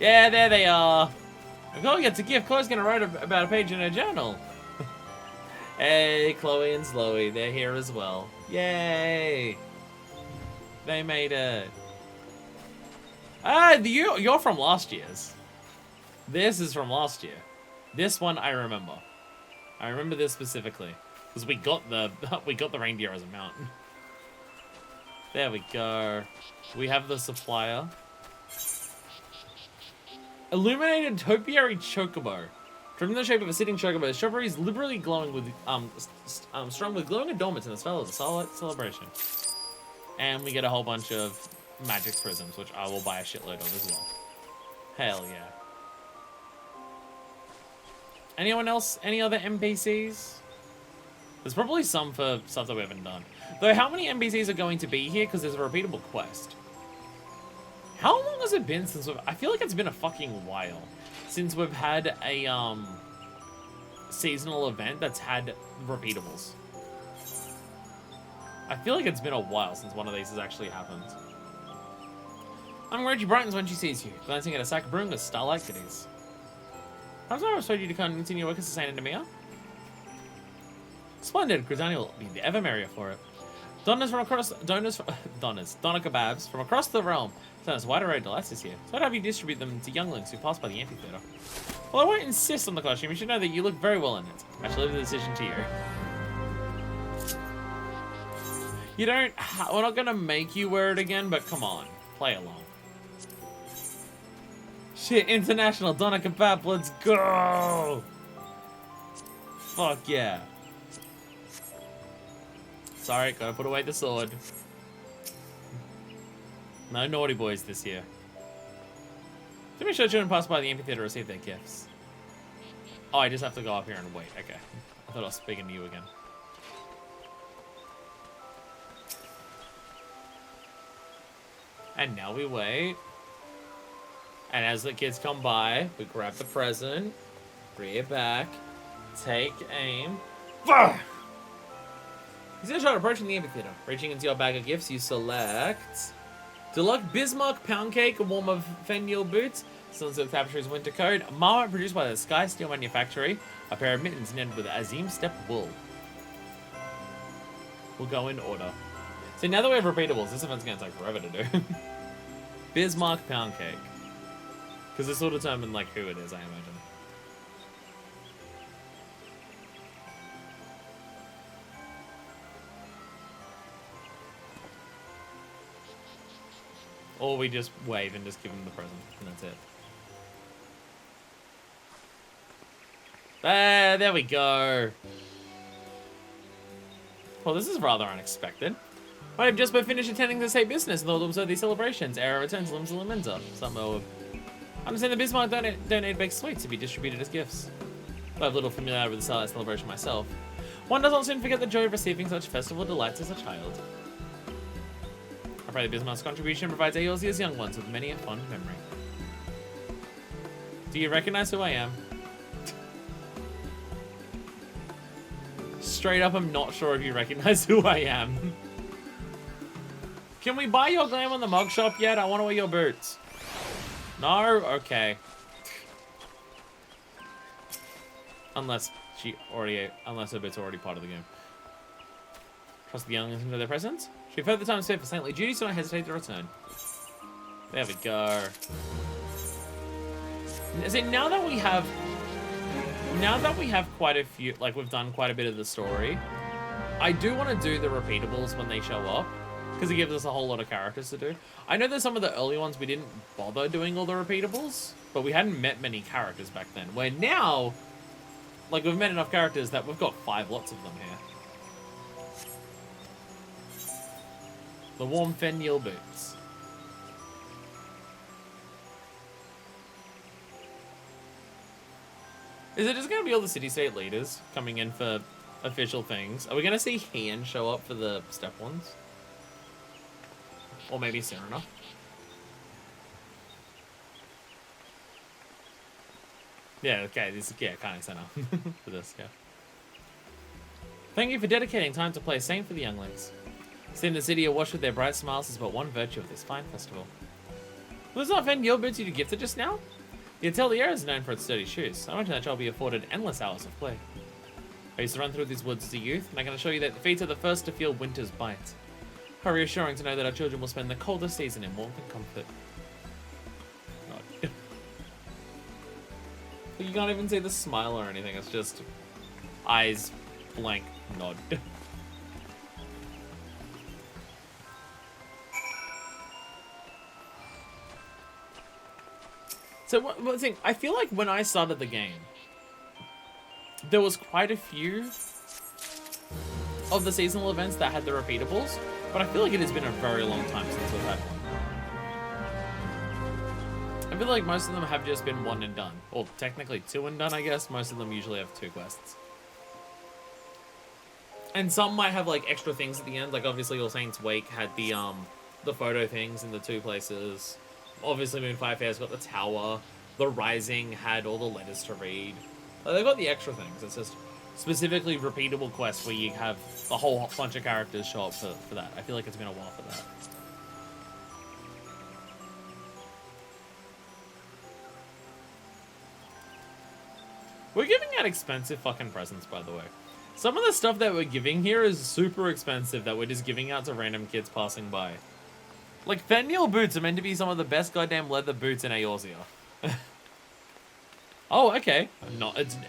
Yeah, there they are. Chloe gets a gift. Chloe's gonna write about a page in her journal. Hey, Chloe and Sloey, they're here as well. Yay! They made it. You're from last year's. This is from last year. This one I remember. I remember this specifically because we got the reindeer as a mount. There we go. We have the supplier. Illuminated topiary chocobo. From the shape of a sitting chocobo, the strawberry is liberally glowing with strong with glowing adornments in the spell of the Starlight Celebration. And we get a whole bunch of magic prisms, which I will buy a shitload of as well. Hell yeah. Anyone else? Any other NPCs? There's probably some for stuff that we haven't done. Though how many NPCs are going to be here? Because there's a repeatable quest. How long has it been since I feel like it's been a fucking while since we've had a seasonal event that's had repeatables. I feel like it's been a while since one of these has actually happened. I'm Reggie brightens when she sees you, glancing at a sack of broom with starlight kitties. How's I persuade you to come and continue work as a saint into Mia? Splendid, Grisani will be the ever merrier for it. Donna kebabs from across the realm sent us wide array of delights this year, so I'd have you distribute them to younglings who pass by the amphitheater. Well, I won't insist on the costume, you should know that you look very well in it. I shall leave the decision to you. You don't, we're not gonna make you wear it again, but come on, play along. Shit, international Donna kebab, let's go! Fuck yeah. Sorry, gotta put away the sword. No naughty boys this year. Let me show children pass by the amphitheater to receive their gifts. Oh, I just have to go up here and wait. Okay. I thought I was speaking to you again. And now we wait. And as the kids come by, we grab the present, bring it back, take aim. Fuck! You see a shot approaching the amphitheater. Reaching into your bag of gifts, you select Deluxe Bismarck Pound Cake, a warm of Fenil boots, Sunsilk Tapestry's winter coat, a marmot produced by the Sky Steel Manufactory, a pair of mittens knitted with Azim Step wool. We'll go in order. So now that we have repeatables, this event's gonna take forever to do. Bismarck Pound Cake. Because this will determine like who it is, I imagine. Or we just wave and just give them the present, and that's it. There we go. Well, this is rather unexpected. I have just been finished attending the state business and thought to observe these celebrations. Era returns Limbs and Limenza. I understand the Bismarck donate baked sweets to be distributed as gifts. I have little familiarity with the Starlight celebration myself. One does not soon forget the joy of receiving such festival delights as a child. I pray the Bismarck's contribution provides Aeolzia's young ones with many a fond memory. Do you recognize who I am? Straight up, I'm not sure if you recognize who I am. Can we buy your glam in the mug shop yet? I want to wear your boots. No? Okay. Unless her boots are already part of the game. Trust the younglings into their presence. We've heard the time spent for saintly duty, so don't hesitate to return. There we go. See, now that we have quite a few, like we've done quite a bit of the story, I do want to do the repeatables when they show up, because it gives us a whole lot of characters to do. I know that some of the early ones we didn't bother doing all the repeatables, but we hadn't met many characters back then. Where now, like we've met enough characters that we've got 5 lots of them here. The warm Fenil boots. Is it just going to be all the city-state leaders coming in for official things? Are we going to see Han show up for the step ones? Or maybe Serena? Yeah, okay, this is, yeah, kind of center for this, yeah. Thank you for dedicating time to play a saint for the younglings. Seeing the city awash with their bright smiles is but one virtue of this fine festival. Was not Fenil boots you gifted just now? The Atelier is known for its sturdy shoes. I imagine that you'll be afforded endless hours of play. I used to run through these woods as a youth, and I can assure you that the feet are the first to feel winter's bite. How reassuring to know that our children will spend the coldest season in warmth and comfort. Nod. You can't even see the smile or anything, it's just eyes blank nod. So one thing, I feel like when I started the game, there was quite a few of the seasonal events that had the repeatables, but I feel like it has been a very long time since we've had one. I feel like most of them have just been one and done. Or technically 2 and done, I guess. Most of them usually have 2 quests. And some might have like extra things at the end, like obviously All Saints Wake had the photo things in the 2 places. Obviously Moonfire Fair's got the tower. The Rising had all the letters to read. They've got the extra things. It's just specifically repeatable quests where you have a whole bunch of characters show up for that. I feel like it's been a while for that. We're giving out expensive fucking presents, by the way. Some of the stuff that we're giving here is super expensive that we're just giving out to random kids passing by. Like, Fenrir boots are meant to be some of the best goddamn leather boots in Eorzea. Oh, okay.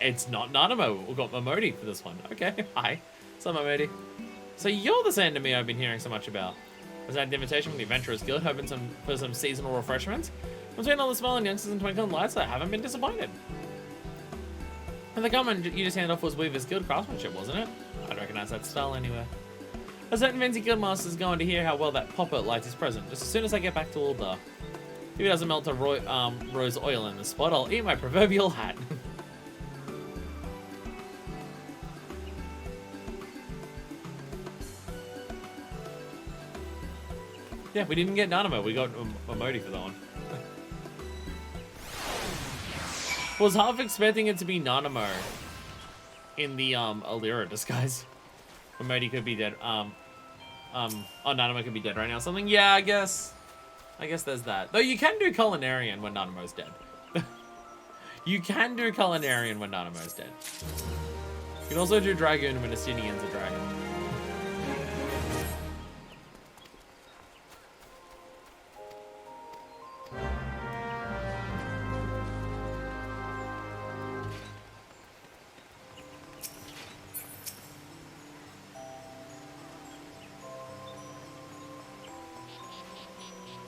It's not Nanamo. We've got Momodi for this one. Okay, hi. What's up, Momodi? So you're the Sandemir I've been hearing so much about. Was that an invitation from the Adventurers Guild, hoping for some seasonal refreshments? Between all the smiling youngsters and twinkling lights, I haven't been disappointed. And the comment you just handed off was Weaver's Guild craftsmanship, wasn't it? I'd recognize that style anywhere. A certain Vinci Guildmaster's going to hear how well that Popper lights his present, just as soon as I get back to Uldar. If he doesn't melt a rose oil in the spot, I'll eat my proverbial hat. Yeah, we didn't get Nanamo, we got Momodi for that one. Was half expecting it to be Nanamo in the Alira disguise. Momodi could be dead. Oh, Nanamo could be dead right now. Something, yeah, I guess there's that. Though you can do Culinarian when Nanamo's dead. You can do Culinarian when Nanamo's dead. You can also do Dragoon when Estinian's a dragon.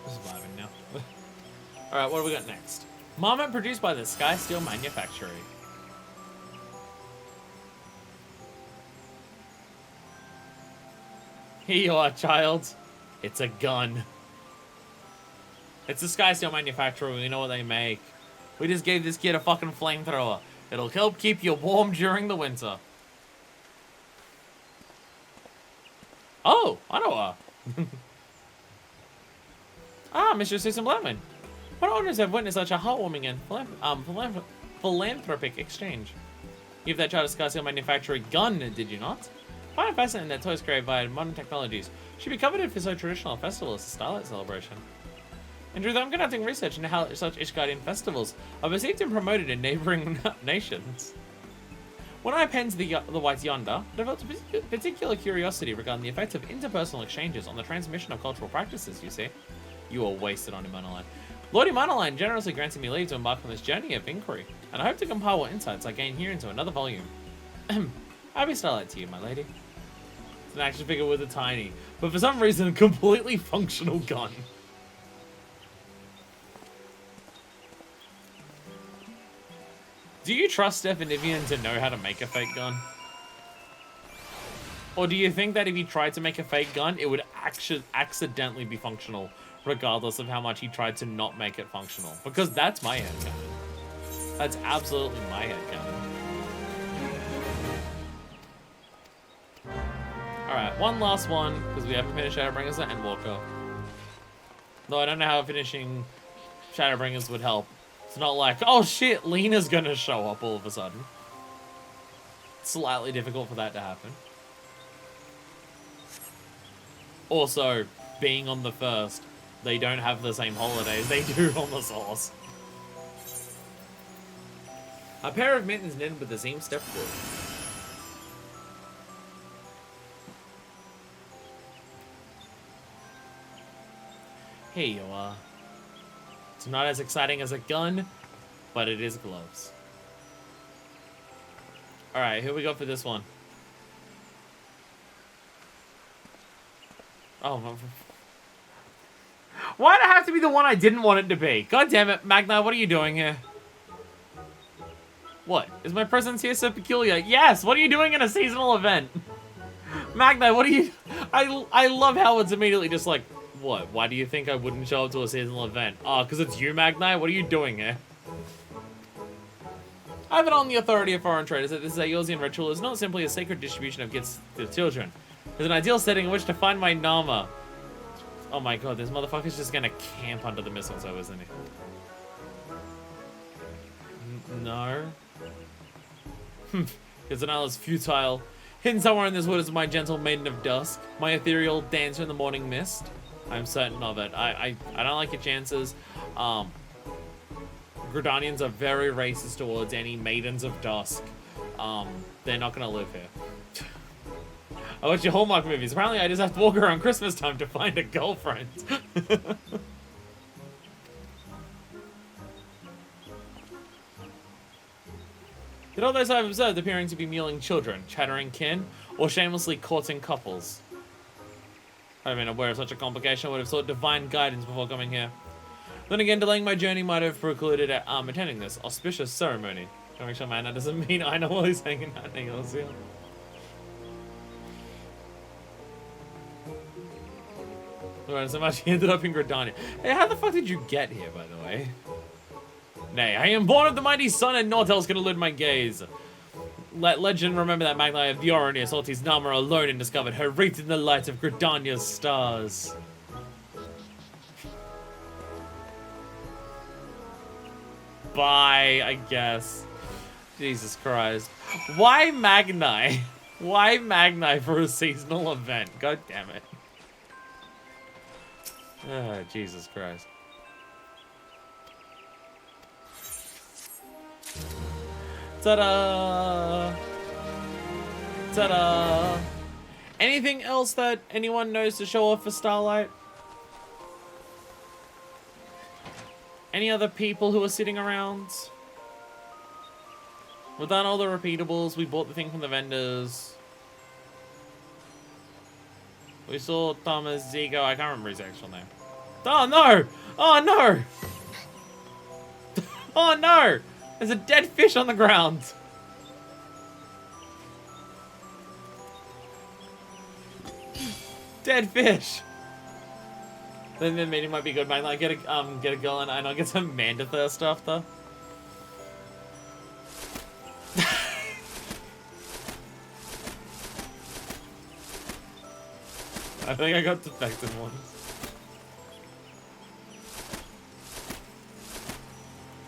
Surviving now. Alright, what do we got next? Marmot produced by the Sky Steel Manufactory. Here you are, child. It's a gun. It's the Sky Steel Manufacturer. We know what they make. We just gave this kid a fucking flamethrower. It'll help keep you warm during the winter. Oh, I know her. Ah, Mr. Susan Blackman. What honors have witnessed such a heartwarming and philanthropic exchange? You have that child of Sky Steel Manufacturer gun, did you not? I find it fascinating that toys created by modern technologies should be coveted for so traditional a festival as a Starlight celebration. In truth, I'm conducting research into how such Ishgardian festivals are perceived and promoted in neighboring nations. When I penned the White Yonder, I developed a particular curiosity regarding the effect of interpersonal exchanges on the transmission of cultural practices, you see. You are wasted on Immonaline. Lord Immonaline generously granted me leave to embark on this journey of inquiry, and I hope to compile what insights I gain here into another volume. Happy Starlight to you, my lady. It's an action figure with a tiny, but for some reason, a completely functional gun. Do you trust Stefanivian to know how to make a fake gun? Or do you think that if he tried to make a fake gun, it would actually accidentally be functional, regardless of how much he tried to not make it functional? Because that's my headcanon. That's absolutely my headcanon. Alright, one last one, because we haven't finished Shadowbringers and Walker. Though I don't know how finishing Shadowbringers would help. It's not like, oh shit, Lena's gonna show up all of a sudden. It's slightly difficult for that to happen. Also, being on the first, they don't have the same holidays they do on the Source. A pair of mittens knitted with the same stepwood. Here you are. It's not as exciting as a gun, but it is gloves. Alright, who we got for this one? Oh, why'd it have to be the one I didn't want it to be? God damn it, Magni, what are you doing here? What? Is my presence here so peculiar? Yes, what are you doing in a seasonal event? Magni, what are you... I love how it's immediately just like, what? Why do you think I wouldn't show up to a seasonal event? Oh, because it's you, Magni? What are you doing here? I have it on the authority of foreign traders that this Eorzean ritual is not simply a sacred distribution of gifts to children. It's an ideal setting in which to find my Nama. Oh my god, this motherfucker's just gonna camp under the mistletoe, isn't he? No. His denial is futile. Hidden somewhere in this wood is my gentle maiden of dusk, my ethereal dancer in the morning mist. I'm certain of it. I don't like your chances. Gridanians are very racist towards any maidens of dusk. They're not gonna live here. I watch your Hallmark movies. Apparently I just have to walk around Christmas time to find a girlfriend. Did all those I've observed appearing to be mewling children, chattering kin, or shamelessly courting couples? I've been aware of such a complication. I would have sought divine guidance before coming here. Then again, delaying my journey might have precluded attending this auspicious ceremony. To make sure man, that doesn't mean I know while he's hanging out in here. Alright, so much he ended up in Gridania. Hey, how the fuck did you get here, by the way? Nay, I am born of the mighty sun, and naught else can elude my gaze. Let legend remember that Magni of the Oronius, Altis Nama alone and discovered her wreathed in the light of Gridania's stars. Bye, I guess. Jesus Christ. Why Magni? Why Magni for a seasonal event? God damn it. Oh, Jesus Christ. Ta-da! Ta-da! Anything else that anyone knows to show off for Starlight? Any other people who are sitting around? We've done all the repeatables. We bought the thing from the vendors. We saw Thomas Zigo. I can't remember his actual name. Oh no! Oh no! Oh no! There's a dead fish on the ground. Dead fish. Then the meeting might be good, man. Like get a girl and I'll get some Mandathirst after. I think I got defected ones.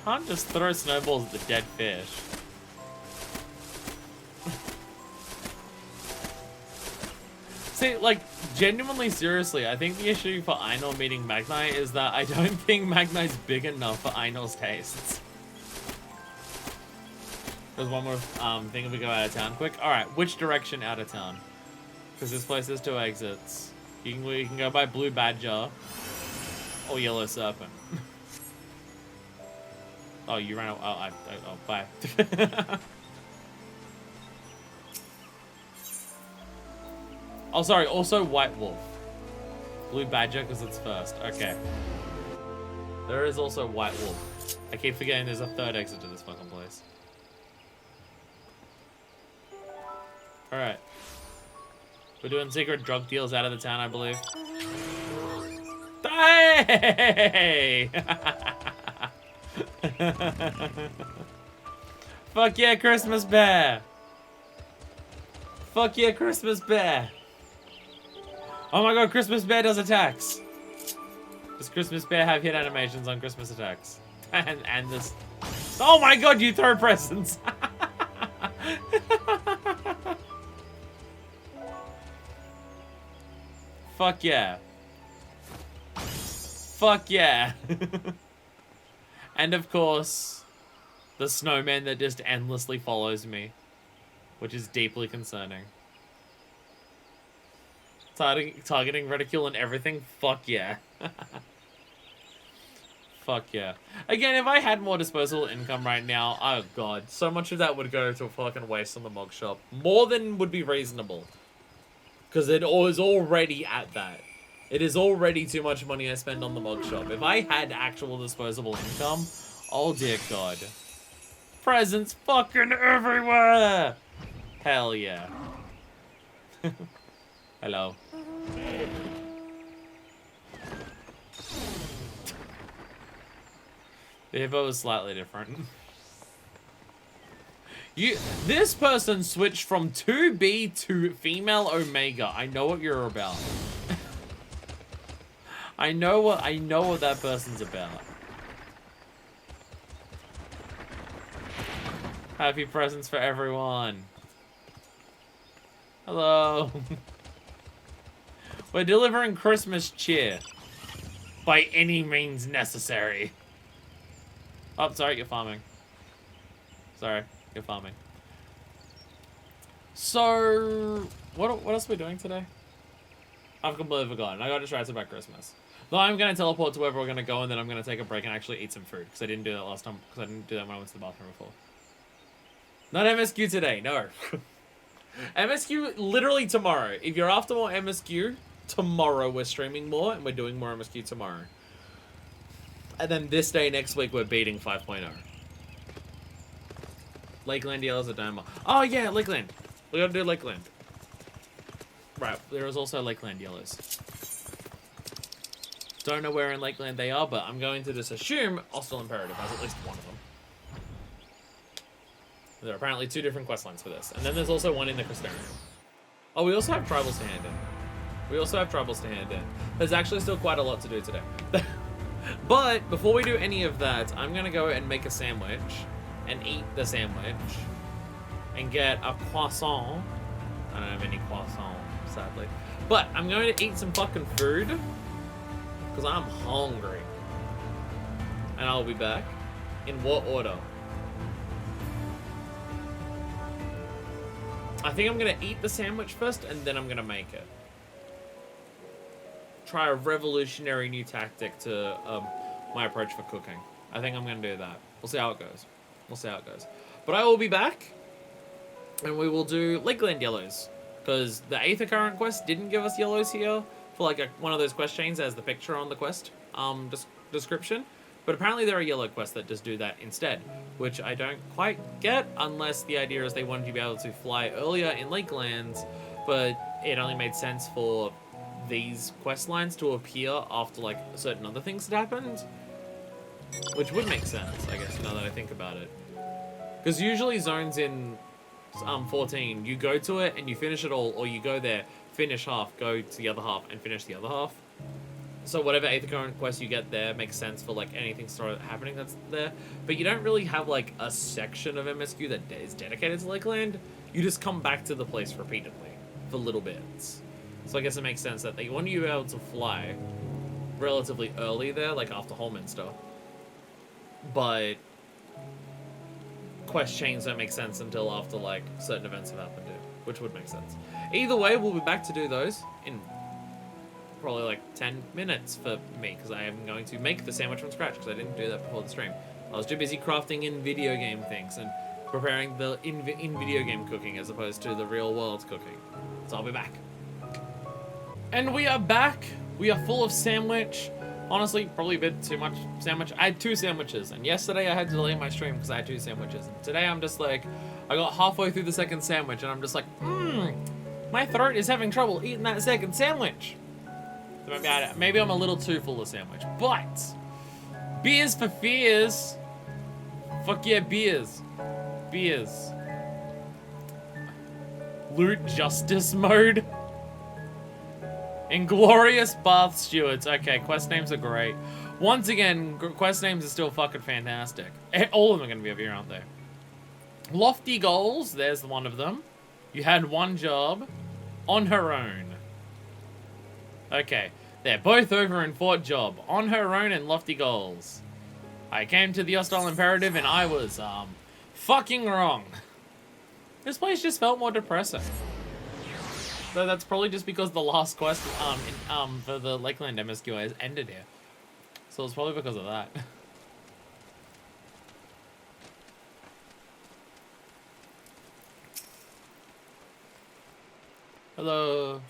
Can't just throw snowballs at the dead fish. See, like, genuinely, seriously, I think the issue for Ainur meeting Magni is that I don't think Magni's big enough for Ainur's tastes. There's one more thing if we go out of town quick. Alright, which direction out of town? Because this place has 2 exits. You can go by Blue Badger or Yellow Serpent. Oh, you ran out. Oh, bye. Oh, sorry. Also, White Wolf. Blue Badger because it's first. Okay. There is also White Wolf. I keep forgetting there's a 3rd exit to this fucking place. Alright. We're doing secret drug deals out of the town, I believe. Hey! Fuck yeah, Christmas Bear! Fuck yeah, Christmas Bear! Oh my god, Christmas Bear does attacks! Does Christmas Bear have hit animations on Christmas attacks? and this... Oh my god, you throw presents! Fuck yeah. Fuck yeah. And of course, the snowman that just endlessly follows me, which is deeply concerning. Targeting ridicule and everything? Fuck yeah. Fuck yeah. Again, if I had more disposable income right now, oh god, so much of that would go to a fucking waste on the mug shop. More than would be reasonable. Because it is already at that. It is already too much money I spend on the mug shop. If I had actual disposable income, oh dear god. Presents fucking everywhere! Hell yeah. Hello. The hippo was slightly different. This person switched from 2B to female Omega. I know what you're about. I know what that person's about. Happy presents for everyone. Hello. We're delivering Christmas cheer. By any means necessary. Oh, sorry, you're farming. Sorry, you're farming. So, what else are we doing today? I've completely forgotten. I got distracted about Christmas. Though I'm going to teleport to wherever we're going to go, and then I'm going to take a break and actually eat some food. Because I didn't do that last time. Because I didn't do that when I went to the bathroom before. Not MSQ today, no. MSQ literally tomorrow. If you're after more MSQ, tomorrow we're streaming more, and we're doing more MSQ tomorrow. And then this day next week, we're beating 5.0. Lakeland yellows at Dynamo. Oh, yeah, Lakeland. We gotta do Lakeland. Right, there is also Lakeland yellows. Don't know where in Lakeland they are, but I'm going to just assume Hostile Imperative has at least one of them. There are apparently 2 different quest lines for this. And then there's also one in the Crystarium. Oh, we also have Tribals to hand in. There's actually still quite a lot to do today. But before we do any of that, I'm going to go and make a sandwich and eat the sandwich and get a croissant. I don't have any croissant, sadly. But I'm going to eat some fucking food because I'm hungry. And I'll be back. In what order? I think I'm going to eat the sandwich first and then I'm going to make it. Try a revolutionary new tactic to my approach for cooking. I think I'm going to do that. We'll see how it goes. But I will be back and we will do Lakeland yellows. Because the Aether Current quest didn't give us yellows here for like one of those quest chains as the picture on the quest description. But apparently there are yellow quests that just do that instead, which I don't quite get unless the idea is they wanted you to be able to fly earlier in Lakelands, but it only made sense for these quest lines to appear after like certain other things had happened, which would make sense, I guess, now that I think about it. Because usually zones in 14, you go to it and you finish it all, or you go there, finish half, go to the other half, and finish the other half. So whatever Aether Current quest you get there makes sense for like anything started happening that's there. But you don't really have like a section of MSQ that is dedicated to Lakeland. You just come back to the place repeatedly for little bits. So I guess it makes sense that they want you to be able to fly relatively early there, like after Holminster. But quest chains don't make sense until after like certain events have happened, which would make sense. Either way, we'll be back to do those in probably like 10 minutes for me, because I am going to make the sandwich from scratch, because I didn't do that before the stream. I was too busy crafting in video game things and preparing the in video game cooking as opposed to the real world cooking. So I'll be back. And we are back. We are full of sandwich. Honestly, probably a bit too much sandwich. I had 2 sandwiches, and yesterday I had to delay my stream because I had 2 sandwiches. And today I'm just like, I got halfway through the second sandwich, and I'm just like, my throat is having trouble eating that second sandwich. Maybe I'm a little too full of sandwich, but beers for fears. Fuck yeah, beers. Beers. Loot justice mode. Inglorious Bath Stewards. Okay, quest names are great. Once again, quest names are still fucking fantastic. All of them are going to be over here, aren't they? Lofty Goals. There's one of them. You had one job. On her own. Okay, they're both over in Fort Job. On her own and Lofty Goals. I came to the Hostile Imperative and I was, fucking wrong. This place just felt more depressing. Though that's probably just because the last quest, for the Lakeland MSQ has ended here. So it's probably because of that. Hello.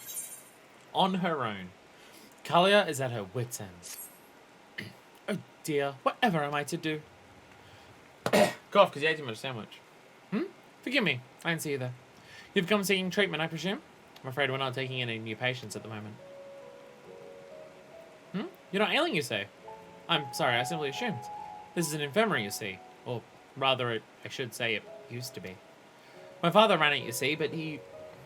On her own. Kalia is at her wit's end. Oh dear, whatever am I to do? Cough, because you ate too much sandwich. Forgive me, I didn't see you there. You've come seeking treatment, I presume? I'm afraid we're not taking any new patients at the moment. You're not ailing, you say? I'm sorry, I simply assumed. This is an infirmary, you see. Or rather, I should say it used to be. My father ran it, you see, but he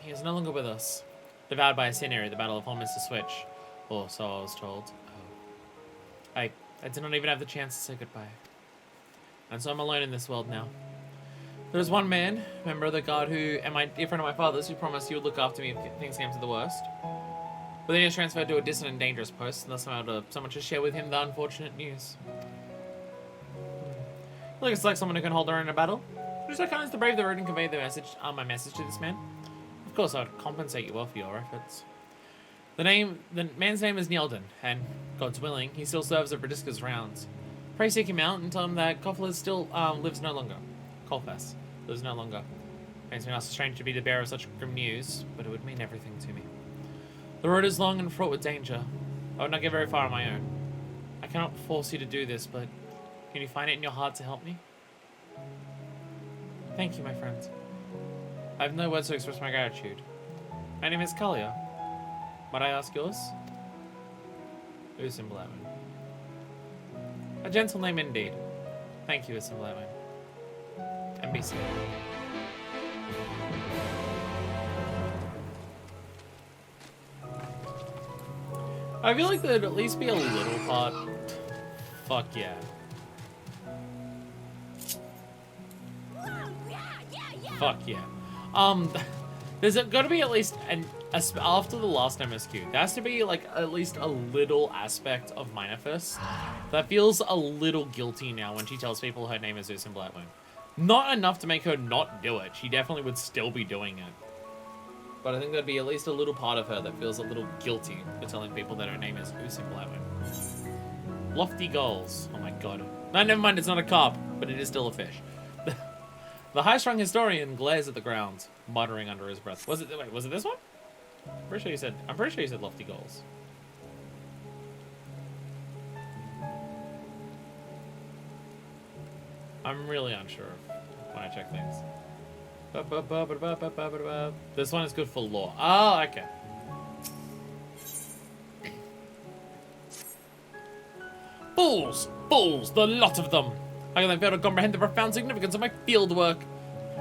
is no longer with us. Devoured by a sinner at the Battle of Holminster Switch. Or so I was told. I did not even have the chance to say goodbye. And so I'm alone in this world now. There was one man, member of the guard, and my dear friend of my father's, who promised he would look after me if things came to the worst. But then he was transferred to a distant and dangerous post, and thus I'm able to someone to share with him the unfortunate news. Looks like someone who can hold their own in a battle. Just so kind as to brave the road and convey my message to this man. Of course, I would compensate you well for your efforts. The man's name is Neilden, and God's willing, he still serves at Radiska's rounds. Pray seek him out and tell him that Koffler still lives no longer. Colfax lives no longer. Makes me also strange to be the bearer of such grim news, but it would mean everything to me. The road is long and fraught with danger. I would not get very far on my own. I cannot force you to do this, but can you find it in your heart to help me? Thank you, my friend. I have no words to express my gratitude. My name is Kalia. Might I ask yours? Usim Blackman. A gentle name indeed. Thank you, Usim Blackman. NBC. I feel like there'd at least be a little part. Fuck yeah. Fuck yeah. There's got to be at least after the last MSQ, there has to be like at least a little aspect of Minifest that feels a little guilty now when she tells people her name is Usim Blackmoon. Not enough to make her not do it. She definitely would still be doing it. But I think there'd be at least a little part of her that feels a little guilty for telling people that her name is Usim Blackmoon. Lofty goals. Oh my god. No, never mind, it's not a carp, but it is still a fish. The high-strung historian glares at the ground, muttering under his breath. Was it this one? I'm pretty sure you said lofty goals. I'm really unsure when I check things. This one is good for lore. Oh, okay. Fools! Fools! The lot of them! How can they fail to comprehend the profound significance of my field work?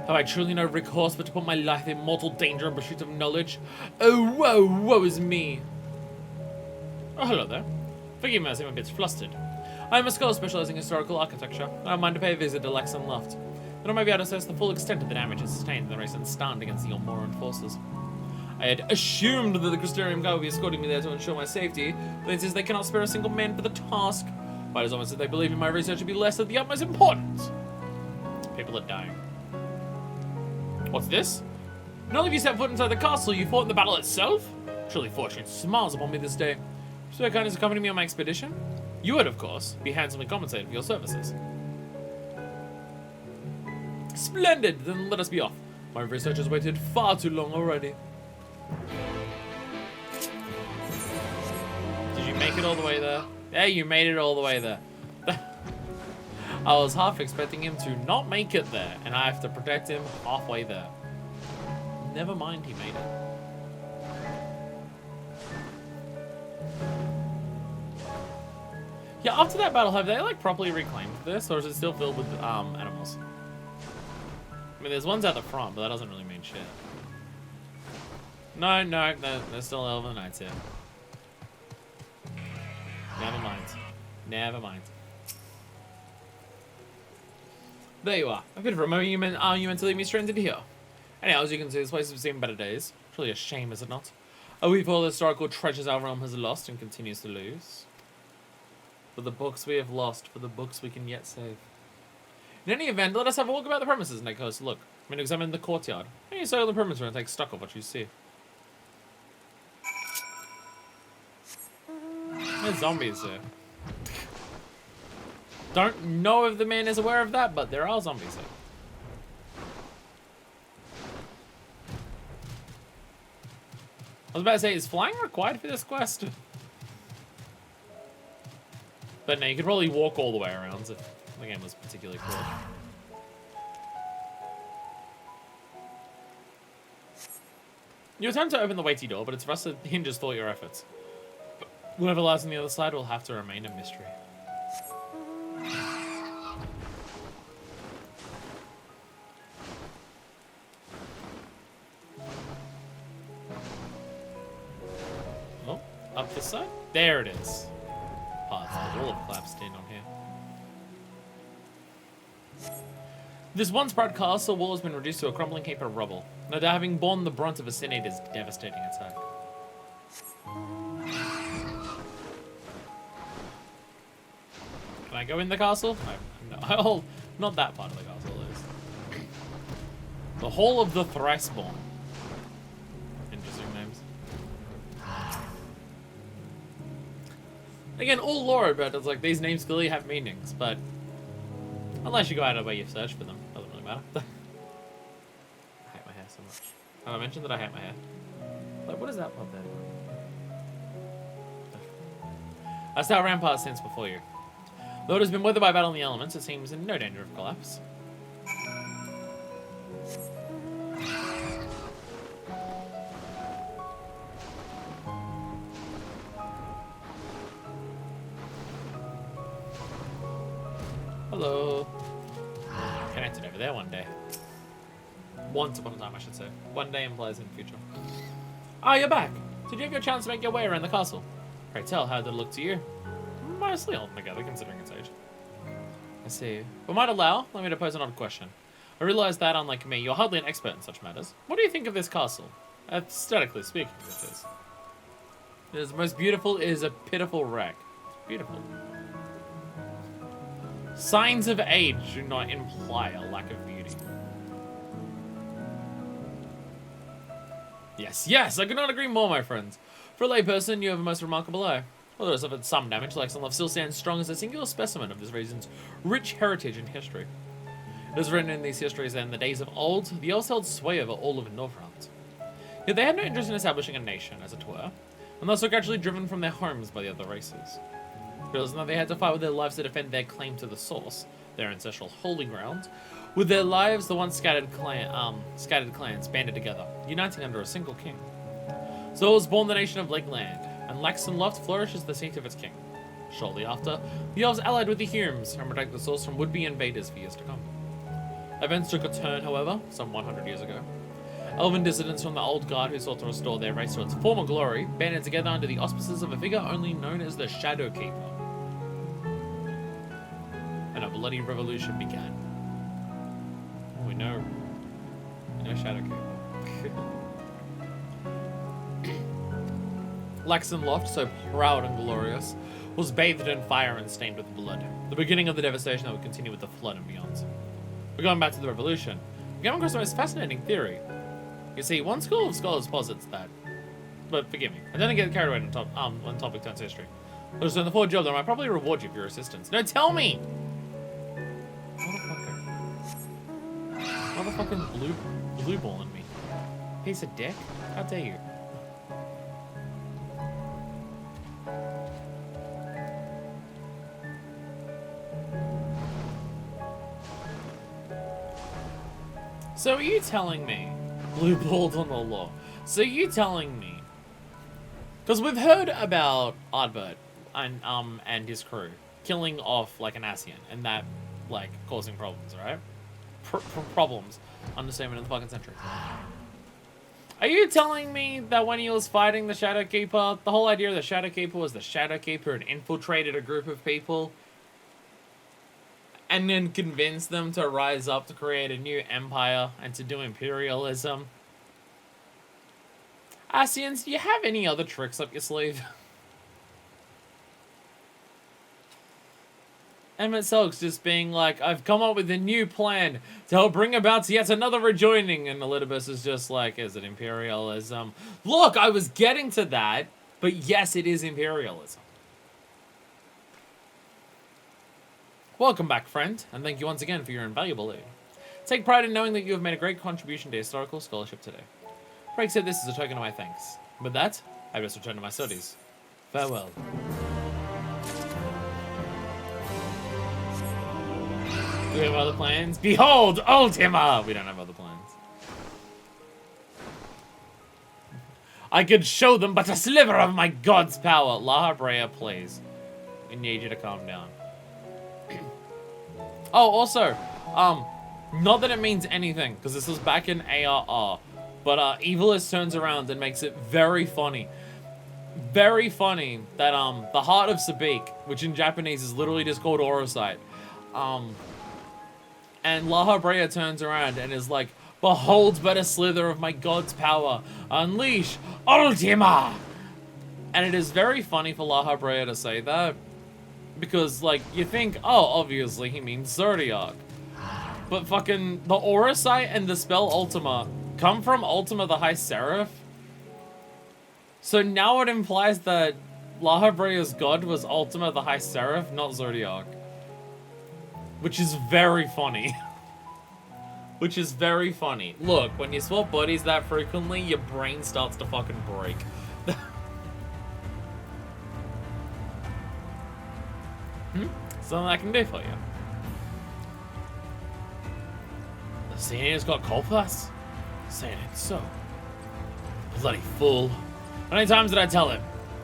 Have I truly no recourse but to put my life in mortal danger in pursuit of knowledge? Oh, woe is me! Oh, hello there. Forgive me, I seem a bit flustered. I am a scholar specializing in historical architecture. I don't mind to pay a visit to Lakeland Loft. Then I may be able to assess the full extent of the damage sustained in the recent stand against the Almoran forces. I had assumed that the Crystarium guard would be escorting me there to ensure my safety, but it says they cannot spare a single man for the task. But it's almost as if they believe in my research to be less of the utmost importance. People are dying. What's this? Not only have you set foot inside the castle, you fought in the battle itself? Truly fortune smiles upon me this day. So your kindness accompany me on my expedition? You would, of course, be handsomely compensated for your services. Splendid! Then let us be off. My research has waited far too long already. Did you make it all the way there? Yeah, you made it all the way there. I was half expecting him to not make it there, and I have to protect him halfway there. Never mind, he made it. Yeah, after that battle, have they like properly reclaimed this, or is it still filled with animals? I mean, there's ones at the front, but that doesn't really mean shit. No, there's still Elven Knights here. Never mind. Never mind. There you are. A bit of a moment you meant to leave me stranded here. Anyhow, as you can see, this place has seen better days. Truly a shame, is it not? A weep for all the historical treasures our realm has lost and continues to lose. For the books we have lost, for the books we can yet save. In any event, let us have a walk about the premises and take a closer look. I'm going to examine the courtyard. You sail the perimeter and take stock of what you see. There's zombies there. Don't know if the man is aware of that, but there are zombies there. I was about to say, is flying required for this quest? But no, you could probably walk all the way around if the game was particularly cool. You attempt to open the weighty door, but its rusted hinges thwart your efforts. Whatever lies on the other side will have to remain a mystery. Oh, up this side? There it is. Oh, it's the wall of collapsed in on here. This once proud castle wall has been reduced to a crumbling heap of rubble, no doubt having borne the brunt of a Senator's devastating attack. Can I go in the castle? No, oh, not that part of the castle, at least. The Hall of the Thriceborn. Interesting names. Again, all lore about it's like these names clearly have meanings, but unless you go out of the way you search for them, doesn't really matter. I hate my hair so much. Have I mentioned that I hate my hair? Like, what is that part there? A stout rampart stands before you. Though it has been weathered by battle in the elements, it seems in no danger of collapse. Hello. Connected over there one day. Once upon a time, I should say. One day implies in the future. Ah, you're back. Did you have your chance to make your way around the castle? Pray tell, how did it look to you? Mostly all together, considering its age. I see. But might allow me to pose an odd question. I realize that, unlike me, you're hardly an expert in such matters. What do you think of this castle? Aesthetically speaking, it is. It is most beautiful, it is a pitiful wreck. It's beautiful. Signs of age do not imply a lack of beauty. Yes, I could not agree more, my friends. For a layperson, you have a most remarkable eye. Although it suffered some damage, Lakeland still stands strong as a singular specimen of this region's rich heritage and history. It is written in these histories that in the days of old, the elves held sway over all of Northrend. Yet they had no interest in establishing a nation, as it were, and thus were gradually driven from their homes by the other races. Realizing that they had to fight with their lives to defend their claim to the source, their ancestral holy ground, with their lives, the once scattered clans banded together, uniting under a single king. So was born the nation of Lakeland, and Lakeland flourished as the seat of its king. Shortly after, the elves allied with the Humes and protected the source from would-be invaders for years to come. Events took a turn, however, some 100 years ago. Elven dissidents from the old guard who sought to restore their race to its former glory banded together under the auspices of a figure only known as the Shadowkeeper. And a bloody revolution began. We know Shadowkeeper. Laxon Loft, so proud and glorious, was bathed in fire and stained with blood. The beginning of the devastation that would continue with the flood and beyond. But going back to the revolution, we came across the most fascinating theory. You see, one school of scholars posits that, but forgive me, I don't get carried away on topic turns history. So in the forward job, I might probably reward you for your assistance. No, tell me! Motherfucking blue ball in me. Piece of dick? How dare you? So are you telling me, blue balled on the law, so you telling me, because we've heard about Ardbert and his crew killing off like an Asian and that like causing problems, right? Problems, understatement of the fucking century. Are you telling me that when he was fighting the Shadowkeeper, the whole idea of the Shadowkeeper was the Shadowkeeper had infiltrated a group of people and then convinced them to rise up to create a new empire and to do imperialism? Asians, do you have any other tricks up your sleeve? Emmett Selks just being like, I've come up with a new plan to help bring about yet another rejoining, and Elidibus is just like, is it imperialism? Look, I was getting to that, but yes, it is imperialism. Welcome back, friend, and thank you once again for your invaluable aid. Take pride in knowing that you have made a great contribution to historical scholarship today. Frank said this is a token of my thanks. With that, I best return to my studies. Farewell. Do we have other plans? Behold, Ultima! We don't have other plans. I could show them but a sliver of my god's power. La Brea, please. We need you to calm down. Oh, also, not that it means anything, because this was back in ARR, but Evilist turns around and makes it very funny that the Heart of Sabik, which in Japanese is literally just called Orosite, and And Laha Breya turns around and is like, behold but a slither of my god's power. Unleash Ultima! And it is very funny for Laha Breya to say that. Because, like, you think, oh, obviously he means Zodiac. But fucking the Aura Sight and the spell Ultima come from Ultima the High Seraph. So now it implies that Laha Breya's god was Ultima the High Seraph, not Zodiac. Which is very funny. Which is very funny. Look, when you swap bodies that frequently, your brain starts to fucking break. Something I can do for you. The senior's got coal plus? Saying it so. Bloody fool. How many times did I tell him?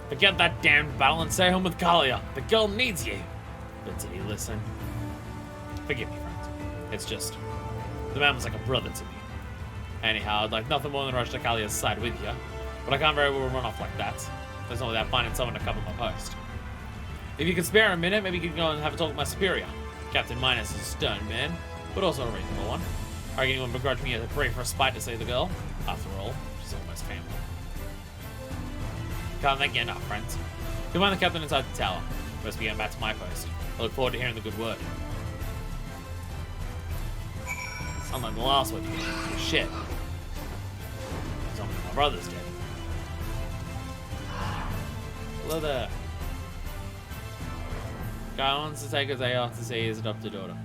Forget that damned battle and stay home with Kalia. The girl needs you. But did he listen? Forgive me, friend. It's just, the man was like a brother to me. Anyhow, I'd like nothing more than rush to Kalia's side with you. But I can't very well run off like that. There's no without finding someone to cover my post. If you could spare a minute, maybe you could go and have a talk with my superior. Captain Minus is a stern man, but also a reasonable one. Are anyone begrudge me a pray for a spite to save the girl? After all, she's almost family. Can't thank you enough, friends. You'll find the captain inside the tower. First be getting back to my post. I look forward to hearing the good word. Unlike the last one, you get shit. Told me my brother's dead. Hello there. Guy wants to take a day off to see his adopted daughter.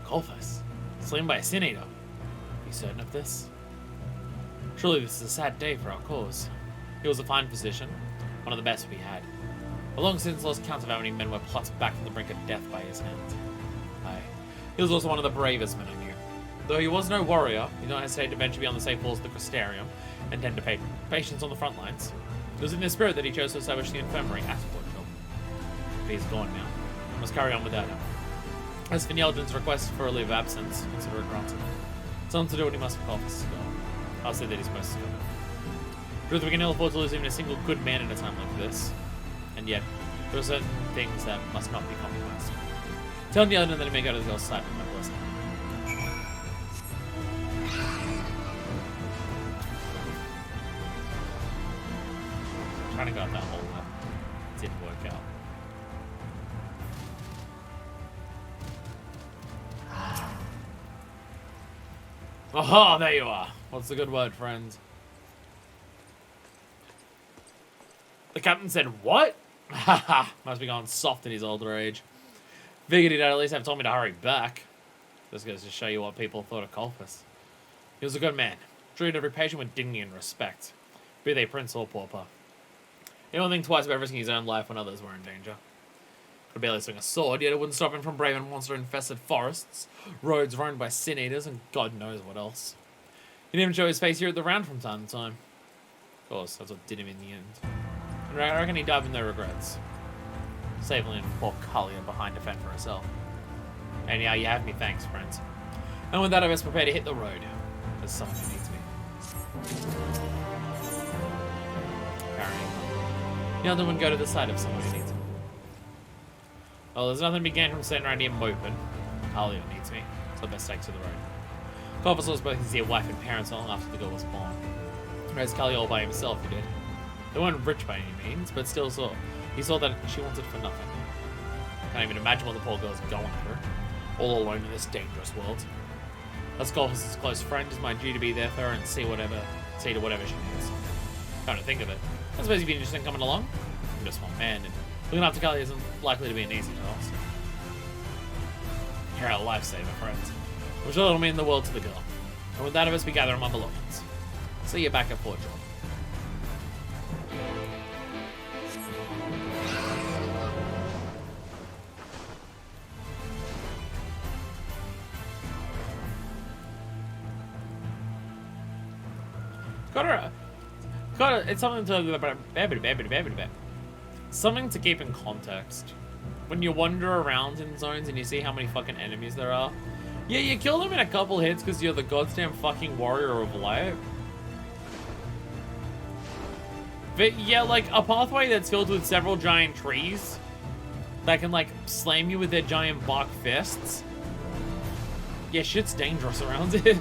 Coalface, slain by a sin eater. Are you certain of this? Surely this is a sad day for our cause. He was a fine physician, one of the best we had. I've long since lost count of how many men were plucked back from the brink of death by his hand. Aye, he was also one of the bravest men I knew. Though he was no warrior, he did not hesitate to venture beyond the safe walls of the Crystarium and tend to patients on the front lines. It was in this spirit that he chose to establish the infirmary at Portugal. But he's gone now. We must carry on without him. As for Neldrin's request for a leave of absence, consider it granted. Tell him to do what he must for Coffee's to go. I'll say that he's most to go. Truth, we can ill afford to lose even a single good man at a time like this. And yet, there are certain things that must not be compromised. Tell Neldrin that he may go to the girl's side with my blessing. Trying to go up that hole, but it didn't work out. Aha, there you are. What's the good word, friends? The captain said, what? Haha, must be going soft in his older age. Figured he'd at least have told me to hurry back. This goes to show you what people thought of Colfus. He was a good man. Treated every patient with dignity and respect, be they prince or pauper. He didn't think twice about risking his own life when others were in danger. Could barely swing a sword, yet it wouldn't stop him from braving monster-infested forests, roads roamed by sin-eaters, and God knows what else. He didn't even show his face here at the round from time to time. Of course, that's what did him in the end. And I reckon he died with no regrets. Save leaving poor Kalia behind to fend for herself. Anyhow, you have me thanks, friends. And with that, I best prepare to hit the road. There's someone who needs me. Apparently. The other one go to the side of someone who needs me. Well, there's nothing to be gained from sitting around here moping. Kalia needs me, so I best take to the road. Corvus lost both his dear wife and parents not long after the girl was born. Raised Kalia all by himself, he did. They weren't rich by any means, but still he saw that she wanted for nothing. Can't even imagine what the poor girl's going through, all alone in this dangerous world. As Corvus' close friend, it's my duty to be there for her and see to whatever she needs. Come to think of it, I suppose you'd be interested in coming along. I'm just one man, and looking after Kalia isn't likely to be an easy task. You're our lifesaver, friends. Which will mean the world to the girl. And with that of us, we gather on my belongings. See you back at Port Jordan. It's something to keep in context. When you wander around in zones and you see how many fucking enemies there are, yeah, you kill them in a couple hits because you're the goddamn fucking warrior of light. But yeah, like a pathway that's filled with several giant trees that can like slam you with their giant bark fists. Yeah, shit's dangerous around here.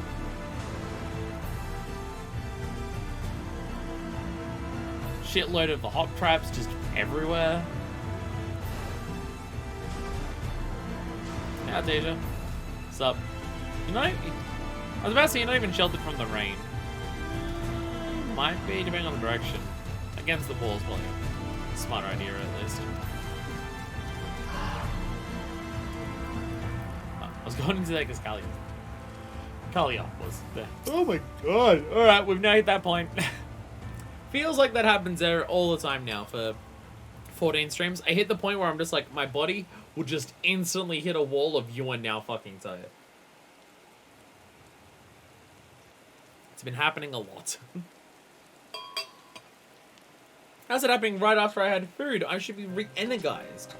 Shitload of the hop traps just everywhere. Yeah, Deja. What's up? You know, I was about to say you're not even sheltered from the rain. Might be, depending on the direction. Against the walls, well, yeah. Smart idea at least. Oh, I was going into that because Kalia was there. Oh my god. Alright, we've now hit that point. Feels like that happens there all the time now for 14 streams. I hit the point where I'm just like, my body will just instantly hit a wall of you are now fucking tired. It's been happening a lot. How's it happening right after I had food? I should be re-energized.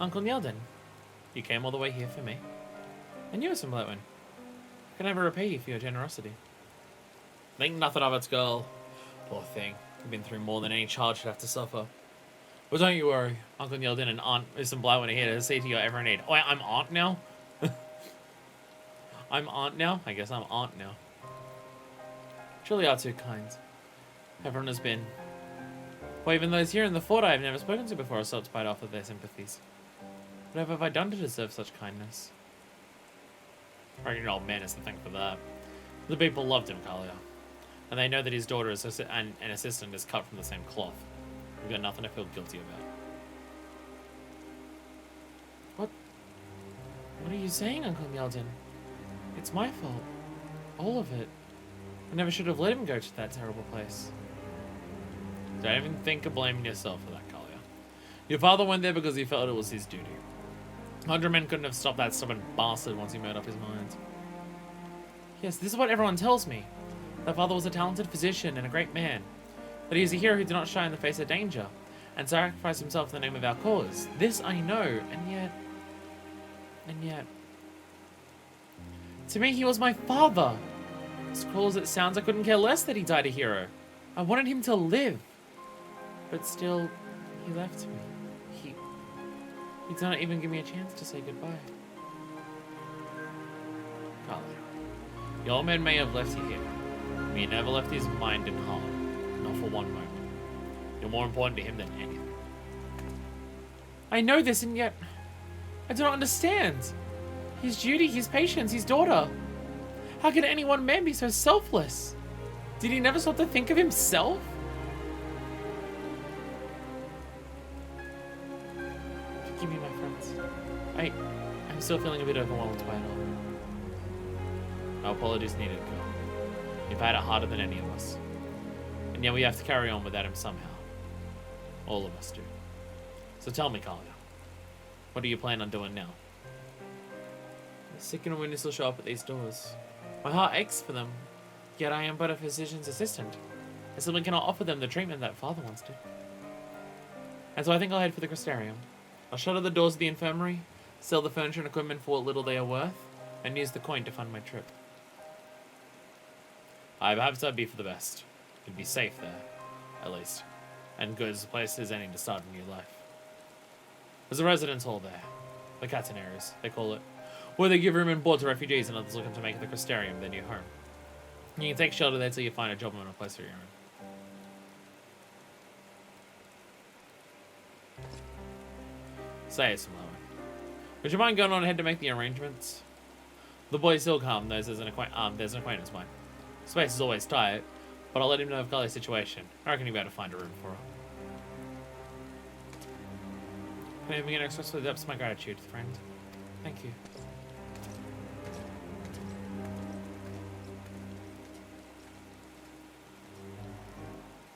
Uncle Nyelden, you came all the way here for me. And you, Some Blotwin. I can never repay you for your generosity. Think nothing of it, girl. Poor thing. You've been through more than any child should have to suffer. But don't you worry. Uncle Nyelden and Aunt Some Blotwin are here to see to your every need. Oh, wait, I'm Aunt now? I'm Aunt now? I guess I'm Aunt now. Truly are too kind. Everyone has been. Well, even those here in the fort I have never spoken to before are sought to bite off of their sympathies. What have I done to deserve such kindness? Right, your old man is the thing for that. The people loved him, Kalia. And they know that his daughter is and an assistant is cut from the same cloth. We've got nothing to feel guilty about. What are you saying, Uncle Nyelden? It's my fault. All of it. I never should have let him go to that terrible place. Don't even think of blaming yourself for that, Kalia. Your father went there because he felt it was his duty. 100 men couldn't have stopped that stubborn bastard once he made up his mind. Yes, this is what everyone tells me. That father was a talented physician and a great man. That he is a hero who did not shy in the face of danger and sacrificed himself in the name of our cause. This I know, and yet... To me, he was my father. As cruel as it sounds, I couldn't care less that he died a hero. I wanted him to live. But still, he left me. He did not even give me a chance to say goodbye. Kalia, the old man may have left you here, but he never left his mind and heart. Not for one moment. You're more important to him than anything. I know this, and yet I do not understand. His duty, his patience, his daughter. How could any one man be so selfless? Did he never stop to think of himself? Forgive me, my friends. I'm still feeling a bit overwhelmed by it all. No apologies needed, girl. You've had it harder than any of us. And yet we have to carry on without him somehow. All of us do. So tell me, Kalia, what do you plan on doing now? The sick and wounded still show up at these doors. My heart aches for them, yet I am but a physician's assistant. I simply cannot offer them the treatment that father once did. And so I think I'll head for the Crystarium. I'll shutter the doors of the infirmary, sell the furniture and equipment for what little they are worth, and use the coin to fund my trip. Perhaps that'd be for the best. You'd be safe there, at least. And good as a place as any to start a new life. There's a residence hall there. The Catenaries, they call it. Where they give room and board to refugees and others looking to make the Crystarium their new home. You can take shelter there till you find a job in a place of your own. Say it, Samoa. Would you mind going on ahead to make the arrangements? The boy's still calm, knows there's an acquaintance of mine. Space is always tight, but I'll let him know of Kali's situation. I reckon he'll be able to find a room for her. Can I even get express the depths of my gratitude, friend? Thank you.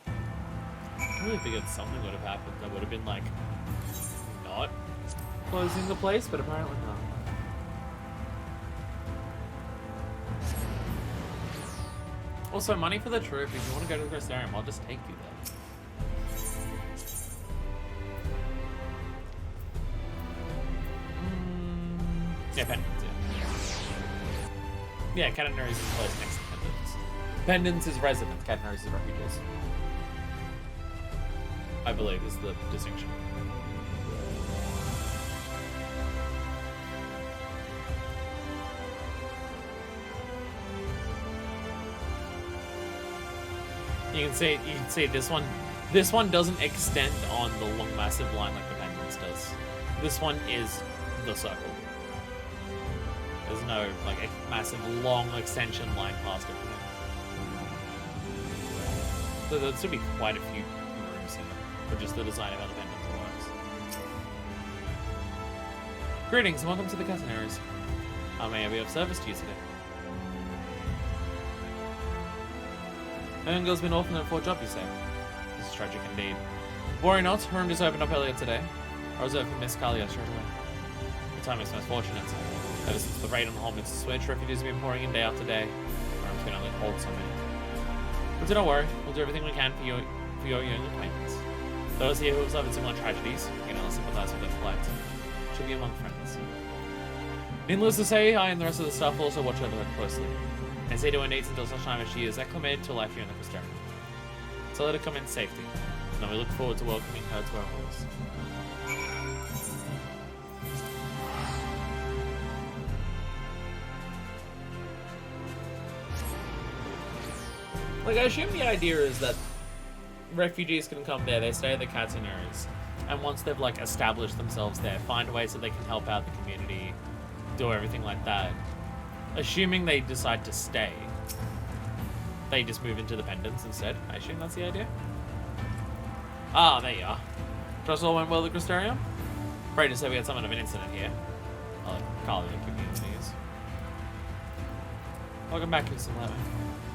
I really figured something would have happened that would have been like not closing the place, but apparently not. Also, money for the trip. If you want to go to the Crystarium, I'll just take you there. Yeah, Pendants, yeah. Yeah, Catenaries is the place next to Pendants. Pendants is residents, Catenaries is refugees. I believe, is the distinction. You can see this one. This one doesn't extend on the long, massive line like the Penguins does. This one is the circle. There's no like a massive long extension line past everything. So there should be quite a few rooms here for just the design of how the Penguins works. Greetings and welcome to the Catenaries. How may I be of service to you today? Young girl's been orphaned at Fort Job, you say? This is tragic indeed. Worry not, her room just opened up earlier today. I reserved for Miss Kalia straight away. The time is most fortunate. Ever since the raid on the Holman's switch, refugees have been pouring in day after day. Our room's been only hold so many. But do not worry, we'll do everything we can for your young acquaintance. Those here who have suffered similar tragedies, you can sympathize with their plight. She'll be among friends. Needless to say, I and the rest of the staff will also watch over her closely. And say to her needs until such time as she is acclimated to life here in the Crystarium. So let her come in safety, and we look forward to welcoming her to our halls. Like, I assume the idea is that refugees can come there, they stay at the Catenaries, and once they've, like, established themselves there, find ways that they can help out the community, do everything like that. Assuming they decide to stay, they just move into the Pendants instead. I assume that's the idea. Ah, there you are. Trust all went well at the Crystarium? Afraid to say we had somewhat of an incident here. I'll let Carly give me the news. Welcome back, Mr. Levin.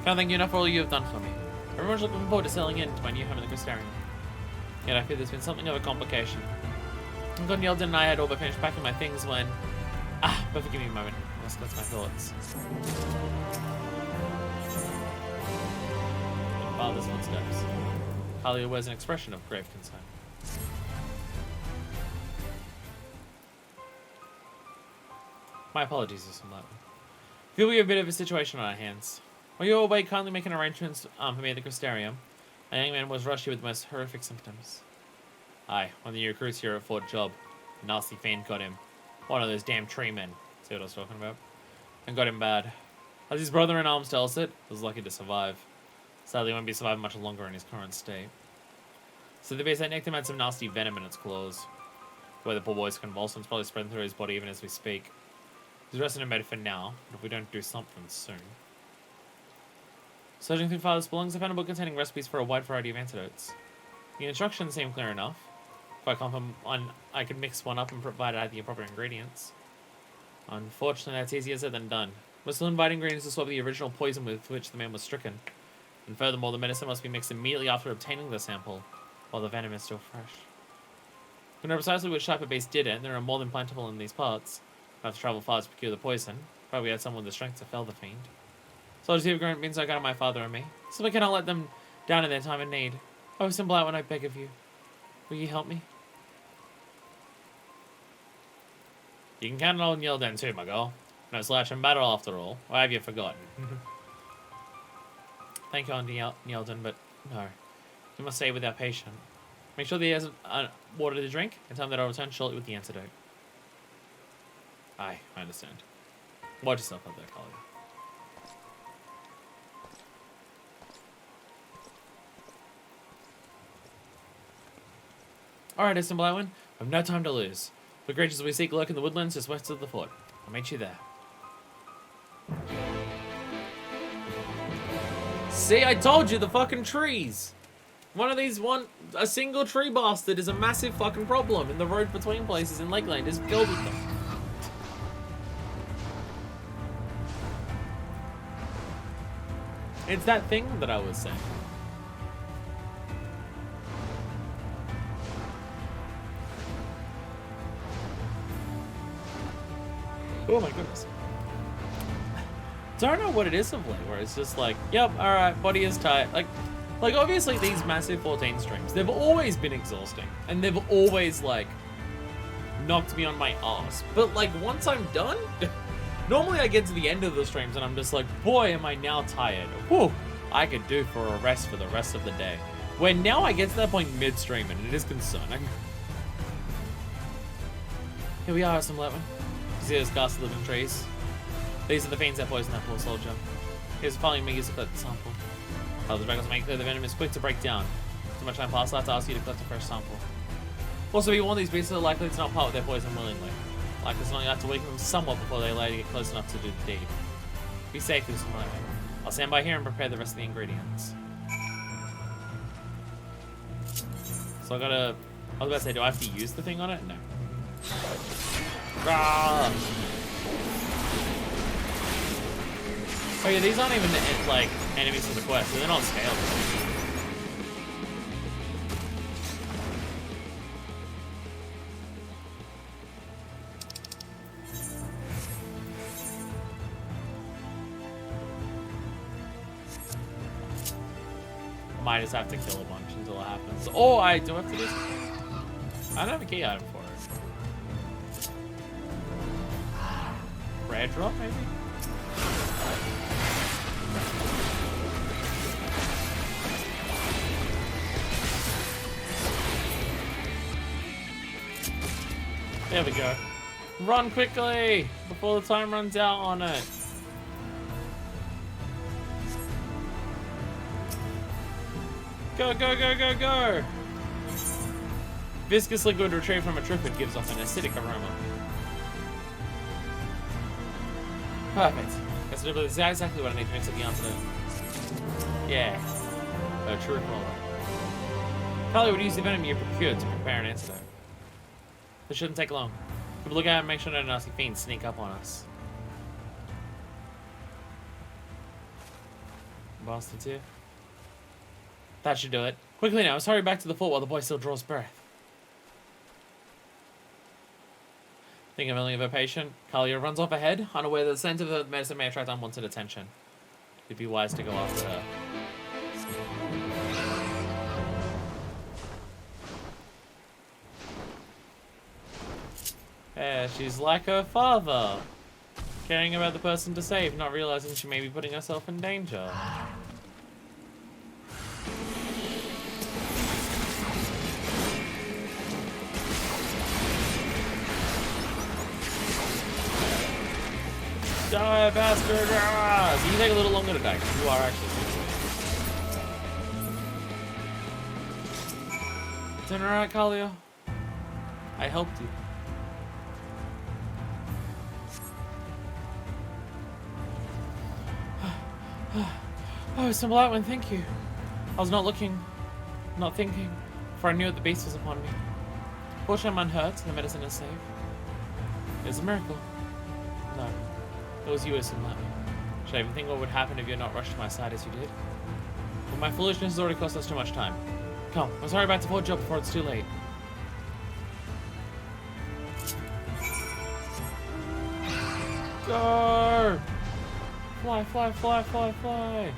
Can't thank you enough for all you have done for me. Everyone's looking forward to settling into my new home in the Crystarium. Yet I fear there's been something of a complication. Gordon Yeldon and I had all but finished packing my things when... but forgive me a moment. That's my thoughts. Father's footsteps. Talia wears an expression of grave concern. My apologies, Mr. Martin. Feel we have a bit of a situation on our hands. While you were away, kindly making arrangements for me at the Crystarium. A young man was rushed here with the most horrific symptoms. Aye, one of the new recruits here at Fort Job. A nasty fiend got him. One of those damn tree men. See what I was talking about? And got him bad. As his brother in arms tells it, he was lucky to survive. Sadly, he won't be surviving much longer in his current state. So the base nicked him had some nasty venom in its claws. The way the poor boy's convulsions probably spreading through his body even as we speak. He's resting in bed for now, but if we don't do something soon. Searching through Father's belongings, I found a book containing recipes for a wide variety of antidotes. The instructions seem clear enough. Quite confident I could mix one up and provide I had the appropriate ingredients. Unfortunately, that's easier said than done. We're still inviting ingredients to swap the original poison with which the man was stricken. And furthermore, the medicine must be mixed immediately after obtaining the sample, while the venom is still fresh. We know precisely which type of beast did it, and there are more than plentiful in these parts. I have to travel far to procure the poison, but we had someone with the strength to fell the fiend. So I'll just have grown been so kind of my father and me, so we cannot let them down in their time of need. Oh, simple out when I beg of you. Will you help me? You can count on Yelden too, my girl. No slash in battle after all. Or have you forgotten? Thank you, Auntie Yelden, but no. You must stay with our patient. Make sure that he has water to drink, and tell him that I'll return shortly with the antidote. Aye, I understand. Watch yourself out there, Collier. Alright, Aston Blywin, I have no time to lose. The creatures we seek lurk in the woodlands just west of the fort. I'll meet you there. See, I told you, the fucking trees! A single tree bastard is a massive fucking problem, and the road between places in Lakeland is filled with them. It's that thing that I was saying. Oh my goodness. Don't know what it is of late, where it's just like, yep, alright, body is tight. Like obviously these massive 14 streams, they've always been exhausting. And they've always, like, knocked me on my ass. But, like, once I'm done, normally I get to the end of the streams and I'm just like, boy, am I now tired. Whew, I could do for a rest for the rest of the day. Where now I get to that point midstream, and it is concerning. Here we are, some Lakeland. See those ghastly living trees? These are the fiends that poisoned that poor soldier. Here's following me use to collect the sample. The dragons make clear the venom is quick to break down. Too much time passed, I'll have to ask you to collect a fresh sample. Also, be warned, these beasts are likely to not part with their poison willingly. Like there's only have to weaken them somewhat before they allow you to get close enough to do the deed. Be safe, use some Lakeland. I'll stand by here and prepare the rest of the ingredients. So I gotta... I was about to say, do I have to use the thing on it? No. Rah! Oh yeah, these aren't even, like, enemies for the quest, so they're not scalable. Might just have to kill a bunch until it happens. Oh, I do have to do this. I don't have a key item for it. Rare drop, maybe? There we go. Run quickly before the time runs out on it. Go, go, go, go, go! Viscous liquid retrieved from a triplet gives off an acidic aroma. Perfect. Guess this is exactly what I need to mix up the antidote. Yeah. A true roller. Carly would use the venom you procured to prepare an antidote. This shouldn't take long. Keep a look out and make sure no nasty fiends sneak up on us. Bastards here. That should do it. Quickly now, let's hurry back to the fort while the boy still draws breath. Think of only of a patient. Kalia runs off ahead, unaware that the scent of the medicine may attract unwanted attention. It'd be wise to go after her. Yeah, she's like her father. Caring about the person to save, not realizing she may be putting herself in danger. Die, bastard! Ah! So you take a little longer to die, because you are actually sensitive. Doing alright, Kalia? I helped you. Oh, some Lakeland, thank you. I was not looking, not thinking, for I knew that the beast was upon me. Fortunately, I'm unhurt, and the medicine is safe. It's a miracle. No. It was you who some Lakeland. Should I even think what would happen if you had not rushed to my side as you did? But my foolishness has already cost us too much time. Come, let's hurry back to Fort Job before it's too late. Go! Fly, fly, fly, fly, fly!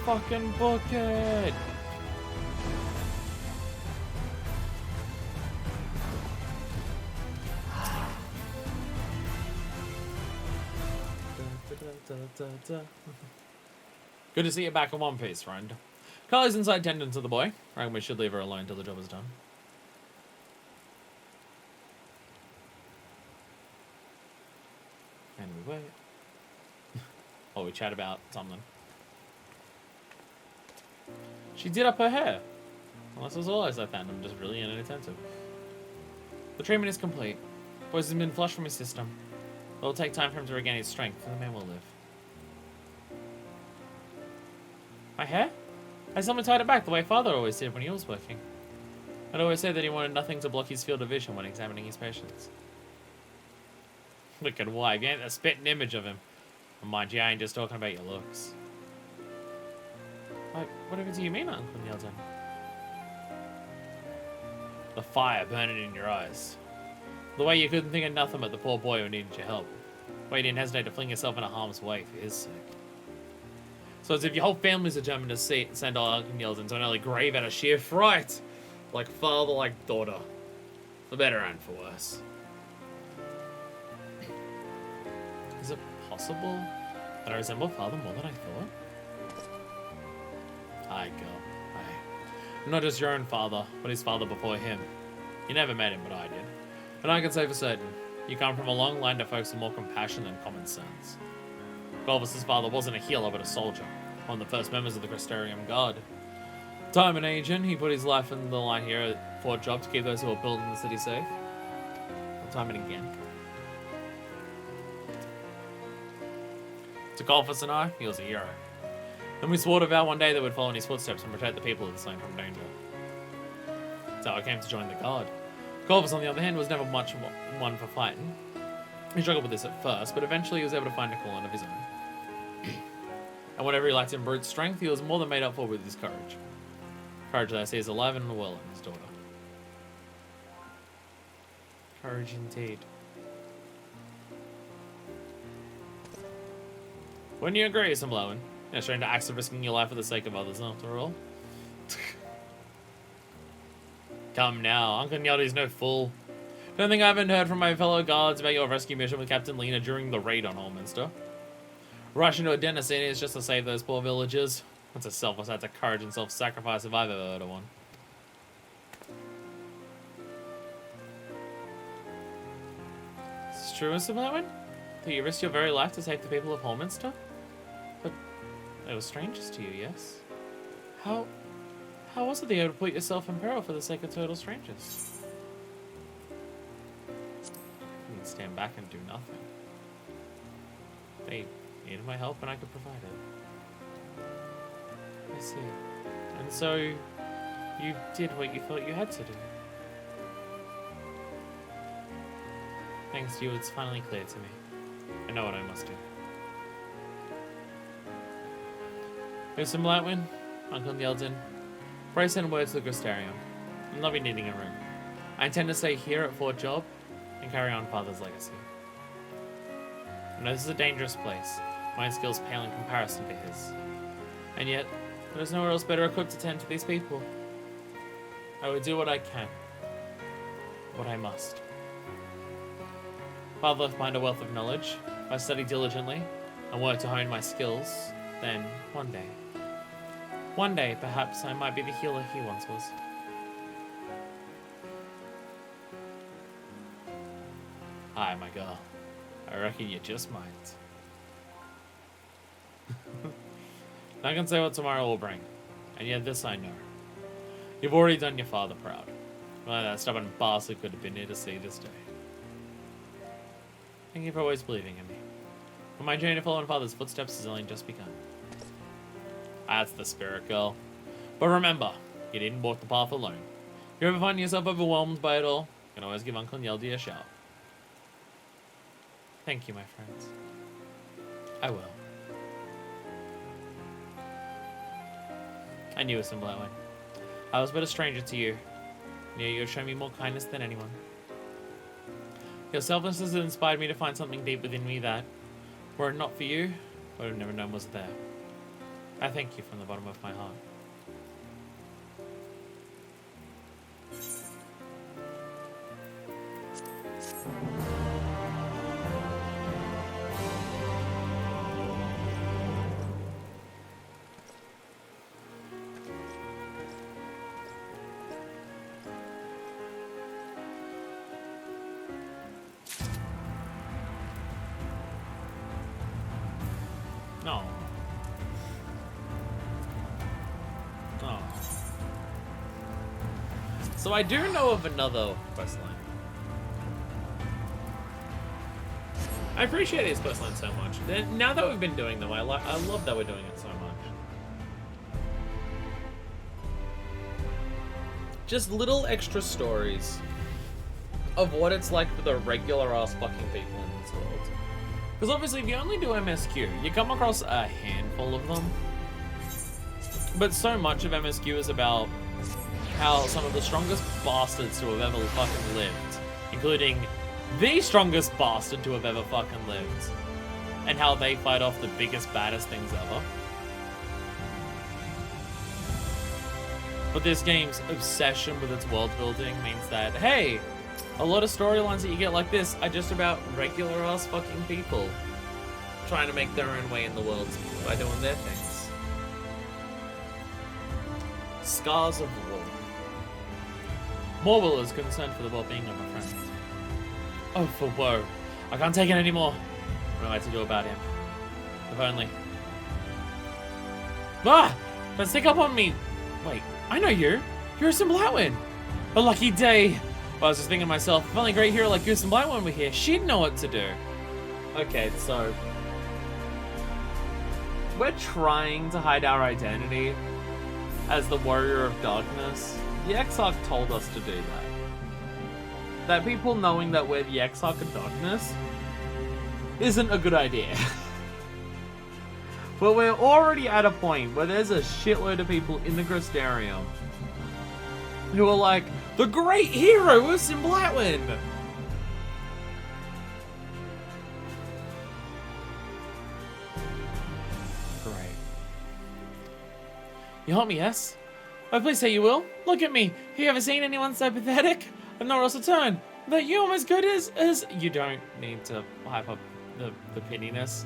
Fucking book it! Good to see you back in one piece, friend. Carly's inside tending to the boy. I reckon we should leave her alone until the job is done. And we wait. Or we chat about something. She did up her hair. Unless it was always like that and I'm just really inattentive. The treatment is complete. Poison has been flushed from his system. It will take time for him to regain his strength, and the man will live. My hair? I someone tied it back the way Father always did when he was working. I'd always say that he wanted nothing to block his field of vision when examining his patients. Look at wife, you ain't a spitting image of him. And mind you, I ain't just talking about your looks. Like, whatever do you mean, Uncle Nielsen? The fire burning in your eyes. The way you couldn't think of nothing but the poor boy who needed your help. The way you didn't hesitate to fling yourself into harm's way for his sake. So as if your whole family's determined to send Uncle Nielsen to an early grave out of sheer fright. Like father, like daughter. For better and for worse. Is it possible that I resemble father more than I thought? Aye, girl. I Not just your own father, but his father before him. You never met him, but I did. And I can say for certain, you come from a long line of folks with more compassion than common sense. Corvus's father wasn't a healer, but a soldier, one of the first members of the Crystarium Guard. Time and aging, he put his life in the line here at Fort Job to keep those who were building the city safe. Time and again. To Corvus and I, he was a hero. And we swore to vow one day that we'd follow in his footsteps and protect the people of the Slain from danger. That's how I came to join the Guard. Corvus, on the other hand, was never much one for fighting. He struggled with this at first, but eventually he was able to find a calling of his own. And whatever he lacked in brute strength, he was more than made up for with his courage. Courage that I see is alive and well in his daughter. Courage indeed. Wouldn't you agree, Sumlowen? You're trying to acts of risking your life for the sake of others, after all. Come now, Uncle Nyaldi's no fool. Don't think I haven't heard from my fellow guards about your rescue mission with Captain Lena during the raid on Allminster. Rush into a den of seniors just to save those poor villagers. That's a selfless act of courage and self-sacrifice if I've ever heard of one. Is this true, Mr. Blackwood? That you risked your very life to save the people of Allminster? But they were strangers to you, yes? How was it that you were able to put yourself in peril for the sake of total strangers? You can stand back and do nothing. They needed my help and I could provide it. I see. And so, you did what you thought you had to do. Thanks to you, it's finally clear to me. I know what I must do. Mr. Blatwin, Uncle Yeldon, pray send word to the Crystarium. I'll not be needing a room. I intend to stay here at Fort Job and carry on Father's legacy. I know this is a dangerous place. My skills pale in comparison to his. And yet, there's nowhere else better equipped to tend to these people. I will do what I can. What I must. Father left behind a wealth of knowledge. If I study diligently and work to hone my skills, then one day, perhaps I might be the healer he once was. Hi, my girl. I reckon you just might. I can say what tomorrow will bring, and yet this I know. You've already done your father proud. Well, that stubborn bastard could have been here to see this day. Thank you for always believing in me. But my journey to follow in Father's footsteps has only just begun. That's the spirit, girl. But remember, you didn't walk the path alone. If you ever find yourself overwhelmed by it all, you can always give Uncle Yeldy a shout. Thank you, my friends. I will. I knew it, Simblowin. I was but a stranger to you. Yet you have shown me more kindness than anyone. Your selflessness has inspired me to find something deep within me that, were it not for you, I would have never known was there. I thank you from the bottom of my heart. No. Oh. So I do know of another questline. I appreciate his questline so much. Now that we've been doing them, I love that we're doing it so much. Just little extra stories of what it's like for the regular ass fucking people in this world. Because obviously if you only do MSQ, you come across a handful of them. But so much of MSQ is about how some of the strongest bastards to have ever fucking lived, including the strongest bastard to have ever fucking lived, and how they fight off the biggest, baddest things ever. But this game's obsession with its world building means that, hey, a lot of storylines that you get like this are just about regular ass fucking people trying to make their own way in the world by doing their things. Scars of War. Morwell is concerned for the well-being of my friends. Oh, for woe. I can't take it anymore. What am I to do about him? If only. Ah! Don't stick up on me! Wait, I know you. You're some Blightwind. A lucky day. Well, I was just thinking to myself, if only a great hero like Goose and Blightwind were here, she'd know what to do. Okay, so... we're trying to hide our identity as the Warrior of Darkness. The Exarch told us to do that. That people knowing that we're the Exarch of Darkness isn't a good idea. But we're already at a point where there's a shitload of people in the Crystarium who are like, the great hero was in Blightwind! Great. You help me, yes? Oh, please say you will. Look at me. Have you ever seen anyone so pathetic? I've nowhere else to turn. But you almost good as... You don't need to hype up the pittiness.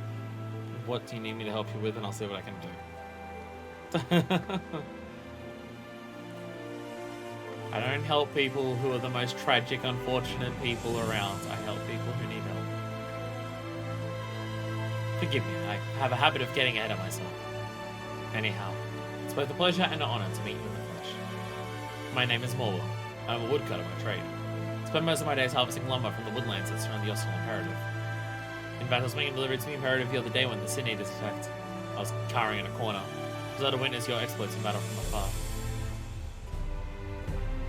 What do you need me to help you with, and I'll see what I can do. I don't help people who are the most tragic, unfortunate people around. I help people who need help. Forgive me, I have a habit of getting ahead of myself. Anyhow, it's both a pleasure and an honor to meet you in the flesh. My name is Morwell. I'm a woodcutter by trade. I spend most of my days harvesting lumber from the woodlands that surround the Yostal Imperative. In fact, I was making delivery to the Imperative the other day when the Sin Eaters attacked. I was cowering in a corner. I was there to witness your exploits in battle from afar.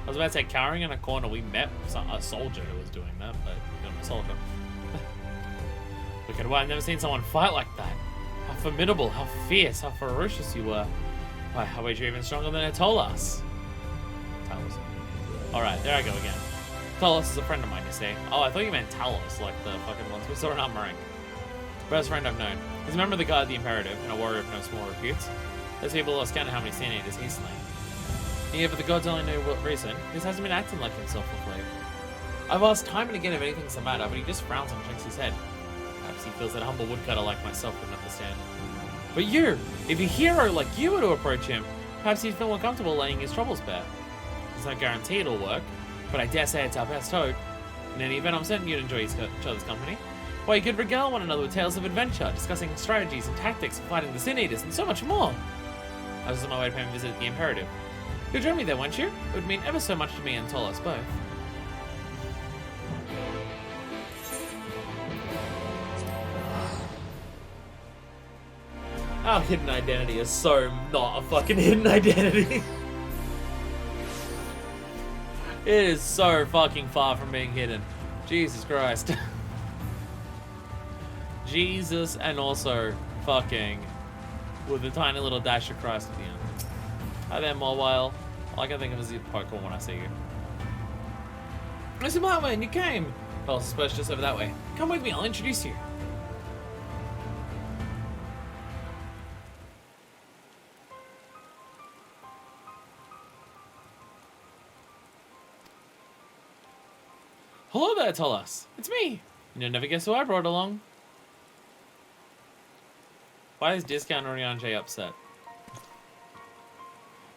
I was about to say, cowering in a corner, we met a soldier who was doing that, but you know, a soldier. Look at why I've never seen someone fight like that. How formidable, how fierce, how ferocious you were. Why, I wager you're even stronger than Talos. Talos. Alright, there I go again. Talos is a friend of mine, you see. Oh, I thought you meant Talos, like the fucking ones we saw in Arm Araeng. Best friend I've known. He's a member of the Guard of the Imperative, and a warrior of no small repute. Those people lost count of how many Sin Eaters he's slain. Yeah, but the gods only know what reason. This hasn't been acting like himself of late. I've asked time and again if anything's the matter, but he just frowns and shakes his head. Perhaps he feels that a humble woodcutter like myself wouldn't understand. But you, if a hero like you were to approach him, perhaps he'd feel more comfortable laying his troubles bare. There's no guarantee it'll work, but I dare say it's our best hope. In any event, I'm certain you'd enjoy each other's company. Why, you could regale one another with tales of adventure, discussing strategies and tactics for fighting the Sin Eaters, and so much more. I was on my way to pay a visit at the Imperative. You'll join me there, won't you? It would mean ever so much to me and Talos both. Our hidden identity is so not a fucking hidden identity. It is so fucking far from being hidden. Jesus Christ. Jesus, and also fucking with a tiny little dash of Christ at the end. Hi there, Morwell. All I can think of is your Pokemon when I see you. Mr. Blightwind, you came! Well, I suppose just over that way. Come with me, I'll introduce you. Hello there, Talos. It's me. You'll never guess who I brought along. Why is Discount Orianjay upset?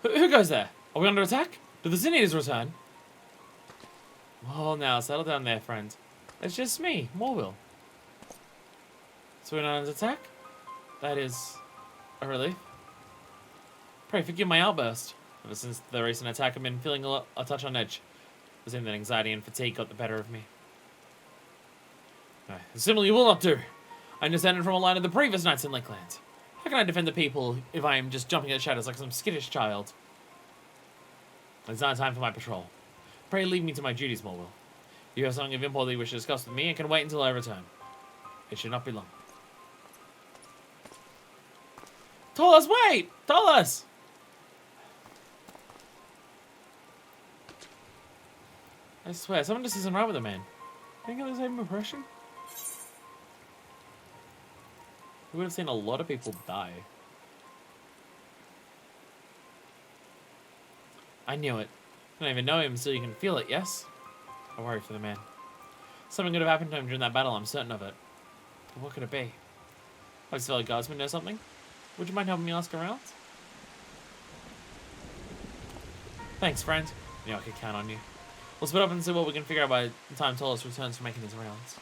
Who goes there? Are we under attack? Do the Sin Eaters return? Well, now, settle down there, friend. It's just me, Morwell. So we're not under attack? That is a relief. Pray forgive my outburst. Ever since the recent attack, I've been feeling a touch on edge. It seemed that anxiety and fatigue got the better of me. Similarly, will not do. I'm descended from a line of the previous knights in Lakeland. How can I defend the people if I am just jumping at shadows like some skittish child? It's not time for my patrol. Pray leave me to my duties, Morwell. You have something of import that you wish to discuss with me and can wait until I return. It should not be long. Talos, wait! Talos! I swear, someone just isn't right with the man. Think of the same impression? We would have seen a lot of people die. I knew it. You don't even know him, so you can feel it, yes? I worry for the man. Something could have happened to him during that battle, I'm certain of it. But what could it be? His fellow guardsmen know something? Would you mind helping me ask around? Thanks, friend. You know I could count on you. We'll split up and see what we can figure out by the time Tolos returns from making his rounds.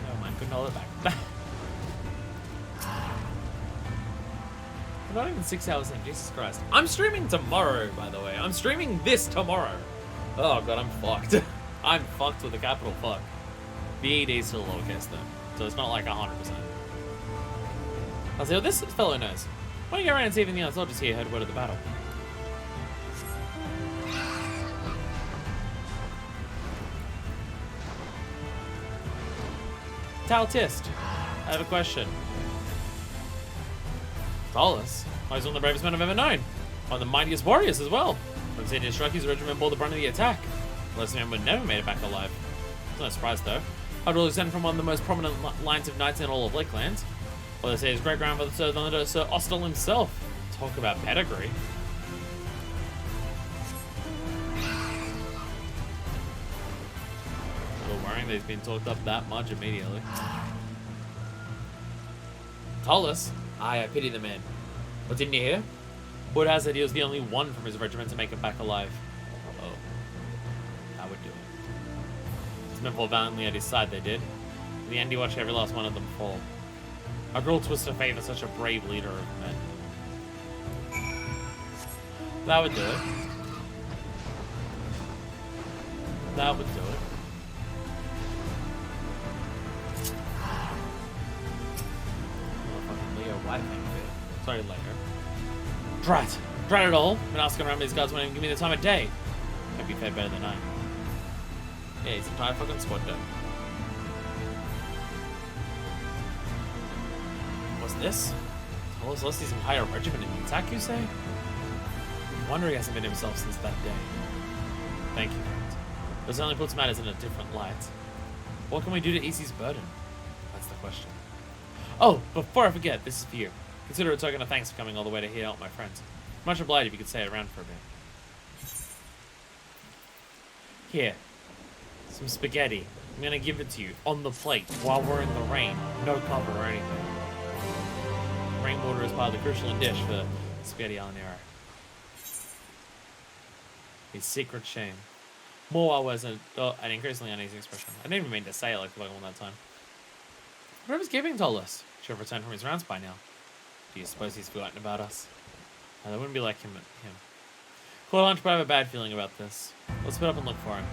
Never mind, couldn't hold it back. We're not even 6 hours in, Jesus Christ. I'm streaming tomorrow, by the way. I'm streaming this tomorrow. Oh god, I'm fucked. I'm fucked with a capital fuck. The ED is still lowercase though, so it's not like 100%. I'll say, well, this fellow knows. Why don't you go around and see if anything else? I'll just hear heard word of the battle. Tal Tist, I have a question. Tolos? Oh, he's one of the bravest men I've ever known. One of the mightiest warriors as well. When Senior struck, his regiment bore the brunt of the attack. Most men would never made it back alive. It's no surprise though. I'd really descend from one of the most prominent lines of knights in all of Lakeland. Well, they say his great-grandfather served under Sir Ostel himself. Talk about pedigree. A little worrying that he's been talked up that much immediately. Tolos? Aye, I pity the man. But didn't you hear? Wood has said he was the only one from his regiment to make it back alive. Oh. That would do it. His men fought valiantly at his side, they did. In the end, he watched every last one of them fall. A cruel twist to favor such a brave leader of men. That would do it. That would do it. Oh, fucking Leo, why did I think of it? Sorry, Leo. Drat! Drat it all! Been asking around these guys won't even give me the time of day. Hope you fared better than I. Yeah, he's entire fucking squad done. What's this? Tolos lost his entire regiment in the attack, you say? No wonder he hasn't been himself since that day. Thank you, friend. This only puts matters in a different light. What can we do to ease his burden? That's the question. Oh, before I forget, this is for you. Consider it a token of thanks for coming all the way to hear out my friends. Much obliged if you could stay around for a bit. Here. Some spaghetti. I'm gonna give it to you on the plate while we're in the rain. No cover or anything. Rainwater is part of the crucial dish for spaghetti habanero. His secret shame. More while was an increasingly uneasy expression. I didn't even mean to say it like all that time. Whatever's giving Tolos. Should have returned from his rounds by now. Do you suppose he's forgotten about us? No, that wouldn't be like him. Call lunch, but I have a bad feeling about this. Let's split up and look for him.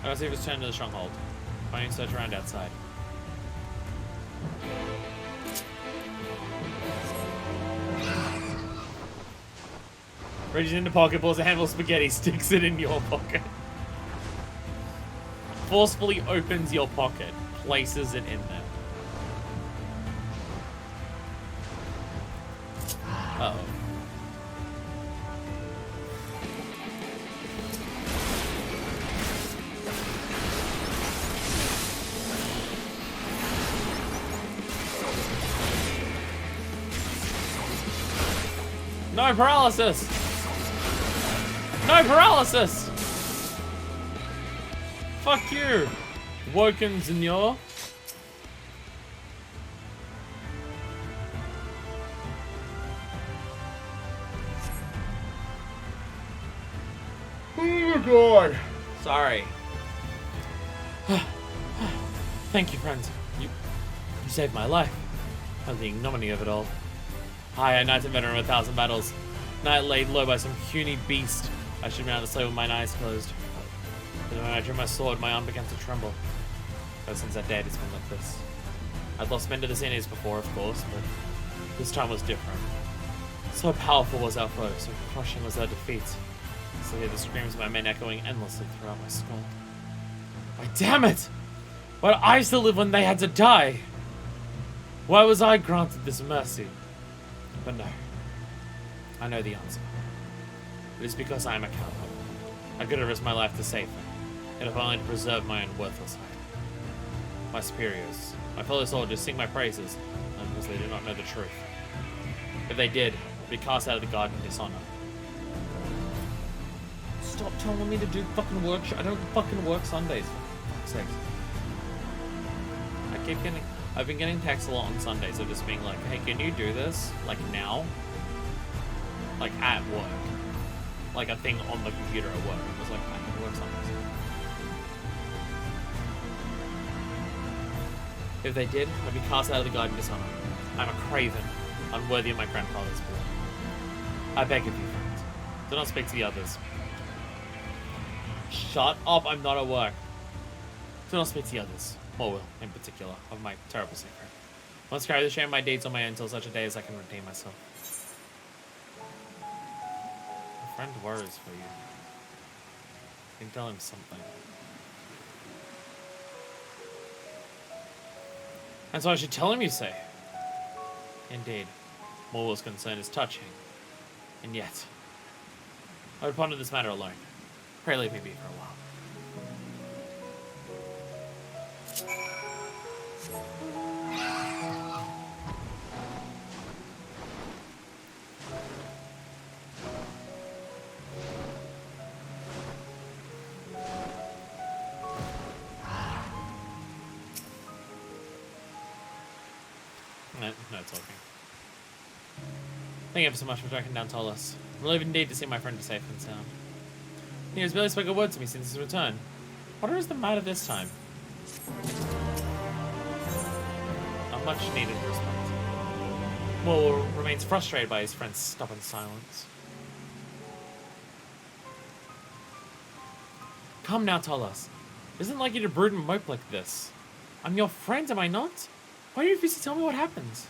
I gotta see if he's turned to the stronghold. I need to search around outside. Reaches into pocket, pulls a handful of spaghetti, sticks it in your pocket. Forcefully opens your pocket, places it in there. Uh-oh. No paralysis! No paralysis! Fuck you! Woken Senor. Oh my god! Sorry. Thank you, friends. You saved my life. And the ignominy of it all. I, a knight and veteran of 1,000 battles. Knight laid low by some puny beast. I should have been able to slay with my eyes closed. But when I drew my sword, my arm began to tremble. Ever since that day, it's been like this. I'd lost men to the Xenies before, of course, but this time was different. So powerful was our foe, so crushing was our defeat. So hear the screams of my men echoing endlessly throughout my skull. Why, damn it! Why did I still live when they had to die? Why was I granted this mercy? But no. I know the answer. It is because I am a coward. I could have risked my life to save them, yet if only to preserve my own worthless hide. My superiors, my fellow soldiers sing my praises, and because they do not know the truth. If they did, I'd be cast out of the garden in dishonor. stop telling me to do fucking work. I don't fucking work Sundays. For fuck's sake. I've been getting texts a lot on Sundays of just being like, hey, can you do this? Like now? Like at work. Like a thing on the computer at work. It was like, I can work Sundays. If they did, I'd be cast out of the garden dishonor. I'm a craven, unworthy of my grandfather's blood. I beg of you, friends, do not speak to the others. Shut up, I'm not at work. Do not speak to the others, or Will, in particular, of my terrible secret. I must carry the shame of my deeds on my own until such a day as I can redeem myself. A friend worries for you. You can tell him something. And so I should tell him, you say? Indeed. Morwell's concern is touching. And yet, I would ponder this matter alone. Pray leave me be for a while. No talking. Thank you ever so much for tracking down Tollus. I'm relieved indeed to see my friend is safe and sound. He has barely spoken a word to me since his return. What is the matter this time? A much needed respite. Moore remains frustrated by his friend's stubborn silence. Come now, Tollus. It isn't like you to brood and mope like this. I'm your friend, am I not? Why do you refuse to tell me what happens?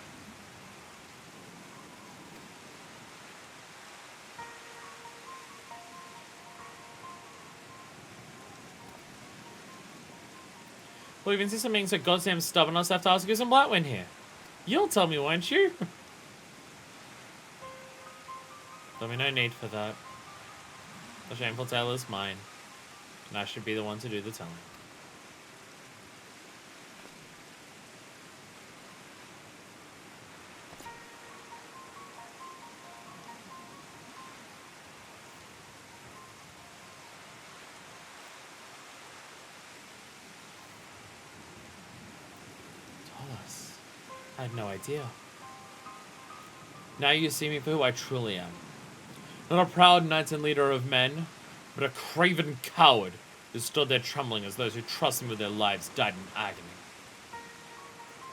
Well, you've insisted on being so goddamn stubborn, I'll have to ask you some Blightwind here. You'll tell me, won't you? There'll be no need for that. The shameful tale is mine, and I should be the one to do the telling. I had no idea. Now you see me for who I truly am. Not a proud knight and leader of men, but a craven coward who stood there trembling as those who trusted me with their lives died in agony.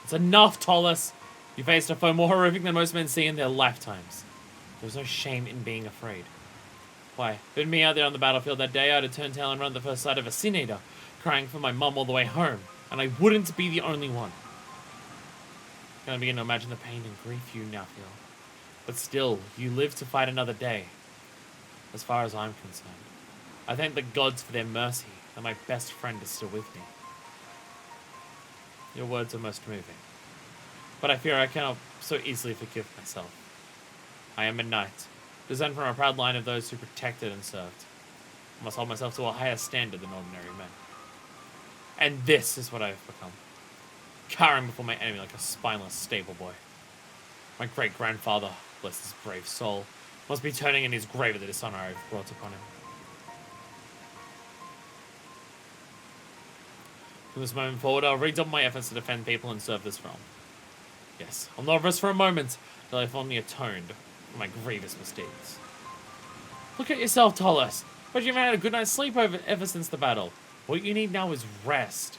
It's enough, Tollus! You faced a foe more horrific than most men see in their lifetimes. There was no shame in being afraid. Why, if it had been me out there on the battlefield that day, I'd have turned tail and run the first sight of a sin eater, crying for my mum all the way home, and I wouldn't be the only one. I begin to imagine the pain and grief you now feel. But still, you live to fight another day. As far as I'm concerned, I thank the gods for their mercy that my best friend is still with me. Your words are most moving, but I fear I cannot so easily forgive myself. I am a knight, descended from a proud line of those who protected and served. I must hold myself to a higher standard than ordinary men. And this is what I have become. Cowering before my enemy like a spineless stable boy. My great-grandfather, bless his brave soul, must be turning in his grave at the dishonor I have brought upon him. From this moment forward, I'll redouble my efforts to defend people and serve this realm. Yes, I'll not rest for a moment till I've only atoned for my grievous misdeeds. Look at yourself, Tollus. But you've had a good night's sleep ever since the battle. What you need now is rest.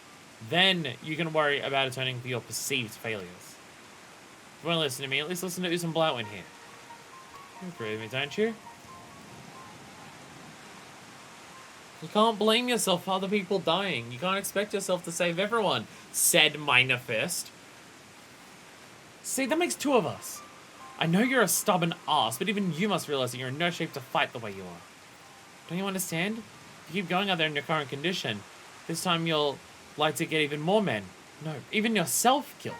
Then you can worry about atoning for your perceived failures. If you want to listen to me, at least listen to Usam Blightwind here. You agree with me, don't you? You can't blame yourself for other people dying. You can't expect yourself to save everyone, said Minor Fist. See, that makes two of us. I know you're a stubborn ass, but even you must realize that you're in no shape to fight the way you are. Don't you understand? If you keep going out there in your current condition, this time you'll like to get even more men. No, even yourself killed.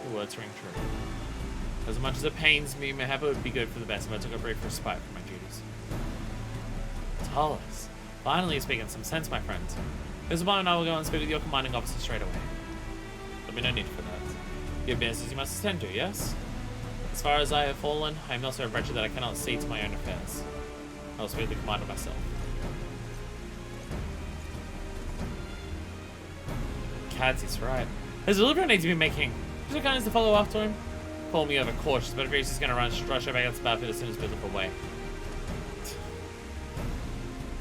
The words ring true. As much as it pains me, mayhap it would be good for the best if I took a brief respite from my duties. Tollus, finally you're speaking some sense, my friend. There's a moment I will go and speak with your commanding officer straight away. There'll be no need for that. You have business you must attend to, yes? As far as I have fallen, I am not so wretched that I cannot see to my own affairs. I will speak with the commander myself. Cats, he's right. His delivery needs to be making. Is it kind to follow after him? Call me over cautious, but if he's just gonna rush over against Battlefield as soon as we look away.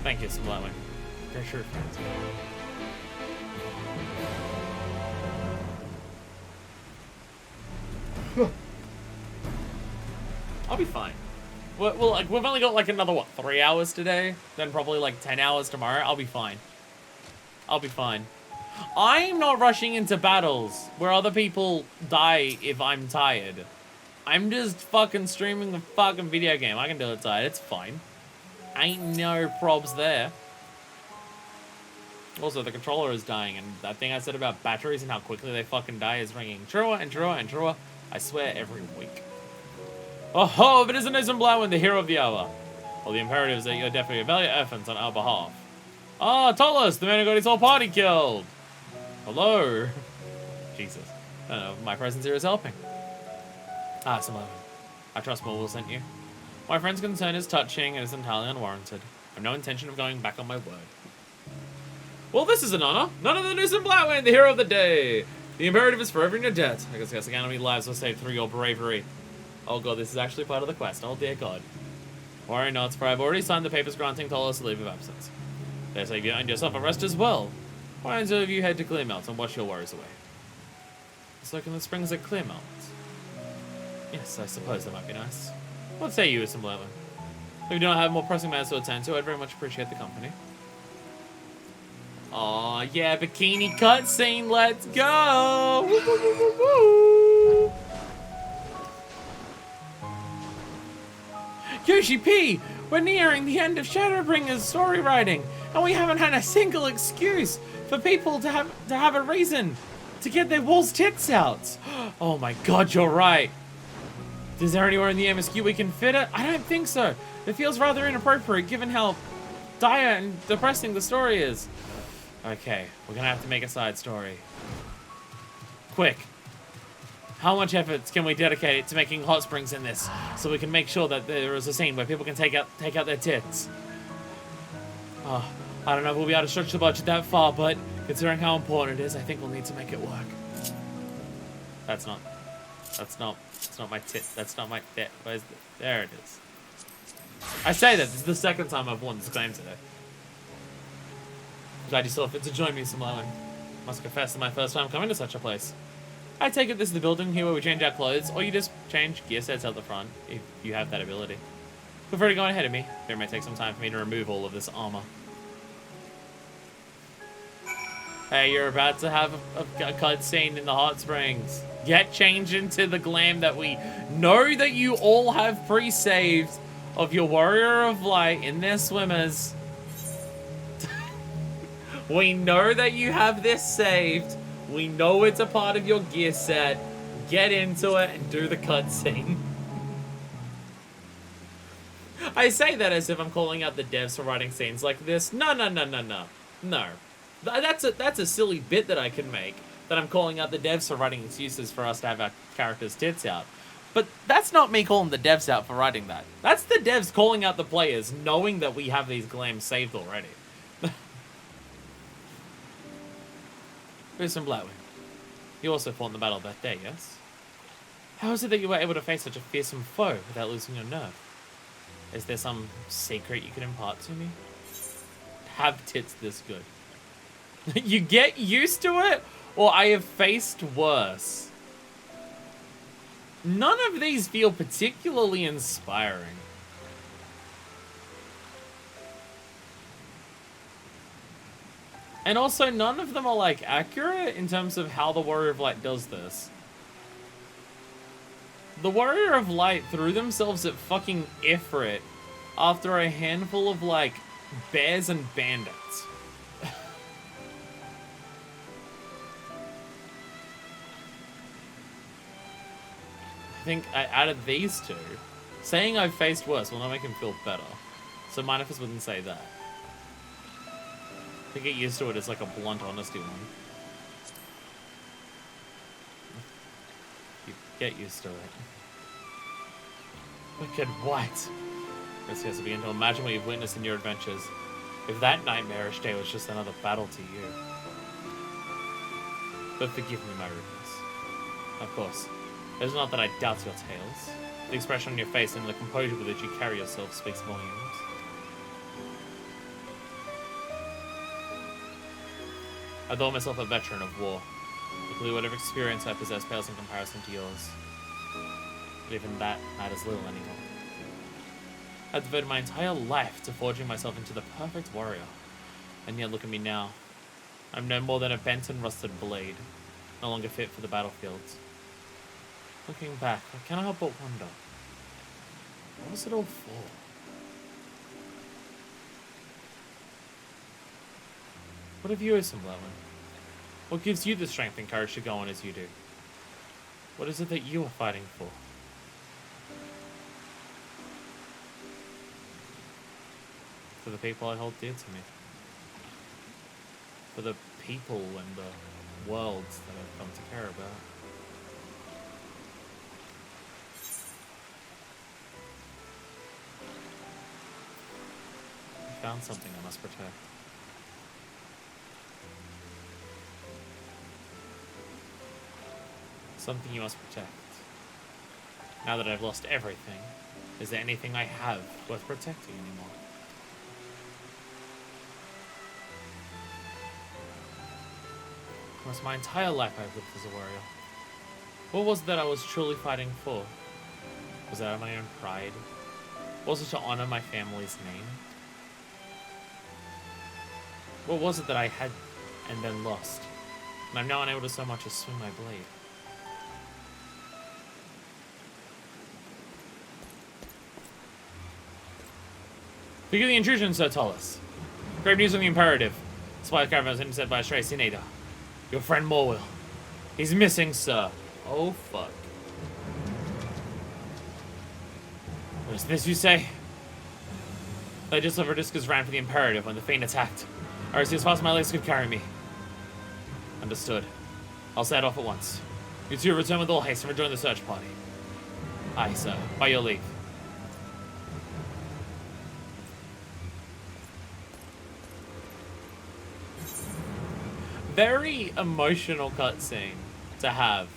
Thank you, some lightwing. Very sure friends. I'll be fine. Well, like, we've only got like another, what, 3 hours today? Then probably like 10 hours tomorrow. I'll be fine. I'll be fine. I'm not rushing into battles where other people die if I'm tired. I'm just fucking streaming the fucking video game. I can do it tired. It's fine. Ain't no probs there. Also, the controller is dying, and that thing I said about batteries and how quickly they fucking die is ringing truer and truer and truer. I swear, every week. Oh ho, but isn't Blauwen the hero of the hour? Well, the imperative is that you're definitely a valiant effort on our behalf. Ah, Tollus, the man who got his whole party killed. Hello. Jesus. I don't know, my presence here is helping. Ah, Blauwen. I trust Morwell sent you. My friend's concern is touching and is entirely unwarranted. I have no intention of going back on my word. Well, this is an honor. None other than Blauwen, the hero of the day. The imperative is forever in your debt. I guess the enemy lives were saved through your bravery. Oh god, this is actually part of the quest. Oh dear god. Worry not, for I've already signed the papers granting Tollus a leave of absence. They say you earned yourself a rest as well. Why don't you head to Clearmount and wash your worries away? Let's look in the springs at Clearmount. Yes, I suppose that might be nice. What say you, Blauwen? If you don't have more pressing matters to attend to, I'd very much appreciate the company. Aw, yeah, bikini cutscene, let's go! Woo, woo, woo, woo, woo. Yoshi P! We're nearing the end of Shadowbringers story writing, and we haven't had a single excuse for people to have a reason to get their walls tits out. Oh my god, you're right. Is there anywhere in the MSQ we can fit it? I don't think so. It feels rather inappropriate given how dire and depressing the story is. Okay, we're gonna have to make a side story. Quick. How much effort can we dedicate to making hot springs in this so we can make sure that there is a scene where people can take out their tits? Oh, I don't know if we'll be able to stretch the budget that far, but considering how important it is, I think we'll need to make it work. That's not my tit. That's not my tit. Where's the, there it is. I say that, this is the second time I've won this claim today. Glad you saw fit to join me, Blauwen. Must confess to my first time coming to such a place. I take it this is the building here where we change our clothes, or you just change gear sets out the front, if you have that ability. Feel free to go ahead of me. It may take some time for me to remove all of this armor. Hey, you're about to have a cutscene in the hot springs. Get changed into the glam that we know that you all have pre-saved of your Warrior of Light in their swimmers. We know that you have this saved. We know it's a part of your gear set. Get into it and do the cutscene. I say that as if I'm calling out the devs for writing scenes like this. No. No. That's a silly bit that I can make. That I'm calling out the devs for writing excuses for us to have our characters' tits out. But that's not me calling the devs out for writing that. That's the devs calling out the players, knowing that we have these glams saved already. Here's Blauwen. You also fought in the battle that day, yes? How is it that you were able to face such a fearsome foe without losing your nerve? Is there some secret you could impart to me? Have tits this good. You get used to it, or I have faced worse. None of these feel particularly inspiring. And also, none of them are, like, accurate in terms of how the Warrior of Light does this. The Warrior of Light threw themselves at fucking Ifrit after a handful of, like, bears and bandits. I think out of these two, saying I've faced worse will not make him feel better. So Minifus wouldn't say that. To get used to it is like a blunt honesty one. You get used to it. Wicked white. This has to begin to imagine what you've witnessed in your adventures. If that nightmarish day was just another battle to you. But forgive me my rudeness. Of course, it is not that I doubt your tales. The expression on your face and the composure with which you carry yourself speaks volumes. I thought myself a veteran of war. Luckily, whatever experience I possess pales in comparison to yours. But even that matters little anymore. I devoted my entire life to forging myself into the perfect warrior. And yet look at me now. I'm no more than a bent and rusted blade, no longer fit for the battlefields. Looking back, I cannot help but wonder, what was it all for? What have you, Simblewin? What gives you the strength and courage to go on as you do? What is it that you are fighting for? For the people I hold dear to me. For the people and the worlds that I've come to care about. I found something I must protect. Something you must protect. Now that I've lost everything, is there anything I have worth protecting anymore? Almost my entire life I've lived as a warrior. What was it that I was truly fighting for? Was it out of my own pride? Was it to honor my family's name? What was it that I had and then lost, and I'm now unable to so much as swing my blade? Forgive the intrusion, Sir Tullus. Grave news on the Imperative. Spy caravan was intercepted by a stray Senator. Your friend Morwill. He's missing, sir. Oh, fuck. What is this you say? I just of Radiscus ran for the Imperative when the Fiend attacked. I raced as fast as my legs could carry me. Understood. I'll set off at once. You two return with all haste and rejoin the search party. Aye, sir. By your leave. Very emotional cutscene to have.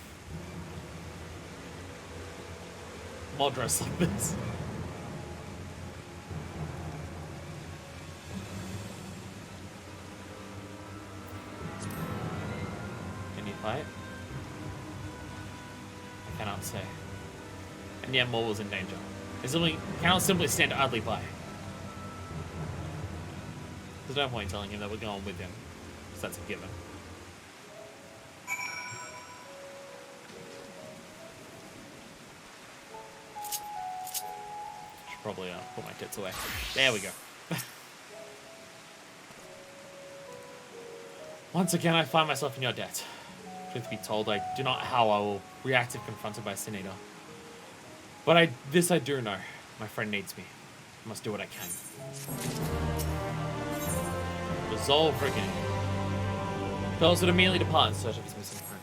Mod dress like this. Can you fight? I cannot say. And yet Morwill's in danger. I cannot simply stand idly by. There's no point telling him that we're going with him, because that's a given. Probably put my tits away. There we go. Once again, I find myself in your debt. Truth be told, I do not know how I will react if confronted by Senator. But this I do know. My friend needs me. I must do what I can. Resolve rigging. Fellows would immediately depart in search of his missing friend.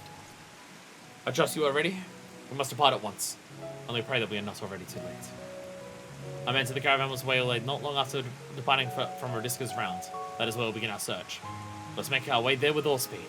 I trust you are ready. We must depart at once. Only pray that we are not already too late. I meant the caravan was waylaid not long after departing from Radisca's round. That is where we'll begin our search. Let's make our way there with all speed.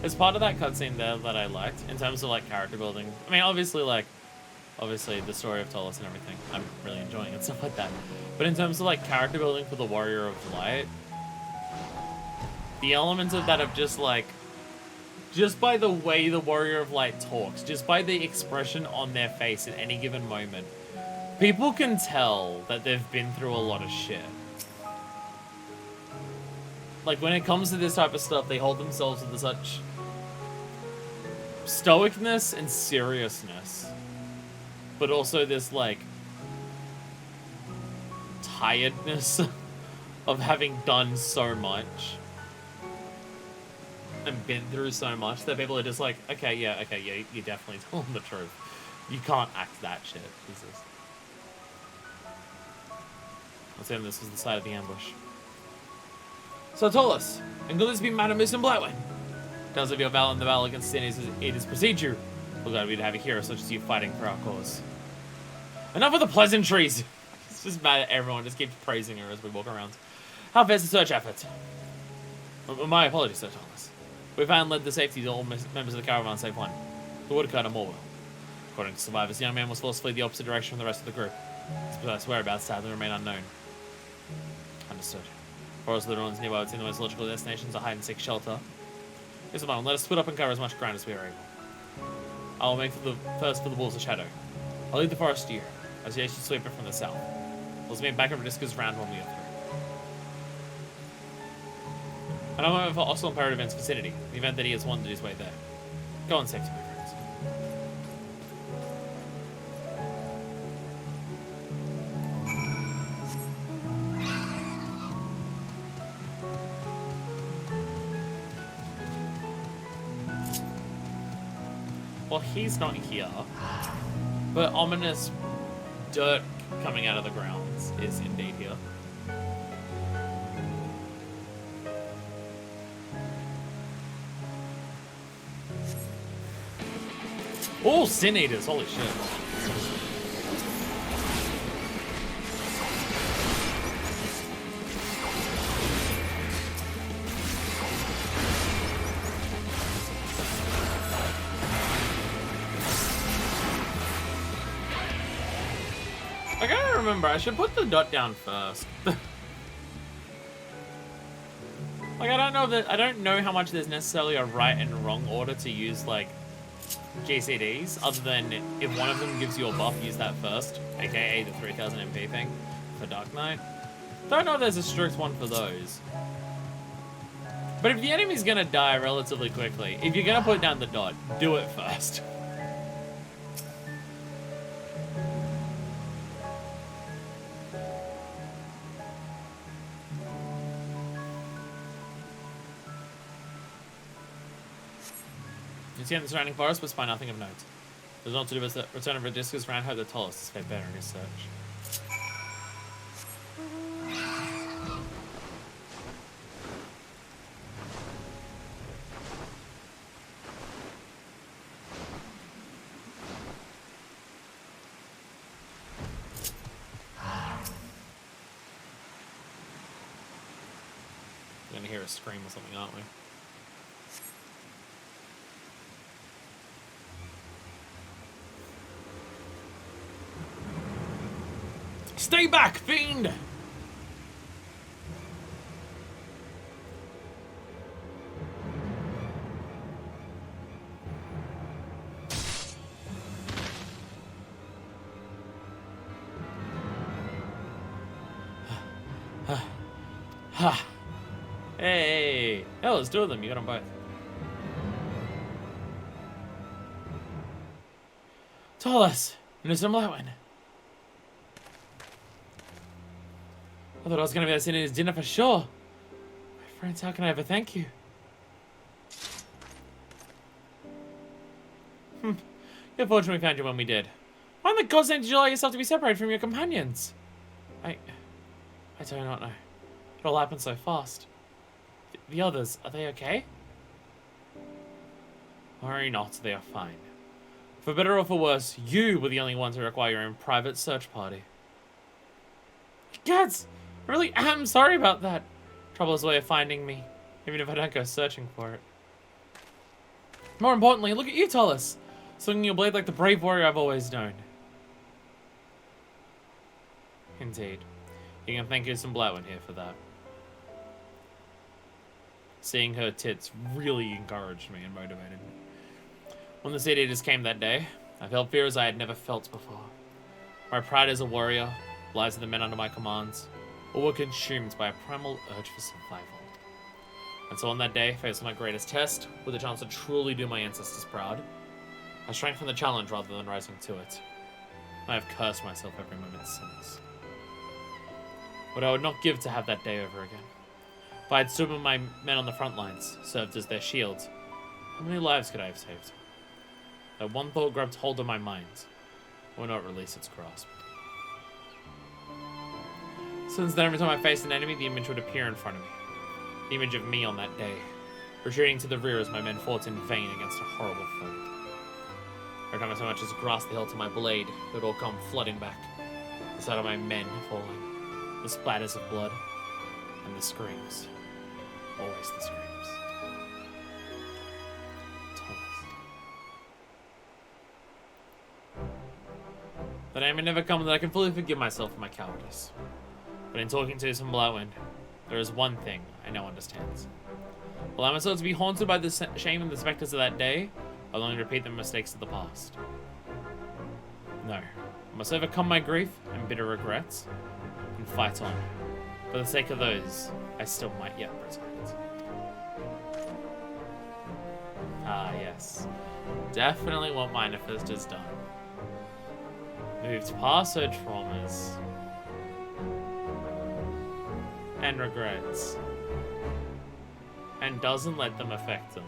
There's part of that cutscene there that I liked in terms of like character building. I mean, obviously the story of Tullus and everything, I'm really enjoying and stuff like that. But in terms of like character building for the Warrior of Light, the elements of that of just by the way the Warrior of Light talks, just by the expression on their face at any given moment, people can tell that they've been through a lot of shit. Like when it comes to this type of stuff, they hold themselves with such stoicness and seriousness, but also this like tiredness of having done so much and been through so much that people are just like, okay, yeah, you definitely told them the truth. You can't act that shit. Jesus. Let's say this was the side of the ambush. So told us, and good has been Madam Moose and Blightwing. Tells of your valor in the battle against sin it is procedure. We're glad we'd have a hero such as you fighting for our cause. Enough of the pleasantries. It's just mad at everyone. Just keeps praising her as we walk around. How fares the search effort? My apologies, Sir Thomas. We found led the safety to all members of the caravan save one. The woodcut and Morwell. According to survivors, the young man was forced to flee the opposite direction from the rest of the group. His precise whereabouts sadly remain unknown. Understood. For us, the ruins nearby would seem the most logical destinations, a hide and seek shelter. Here's the one. Let us split up and cover as much ground as we are able. I will make first for the walls of shadow. I'll lead the forest to you, as you sweep it from the south. Let's meet back over Discus round when we are through. And I'm over for Oslo and Pirate Event's vicinity, in the event that he has wandered his way there. Go on safety, my friends. Well, he's not here, but ominous dirt coming out of the grounds is indeed here. Oh, Sin Eaters, holy shit. I gotta remember, I should put the dot down first. Like, I don't know how much there's necessarily a right and wrong order to use, like, GCDs, other than if one of them gives you a buff, use that first, aka the 3000 MP thing for Dark Knight. Don't know if there's a strict one for those. But if the enemy's gonna die relatively quickly, if you're gonna put down the dot, do it first. You see in the surrounding forest, but find nothing of note. There's not to do with the return of Radiscus Round hope that Tollus has fared better in his search. We're gonna hear a scream or something, aren't we? Stay back, fiend! Hey! Hell, there's two of them. You got them both. Tollus! And some Blightwing. I thought I was going to be able to sit in his dinner for sure. My friends, how can I ever thank you? You're fortunate we found you when we did. Why in the God's name did you allow yourself to be separated from your companions? I do not know. It all happened so fast. The others, are they okay? Worry not, they are fine. For better or for worse, you were the only ones who require your own private search party. Gads! I really am sorry about that. Trouble is a way of finding me, even if I don't go searching for it. More importantly, look at you, Tollus, swinging your blade like the brave warrior I've always known. Indeed. You can thank some Blightwing here for that. Seeing her tits really encouraged me and motivated me. When the Seed Eaters came that day, I felt fear as I had never felt before. My pride as a warrior, lives of the men under my commands, all were consumed by a primal urge for survival. And so on that day, faced with my greatest test, with a chance to truly do my ancestors proud, I shrank from the challenge rather than rising to it. I have cursed myself every moment since. what I would not give to have that day over again. If I had stood with my men on the front lines, served as their shield, how many lives could I have saved? That one thought grabbed hold of my mind. I will not release its grasp. Since then, every time I faced an enemy, the image would appear in front of me. The image of me on that day, retreating to the rear as my men fought in vain against a horrible foe. Every time I so much as grasped the hilt of my blade, it would all come flooding back. The sight of my men falling, the splatters of blood, and the screams. Always the screams. Thomas. The day may never come that I can fully forgive myself for my cowardice. But in talking to some Blowwind, there is one thing I now understand. Allow myself to be haunted by the shame and the specters of that day, I'll only repeat the mistakes of the past. No, I must overcome my grief and bitter regrets, and fight on, for the sake of those I still might yet protect. Ah, yes. Definitely what Manifest has done. Moved past her traumas and regrets, and doesn't let them affect them.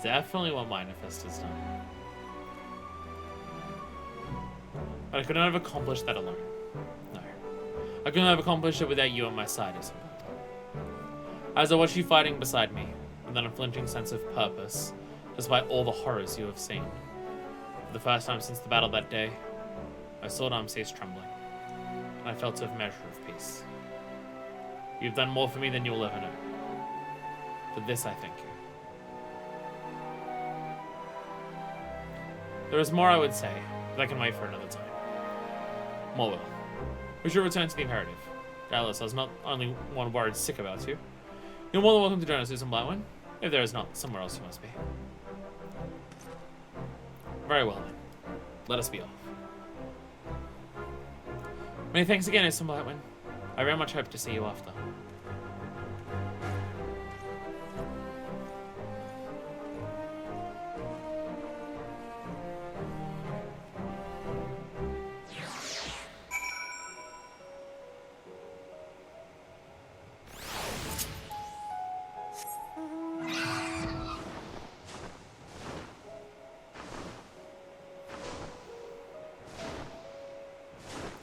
Definitely what Manifest has done. But I could not have accomplished that alone. No. I could not have accomplished it without you on my side, Isabel. As I watch you fighting beside me, with an unflinching sense of purpose, despite all the horrors you have seen. For the first time since the battle that day, my sword arm ceased trembling, and I felt a measure of peace. You've done more for me than you will ever know. For this I thank you. There is more I would say, but I can wait for another time. More will. We should return to the imperative. Doubtless, I was not only one word sick about you. You're more than welcome to join us, Susan Blowwind. If there is not, somewhere else you must be. Very well then. Let us be off. Many thanks again, Susan Blowwind. I very much hope to see you after.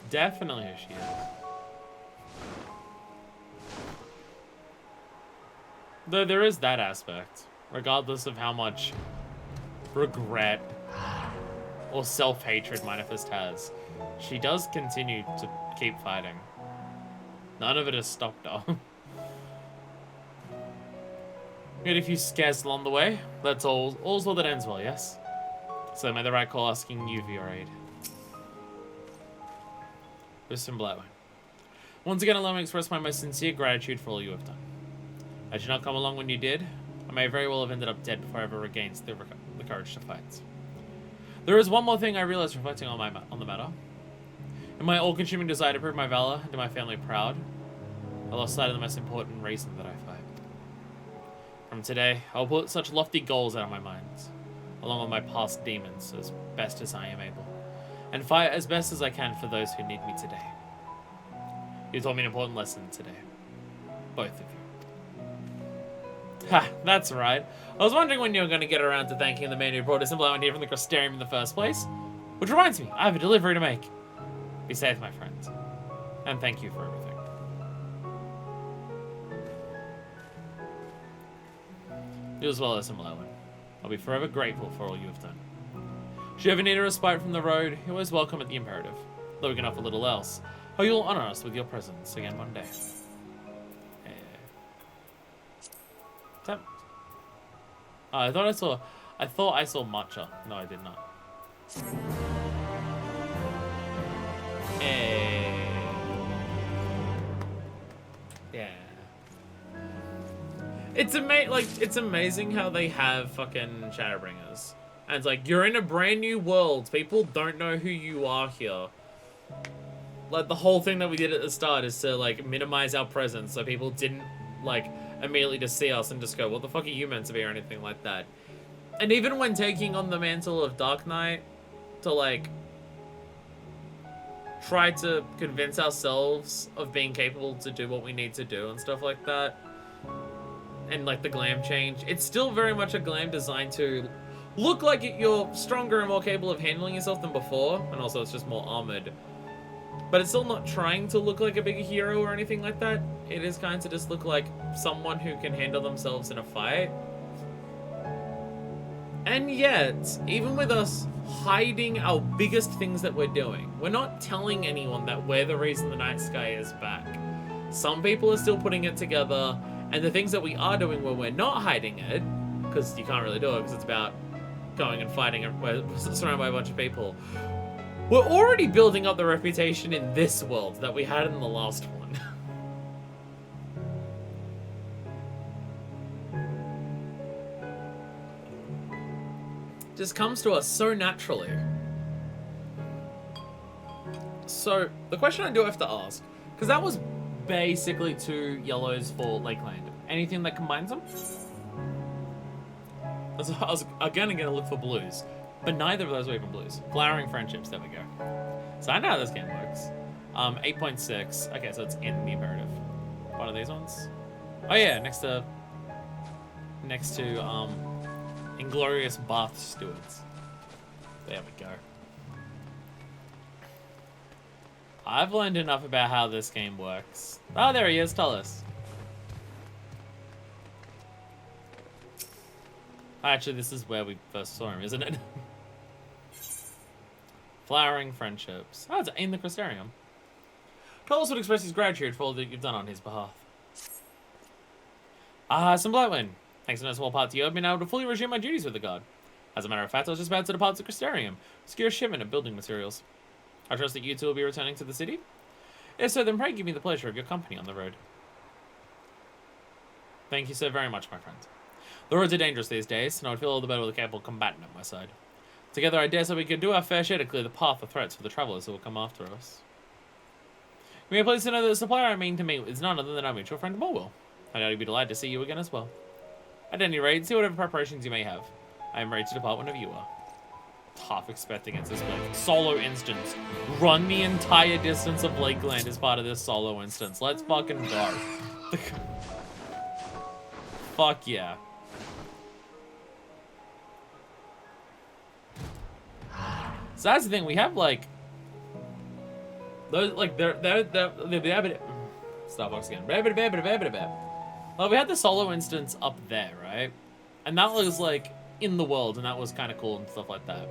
Definitely who she is. Though there is that aspect, regardless of how much regret or self-hatred Manifest has, she does continue to keep fighting. None of it has stopped her. We had a few scares along the way. That's all's well that ends well, yes? So I made the right call asking you for your aid. Mr. Blowwind. Once again, allow me to express my most sincere gratitude for all you have done. Had you not come along when you did, I may very well have ended up dead before I ever regained the courage to fight. There is one more thing I realized reflecting on the matter. In my all-consuming desire to prove my valor and do my family proud, I lost sight of the most important reason that I fight. From today, I will put such lofty goals out of my mind, along with my past demons, as best as I am able, and fight as best as I can for those who need me today. You taught me an important lesson today. Both of you. Ha, that's right. I was wondering when you were going to get around to thanking the man who brought us Blowwind here from the Crystarium in the first place. Which reminds me, I have a delivery to make. Be safe, my friend. And thank you for everything. You as well, Blowwind. I'll be forever grateful for all you have done. Should you ever need a respite from the road, you're always welcome at the Imperative. Though we can offer little else, how you'll honor us with your presence again one day. Oh, I thought I saw Matcha. No, I did not. Hey. Yeah. It's amazing how they have fucking Shadowbringers. And it's like, you're in a brand new world. People don't know who you are here. Like, the whole thing that we did at the start is to, like, minimize our presence so people didn't, like, immediately just see us and just go, what the fuck are you meant to be, or anything like that. And even when taking on the mantle of Dark Knight to, like, try to convince ourselves of being capable to do what we need to do and stuff like that. And like the glam change, it's still very much a glam designed to look like you're stronger and more capable of handling yourself than before, and also it's just more armored. But it's still not trying to look like a bigger hero or anything like that. It is kind of just look like someone who can handle themselves in a fight. And yet, even with us hiding our biggest things that we're doing, we're not telling anyone that we're the reason the night sky is back. Some people are still putting it together, and the things that we are doing where we're not hiding it, because you can't really do it because it's about going and fighting and we're surrounded by a bunch of people. We're already building up the reputation in this world that we had in the last one. Just comes to us so naturally. So, the question I do have to ask, because that was basically 2 yellows for Lakeland. Anything that combines them? I was again gonna look for blues, but neither of those were even blues. Flowering friendships, there we go. So I know how this game works. 8.6, okay, so it's in the imperative. What are these ones? Oh yeah, next to Inglorious Bath Stewards. There we go. I've learned enough about how this game works. Oh, there he is, tell us. Actually, this is where we first saw him, isn't it? Flowering friendships. Oh, it's in the Crystarium. Carlos would express his gratitude for all that you've done on his behalf. Some Blightwind. Thanks in no small part to you, I've been able to fully resume my duties with the guard. As a matter of fact, I was just about to depart the Crystarium, secure a shipment of building materials. I trust that you two will be returning to the city? If so, then pray give me the pleasure of your company on the road. Thank you so very much, my friend. The roads are dangerous these days, and I would feel all the better with a capable combatant at my side. Together, I dare say we could do our fair share to clear the path of threats for the travelers who will come after us. You may please to know that the supplier I mean to meet is none other than our mutual friend Morwell. I doubt he'd be delighted to see you again as well. At any rate, see whatever preparations you may have. I am ready to depart whenever you are. Half expecting it's this like solo instance. Run the entire distance of Lakeland as part of this solo instance. Let's fucking go. Fuck yeah. So that's the thing, we have like those like they're Starbucks again. Well, we had the solo instance up there, right? And that was like in the world, and that was kind of cool and stuff like that.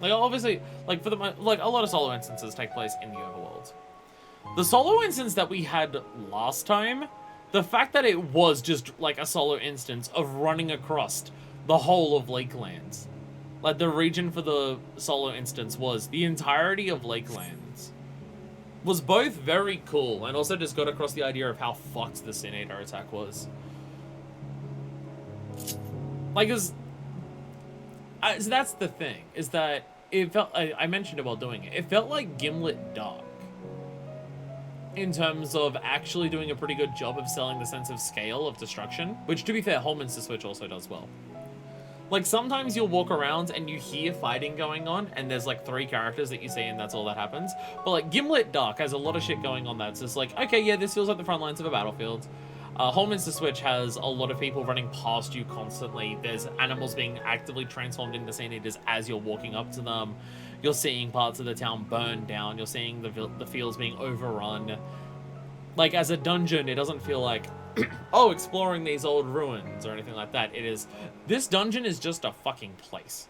Like obviously, like for the like a lot of solo instances take place in the overworld. The solo instance that we had last time, the fact that it was just like a solo instance of running across the whole of Lakeland. Like, the region for the solo instance was the entirety of Lakeland. Was both very cool, and also just got across the idea of how fucked the Senator attack was. Like, so that's the thing, is that it felt, I mentioned it while doing it, it felt like Gimlet Dark. In terms of actually doing a pretty good job of selling the sense of scale of destruction, which, to be fair, Holman's to Switch also does well. Like, sometimes you'll walk around and you hear fighting going on, and there's, like, 3 characters that you see, and that's all that happens. But, like, Gimlet Dark has a lot of shit going on that's just like, okay, yeah, this feels like the front lines of a battlefield. Holman's to Switch has a lot of people running past you constantly. There's animals being actively transformed into Senators as you're walking up to them. You're seeing parts of the town burn down. You're seeing the fields being overrun. Like, as a dungeon, it doesn't feel like, oh, exploring these old ruins or anything like that. It is, this dungeon is just a fucking place.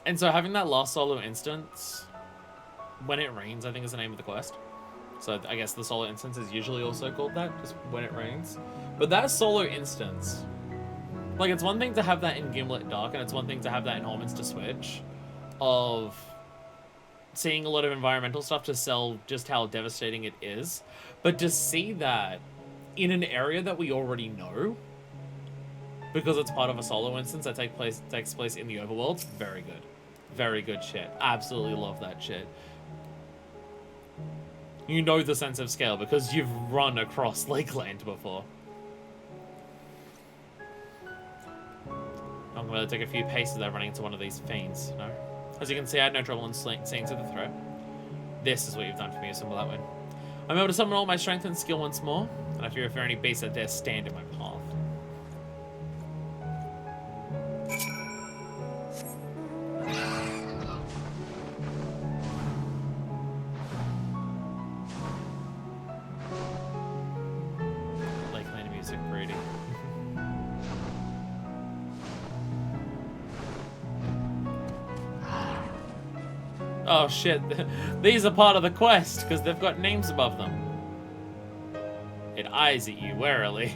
And so having that last solo instance, When It Rains, I think is the name of the quest. So I guess the solo instance is usually also called that, just When It Rains. But that solo instance, like, it's one thing to have that in Gimlet Dark, and it's one thing to have that in Holman's to Switch, of seeing a lot of environmental stuff to sell just how devastating it is. But to see that in an area that we already know, because it's part of a solo instance that takes place in the overworld, very good. Very good shit. Absolutely love that shit. You know the sense of scale because you've run across Lakeland before. I'm going to take a few paces there running into one of these fiends, no? As you can see, I had no trouble in seeing to the threat. This is what you've done for me, assemble that win. I'm able to summon all my strength and skill once more, and I fear if there are any beasts that dare stand in my path. Lakeland music, pretty. Oh shit, these are part of the quest, because they've got names above them. It eyes at you warily.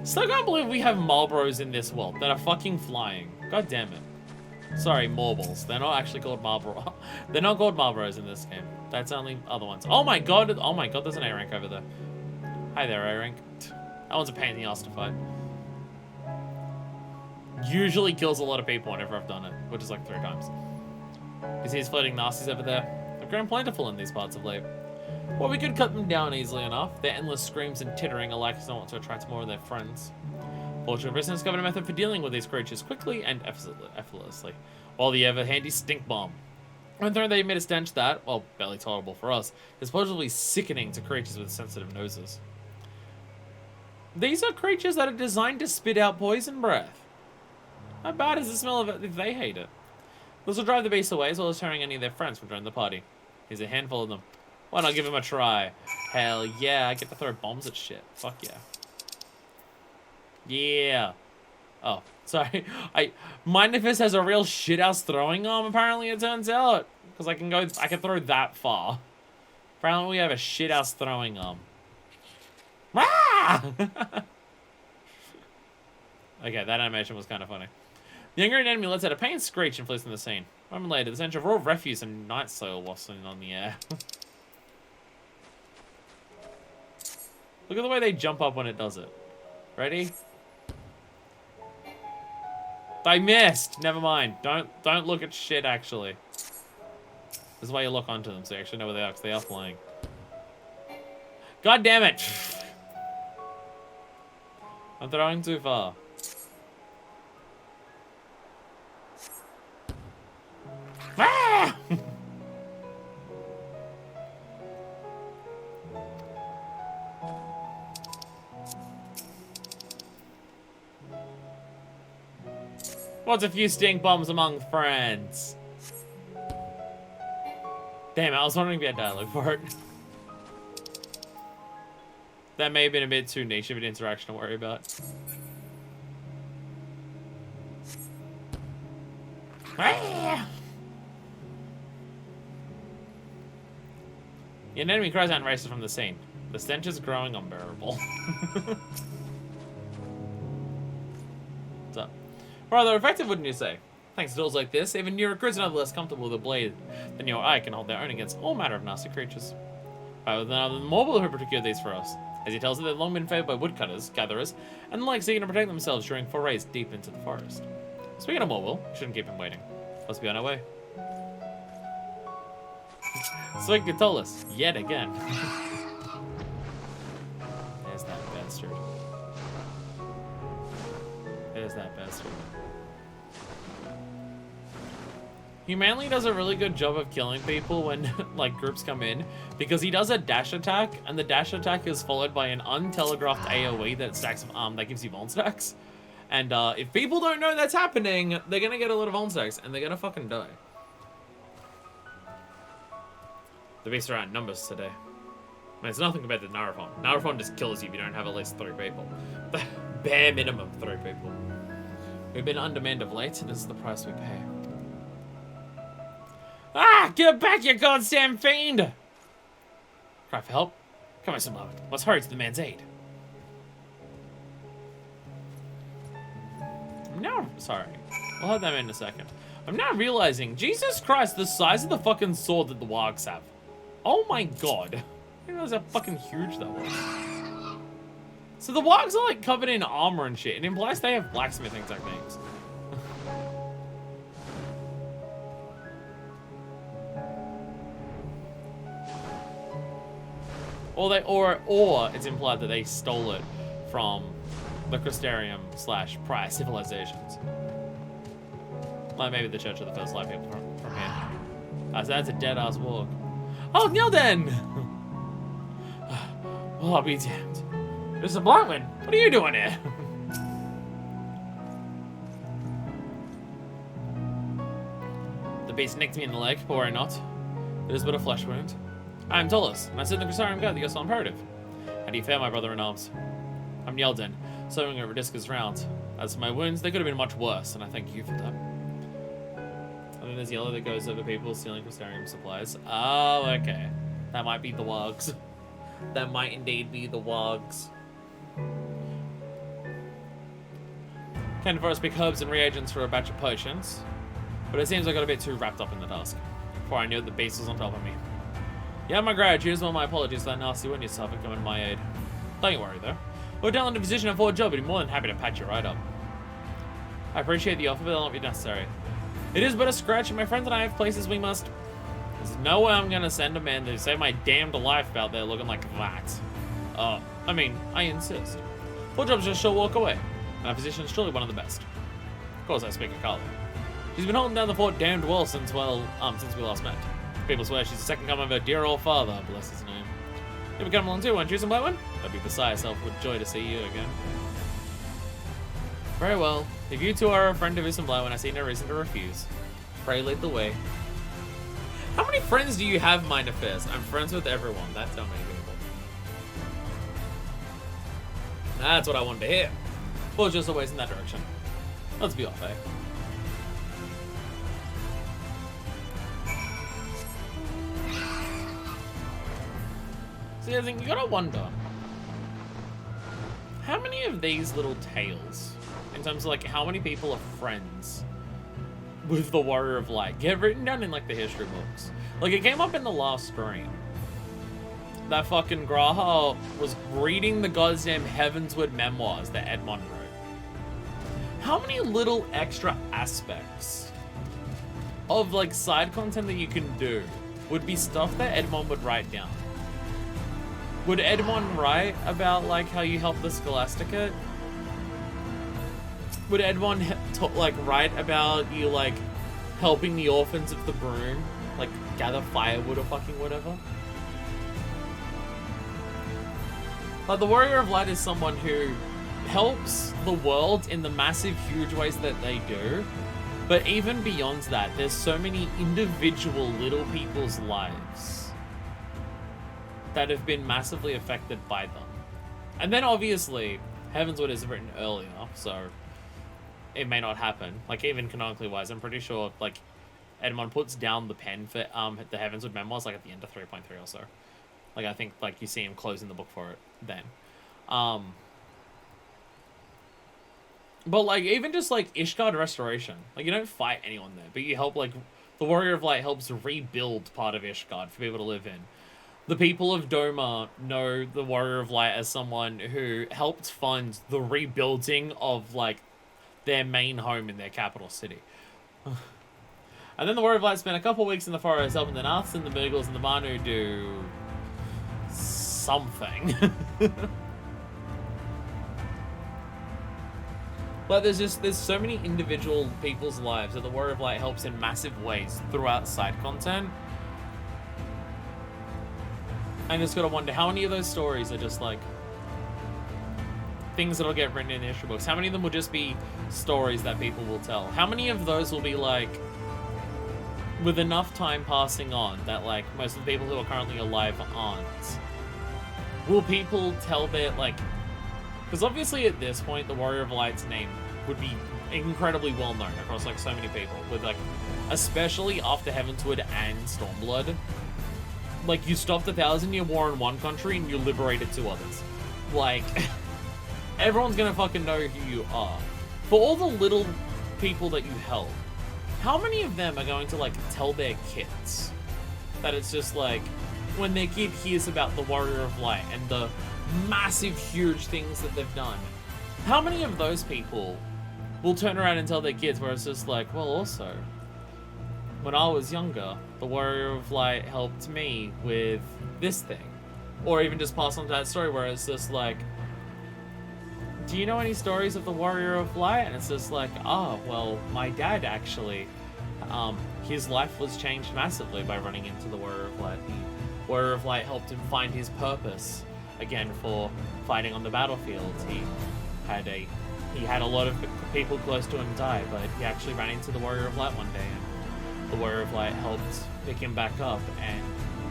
Still can't believe we have Marlboros in this world that are fucking flying. God damn it. Sorry, Marbles. They're not actually called Marlboro. They're not called Marlboros in this game. That's only other ones. Oh my god, there's an A-rank over there. Hi there, A-rank. That one's a pain in the ass to fight. Usually kills a lot of people whenever I've done it, which is like 3 times. You see these floating nasties over there? They've grown plentiful in these parts of late. Well, we could cut them down easily enough. Their endless screams and tittering are likely someone to attract more of their friends. Fortunately, Briston discovered a method for dealing with these creatures quickly and effortlessly, while the ever-handy stink bomb. When thrown, they emit a stench that, while barely tolerable for us, is supposedly sickening to creatures with sensitive noses. These are creatures that are designed to spit out poison breath. How bad is the smell of it if they hate it? This will drive the beasts away as well as turning any of their friends from joining the party. Here's a handful of them. Why not give them a try? Hell yeah, I get to throw bombs at shit. Fuck yeah. Yeah. Oh, sorry. Mindifus has a real shithouse throwing arm, apparently it turns out. Because I can throw that far. Apparently we have a shithouse throwing arm. Ah! Okay, that animation was kind of funny. The angry enemy lets out a pained screech and flees from the scene. A moment later, the stench of raw refuse and night soil wassailing on the air. Look at the way they jump up when it does it. Ready? I missed! Never mind. Don't look at shit, actually. This is why you look onto them, so you actually know where they are, because they are flying. God damn it! I'm throwing too far. Ah! What's a few stink bombs among friends? Damn, I was wondering if you had dialogue for it. That may have been a bit too niche of an interaction to worry about. Ah! An enemy cries out and races from the scene. The stench is growing unbearable. What's up? Rather effective, wouldn't you say? Thanks to tools like this, even new recruits are less comfortable with a blade than your eye can hold their own against all manner of nasty creatures. Rather than the Morble who procured these for us. As he tells us, they've long been favored by woodcutters, gatherers, and the like seeking to protect themselves during forays deep into the forest. Speaking of Morble, we shouldn't keep him waiting. Let's be on our way. Sweet Gatolus, yet again. There's that bastard. There's that bastard. Humanly does a really good job of killing people when like groups come in, because he does a dash attack, and the dash attack is followed by an untelegraphed AoE that stacks that gives you vuln stacks. And if people don't know that's happening, they're gonna get a lot of vuln stacks and they're gonna fucking die. The beasts are outnumbers today. I mean, it's nothing compared to Nourishing. Nourishing just kills you if you don't have at least 3 people. The bare minimum 3 people. We've been undermanned of late, and this is the price we pay. Ah! Get back, you goddamn fiend! Cry for help? Come on, some love. Let's hurry to the man's aid. Now, sorry. We'll have that in a second. I'm now realizing, Jesus Christ, the size of the fucking sword that the wargs have. Oh my god. I didn't realize how fucking huge that was. So the wargs are like covered in armor and shit. It implies they have blacksmithing techniques. Or it's implied that they stole it from the Crystarium / prior civilizations. Well, maybe the Church of the First Light people from here. So that's a dead-ass walk. Oh, Nilden! Well, I'll be damned. Mr. Blackman, what are you doing here? The beast nicked me in the leg, but worry not. It is but a flesh wound. I am Tullus, and I sit in the Crystarium guard that you're so imperative. How do you fare, my brother in arms? I'm Nilden, serving at Radisca's round. As for my wounds, they could have been much worse, and I thank you for that. And then there's yellow that goes over people stealing Crystarium supplies. Oh, okay. That might be the Wogs. That might indeed be the Wogs. Came for us pick herbs and reagents for a batch of potions, but it seems I got a bit too wrapped up in the task before I knew the beast was on top of me. Yeah, my gratitude as well. My apologies for that nasty one you suffered coming to my aid. Don't you worry though. We're down in a position of forward job, but I'm more than happy to patch you right up. I appreciate the offer, but that'll not be necessary. It is but a scratch, and my friends and I have places we must. There's no way I'm gonna send a man to save my damned life out there looking like that. I mean, I insist. Forward job's just a short walk away. My position is truly one of the best. Of course, I speak of Carla. She's been holding down the fort damned well since we last met. People swear she's the second coming of her dear old father, bless his name. You'll be coming along too, won't you, some Blackman? I'd be beside myself with joy to see you again. Very well. If you two are a friend of Isam Blackman, I see no reason to refuse. Pray lead the way. How many friends do you have, Mind Affairs? I'm friends with everyone. That's how many people. That's what I wanted to hear. Well, just always in that direction. Let's be off, eh? See, I think you gotta wonder, how many of these little tales, in terms of like how many people are friends with the Warrior of Light, get written down in like the history books? Like it came up in the last stream that fucking Graha was reading the goddamn Heavensward memoirs that Edmond wrote. How many little extra aspects of like side content that you can do would be stuff that Edmond would write down? Would Edmond write about like how you help the Scholasticate? Would Edmond like write about you like helping the orphans of the broom, like gather firewood or fucking whatever? Like the Warrior of Light is someone who helps the world in the massive, huge ways that they do. But even beyond that, there's so many individual little people's lives that have been massively affected by them. And then obviously, Heavensward is written earlier, so it may not happen. Like even canonically wise, I'm pretty sure like Edmond puts down the pen for the Heavensward memoirs like at the end of 3.3 or so. Like I think like you see him closing the book for it then. But like even just like Ishgard Restoration, like you don't fight anyone there, but you help like the Warrior of Light helps rebuild part of Ishgard for people to live in. The people of Doma know the Warrior of Light as someone who helped fund the rebuilding of like their main home in their capital city. And then the Warrior of Light spent a couple weeks in the forest helping the Naths and the Mughals and the Manu do something. But there's so many individual people's lives that the Warrior of Light helps in massive ways throughout side content. I just gotta wonder how many of those stories are just like things that'll get written in the history books. How many of them will just be stories that people will tell? How many of those will be like with enough time passing on that like most of the people who are currently alive aren't? Will people tell their like, because obviously at this point the Warrior of Light's name would be incredibly well known across like so many people, with like especially after Heavensward and Stormblood. Like, you stopped the 1,000-year war in one country and you liberated 2 others. Like, everyone's gonna fucking know who you are. For all the little people that you help, how many of them are going to, like, tell their kids that it's just, like, when their kid hears about the Warrior of Light and the massive, huge things that they've done, how many of those people will turn around and tell their kids where it's just like, well, also, when I was younger, the Warrior of Light helped me with this thing. Or even just pass on to that story where it's just like, do you know any stories of the Warrior of Light? And it's just like, oh, well, my dad actually, his life was changed massively by running into the Warrior of Light. The Warrior of Light helped him find his purpose again for fighting on the battlefield. He had a lot of people close to him die, but he actually ran into the Warrior of Light one day, and the Warrior of Light helped pick him back up, and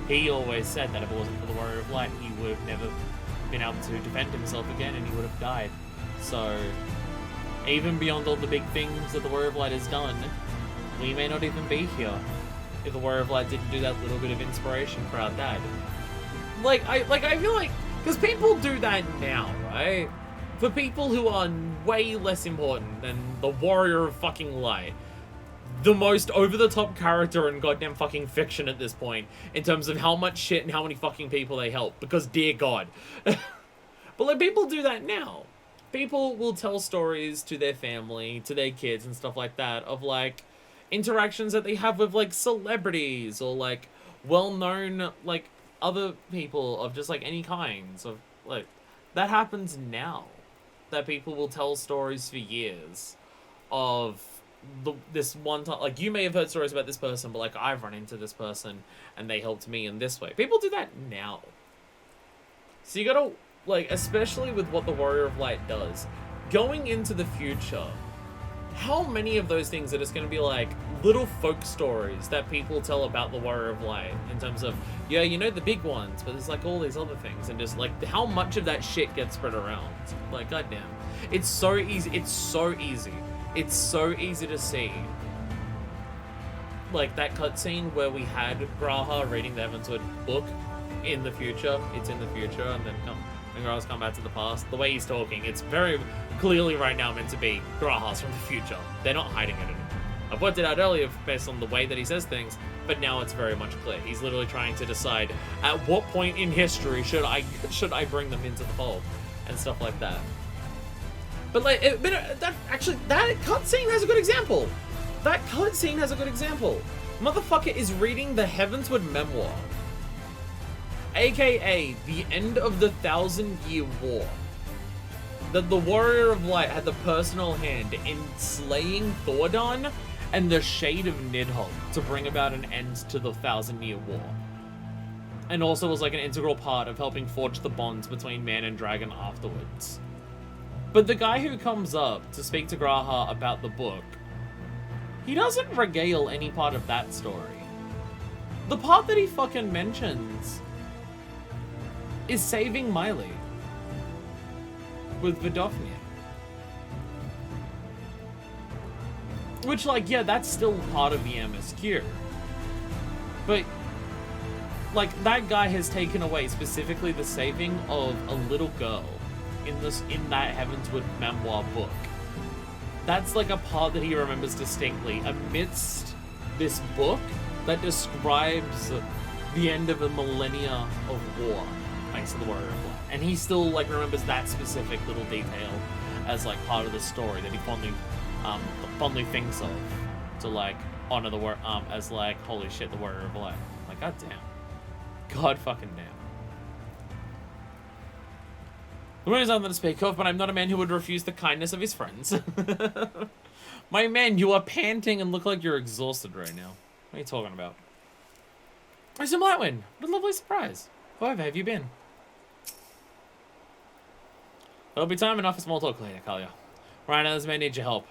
he always said that if it wasn't for the Warrior of Light, he would have never been able to defend himself again, and he would have died. So, even beyond all the big things that the Warrior of Light has done, we may not even be here if the Warrior of Light didn't do that little bit of inspiration for our dad. I feel like, because people do that now, right? For people who are way less important than the Warrior of fucking Light, the most over-the-top character in goddamn fucking fiction at this point, in terms of how much shit and how many fucking people they help, because dear God. But like, people do that now. People will tell stories to their family, to their kids and stuff like that, of like, interactions that they have with like celebrities, or like, well-known, like, other people of just like any kinds of, like, that happens now. That people will tell stories for years of this one time. Like, you may have heard stories about this person, but like, I've run into this person and they helped me in this way. People do that now. So you gotta, like, especially with what the Warrior of Light does, going into the future, how many of those things are just going to be like little folk stories that people tell about the Warrior of Light, in terms of, yeah, you know, the big ones, but there's like all these other things, and just like how much of that shit gets spread around. Like, goddamn, it's so easy. It's so easy. It's so easy to see. Like that cutscene where we had Graha reading the Heavensward book in the future. It's in the future, and then Graha's come back to the past. The way he's talking, it's very clearly right now meant to be Graha's from the future. They're not hiding it anymore. I pointed out earlier based on the way that he says things, but now it's very much clear. He's literally trying to decide at what point in history should I bring them into the fold and stuff like that. But like, that cutscene has a good example. That cutscene has a good example. Motherfucker is reading the Heavensward memoir, aka the end of the 1,000-year war, that the Warrior of Light had the personal hand in slaying Thordan and the Shade of Nidhogg to bring about an end to the 1,000-year war. And also was like an integral part of helping forge the bonds between man and dragon afterwards. But the guy who comes up to speak to Graha about the book, he doesn't regale any part of that story. The part that he fucking mentions is saving Miley with Vidofnir. Which, like, yeah, that's still part of the MSQ. But, like, that guy has taken away specifically the saving of a little girl in that Heavensward memoir book. That's like a part that he remembers distinctly amidst this book that describes the end of a millennia of war, thanks to the Warrior of Light. And he still like remembers that specific little detail as like part of the story that he fondly thinks of to like honor the war as like, holy shit, the Warrior of Light. Like, god damn. God fucking damn. The word is nothing to speak of, but I'm not a man who would refuse the kindness of his friends. My man, you are panting and look like you're exhausted right now. What are you talking about? Mr. Lightwind, what a lovely surprise. Where have you been? It'll be time enough for small talk later, Kalia. Right now, this man needs your help.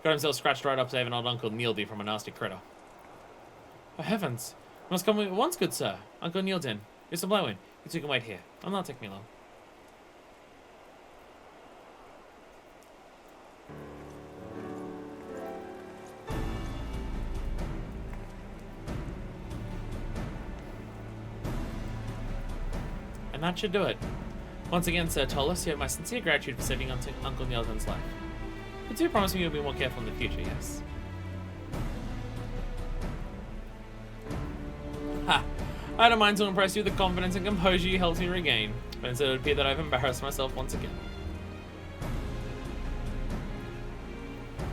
Got himself scratched right up saving old Uncle Neildy from a nasty critter. Oh heavens. You must come at once, good sir. Uncle Neildin. Mr. Lightwind, you two can wait here. I'll not take me long. And that should do it. Once again, Sir Tollus, you have my sincere gratitude for saving Uncle Neildin's life. But do promise me you'll be more careful in the future, yes? Ha! I don't mind to impress you with the confidence and composure you helped me regain, but instead it would appear that I've embarrassed myself once again.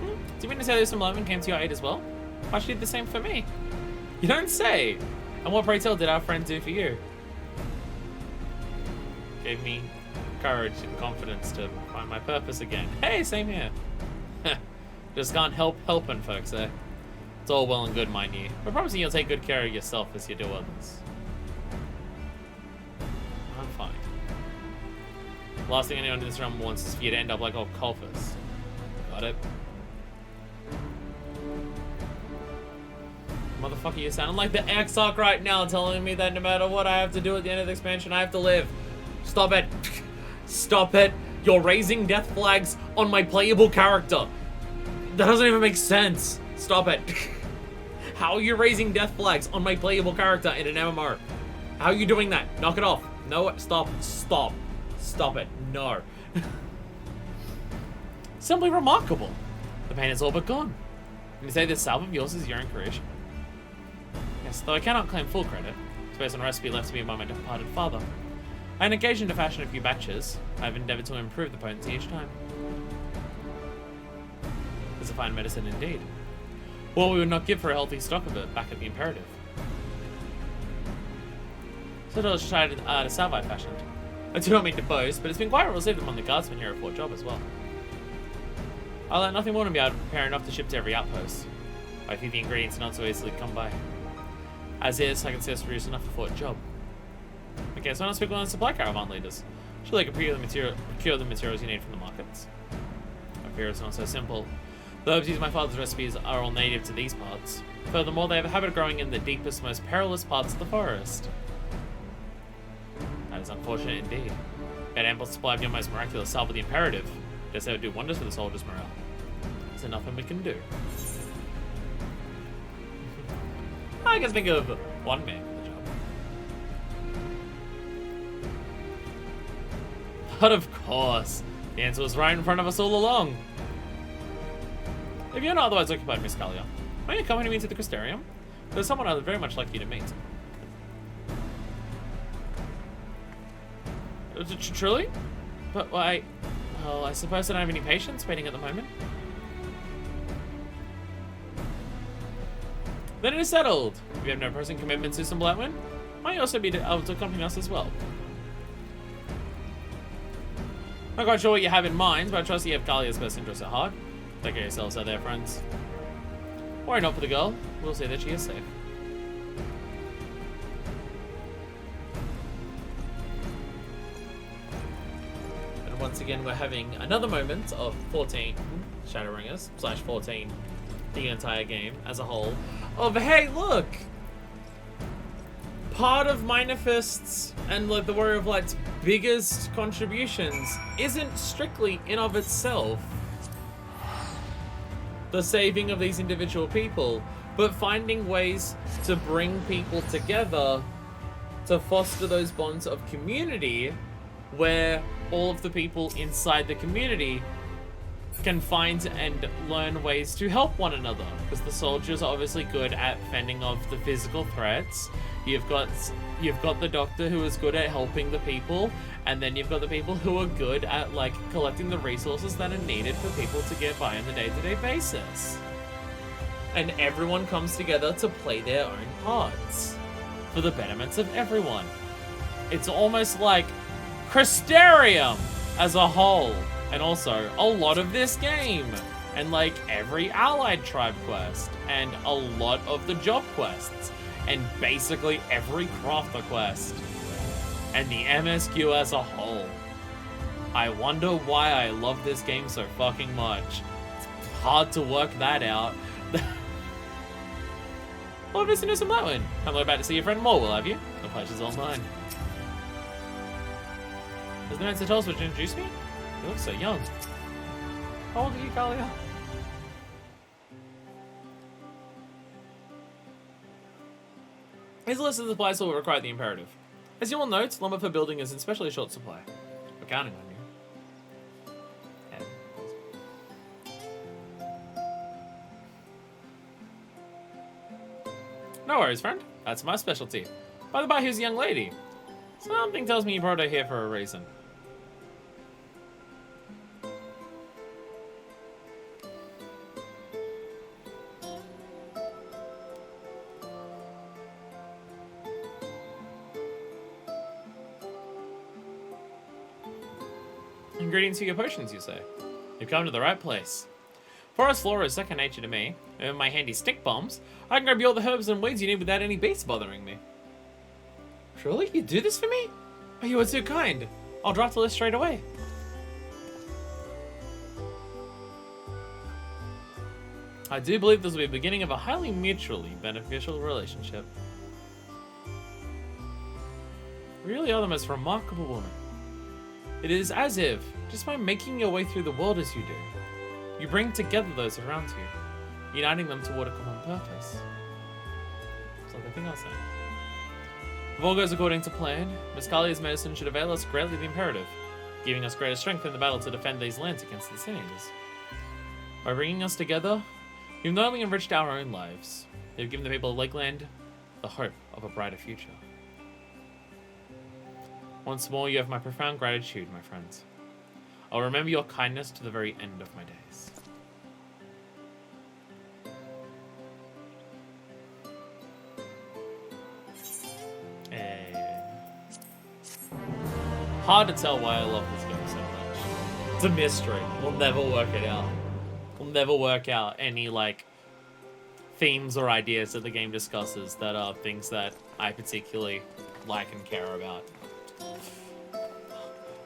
Do you mean to say there's some Loman came to your aid as well? Why she did the same for me? You don't say! And what, pray tell, did our friend do for you? Gave me courage and confidence to find my purpose again. Hey, same here. Just can't help helping folks, eh? It's all well and good, mind you, but promising you'll take good care of yourself as you do others. I'm fine. Last thing anyone in this realm wants is for you to end up like old Colphus. Got it? Motherfucker, you sound like the Exarch right now, telling me that no matter what I have to do at the end of the expansion, I have to live. Stop it. Stop it. You're raising death flags on my playable character. That doesn't even make sense. Stop it. How are you raising death flags on my playable character in an MMO? How are you doing that? Knock it off. No, stop. Stop. Stop it. No. Simply remarkable. The pain is all but gone. Can you say this salve of yours is your own creation? Yes, though I cannot claim full credit. It's based on a recipe left to me by my departed father. I had occasion to fashion a few batches. I have endeavored to improve the potency each time. It's a fine medicine indeed. Well, we would not give for a healthy stock of it back at the Imperative. So I was tried the salve I fashioned. I do not mean to boast, but it's been quite well received among the guardsmen here at Fort Job as well. I'll let nothing more than be able to prepare enough to ship to every outpost. I think the ingredients are not so easily come by. As is, I can see us produce enough for Fort Job. Okay, so I want to speak with the supply caravan leaders. Surely they can procure the materials you need from the markets. I fear it's not so simple. The herbs used in my father's recipes are all native to these parts. Furthermore, they have a habit of growing in the deepest, most perilous parts of the forest. That is unfortunate indeed. We had ample supply of your most miraculous salve of the Imperative. Guess they would do wonders for the soldiers' morale. There's nothing we can do. I can think of one man for the job. But of course, the answer was right in front of us all along. If you're not otherwise occupied, Miss Kalia, might you accompany me to the Crystarium? There's someone I would very much like you to meet. Truly? But why? Well, I suppose I don't have any patients waiting at the moment. Then it is settled. If you have no pressing commitments, Susan Blackman, might you also be able to accompany us as well. Not quite sure what you have in mind, but I trust you have Kalia's best interests at heart. Take care of yourselves out there, friends. Worry not for the girl. We'll see that she is safe. And once again, we're having another moment of 14 Shadowbringers / 14 the entire game as a whole. Of hey, look! Part of Minor Fist's and like the Warrior of Light's biggest contributions isn't strictly in of itself the saving of these individual people, but finding ways to bring people together to foster those bonds of community where all of the people inside the community can find and learn ways to help one another, because the soldiers are obviously good at fending off the physical threats. You've got the doctor who is good at helping the people, and then you've got the people who are good at like collecting the resources that are needed for people to get by on a day-to-day basis. And everyone comes together to play their own parts for the betterments of everyone. It's almost like Crystarium as a whole. And also, a lot of this game. And like every allied tribe quest. And a lot of the job quests. And basically every crafter quest. And the MSQ as a whole. I wonder why I love this game so fucking much. It's hard to work that out. Oh, Mr. Newsom Latwin. Come on back to see your friend more, will have you? The pleasure's all mine. Has the man to tell us what to introduce me? You look so young. How old are you, Kalia? His list of supplies will require the Imperative. As you all note, lumber for building is in especially short supply. We're counting on you. No worries, friend. That's my specialty. By the by, here's a young lady. Something tells me you brought her here for a reason. ingredients for your potions, you say? You've come to the right place. Forest flora is second nature to me, and with my handy stick bombs, I can grab you all the herbs and weeds you need without any beasts bothering me. Truly? You do this for me? Oh, you are too kind. I'll draft the list straight away. I do believe this will be the beginning of a highly mutually beneficial relationship. You really are the most remarkable woman. It is as if, just by making your way through the world as you do, you bring together those around you, uniting them toward a common purpose. It's like the thing I was saying. If all goes according to plan, Miss Kalia's medicine should avail us greatly the imperative, giving us greater strength in the battle to defend these lands against the Sin Eaters. By bringing us together, you've not only enriched our own lives, you've given the people of Lakeland the hope of a brighter future. Once more, you have my profound gratitude, my friends. I'll remember your kindness to the very end of my days. Hard to tell why I love this game so much. It's a mystery. We'll never work it out. We'll never work out any, like, themes or ideas that the game discusses that are things that I particularly like and care about.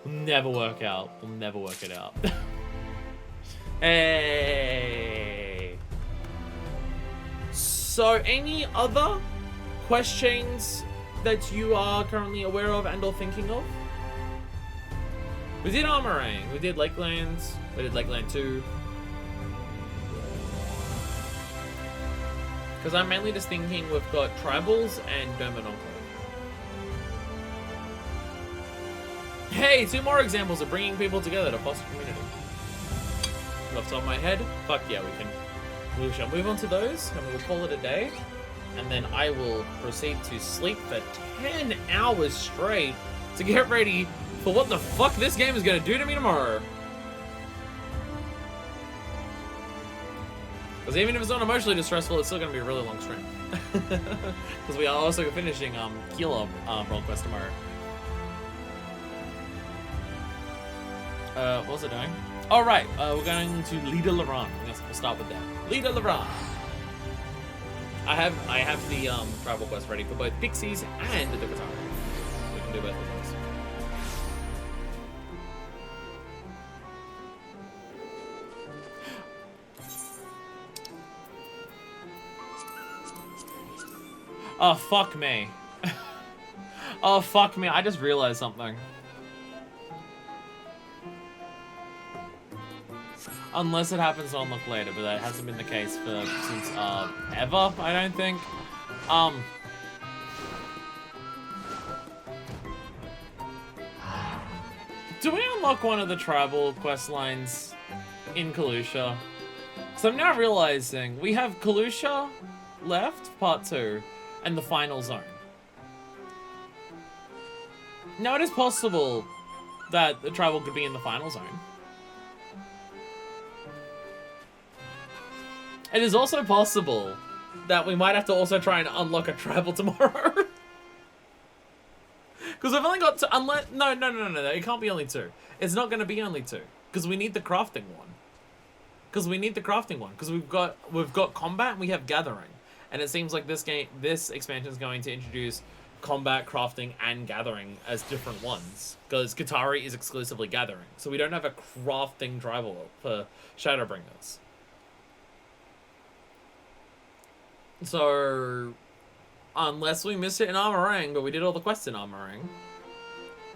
We'll never work out. We'll never work it out. Hey. So, any other questions that you are currently aware of and or thinking of? We did Arm Araeng, we did Lakeland, we did Lakeland 2. Because I'm mainly just thinking we've got Tribals and Dominonko. Hey, 2 more examples of bringing people together to foster community. Off the top of my head, fuck yeah, we shall move on to those, and we'll call it a day. And then I will proceed to sleep for 10 hours straight to get ready for what the fuck this game is gonna do to me tomorrow. Because even if it's not emotionally distressful, it's still gonna be a really long stream. Because we are also finishing Kilo World Quest tomorrow. What was it doing? All right, we're going to Lida Laran. I guess we'll start with that. Lida Laran. I have the travel quest ready for both Pixies and the Guitar. We can do both of those. Oh, fuck me. Oh, fuck me. I just realized something. Unless it happens to unlock later, but that hasn't been the case since ever, I don't think. Do we unlock one of the tribal quest lines in Kalusha? So I'm now realizing we have Kalusha left, part 2, and the final zone. Now it is possible that the tribal could be in the final zone. It is also possible that we might have to also try and unlock a tribal tomorrow. Because we've only got to unless no, it can't be only 2. It's not going to be only 2 because we need the crafting one. Because we've got combat and we have gathering, and it seems like this expansion is going to introduce combat, crafting, and gathering as different ones. Because Qatari is exclusively gathering, so we don't have a crafting tribal for Shadowbringers. So, unless we missed it in Arm Araeng, but we did all the quests in Arm Araeng.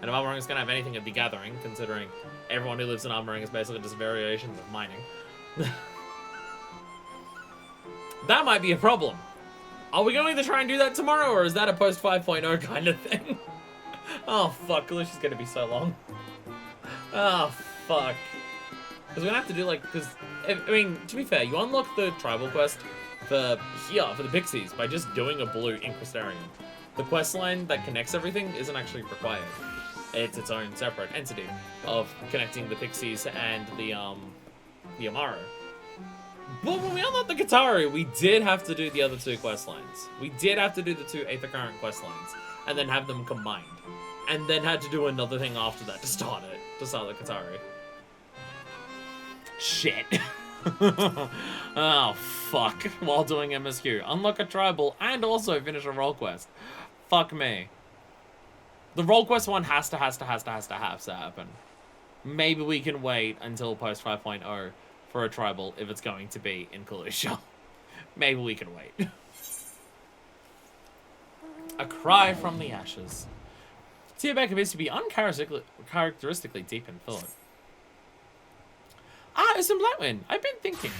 And if Arm Araeng is going to have anything at the gathering, considering everyone who lives in Arm Araeng is basically just variations of mining. That might be a problem. Are we going to try and do that tomorrow, or is that a post 5.0 kind of thing? Oh, fuck. Kalusha's going to be so long. Oh, fuck. Because we're going to have to do, like, because, I mean, to be fair, you unlock the tribal quest for the Pixies by just doing a blue Inquisitorian. The quest line that connects everything isn't actually required. It's its own separate entity of connecting the Pixies and the Amaro. But when we unlocked the Qatari, we did have to do the other 2 quest lines. We did have to do the 2 Aether Current quest lines, and then have them combined. And then had to do another thing after that to start the Qatari. Shit. Oh, fuck. While doing MSQ. Unlock a tribal and also finish a role quest. Fuck me. The role quest one has to happen. Maybe we can wait until post 5.0 for a tribal if it's going to be in Kalusha. Maybe we can wait. A cry from the ashes. Tierbeck appears to be uncharacteristically deep in thought. Ah, it's in Blackwind. I've been thinking.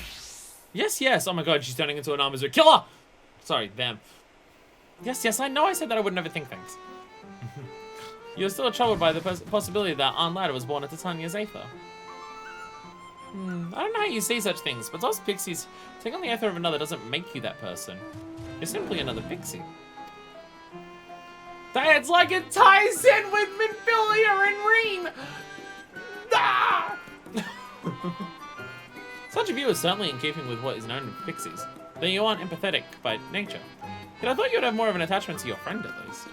Yes, yes. Oh my god, she's turning into an Amazu killer. Sorry, them. Yes, yes, I know I said that I would never think things. You're still troubled by the possibility that Aunt Lada was born at Titania's Aether. I don't know how you see such things, but those pixies, taking on the Aether of another doesn't make you that person. You're simply another pixie. That's like it ties in with Minfilia and Reen! Ah! Such a view is certainly in keeping with what is known of pixies. Then you aren't empathetic by nature. Yet I thought you'd have more of an attachment to your friend at least.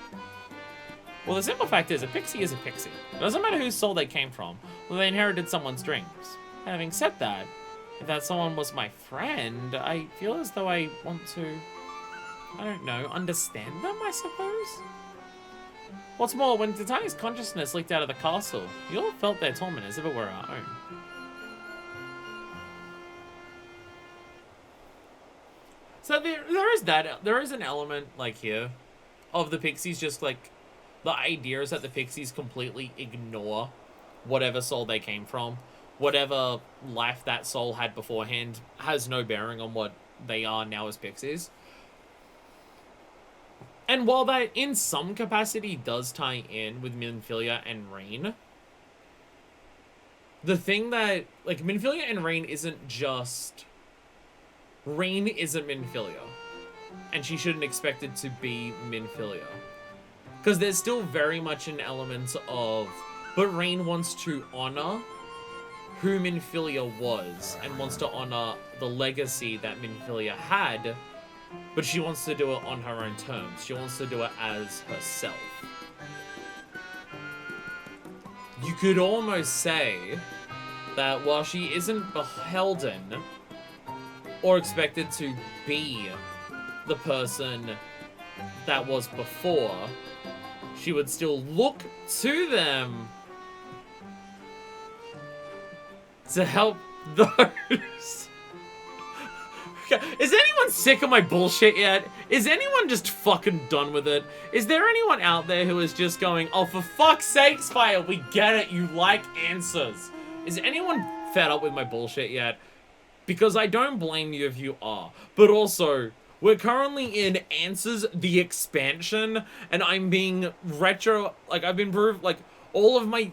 Well, the simple fact is, a pixie is a pixie. It doesn't matter whose soul they came from, or they inherited someone's dreams. Having said that, if that someone was my friend, I feel as though I want to, I don't know, understand them, I suppose? What's more, when Titania's consciousness leaked out of the castle, you all felt their torment as if it were our own. So there is that, there is an element, like, here, of the pixies just, like, the idea is that the pixies completely ignore whatever soul they came from. Whatever life that soul had beforehand has no bearing on what they are now as pixies. And while that, in some capacity, does tie in with Minfilia and Reen, the thing that, like, Minfilia and Reen isn't just... Reen isn't Minfilia. And she shouldn't expect it to be Minfilia. Because there's still very much an element of... But Reen wants to honor who Minfilia was, and wants to honor the legacy that Minfilia had, but she wants to do it on her own terms. She wants to do it as herself. You could almost say that while she isn't beholden or expected to be the person that was before, she would still look to them to help those. Is anyone sick of my bullshit yet? Is anyone just fucking done with it? Is there anyone out there who is just going, oh, for fuck's sake, Spire, we get it, you like answers. Is anyone fed up with my bullshit yet? Because I don't blame you if you are. But also, we're currently in Answers the Expansion, and I'm being retro, like, I've been proved, like, all my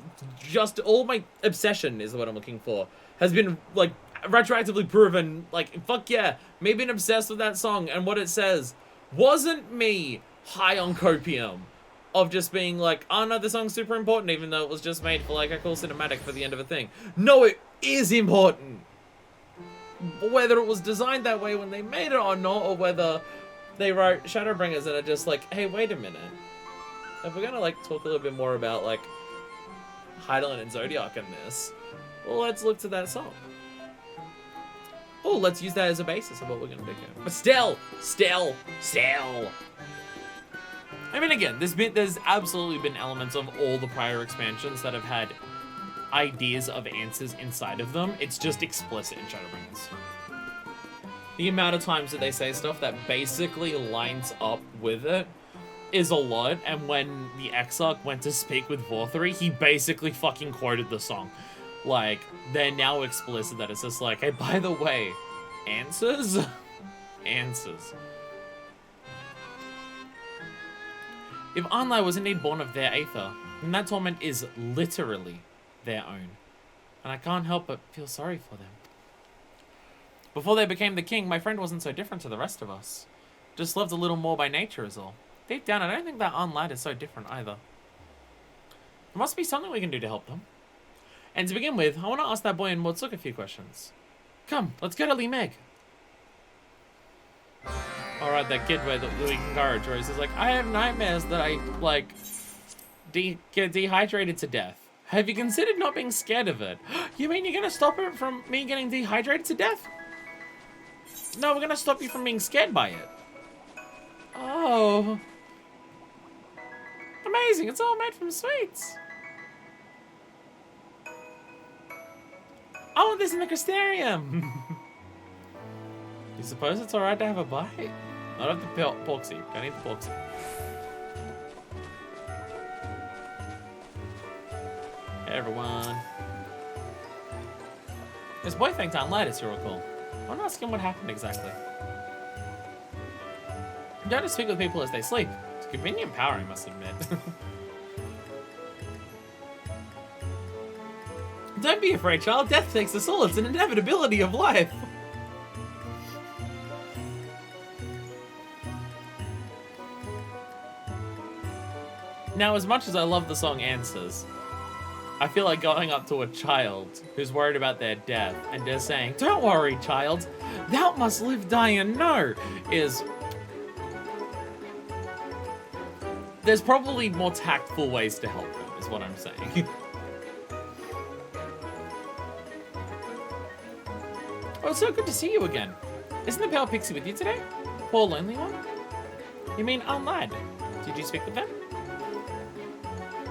obsession is what I'm looking for, has been, like, retroactively proven, like, fuck yeah, me being obsessed with that song and what it says wasn't me high on copium of just being like, oh no, this song's super important, even though it was just made for, like, a cool cinematic for the end of a thing. No, it is important. Whether it was designed that way when they made it or not, or whether they wrote Shadowbringers and are just like, hey, wait a minute. If we're gonna, like, talk a little bit more about, like, Heidelin and Zodiac in this, well, let's look to that song. Oh, let's use that as a basis of what we're gonna do here. But still. I mean, again, there's absolutely been elements of all the prior expansions that have had ideas of answers inside of them. It's just explicit in Shadowbringers. The amount of times that they say stuff that basically lines up with it is a lot, and when the Exarch went to speak with Vorthree, he basically fucking quoted the song. Like, they're now explicit that it's just like, hey, by the way, answers? Answers. If Arnlai was indeed born of their Aether, then that torment is literally their own. And I can't help but feel sorry for them. Before they became the king, my friend wasn't so different to the rest of us. Just loved a little more by nature is all. Deep down, I don't think that Arnlad is so different either. There must be something we can do to help them. And to begin with, I want to ask that boy in Mortsuk a few questions. Come, let's go to Lee Meg. Alright, that kid where we can encourage, where he says, like, I have nightmares that I, like, get dehydrated to death. Have you considered not being scared of it? You mean you're gonna stop it from me getting dehydrated to death? No, we're gonna stop you from being scared by it. Oh. Amazing, it's all made from sweets. I want this in the crystarium. You suppose it's alright to have a bite? Not of the pork seed. Don't eat the pork seed. Hey everyone. This boy thanked Aunt Light, as you recall. I want to ask him what happened exactly. You don't speak with people as they sleep. It's convenient and empowering, I must admit. Don't be afraid, child. Death takes us all. It's an inevitability of life. Now, as much as I love the song Answers, I feel like going up to a child who's worried about their death and just saying, "Don't worry, child, thou must live, die, and know," is... There's probably more tactful ways to help them, is what I'm saying. Oh, it's so good to see you again. Isn't the pale pixie with you today? Poor lonely one? You mean Aunt Lad? Did you speak with them?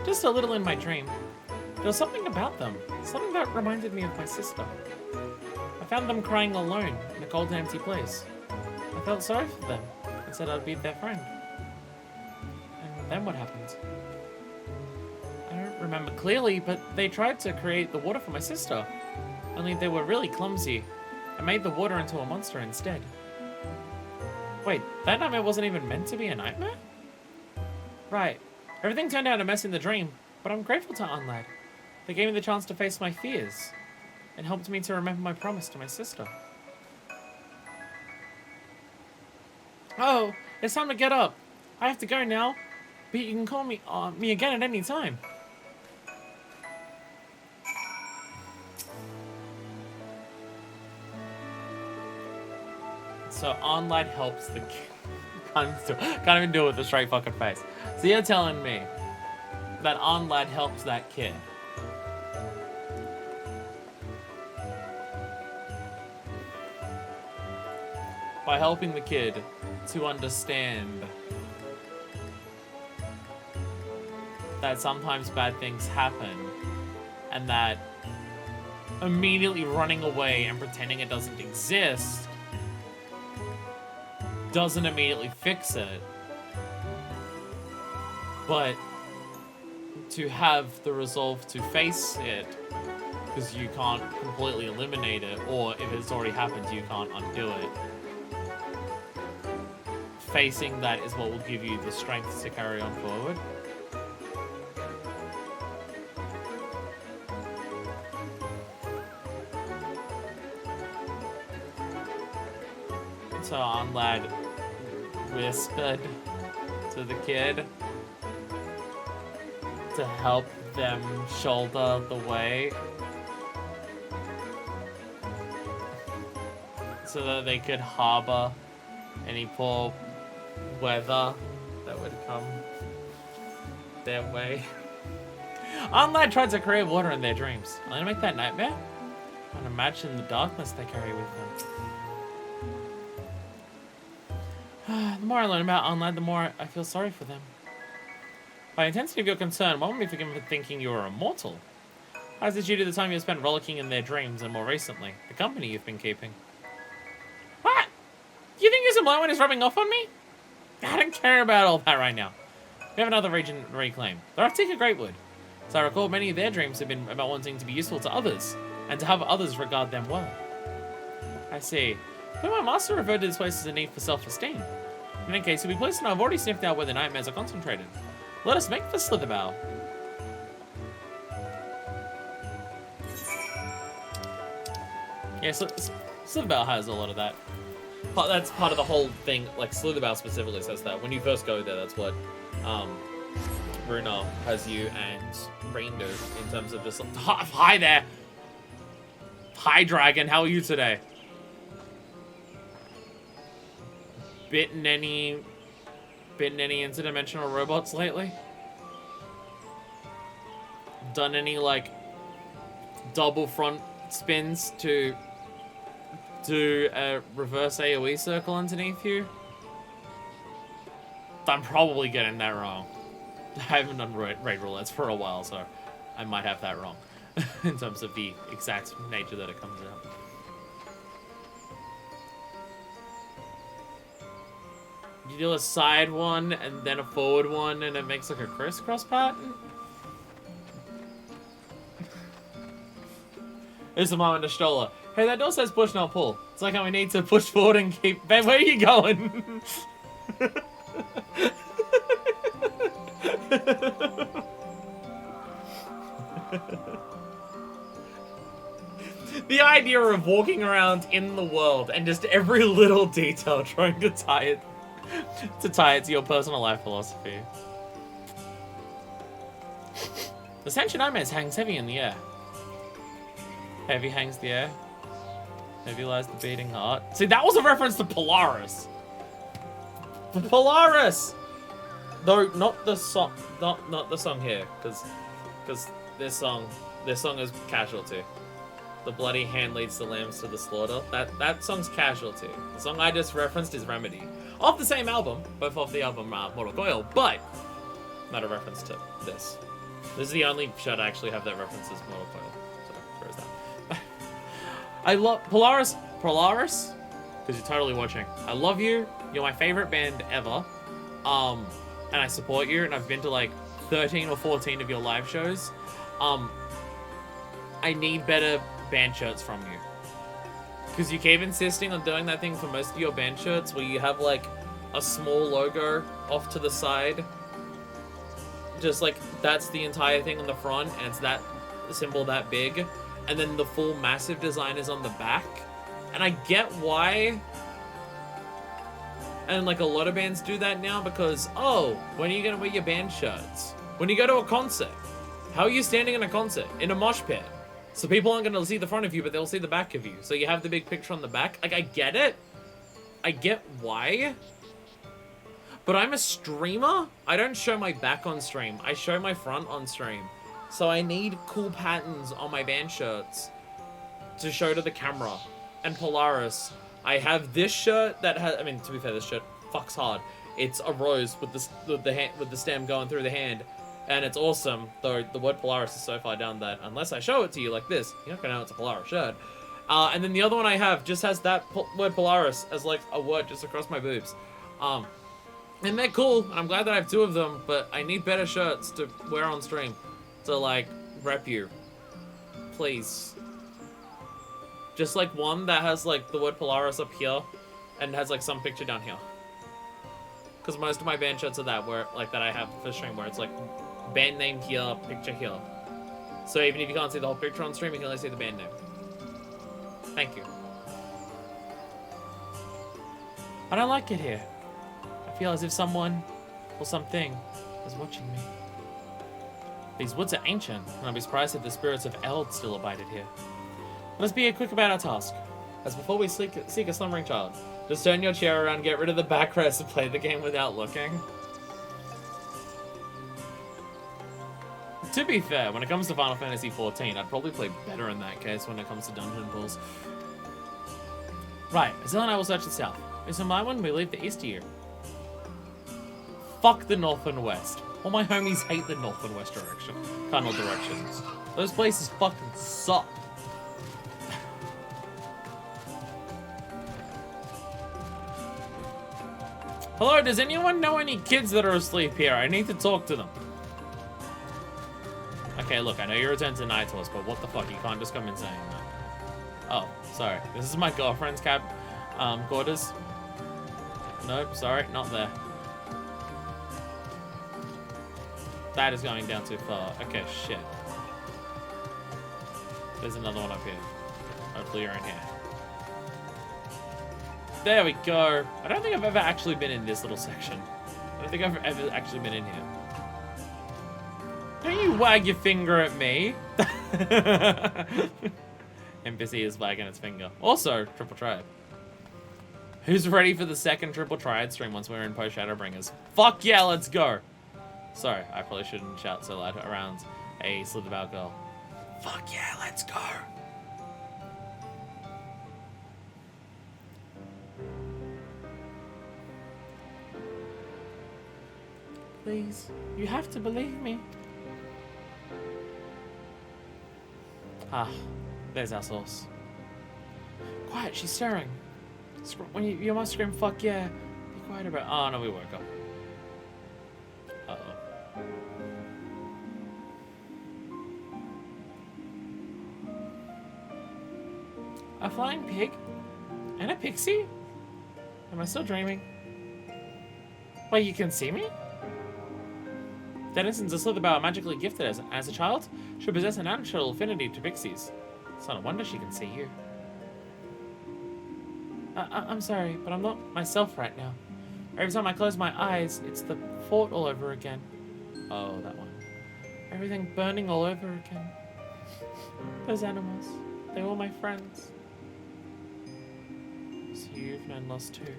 Just a little in my dream. There was something about them. Something that reminded me of my sister. I found them crying alone in a cold and empty place. I felt sorry for them and said I'd be their friend. And then what happened? I don't remember clearly, but they tried to create the water for my sister. Only they were really clumsy and made the water into a monster instead. Wait, that nightmare wasn't even meant to be a nightmare? Right. Everything turned out a mess in the dream, but I'm grateful to Aunt Lad. They gave me the chance to face my fears and helped me to remember my promise to my sister. Oh, it's time to get up. I have to go now, but you can call me again at any time. So Aunt Lad helps the kid. Can't even do it with a straight fucking face. So you're telling me that Aunt Lad helps that kid. By helping the kid to understand that sometimes bad things happen and that immediately running away and pretending it doesn't exist doesn't immediately fix it, but to have the resolve to face it, because you can't completely eliminate it, or if it's already happened, you can't undo it. Facing that is what will give you the strength to carry on forward. So Aunt Lad whispered to the kid to help them shoulder the way so that they could harbor any poor weather that would come their way. Aunt Lad tried to create water in their dreams. Will they make that nightmare? And imagine the darkness they carry with them. The more I learn about Aunt Lad, the more I feel sorry for them. By intensity of your concern, why won't be forgiven for thinking you are immortal? How is it due to the time you spent rollicking in their dreams, and more recently, the company you've been keeping? What? You think this employment is rubbing off on me? I don't care about all that right now. We have another region to reclaim. The Arctica Greatwood. So I recall many of their dreams have been about wanting to be useful to others, and to have others regard them well. I see. But my master referred to this place as a need for self-esteem. In any case, if we place, and I've already sniffed out where the nightmares are concentrated. Let us make for Slitherbow. Yeah, Slitherbow has a lot of that. That's part of the whole thing. Like Slitherbow specifically says that when you first go there, that's what Runa has you and Reen do in terms of just like, hi there. Hi Dragon, how are you today? Bitten any interdimensional robots lately? done any like double front spins to do a reverse AoE circle underneath you. I'm probably getting that wrong. I haven't done raid roulettes for a while, so I might have that wrong in terms of the exact nature that it comes out. You do a side one and then a forward one, and it makes like a crisscross pattern. Here's the moment of Stola. Hey, that door says push, not pull. It's like how we need to push forward and keep... Ben, where are you going? The idea of walking around in the world and just every little detail trying to tie it to your personal life philosophy. The Ascension Nightmares hangs heavy in the air. Heavy hangs the air. Heavy lies the beating heart. See, that was a reference to Polaris. Polaris! Though, not the song, not the song here, because this song is Casualty. The bloody hand leads the lambs to the slaughter. That song's Casualty. The song I just referenced is Remedy. Off the same album, both off the album Mortal Coil, but not a reference to this. This is the only shirt I actually have that references Mortal Coil. So there is that. I love Polaris, because you're totally watching. I love you. You're my favorite band ever. And I support you, and I've been to like 13 or 14 of your live shows. I need better band shirts from you. Because you keep insisting on doing that thing for most of your band shirts where you have like a small logo off to the side. Just like that's the entire thing on the front, and it's that symbol that big. And then the full massive design is on the back. And I get why. And like a lot of bands do that now because, oh, when are you going to wear your band shirts? When you go to a concert. How are you standing in a concert? In a mosh pit. So people aren't going to see the front of you, but they'll see the back of you. So you have the big picture on the back. Like, I get it. I get why. But I'm a streamer. I don't show my back on stream. I show my front on stream. So I need cool patterns on my band shirts to show to the camera. And Polaris, I have this shirt that has, I mean, to be fair, this shirt fucks hard. It's a rose with the stem going through the hand. And it's awesome, though the word Polaris is so far down that unless I show it to you like this, you're not gonna know it's a Polaris shirt. And then the other one I have just has that word Polaris as like a word just across my boobs. And they're cool, and I'm glad that I have two of them, but I need better shirts to wear on stream to like rep you. Please. Just like one that has like the word Polaris up here and has like some picture down here. Because most of my band shirts are that, where like that I have for stream, where it's like band name here, picture here. So even if you can't see the whole picture on stream, you can only see the band name. Thank you. I don't like it here. I feel as if someone or something is watching me. These woods are ancient, and I'd be surprised if the spirits of Eld still abided here. Let's be quick about our task. As before we seek a slumbering child, just turn your chair around, get rid of the backrest, and play the game without looking. To be fair, when it comes to Final Fantasy XIV, I'd probably play better in that case when it comes to dungeon pulls. Right, Azil and I will search the south. Mr. Mywin, we leave the east here. Fuck the north and west. All my homies hate the north and west direction. Cardinal directions. Those places fucking suck. Hello, does anyone know any kids that are asleep here? I need to talk to them. Okay, look, I know you're returned to Nighthorse, but what the fuck? You can't just come in saying that. Oh, sorry. This is my girlfriend's quarters. Nope, sorry, not there. That is going down too far. Okay, shit. There's another one up here. Hopefully you're in here. There we go. I don't think I've ever actually been in this little section. I don't think I've ever actually been in here. Don't you wag your finger at me. NPC is wagging its finger. Also, Triple Triad. Who's ready for the second Triple Triad stream once we're in post Shadowbringers? Fuck yeah, let's go. Sorry, I probably shouldn't shout so loud around Hey, Slitherbow girl. Fuck yeah, let's go. Please, you have to believe me. Ah, there's our source. Quiet, she's stirring. When you must scream, fuck yeah. Be quiet about. Oh no, we woke up. Uh-oh. A flying pig? And a pixie? Am I still dreaming? Wait, you can see me? Dennison's a Slitherbow magically gifted as a child should possess a natural affinity to pixies. It's not a wonder she can see you. I'm sorry, but I'm not myself right now. Every time I close my eyes, it's the fort all over again. Oh, that one. Everything burning all over again. Those animals, they were my friends. So you've known loss too.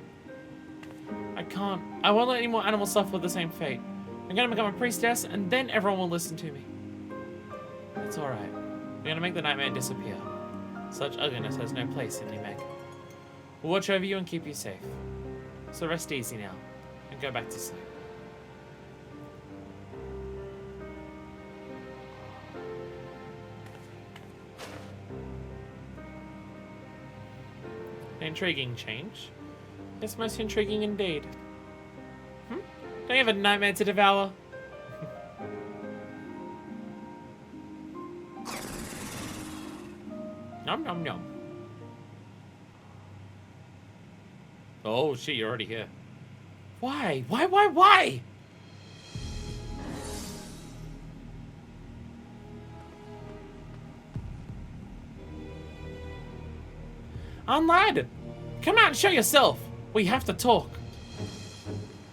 I won't let any more animals suffer the same fate. I'm gonna become a priestess, and then everyone will listen to me. It's alright. We're gonna make the nightmare disappear. Such ugliness has no place in Namek. We'll watch over you and keep you safe. So rest easy now, and go back to sleep. An intriguing change. It's most intriguing indeed. Don't you have a nightmare to devour? Nom nom nom. Oh shit, you're already here. Why? Why? Lad! Come out and show yourself! We have to talk.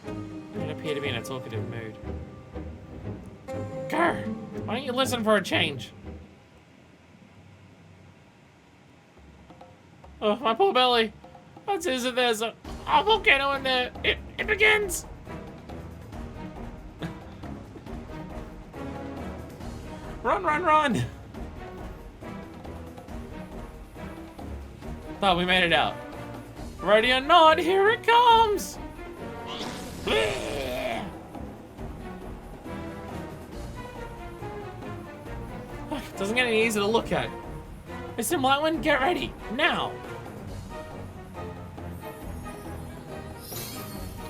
You don't appear to be in a talkative mood. Grr! Why don't you listen for a change? Oh, my poor belly. What is it? There's a volcano in there. It begins. Run. Thought we made it out. Ready or not, here it comes. Doesn't get any easier to look at. Mr. Lightwind, get ready, now.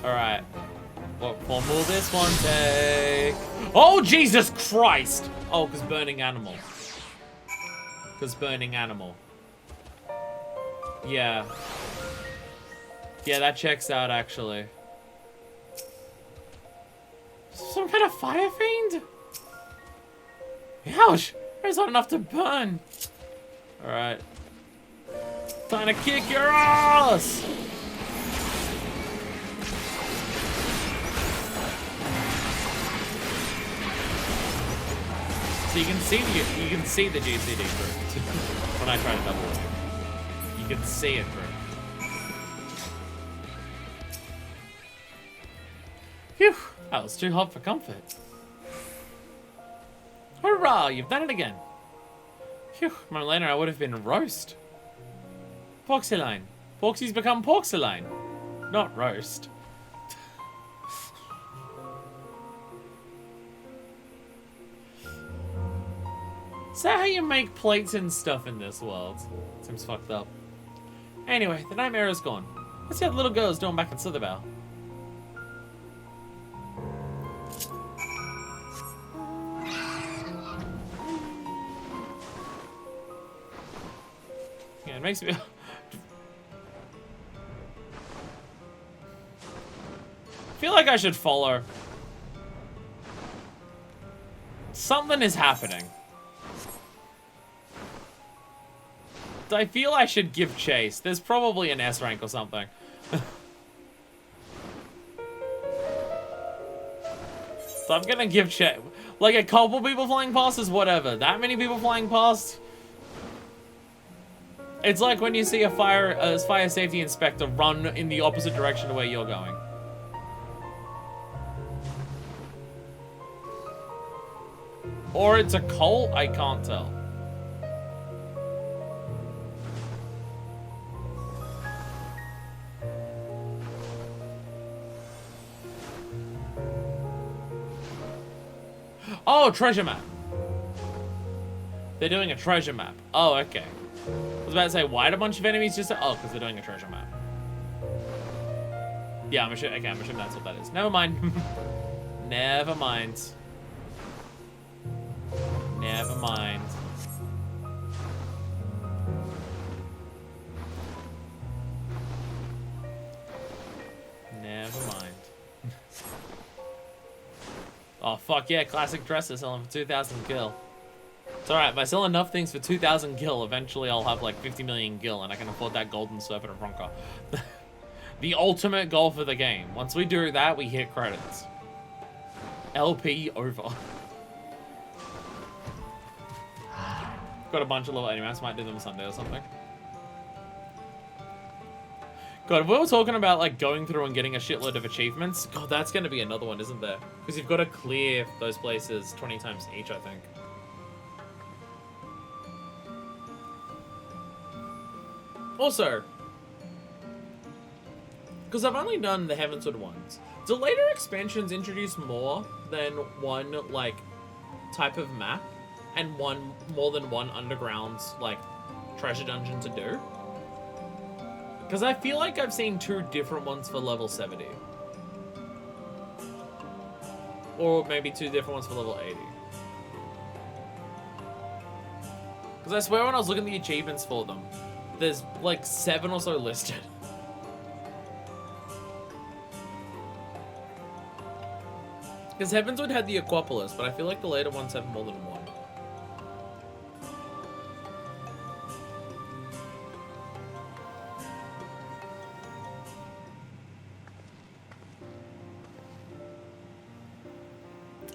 Alright. What form will this one take? Oh, Jesus Christ! Oh, because burning animal. Yeah. Yeah, that checks out, actually. Some kind of fire fiend? Ouch! There's not enough to burn. Alright. Time to kick your ass! So you can see the GCD through when I try to double it. You can see it through. Phew, that was too hot for comfort. Hurrah, you've done it again. Phew, a moment later I would have been roast. Porcelain. Porky's become porcelain, not roast. Is that how you make plates and stuff in this world? Seems fucked up. Anyway, the nightmare is gone. Let's see how the little girl's doing back in Slitherbow. Yeah, it makes me... I feel like I should follow. Something is happening. I feel I should give chase. There's probably an S rank or something. So I'm gonna give chase. Like a couple people flying past is whatever. That many people flying past. It's like when you see a fire safety inspector run in the opposite direction to where you're going. Or it's a cult, I can't tell. Oh, treasure map. They're doing a treasure map. Oh, okay. I was about to say, why did a bunch of enemies just... Oh, because they're doing a treasure map. Yeah, I'm assuming that's what that is. Never mind. Never mind. Never mind. Never mind. Oh, fuck yeah, classic dresser selling for 2,000 gil. It's alright, if I sell enough things for 2,000 gil, eventually I'll have like 50 million gil and I can afford that golden serpent of Ronka. The ultimate goal for the game. Once we do that, we hit credits. LP over. Got a bunch of little animats, might do them Sunday or something. God, if we were talking about like going through and getting a shitload of achievements, God, that's going to be another one, isn't there? Because you've got to clear those places 20 times each, I think. Also, because I've only done the Heavensward ones, do later expansions introduce more than one, like, type of map and more than one underground, like, treasure dungeon to do? Because I feel like I've seen 2 different ones for level 70. Or maybe 2 different ones for level 80. Because I swear when I was looking at the achievements for them, there's like 7 or so listed. Because Heavensward had the Aquapolis, but I feel like the later ones have more than one.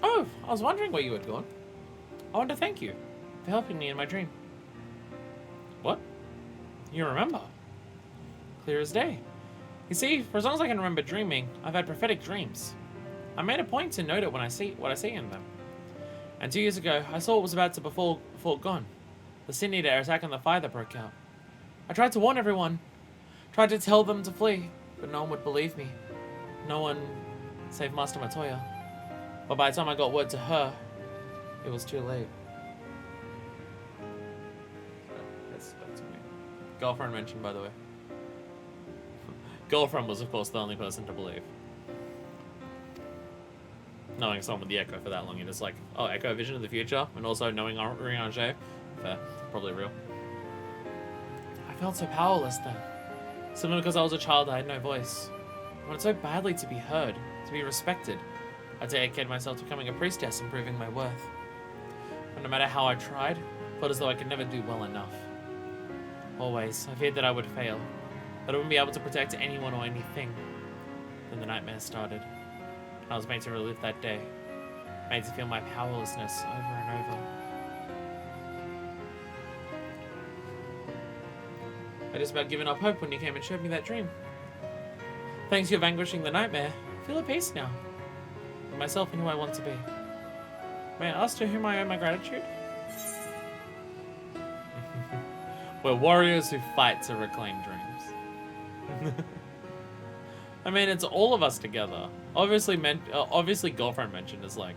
Oh, I was wondering where you had gone. I want to thank you for helping me in my dream. What? You remember? Clear as day. You see, for as long as I can remember dreaming, I've had prophetic dreams. I made a point to note it when I see what I see in them. And 2 years ago, I saw what was about to befall Gone. The Sin Eater attack and the fire that broke out. I tried to warn everyone. Tried to tell them to flee, but no one would believe me. No one save Master Matoya. But by the time I got word to her, it was too late. That's me. Girlfriend mentioned, by the way. Girlfriend was, of course, the only person to believe. Knowing someone with the Echo for that long, you're just like, oh, Echo vision of the future, and also knowing Arm Araeng. Fair. Probably real. I felt so powerless then. Simply because I was a child, I had no voice. I wanted so badly to be heard, to be respected. I dedicated myself to becoming a priestess and proving my worth. But no matter how I tried, I felt as though I could never do well enough. Always, I feared that I would fail, that I wouldn't be able to protect anyone or anything. Then the nightmare started. I was made to relive that day, made to feel my powerlessness over and over. I just about given up hope when you came and showed me that dream. Thanks to you vanquishing the nightmare, I feel at peace now. For myself and who I want to be. May I ask to whom I owe my gratitude? We're warriors who fight to reclaim dreams. I mean, it's all of us together. Obviously, girlfriend mentioned is like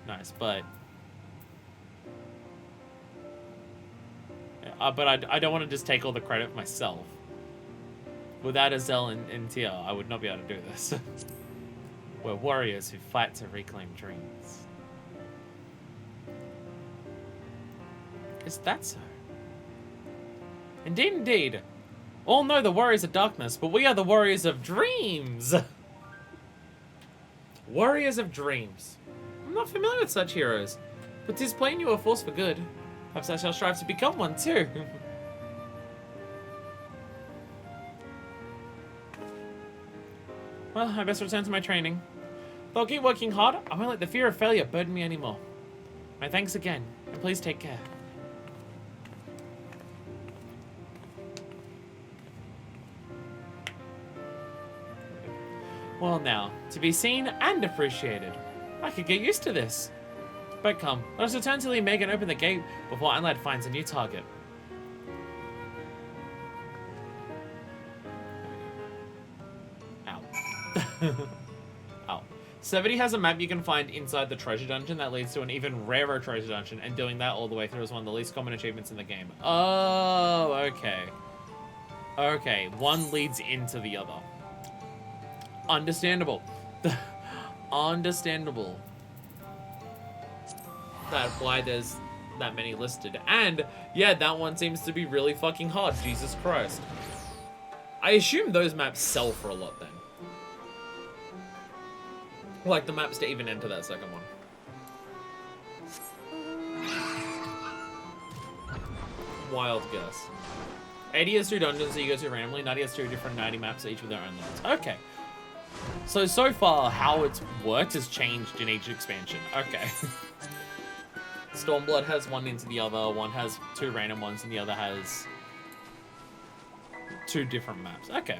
nice, but I don't want to just take all the credit for myself. Without Azelle and Tia, I would not be able to do this. We're warriors who fight to reclaim dreams. Is that so? Indeed, indeed. All know the warriors of darkness, but we are the warriors of dreams. Warriors of dreams. I'm not familiar with such heroes, but 'tis plain you are a force for good. Perhaps I shall strive to become one too. Well, I best return to my training. Though I'll keep working hard, I won't let the fear of failure burden me anymore. My thanks again, and please take care. Well now, to be seen and appreciated. I could get used to this. But come, let us return to Lee Meg and open the gate before Anlad finds a new target. Ow. Ow. 70 has a map you can find inside the treasure dungeon that leads to an even rarer treasure dungeon, and doing that all the way through is one of the least common achievements in the game. Oh, okay. Okay, one leads into the other. Understandable. Understandable. That's why there's that many listed. And, yeah, that one seems to be really fucking hard. Jesus Christ. I assume those maps sell for a lot then. Like the maps to even enter that second one. Wild guess. 80 has 2 dungeons that you go to randomly. 90 has 2 different 90 maps, each with their own limits. Okay. So far, how it's worked has changed in each expansion. Okay. Stormblood has one into the other, one has 2 random ones, and the other has 2 different maps. Okay.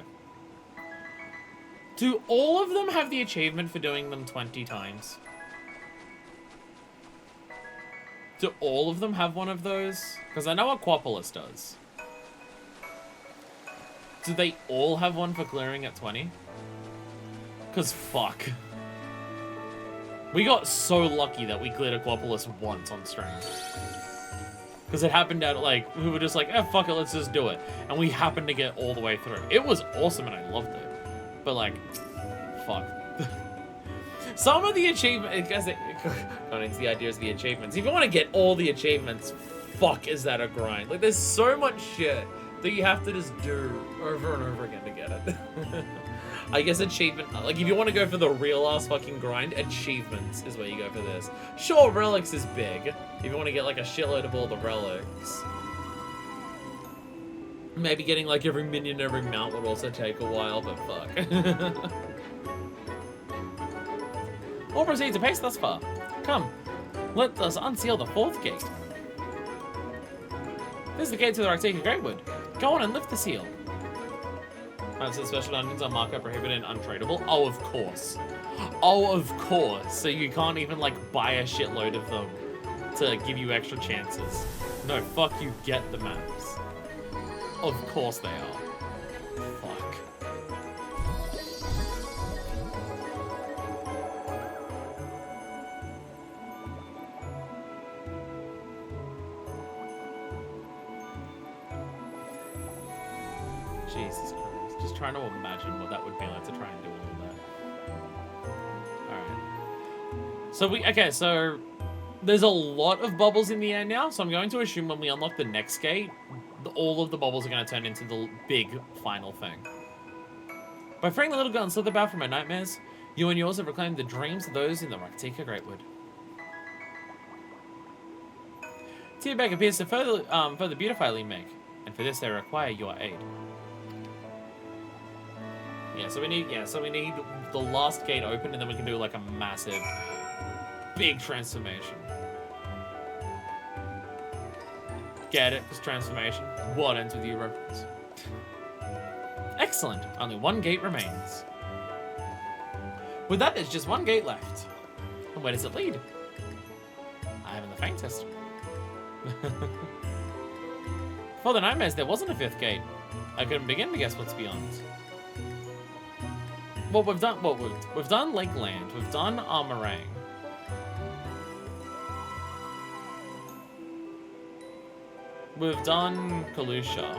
Do all of them have the achievement for doing them 20 times? Do all of them have one of those? Because I know Aquapolis does. Do they all have one for clearing at 20? Because fuck. We got so lucky that we cleared Aquapolis once on stream. Because it happened at, like, we were just like, eh, fuck it, let's just do it. And we happened to get all the way through. It was awesome and I loved it. But, like, fuck. Some of the achievements, I guess it got into the ideas of the achievements. If you want to get all the achievements, fuck, is that a grind. Like, there's so much shit that you have to just do over and over again to get it. I guess achievement, like if you want to go for the real ass fucking grind, achievements is where you go for this. Sure, relics is big, if you want to get like a shitload of all the relics. Maybe getting like every minion, every mount would also take a while, but fuck. All proceeds apace thus far. Come, let us unseal the 4th gate. This is the gate to the Raktika Greatwood. Go on and lift the seal. So special dungeons are markup prohibited and untradeable. Oh, of course. Oh, of course. So you can't even, like, buy a shitload of them to give you extra chances. No, fuck you, get the maps. Of course they are. Fuck. Jesus Christ. Just trying to imagine what that would be like to try and do all of that. Alright. So so there's a lot of bubbles in the air now, so I'm going to assume when we unlock the next gate, all of the bubbles are going to turn into the big final thing. By freeing the little girl and slither about from her nightmares, you and yours have reclaimed the dreams of those in the Raktika Greatwood. Tearbag appears to further beautify Lee Meg, and for this they require your aid. Yeah, so we need the last gate open, and then we can do like a massive, big transformation. Get it? Because transformation. What ends with you, reference? Excellent. Only 1 gate remains. With that, there's just 1 gate left. And where does it lead? I haven't the faintest. For the nightmares, there wasn't a 5th gate. I couldn't begin to guess what's beyond. Well, we've done Lakeland, we've done Arm Araeng. We've done Kalusha.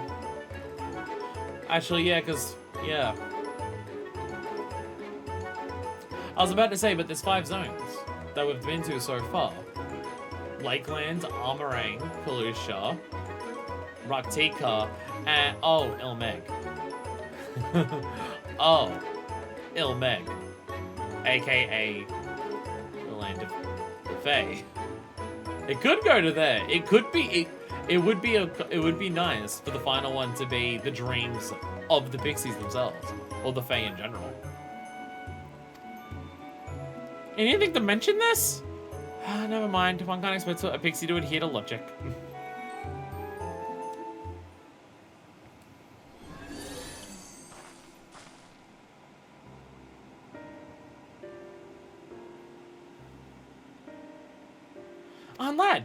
Actually, yeah, yeah. I was about to say, but there's 5 zones that we've been to so far. Lakeland, Arm Araeng, Kalusha, Raktika, and, oh, Ilmeg. Oh. Ilmeg, aka the land of the Fae. It could go to there. It could be. It would be nice for the final one to be the dreams of the pixies themselves, or the Fae in general. Anything to mention this? Never mind. One can't expect a pixie to adhere to logic. On lad.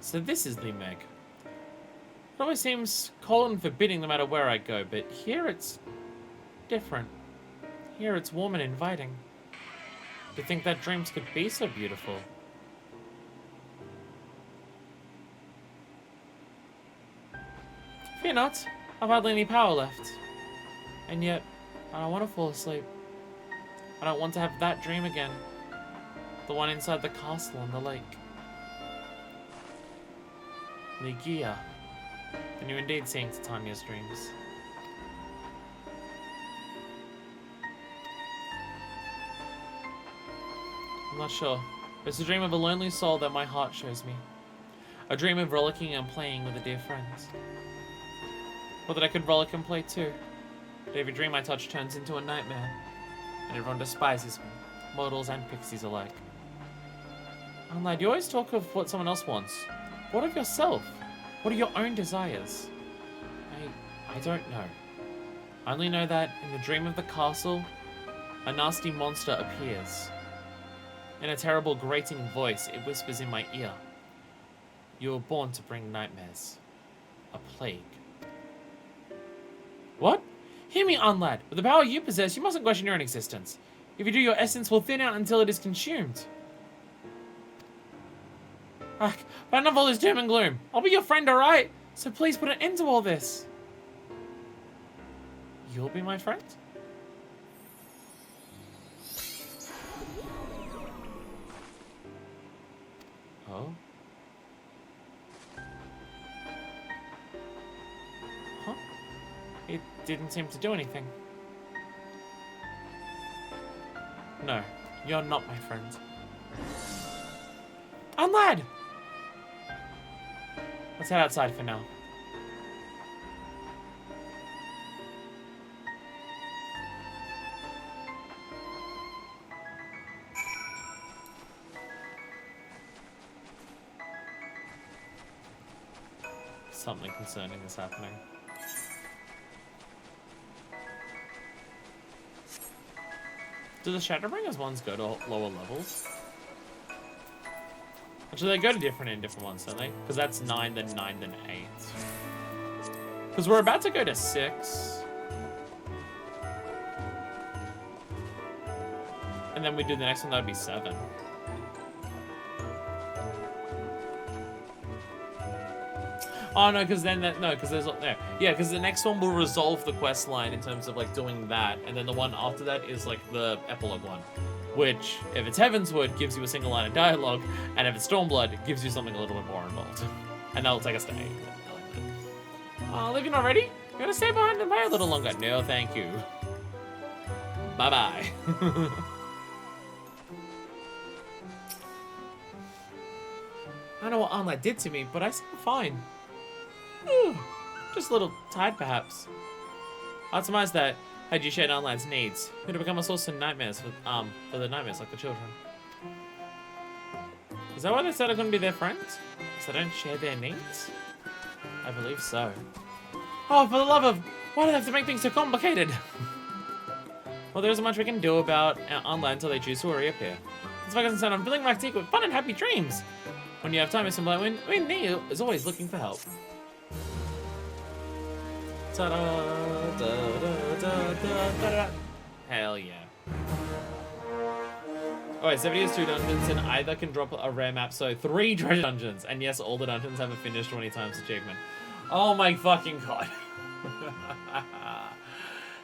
So this is the Meg. It always seems cold and forbidding no matter where I go, but here it's different. Here it's warm and inviting. To think that dreams could be so beautiful. Fear not, I've hardly any power left. And yet, I don't want to fall asleep. I don't want to have that dream again. The one inside the castle on the lake. Ligia. And you're indeed seeing Titania's dreams. I'm not sure. It's a dream of a lonely soul that my heart shows me. A dream of rollicking and playing with a dear friend. Or that I could rollick and play too. But every dream I touch turns into a nightmare. And everyone despises me. Mortals and pixies alike. Unlad, you always talk of what someone else wants. What of yourself? What are your own desires? I don't know. I only know that in the dream of the castle, a nasty monster appears. In a terrible grating voice, it whispers in my ear. You were born to bring nightmares. A plague. What? Hear me, Unlad. With the power you possess, you mustn't question your own existence. If you do, your essence will thin out until it is consumed. Ugh, but enough of all this doom and gloom. I'll be your friend, alright? So please put an end to all this. You'll be my friend? Oh? Huh? It didn't seem to do anything. No, you're not my friend. Unlad! Let's head outside for now. Something concerning is happening. Do the Shadowbringers ones go to lower levels? Actually, they go to different ones, don't they? Because that's 9, then 9, then 8. Because we're about to go to 6. And then we do the next one, that would be 7. Oh no, because then because there's there. Yeah, because the next one will resolve the quest line in terms of like doing that, and then the one after that is like the epilogue one, which if it's Heavensward gives you a single line of dialogue, and if it's Stormblood gives you something a little bit more involved, and that'll take us to 8. Liv, you're not ready? You gotta stay behind and play a little longer. No, thank you. Bye bye. I don't know what Armlet did to me, but I seem fine. Just a little tired, perhaps. I'd surmise that, had you shared Armlad's needs, it would have become a source of nightmares for the nightmares like the children. Is that why they said I couldn't be their friend? Because I don't share their needs? I believe so. Oh, for the love of... Why do they have to make things so complicated? Well, there isn't much we can do about Armlad until they choose to reappear. As far as I'm concerned, I'm filling my teeth with fun and happy dreams. When you have time, Mr. Blowin, Neil is always looking for help. Ta-da, da-da-da-da-da-da. Hell yeah. Alright, 70 is 2 dungeons, and either can drop a rare map, so 3 treasure dungeons. And yes, all the dungeons have a finished 20 times achievement. Oh my fucking god.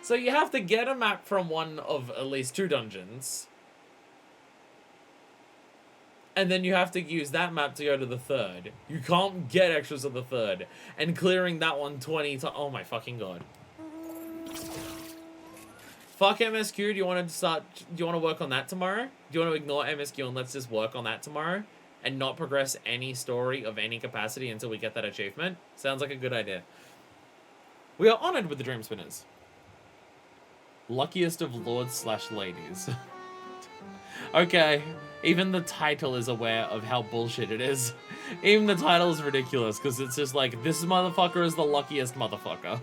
So you have to get a map from one of at least 2 dungeons. And then you have to use that map to go to the 3rd. You can't get extras of the 3rd. And clearing that one 20 times. Oh my fucking god. Fuck MSQ. Do you want to work on that tomorrow? Do you want to ignore MSQ and let's just work on that tomorrow? And not progress any story of any capacity until we get that achievement? Sounds like a good idea. We are honored with the Dream Spinners. Luckiest of lords/ladies. Okay. Even the title is aware of how bullshit it is. Even the title is ridiculous, because it's just like, this motherfucker is the luckiest motherfucker.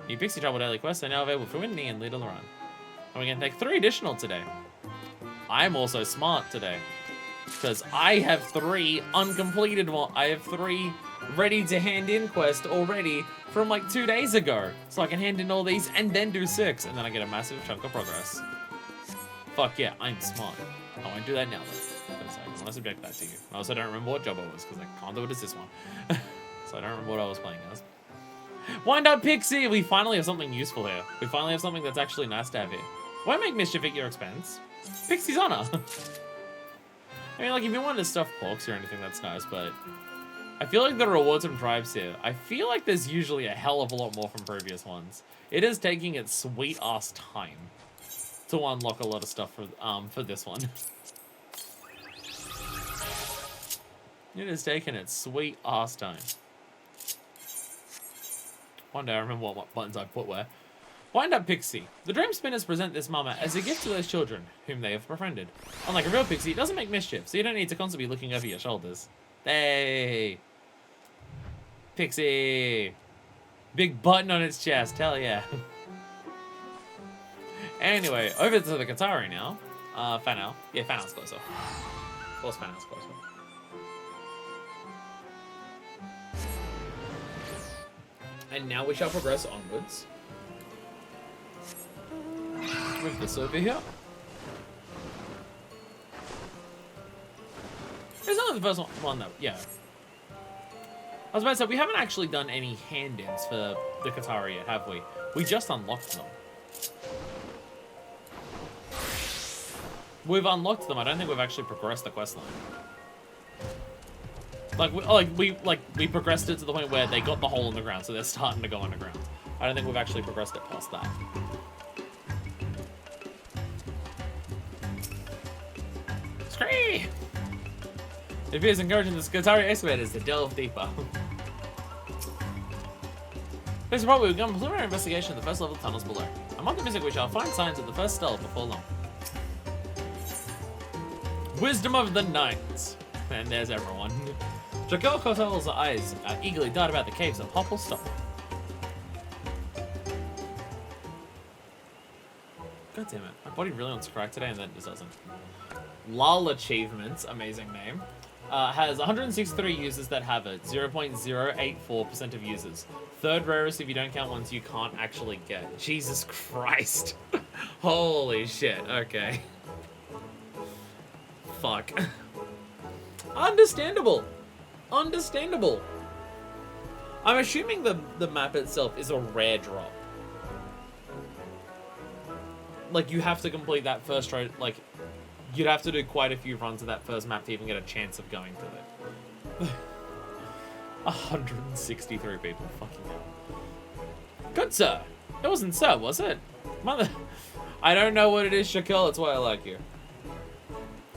New Pixie Trouble Daily Quests are now available for Whitney and Little Run. And we can take 3 additional today. I'm also smart today. Because I have 3 uncompleted ones. I have 3 ready to hand in quest already from like 2 days ago. So I can hand in all these and then do 6. And then I get a massive chunk of progress. Fuck yeah, I'm smart. I won't do that now though. Because I want to subject that to you. I also don't remember what job it was because I can't do it as this one. So I don't remember what I was playing as. Wind up Pixie! We finally have something useful here. We finally have something that's actually nice to have here. Won't make mischief at your expense. Pixie's honor. I mean, like, if you wanted to stuff porks or anything, that's nice, but I feel like the rewards and tribes here, I feel like there's usually a hell of a lot more from previous ones. It is taking its sweet-ass time to unlock a lot of stuff for this one. It is taking its sweet-ass time. One day I remember what buttons I put where. Wind up Pixie. The Dream Spinners present this mama as a gift to those children whom they have befriended. Unlike a real pixie, it doesn't make mischief, so you don't need to constantly be looking over your shoulders. Hey! Pixie! Big button on its chest, hell yeah. Anyway, over to the Qatari now. Fanal. Yeah, Fanal's closer. Of course Fanal's closer. And now we shall progress onwards. Move this over here. It's only the first one though, yeah. I was about to say, we haven't actually done any hand-ins for the Qatari yet, have we? We just unlocked them. We've unlocked them, I don't think we've actually progressed the quest line. We progressed it to the point where they got the hole in the ground, so they're starting to go underground. I don't think we've actually progressed it past that. Scree! It appears encouraging the Qatari excavators to delve deeper. This is probably we've begun a preliminary investigation of the first level of tunnels below. I'm optimistic we shall find signs of the first stele before long. Wisdom of the Night. And there's everyone. Jakel Kotel's eyes eagerly dart about the caves of Hopple Stop. God damn it. My body really wants to crack today and then it just doesn't. Lal Achievements, amazing name, has 163 users that have it, 0.084% of users. Third rarest if you don't count ones you can't actually get. Jesus Christ. Holy shit, okay. Fuck. Understandable. Understandable. I'm assuming the map itself is a rare drop. Like, you have to complete that first road, like, you'd have to do quite a few runs of that first map to even get a chance of going to it. 163 people, fucking hell. Good sir. It wasn't sir, was it? Mother. I don't know what it is, Shaquille, that's why I like you. Oh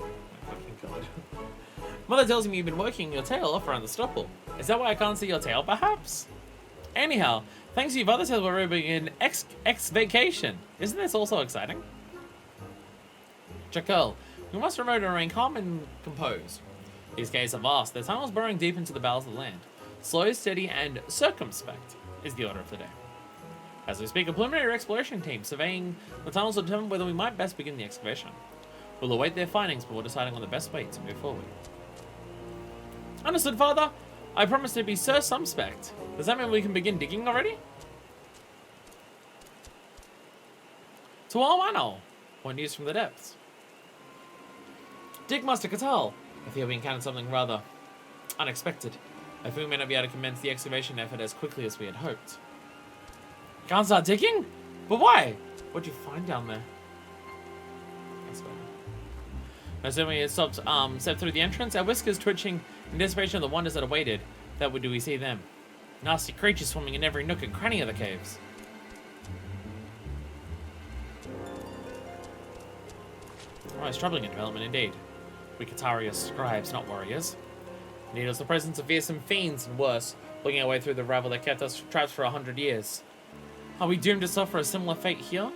my fucking god. Mother tells me you've been working your tail off around the stopple. Is that why I can't see your tail, perhaps? Anyhow, thanks to you, Father says we're moving in X-vacation. Isn't this also exciting? Jackal, we must remember to remain calm and composed. These caves are vast, their tunnels burrowing deep into the bowels of the land. Slow, steady, and circumspect is the order of the day. As we speak, a preliminary exploration team surveying the tunnels will determine whether we might best begin the excavation. We'll await their findings before deciding on the best way to move forward. Understood, Father. I promise to be circumspect. Does that mean we can begin digging already? To all Manor. What news from the depths? Dig Master Katal. I fear we encountered something rather unexpected. I fear we may not be able to commence the excavation effort as quickly as we had hoped. Can't start digging? But why? What'd you find down there? Assuming it stopped, stepped through the entrance, our whiskers twitching in anticipation of the wonders that awaited. That would do we see them. Nasty creatures swimming in every nook and cranny of the caves. Oh, it's troubling a development indeed. We Qatari are scribes, not warriors. Need us the presence of fearsome fiends and worse, looking our way through the rabble that kept us trapped for 100 years. Are we doomed to suffer a similar fate here?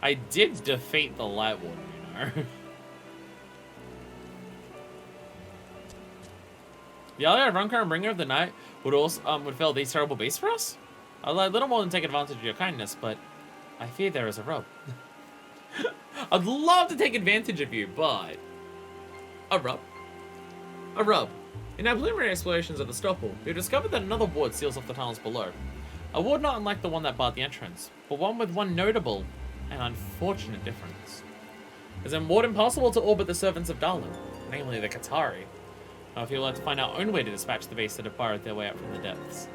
I did defeat the Light Warden, you know. The Allied Runker and Bringer of the Night would also would fell these terrible beasts for us? I'd like little more than take advantage of your kindness, but I fear there is a rub. I'd love to take advantage of you, but... A rub. A rub. In our preliminary explorations of the Stopple, we discovered that another ward seals off the tunnels below. A ward not unlike the one that barred the entrance, but one with one notable and unfortunate difference. It's a ward impossible to orbit the servants of Darlin, namely the Qatari. Now, if you'd like to find our own way to dispatch the beasts that have burrowed their way up from the depths.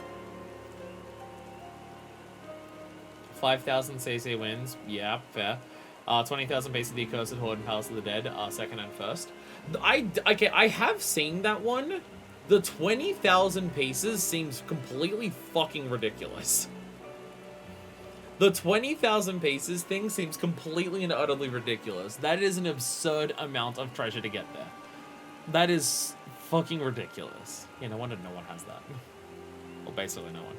5,000 CC wins, yeah, fair. 20,000 base of the Accursed Horde and Palace of the Dead, second and first. I have seen that one. The 20,000 pieces seems completely fucking ridiculous. The 20,000 pieces thing seems completely and utterly ridiculous. That is an absurd amount of treasure to get there. That is fucking ridiculous. Yeah, no wonder no one has that. Well, basically no one.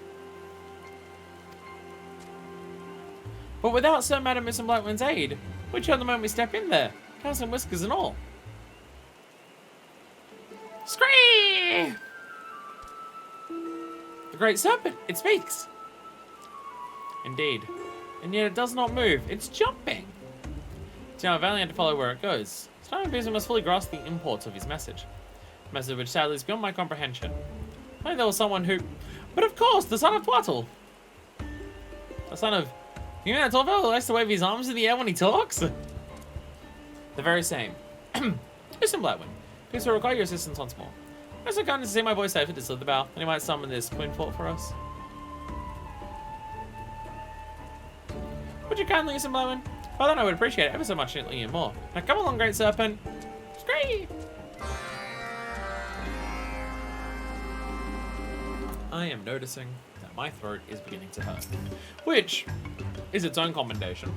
But without Sir Madam Miss and Blackman's aid, we'd show the moment we step in there. Tails and whiskers and all. Scream! The great serpent, it speaks. Indeed. And yet it does not move, it's jumping. It's now valiant to follow where it goes. Starting Beasley must fully grasp the import of his message. A message which sadly is beyond my comprehension. Maybe there was someone who... But of course, the son of Twaddle. The son of... You mean that tall fellow who likes to wave his arms in the air when he talks? The very same. Listen, Blackwind. Please will require your assistance once more. I'm so kind to see my boy safe at this the bow, and he might summon this Queen Fort for us. Would you kindly listen, Blackwind? Well, then I would appreciate it ever so much and more. Now come along, Great Serpent. Scream! I am noticing that my throat is beginning to hurt, which is its own commendation.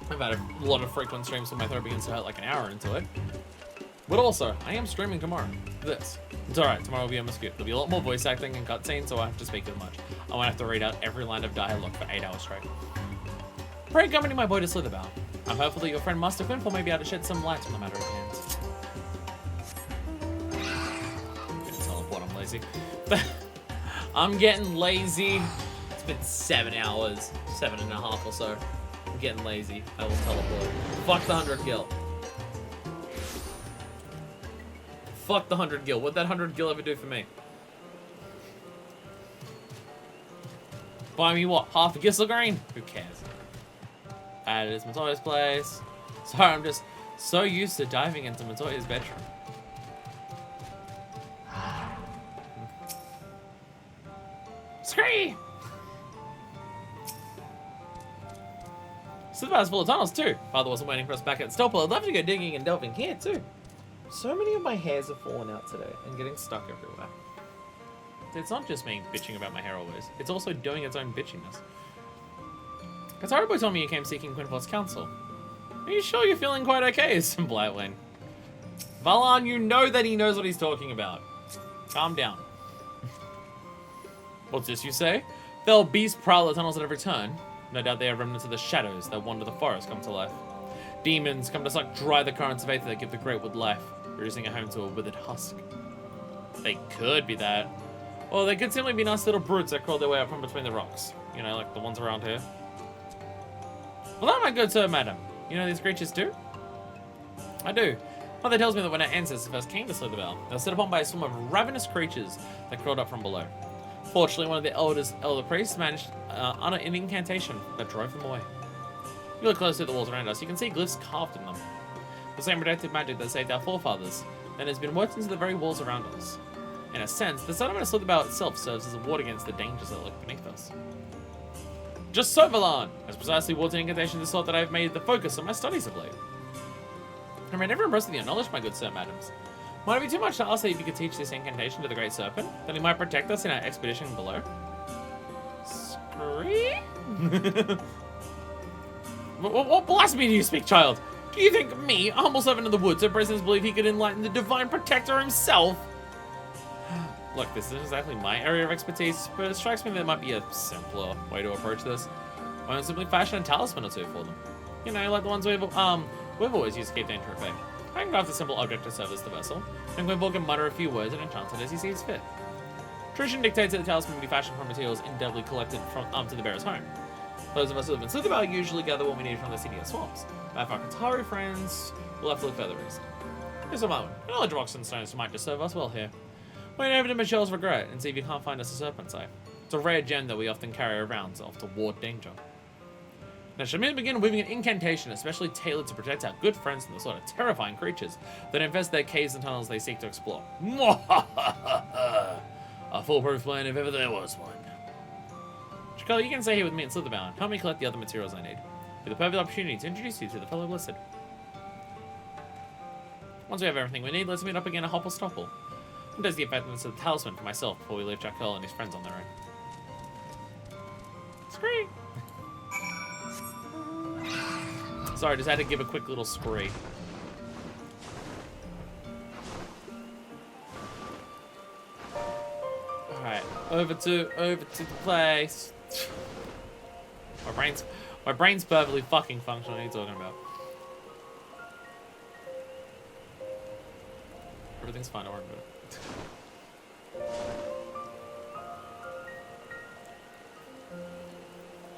I've had a lot of frequent streams when my throat begins to hurt like an hour into it. But also, I am streaming tomorrow. This. It's alright, tomorrow will be a mosquito. There'll be a lot more voice acting and cutscenes, so I have to speak as much. I won't have to read out every line of dialogue for 8 hours straight. Pray accompany my boy to Slitherbow. I'm hopeful that your friend Master Quinfall may be able to shed some light on the matter at hand. I'm gonna teleport, I'm lazy. I'm getting lazy. It's been 7 hours, 7.5 or so. I'm getting lazy. I will teleport. Fuck the 100 gil. Fuck the 100 gil. What'd that 100 gil ever do for me? Buy me what? Half a Gissel grain? Who cares? It is Matoya's place. Sorry, I'm just so used to diving into Matoya's bedroom. Scream! Slither's full of tunnels too. Father wasn't waiting for us back at Stopple. I'd love to go digging and delving here too. So many of my hairs have fallen out today and getting stuck everywhere. It's not just me bitching about my hair always. It's also doing its own bitchiness. Qatari boy told me you came seeking Quinford's counsel. Are you sure you're feeling quite okay, Sim Blightwing? Valan, you know that he knows what he's talking about. Calm down. What's this you say? Fell beasts prowl the tunnels at every turn. No doubt they are remnants of the shadows that wander the forest come to life. Demons come to suck dry the currents of aether that give the great wood life, reducing it home to a withered husk. They could be that. Or they could simply be nice little brutes that crawl their way up from between the rocks. You know, like the ones around here. Well, that might good, sir, madam. You know these creatures too? I do. Mother tells me that when our ancestors first came to Slithervale, they were set upon by a swarm of ravenous creatures that crawled up from below. Fortunately, one of the elder priests managed an incantation that drove them away. If you look closely at the walls around us, you can see glyphs carved in them. The same protective magic that saved our forefathers, then has been worked into the very walls around us. In a sense, the settlement of Slithervale itself serves as a ward against the dangers that lurk beneath us. Just so, Valan! As precisely wards and incantations of this sort that I have made the focus of my studies of late. I remain ever impressed with your knowledge, my good sir, madams. Might it be too much to ask that if you could teach this incantation to the Great Serpent? Then he might protect us in our expedition below? Scream? What blasphemy do you speak, child? Do you think me, a humble servant of the woods, have reasons to believe he could enlighten the divine protector himself? Look, this isn't exactly my area of expertise, but it strikes me that there might be a simpler way to approach this. Why don't simply fashion a talisman or two for them? You know, like the ones we've always used to keep danger at bay. I can craft a simple object to serve as the vessel, and Gwynplaine can mutter a few words and enchant it as he sees fit. Tradition dictates that the talisman be fashioned from materials indelibly collected from to the bearer's home. Those of us who live in Slithervale usually gather what we need from the city of swamps. But for our Kataru friends, we'll have to look further east. Here's a moment. Knowledge rocks and stones might just serve us well here. Wait over to Michelle's Regret and see if you can't find us a serpent's eye. It's a rare gem that we often carry around off to ward danger. Now, shall we begin weaving an incantation especially tailored to protect our good friends from the sort of terrifying creatures that infest their caves and tunnels they seek to explore. A foolproof plan if ever there was one. Chikala, you can stay here with me in Slitherbound. Help me collect the other materials I need. With the perfect opportunity to introduce you to the fellow Blessed. Once we have everything we need, let's meet up again at Hopple Stopple. And there's the effectiveness of the talisman for myself before we leave Chikala and his friends on their own. Scree! Sorry, just had to give a quick little scree. Alright, over to the place. My brain's perfectly fucking functional. What are you talking about? Everything's fine, don't worry about it.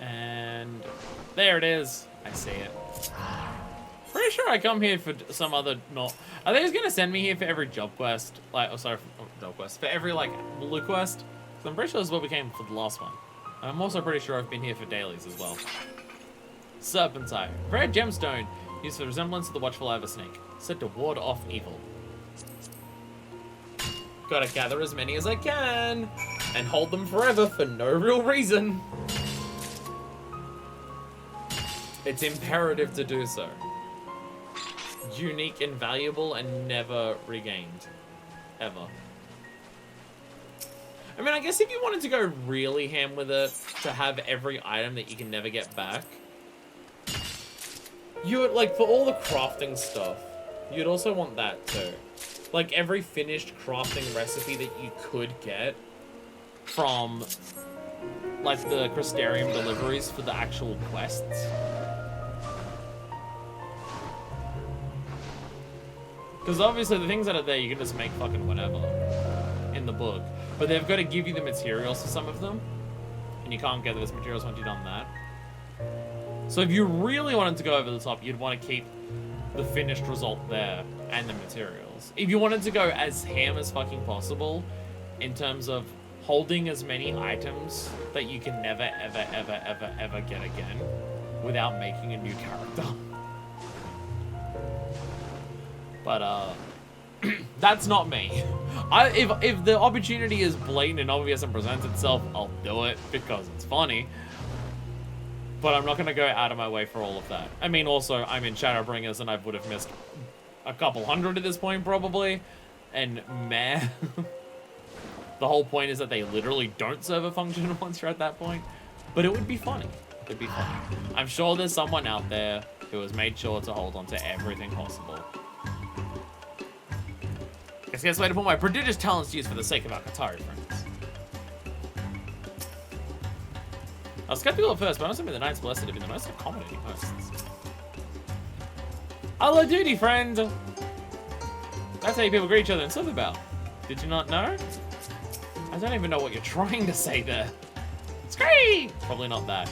And there it is. I see it. Pretty sure I come here for some other Are they just gonna send me here for every job quest? Like, oh sorry, job quest. For every like blue quest? So I'm pretty sure this is what we came for the last one. I'm also pretty sure I've been here for dailies as well. Serpent's Eye. Rare gemstone used for resemblance to the watchful eye of a snake. Said to ward off evil. Gotta gather as many as I can and hold them forever for no real reason. It's imperative to do so. Unique and valuable and never regained. Ever. I mean, I guess if you wanted to go really ham with it, to have every item that you can never get back, you would, like, for all the crafting stuff, you'd also want that too. Like, every finished crafting recipe that you could get from, like, the Crystarium deliveries for the actual quests. Because obviously the things that are there, you can just make fucking whatever in the book. But they've got to give you the materials for some of them. And you can't get those materials once you've done that. So if you really wanted to go over the top, you'd want to keep the finished result there and the materials. If you wanted to go as ham as fucking possible in terms of holding as many items that you can never, ever, ever, ever, ever get again without making a new character. But, that's not me. If the opportunity is blatant and obvious and presents itself, I'll do it because it's funny. But I'm not going to go out of my way for all of that. I mean, also, I'm in Shadowbringers and I would have missed a couple hundred at this point, probably. And meh. The whole point is that they literally don't serve a function once you're at that point. But it would be funny. It'd be funny. I'm sure there's someone out there who has made sure to hold on to everything possible. Guess the best way to put my prodigious talents to use for the sake of our Kataru friends. I was skeptical at first, but honestly, the Knights Blessed have been the most accommodating hosts. Hello, duty friend! That's how you people greet each other in Silverbow. Did you not know? I don't even know what you're trying to say there. Scream! Probably not that.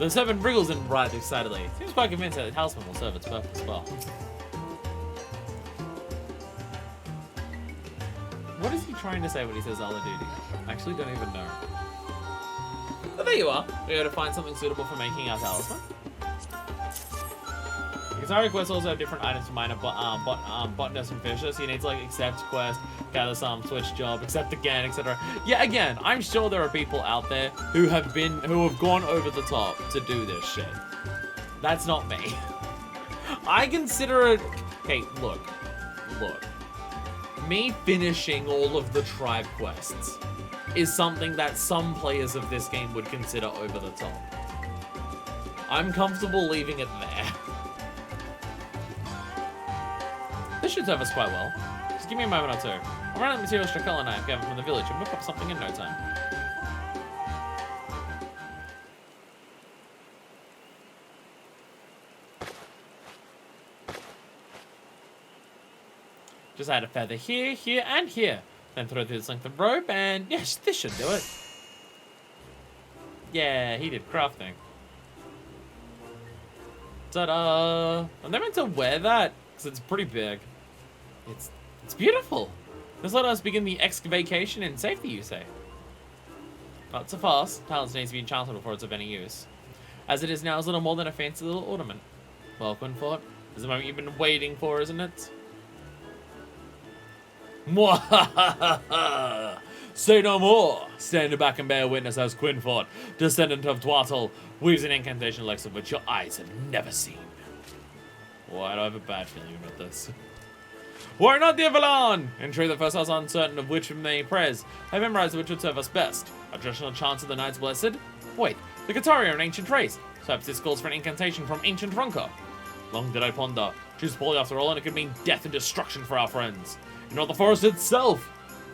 The serpent wriggles and writhes excitedly. Seems quite convinced that the talisman will serve its purpose well. What is he trying to say when he says Ala duty? I actually don't even know. But there you are. We got to find something suitable for making our talisman. Kataru quests also have different items for minor botanist and fisher, so you need to like accept quest, gather some, switch job, accept again, etc. Yeah, again, I'm sure there are people out there who have gone over the top to do this shit. That's not me. I consider it. Okay, look. Me finishing all of the tribe quests is something that some players of this game would consider over the top. I'm comfortable leaving it there. This should serve us quite well. Just give me a moment or two. I'll run out the materials Shakala and I have gathered from the village and whip up something in no time. Just add a feather here, here, and here. Then throw through this length of rope, and yes, this should do it. Yeah, he did crafting. Ta-da! I'm not meant to wear that because it's pretty big. It's beautiful. Just let us begin the excavation in safety, you say. Not so fast. Talents needs to be enchanted before it's of any use. As it is now, it's little more than a fancy little ornament. Well, Quinfort, this is the moment you've been waiting for, isn't it? Mwahaha! Say no more! Stand back and bear witness as Quinfort, descendant of Dwartle, weaves an incantation like of which your eyes have never seen. Why do I have a bad feeling about this? Why not the Avalon? In truth, at first I was uncertain of which of many prayers I memorized which would serve us best. A traditional chant of the Knights Blessed? Wait, the Qatari are an ancient race, so perhaps this calls for an incantation from ancient Ronka. Long did I ponder. Choose poorly after all, and it could mean death and destruction for our friends. And not the forest itself.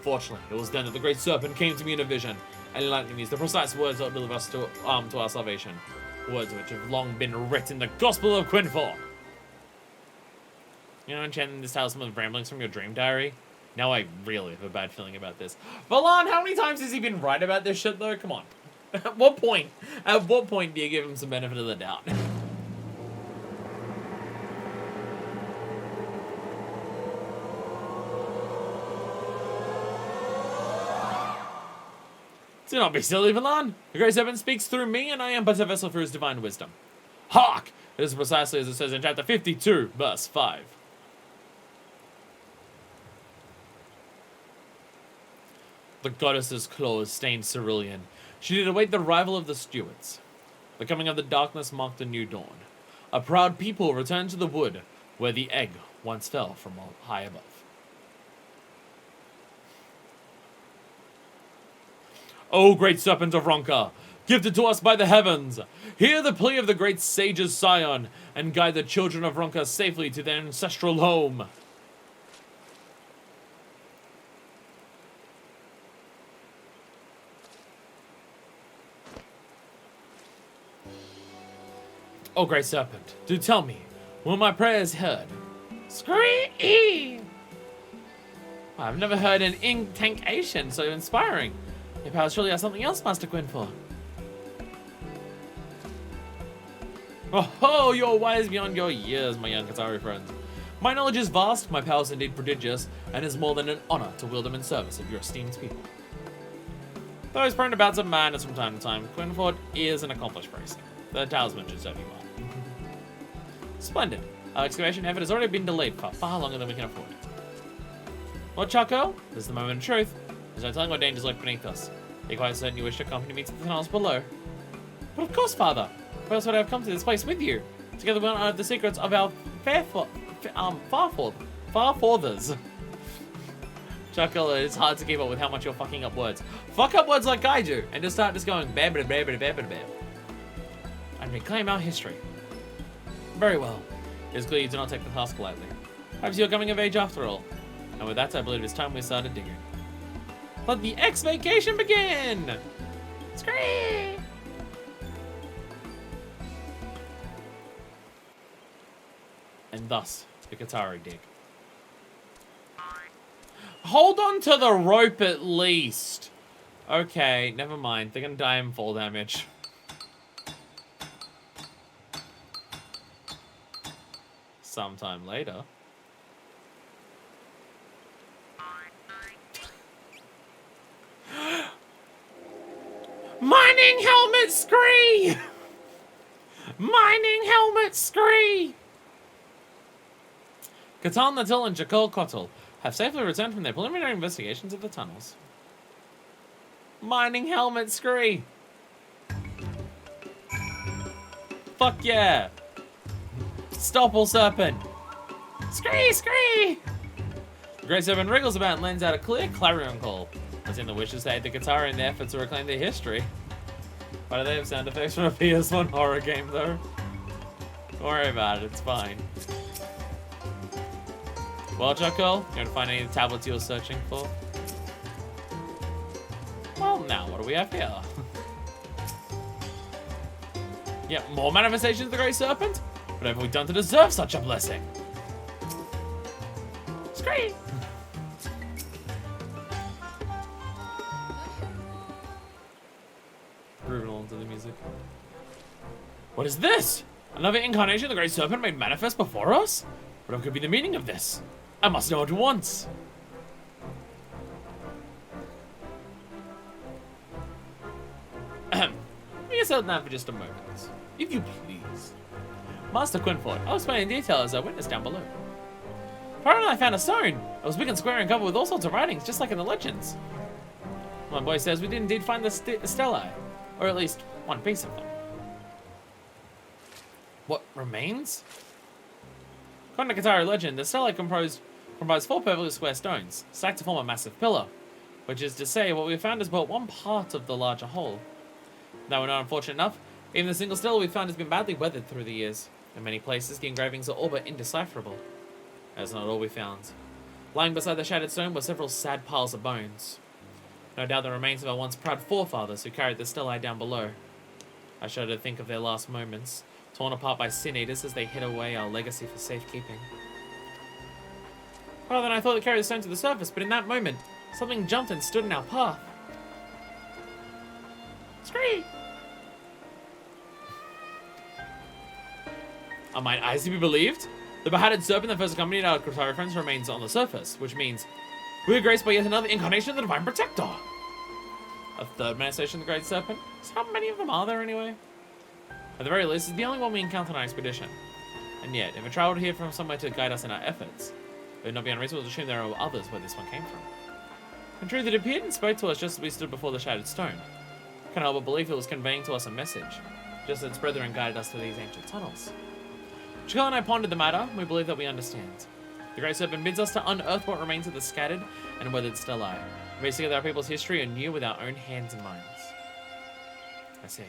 Fortunately, it was then that the great serpent came to me in a vision, and enlightened me the precise words that would deliver us to our salvation. Words which have long been written in the Gospel of Quinfort. You know, enchanting this tale some of the ramblings from your dream diary? Now I really have a bad feeling about this. Valan, how many times has he been right about this shit, though? Come on. At what point do you give him some benefit of the doubt? Do not be silly, Valan. The Great Serpent speaks through me, and I am but a vessel for his divine wisdom. Hark! It is precisely as it says in chapter 52, verse 5. The goddess's claws stained cerulean. She did await the arrival of the stewards. The coming of the darkness marked a new dawn. A proud people returned to the wood, where the egg once fell from high above. O great serpent of Ronka, gifted to us by the heavens, hear the plea of the great sage's scion, and guide the children of Ronka safely to their ancestral home. O great serpent, do tell me, will my prayers heard? Scream! I've never heard an incantation so inspiring. Your powers surely have something else, Master Quinfort. Oh, you're wise beyond your years, my young Qatari friends. My knowledge is vast, my powers indeed prodigious, and it is more than an honor to wield them in service of your esteemed people. Though he's prone to bouts of madness from time to time, Quinfort is an accomplished person. The talisman should serve you well. Splendid. Our excavation effort has already been delayed for far longer than we can afford. Lord Chaco, this is the moment of truth. There's no telling what dangers lurk beneath us. Are you quite certain you wish to accompany me to the tunnels below? But of course, Father. Why else would I have come to this place with you? Together we'll unearth the secrets of our far-fathers. Chuckle, it's hard to keep up with how much you're fucking up words. Fuck up words like I do, and just start just going bam bam bam bam bam bam. And reclaim our history. Very well. It is clear you do not take the task lightly. Perhaps you're coming of age after all. And with that, I believe it's time we started digging. Let the X-vacation begin! Scream! And thus, the Qatari dig. Hold on to the rope at least! Okay, never mind. They're gonna die in fall damage. Sometime later. Mining helmet scree! Mining helmet scree! Katan Natil and Jakul Kotal have safely returned from their preliminary investigations of the tunnels. Mining helmet scree! Fuck yeah! Stopple serpent! Scree! Scree! The Great Serpent wriggles about and lends out a clear clarion call. As in the wishes to aid the Qatari in their efforts to reclaim their history. Why do they have sound effects from a PS1 horror game, though? Don't worry about it, it's fine. Well, Chuckle, you gonna find any of the tablets you were searching for? Well, now, what do we have here? Yep, more manifestations of the Great Serpent? What have we done to deserve such a blessing? Scream! Grooving along to the music. music. What is this? Another incarnation of the Great Serpent made manifest before us? What could be the meaning of this? I must know at once. Let me get settled down for just a moment. If you please. Master Quinford, I'll explain in detail as I witness down below. Finally, I found a stone. It was big and square and covered with all sorts of writings, just like in the legends. My boy says we did indeed find the stellae, or at least one piece of them. What remains? According to Qatari legend, the stellae comprise 4 perfectly square stones, stacked to form a massive pillar, which is to say, what we found is but one part of the larger whole. Though we're not unfortunate enough, even the single stela we found has been badly weathered through the years. In many places, the engravings are all but indecipherable. That's not all we found. Lying beside the shattered stone were several sad piles of bones. No doubt the remains of our once proud forefathers who carried the stellae down below. I shudder to think of their last moments, torn apart by sin eaters as they hid away our legacy for safekeeping. Rather than I thought they carried the stone to the surface, but in that moment, something jumped and stood in our path. Scream! Are mine eyes to be believed? The beheaded serpent that first accompanied our Qatari friends remains on the surface, which means we are graced by yet another incarnation of the Divine Protector. A third manifestation of the Great Serpent? So how many of them are there anyway? At the very least, it's the only one we encountered on our expedition. And yet, if it travelled here from somewhere to guide us in our efforts, it would not be unreasonable to assume there are others where this one came from. In truth, it appeared and spoke to us just as we stood before the shattered stone. I can't help but believe it was conveying to us a message, just as its brethren guided us to these ancient tunnels. Chikal and I pondered the matter, and we believe that we understand. The Great Serpent bids us to unearth what remains of the scattered and weathered stellae, and piece together our people's history anew with our own hands and minds. I say,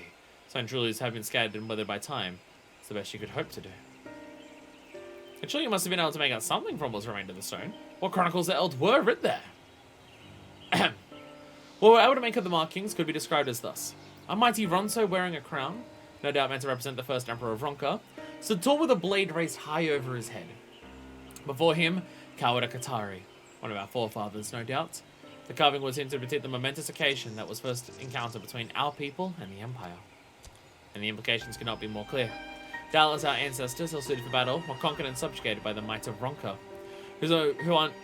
so truly have been scattered and weathered by time. It's the best you could hope to do. And surely you must have been able to make out something from what's remained of the stone. What chronicles the Eld were writ there? What we're able to make of the markings could be described as thus. A mighty Ronso wearing a crown, no doubt meant to represent the first Emperor of Ronka, stood tall with a blade raised high over his head. Before him, cowered a Qatari, one of our forefathers, no doubt. The carving was hinted to depict the momentous occasion that was first encountered between our people and the Empire. And the implications could not be more clear. Doubtless our ancestors, ill suited for battle, were conquered and subjugated by the might of Ronka,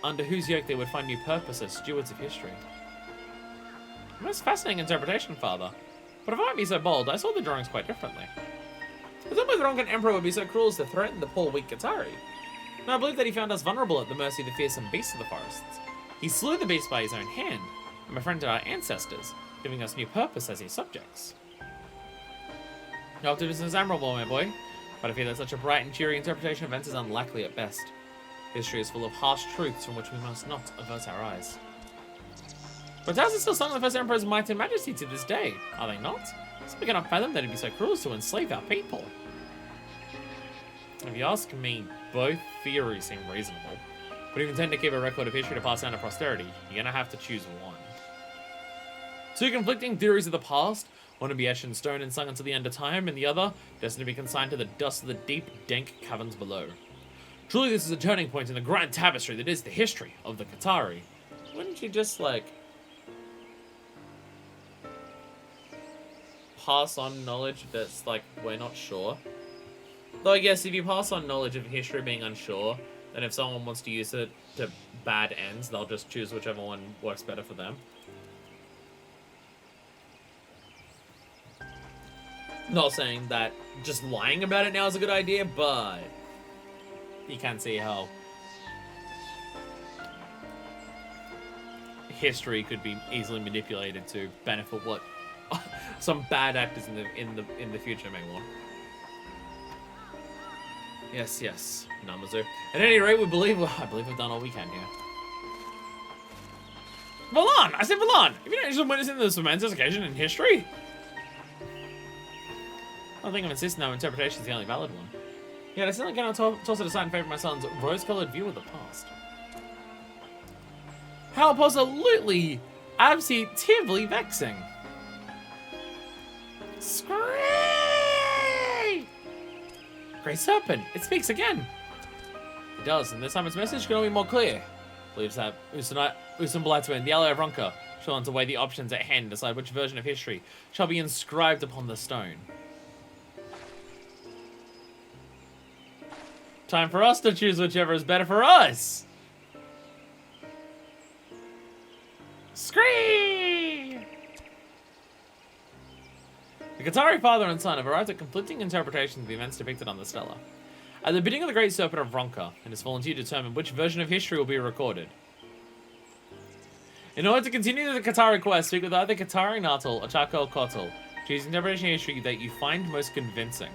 under whose yoke they would find new purpose as stewards of history. A most fascinating interpretation, Father. But if I might be so bold, I saw the drawings quite differently. I thought the Ronkan Emperor would be so cruel as to threaten the poor weak Qatari. And I believe that he found us vulnerable at the mercy of the fearsome beasts of the forests. He slew the beast by his own hand, and befriended our ancestors, giving us new purpose as his subjects. Your optimism is admirable, my boy, but I fear that such a bright and cheery interpretation of events is unlikely at best. History is full of harsh truths from which we must not avert our eyes. But ours is still sung of the first Emperor's might and majesty to this day, are they not? So we cannot fathom that he'd be so cruel as to enslave our people. If you ask me, both theories seem reasonable. But if you intend to keep a record of history to pass down to posterity, you're gonna have to choose one. Two conflicting theories of the past, one to be etched in stone and sung until the end of time, and the other destined to be consigned to the dust of the deep, dank caverns below. Truly this is a turning point in the grand tapestry that is the history of the Qatari. Wouldn't you just, like, pass on knowledge that's, like, we're not sure? Though I guess if you pass on knowledge of history being unsure, then if someone wants to use it to bad ends, they'll just choose whichever one works better for them. Not saying that just lying about it now is a good idea, but you can see how history could be easily manipulated to benefit what some bad actors in the future may want. Yes, Namazu. At any rate, I believe we've done all we can here. Valan! I said Valan! Have you not witnessing this momentous occasion in history? I don't think I'm insisting our interpretation is the only valid one. Yet I certainly cannot toss it aside in favor of my son's rose-colored view of the past. How absolutely, positively vexing. Scream! Great Serpent, it speaks again. It does, and this time its message can only be more clear. Believes that Usun the ally of Ronka, shall to weigh the options at hand, decide which version of history shall be inscribed upon the stone. Time for us to choose whichever is better for us! Scream! The Qatari father and son have arrived at conflicting interpretations of the events depicted on the stela. At the bidding of the Great Serpent of Ronka, it has fallen to you to determine which version of history will be recorded. In order to continue the Qatari quest, speak with either Qatari Natal or Chako Kotal. Choose the interpretation of history that you find most convincing.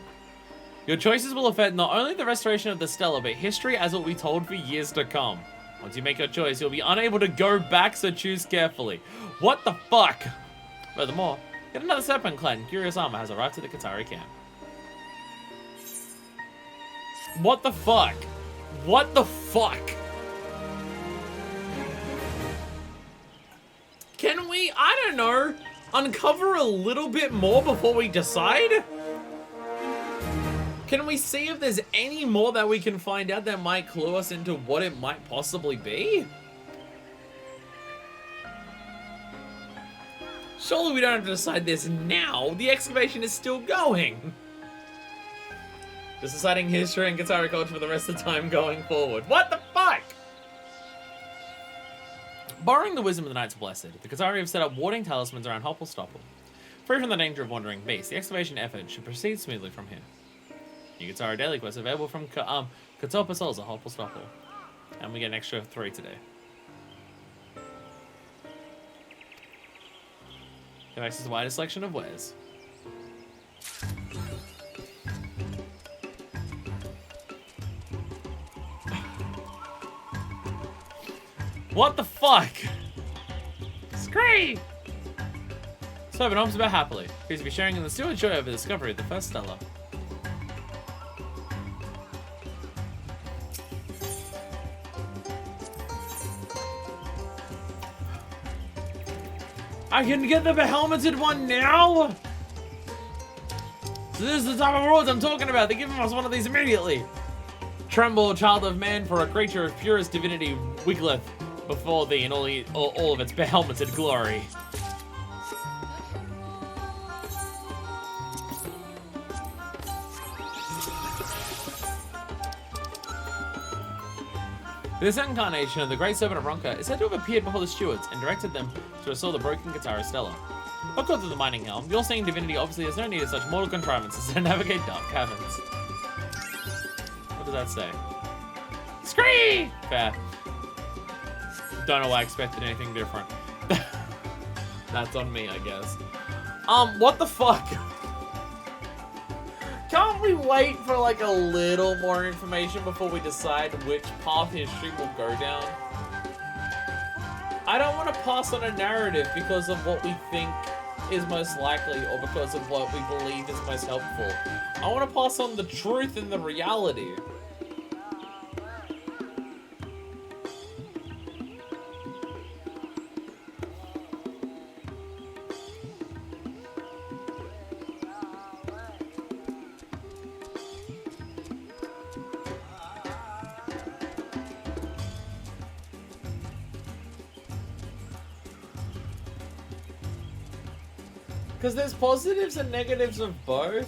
Your choices will affect not only the restoration of the stela, but history as it will be told for years to come. Once you make your choice, you'll be unable to go back, so choose carefully. What the fuck? Furthermore, yet another serpent-clad and curious armor has arrived at the Qatari camp. What the fuck? What the fuck? Can we, I don't know, uncover a little bit more before we decide? Can we see if there's any more that we can find out that might clue us into what it might possibly be? Surely we don't have to decide this now. The excavation is still going. Just deciding history and Qatari culture for the rest of the time going forward. What the fuck? Borrowing the wisdom of the Knights Blessed, the Qatari have set up warding talismans around Hoppelstoppel. Free from the danger of wandering beasts, the excavation effort should proceed smoothly from here. New Qatari daily quests available from Katopa Souls at Hoppelstoppel. And we get an extra 3 today. Have access to the widest selection of wares. What the fuck? Scream! So, but homes about happily. Please be sharing in the steward joy over the discovery of the first stela. I can get the helmeted one now? So this is the type of rewards I'm talking about. They're giving us one of these immediately. Tremble, child of man, for a creature of purest divinity wiggleth before thee in all of its behelmeted glory. This incarnation of the Great Serpent of Ronka is said to have appeared before the stewards and directed them to restore the broken Qatari stela. Hooked to the mining helm, your seeing divinity obviously has no need of such mortal contrivances to navigate dark caverns. What does that say? Scree! Fair. Don't know why I expected anything different. That's on me, I guess. What the fuck? Can't we wait for like a little more information before we decide which path history will go down? I don't want to pass on a narrative because of what we think is most likely or because of what we believe is most helpful. I want to pass on the truth and the reality. Because there's positives and negatives of both.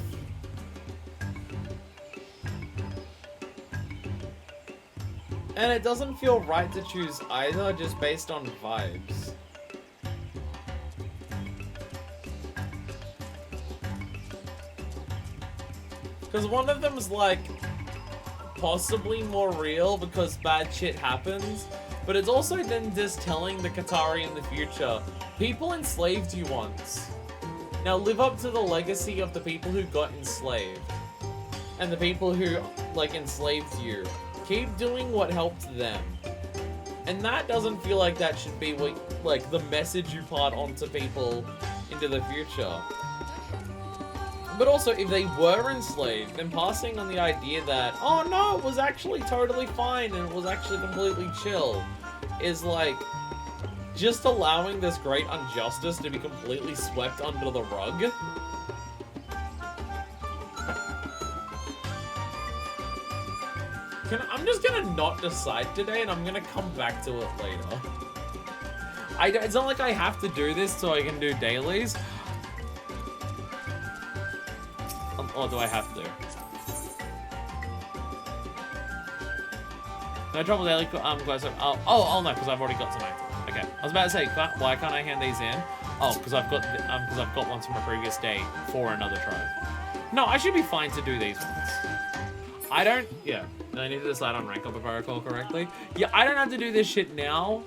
And it doesn't feel right to choose either just based on vibes. Because one of them is like possibly more real because bad shit happens, but it's also then just telling the Qatari in the future, people enslaved you once. Now live up to the legacy of the people who got enslaved. And the people who, like, enslaved you. Keep doing what helped them. And that doesn't feel like that should be, like, the message you part onto people into the future. But also, if they were enslaved, then passing on the idea that, oh no, it was actually totally fine and it was actually completely chill, is like, just allowing this great injustice to be completely swept under the rug. I'm just gonna not decide today, and I'm gonna come back to it later. It's not like I have to do this so I can do dailies. Or do I have to? No trouble daily. Oh no, because I've already got some active. Okay, I was about to say, why can't I hand these in? Oh, because I've got ones from a previous day for another tribe. No, I should be fine to do these ones. I don't. Yeah, I need to decide on rank up if I recall correctly. Yeah, I don't have to do this shit now.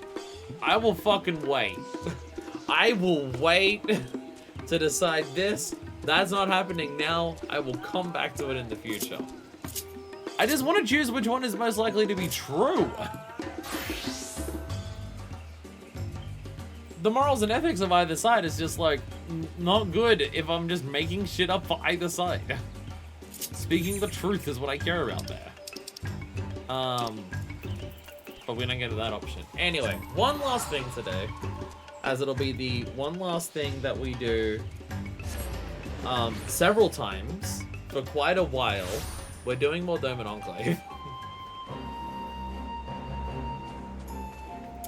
I will fucking wait. I will wait to decide this. That's not happening now. I will come back to it in the future. I just want to choose which one is most likely to be true. The morals and ethics of either side is just like not good if I'm just making shit up for either side. Speaking the truth is what I care about there. But we don't get to that option. Anyway, one last thing today, as it'll be the one last thing that we do several times for quite a while. We're doing more Dome and Enclave.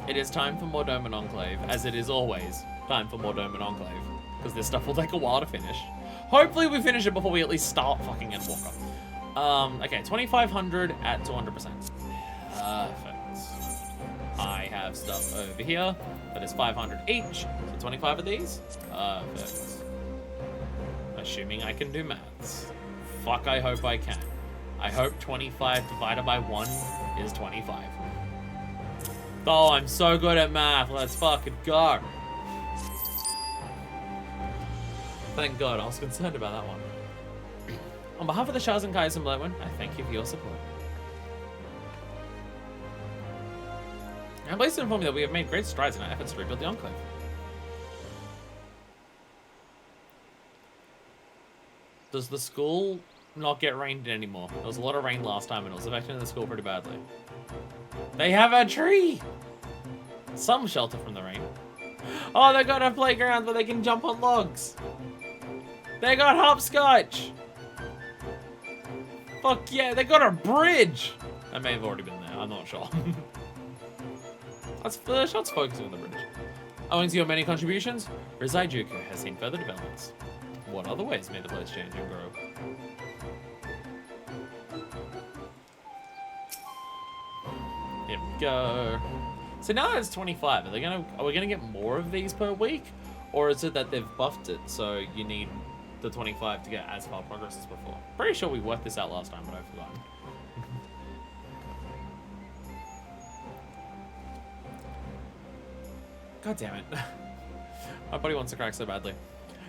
It is time for more Dome and Enclave, as it is always time for more Dome and Enclave, because this stuff will take a while to finish. Hopefully we finish it before we at least start fucking Endwalker. Okay, 2,500 at 200%. Perfect. I have stuff over here that is 500 each, so 25 of these. Perfect. Assuming I can do maths. Fuck, I hope I can. I hope 25 divided by 1 is 25. Oh, I'm so good at math. Let's fucking go. Thank God, I was concerned about that one. On behalf of the Shahs and Kais and Blackwood, I thank you for your support. I'm pleased to inform you that we have made great strides in our efforts to rebuild the Enclave. Does the school not get rained in anymore? There was a lot of rain last time and it was affecting the school pretty badly. They have a tree! Some shelter from the rain. Oh, they got a playground where they can jump on logs. They got hopscotch. Fuck yeah, they got a bridge. I may have already been there, I'm not sure. Let's focus on the bridge. Owing to your many contributions, Rizai Juku has seen further developments. What other ways may the place change and grow? Here we go. So now that it's 25, are we gonna get more of these per week? Or is it that they've buffed it, so you need the 25 to get as far progress as before? Pretty sure we worked this out last time, but I've forgotten. God damn it. My body wants to crack so badly.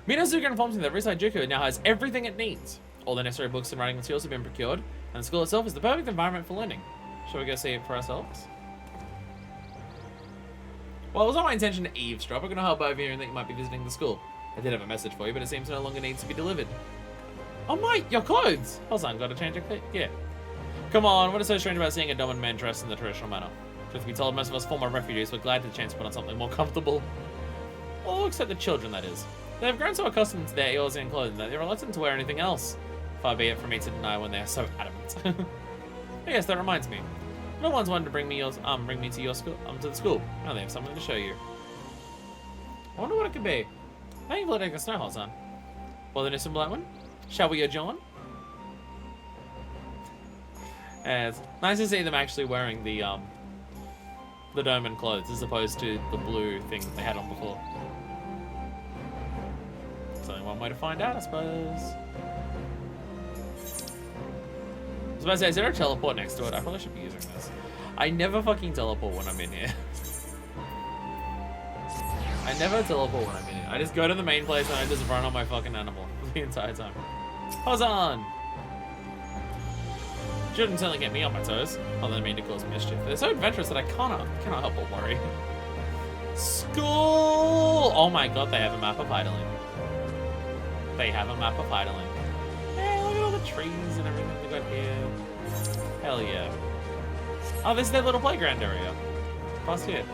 Minazuka informs me that Rizai Juku now has everything it needs. All the necessary books and writing materials have been procured, and the school itself is the perfect environment for learning. Shall we go see it for ourselves? Well, it was not my intention to eavesdrop. I'm going to help over here and think you might be visiting the school. I did have a message for you, but it seems no longer needs to be delivered. Oh, mate, your clothes! Hold on, got to change your clothes? Yeah. Come on, what is so strange about seeing a dominant man dressed in the traditional manner? Truth be told, most of us former refugees were glad to the chance to put on something more comfortable. Well, except the children, that is. They have grown so accustomed to their Eorzean clothing that they're reluctant to wear anything else. Far be it from me to deny when they are so adamant. Yes, that reminds me. No one's wanted to bring me to your school, to the school. Now they have something to show you. I wonder what it could be. Thank you for letting the snowholes on. Well, then, some black one. Shall we adjourn? It's nice to see them actually wearing the dome and clothes as opposed to the blue thing they had on before. It's only one way to find out, I suppose. I was about to say, is there a teleport next to it? I probably should be using this. I never fucking teleport when I'm in here. I never teleport when I'm in here. I just go to the main place and I just run on my fucking animal the entire time. Hosan! Shouldn't certainly get me on my toes, other than mean to cause mischief. They're so adventurous that I cannot help but worry. School! Oh my god, they have a map of idling. They have a map of idling. Yeah, look at all the trees and everything they got here. Hell yeah. Oh, this is their little playground area. Past here.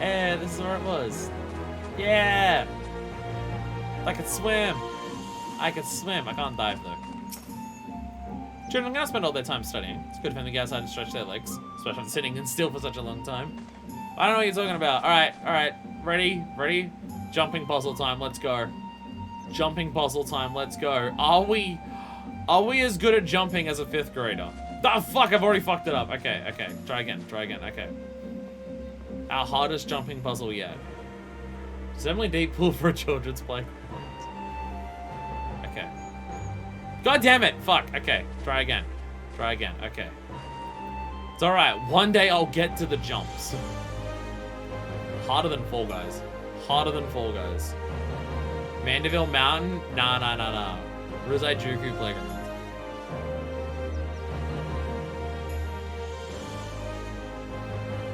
Yeah, this is where it was. Yeah! I could swim. I could swim. I can't dive though. Children can't spend all their time studying. It's good for them to get outside and stretch their legs, especially when sitting and still for such a long time. I don't know what you're talking about. All right. Ready? Jumping puzzle time, let's go. Jumping puzzle time, let's go. Are we as good at jumping as a 5th grader? Oh, fuck, I've already fucked it up. Okay. Try again, okay. Our hardest jumping puzzle yet. Definitely deep pool for a children's playground. Okay. God damn it, fuck, okay. Try again, okay. It's alright, one day I'll get to the jumps. Harder than Fall Guys. Mandeville Mountain? Nah. Ruzai Juku Playground.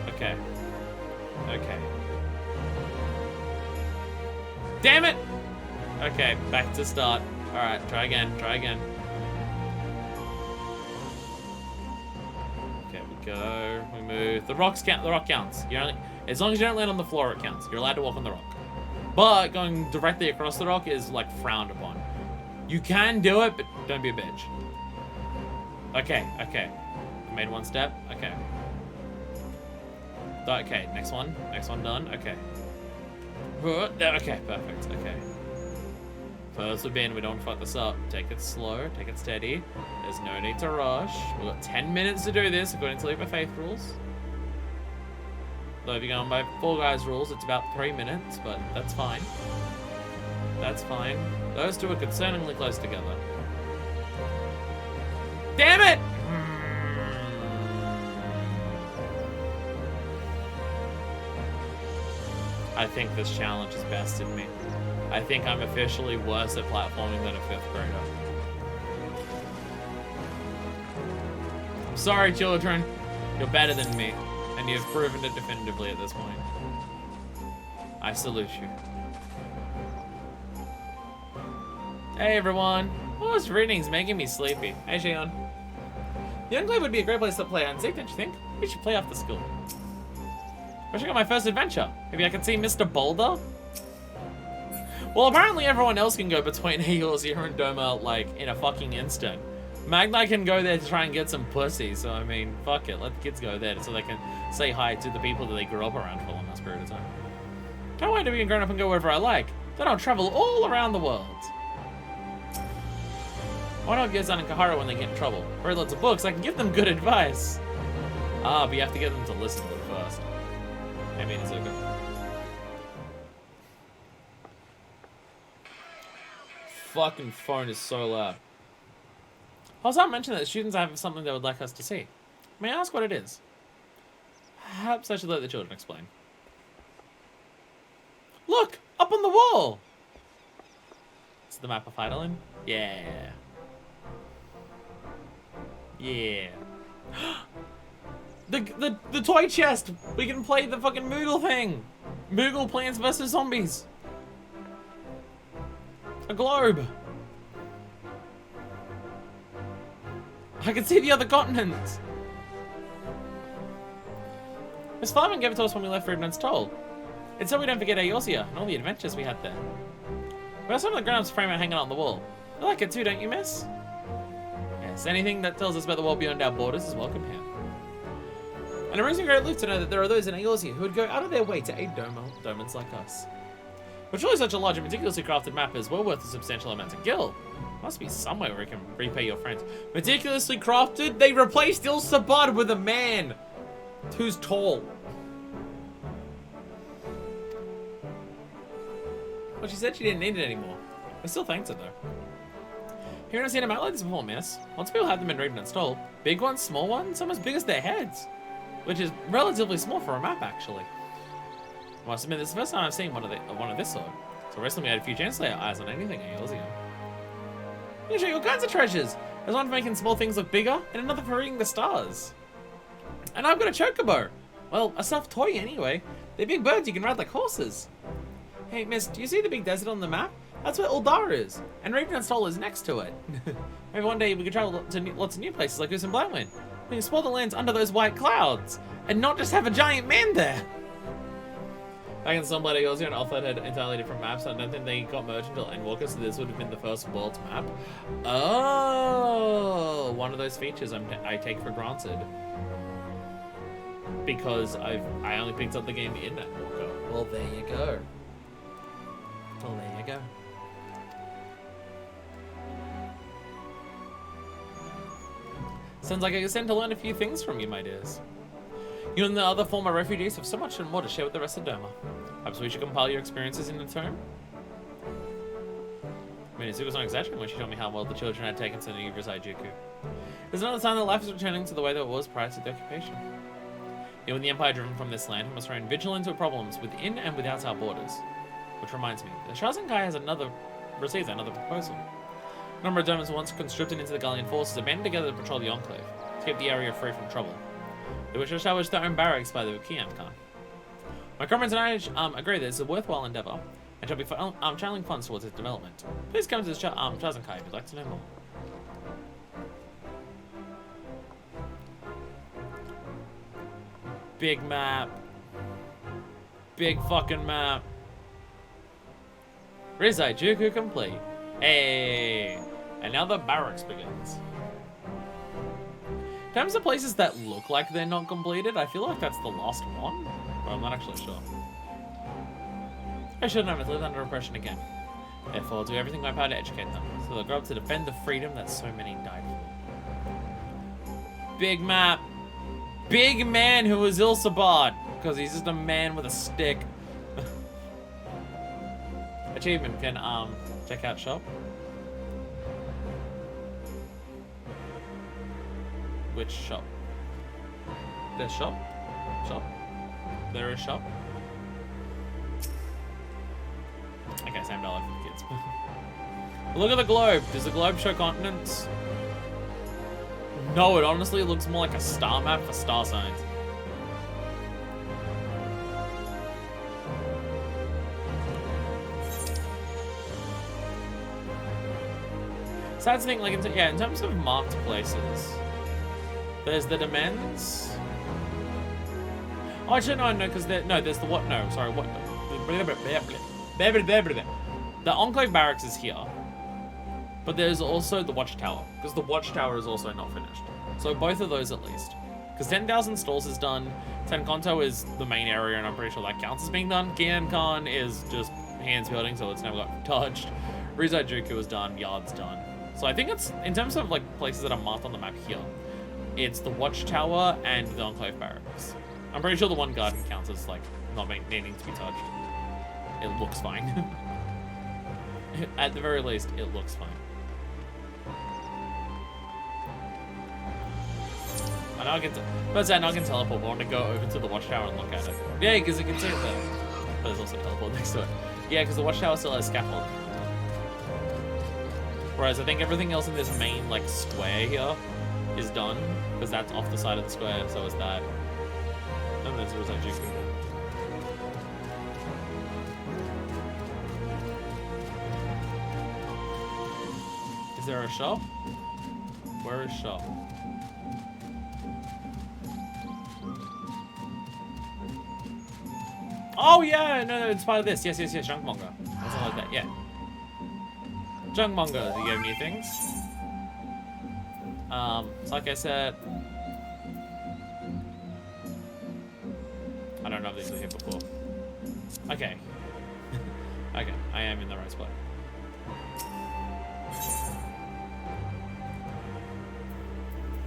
Okay. Damn it! Okay, back to start. Alright, try again. Okay, we go. We move. The rock counts. As long as you don't land on the floor, it counts. You're allowed to walk on the rock. But going directly across the rock is, like, frowned upon. You can do it, but don't be a bitch. Okay. I made one step. Okay. Okay, next one done. Okay. Okay, perfect. Okay. First we've been, we don't fuck this up. Take it slow, take it steady. There's no need to rush. We've got 10 minutes to do this according to Leap of Faith rules. Though if you're going by Fall Guys rules, it's about 3 minutes, but that's fine. Those two are concerningly close together. Damn it! I think this challenge has bested me. I think I'm officially worse at platforming than a 5th grader. I'm sorry, children. You're better than me, and you've proven it definitively at this point. I salute you. Hey, everyone. Oh, this reading's making me sleepy. Hey, Shion. The Enclave would be a great place to play on Zeke, don't you think? We should play after school. I should go my first adventure. Maybe I can see Mr. Boulder? Well, apparently everyone else can go between Eorzea and Doma, like, in a fucking instant. Magni can go there to try and get some pussy, so I mean, fuck it. Let the kids go there so they can say hi to the people that they grew up around for a long period of time. Can't wait to be a grown up and go wherever I like. Then I'll travel all around the world. Why not get Zan and Kahara when they get in trouble? Read lots of books, I can give them good advice. Ah, but you have to get them to listen to it first. I mean, it's okay. Fucking phone is so loud. I was not mentioning that students have something they would like us to see. May I ask what it is? Perhaps I should let the children explain. Look! Up on the wall! Is it the map of Heidelin? Yeah. Yeah. The toy chest! We can play the fucking Moogle thing! Moogle Plants vs. Zombies! A globe! I can see the other continents! Miss Farman gave it to us when we left Friedman's Toll. It's so we don't forget Eorzea and all the adventures we had there. We have some of the grown-ups frame out hanging out on the wall. I like it too, don't you, miss? Yes, anything that tells us about the world beyond our borders is welcome here. And it brings me great relief to know that there are those in Eorzea who would go out of their way to aid Domans like us. But surely such a large and meticulously crafted map is well worth a substantial amount of gil. Must be somewhere where you can repay your friends. Meticulously crafted? They replaced Il Sabad with a man who's tall. Well, she said she didn't need it anymore. I still thanked her though. Here I've seen a map like this before, miss. Lots of people have them in Reed and Stoll. Big ones, small ones, some as big as their heads. Which is relatively small for a map, actually. I must admit, this is the first time I've seen one of this sort. So recently we had a few chances to lay our eyes on anything in Eorzea. You can show you all kinds of treasures. There's one for making small things look bigger, and another for reading the stars. And I've got a chocobo. Well, a stuffed toy anyway. They're big birds you can ride like horses. Hey, miss, do you see the big desert on the map? That's where Uldar is, and Ravenstoll is next to it. Maybe one day we could travel to lots of new places like Goose and Blackwind. We can explore the lands under those white clouds, and not just have a giant man there. Like in Somebody Else and Alpha had entirely different maps. I don't think they got merged until Endwalker, so this would have been the first world's map. Oh, one of those features I take for granted. Because I only picked up the game in Endwalker. Well, there you go. Well, there you go. Sounds like I stand to learn a few things from you, my dears. You and the other former refugees have so much more to share with the rest of Doma. Perhaps we should compile your experiences in a tome? I mean, Izuku's not exaggerating when she told me how well the children had taken to Niigata's Juku. There's another sign that life is returning to the way that it was prior to the occupation. You and the Empire driven from this land must remain vigilant to problems within and without our borders. Which reminds me, the Shazenkai has received another proposal. A number of Domans once conscripted into the Gallian forces are banded together to patrol the Enclave, to keep the area free from trouble. They wish to establish their own barracks by the Kian Khan. My comrades and I agree that it's a worthwhile endeavor, and shall be channeling funds towards its development. Please come to the Shazenkai if you'd like to know more. Big map. Big fucking map. Rizai Juku complete. Hey! And now the barracks begins. In terms of places that look like they're not completed, I feel like that's the last one, but I'm not actually sure. I should never live under oppression again. Therefore, I'll do everything in my power to educate them, so they'll grow up to defend the freedom that so many died for. Big map. Big man who is Ilsabard, because he's just a man with a stick. Achievement can check out shop. Which shop? There's shop. Shop. There is shop. Okay, same dollar for the kids. Look at the globe. Does the globe show continents? No, it honestly looks more like a star map for star signs. So that's the thing, like, in terms of marked places, there's the Demens. Oh, actually, no, because there's the what? No, sorry, what? The Enclave Barracks is here, but there's also the Watchtower, because the Watchtower is also not finished. So both of those at least. Because 10,000 stalls is done, Tenkonto is the main area, and I'm pretty sure that counts as being done. Kian is just hands building, so it's never got touched. Rizai Juku is done, Yard's done. So I think it's, in terms of like places that are marked on the map here, it's the Watchtower and the Enclave Barracks. I'm pretty sure the one garden counts as like not needing to be touched. It looks fine. At the very least, it looks fine. I know I can I can teleport, but I want to go over to the Watchtower and look at it. Yeah, because you can see it there. But there's also a teleport next to it. Yeah, because the Watchtower still has scaffolding. Whereas I think everything else in this main like square here is done, because that's off the side of the square, so is that. And there's Rizai Juku. Is there a shop? Where is shop? Oh yeah, no, it's part of this. Yes, junk manga. Something like that, yeah. Junk manga, do you have new things? So like I said, I don't know if these were here before. Okay. Okay, I am in the right spot.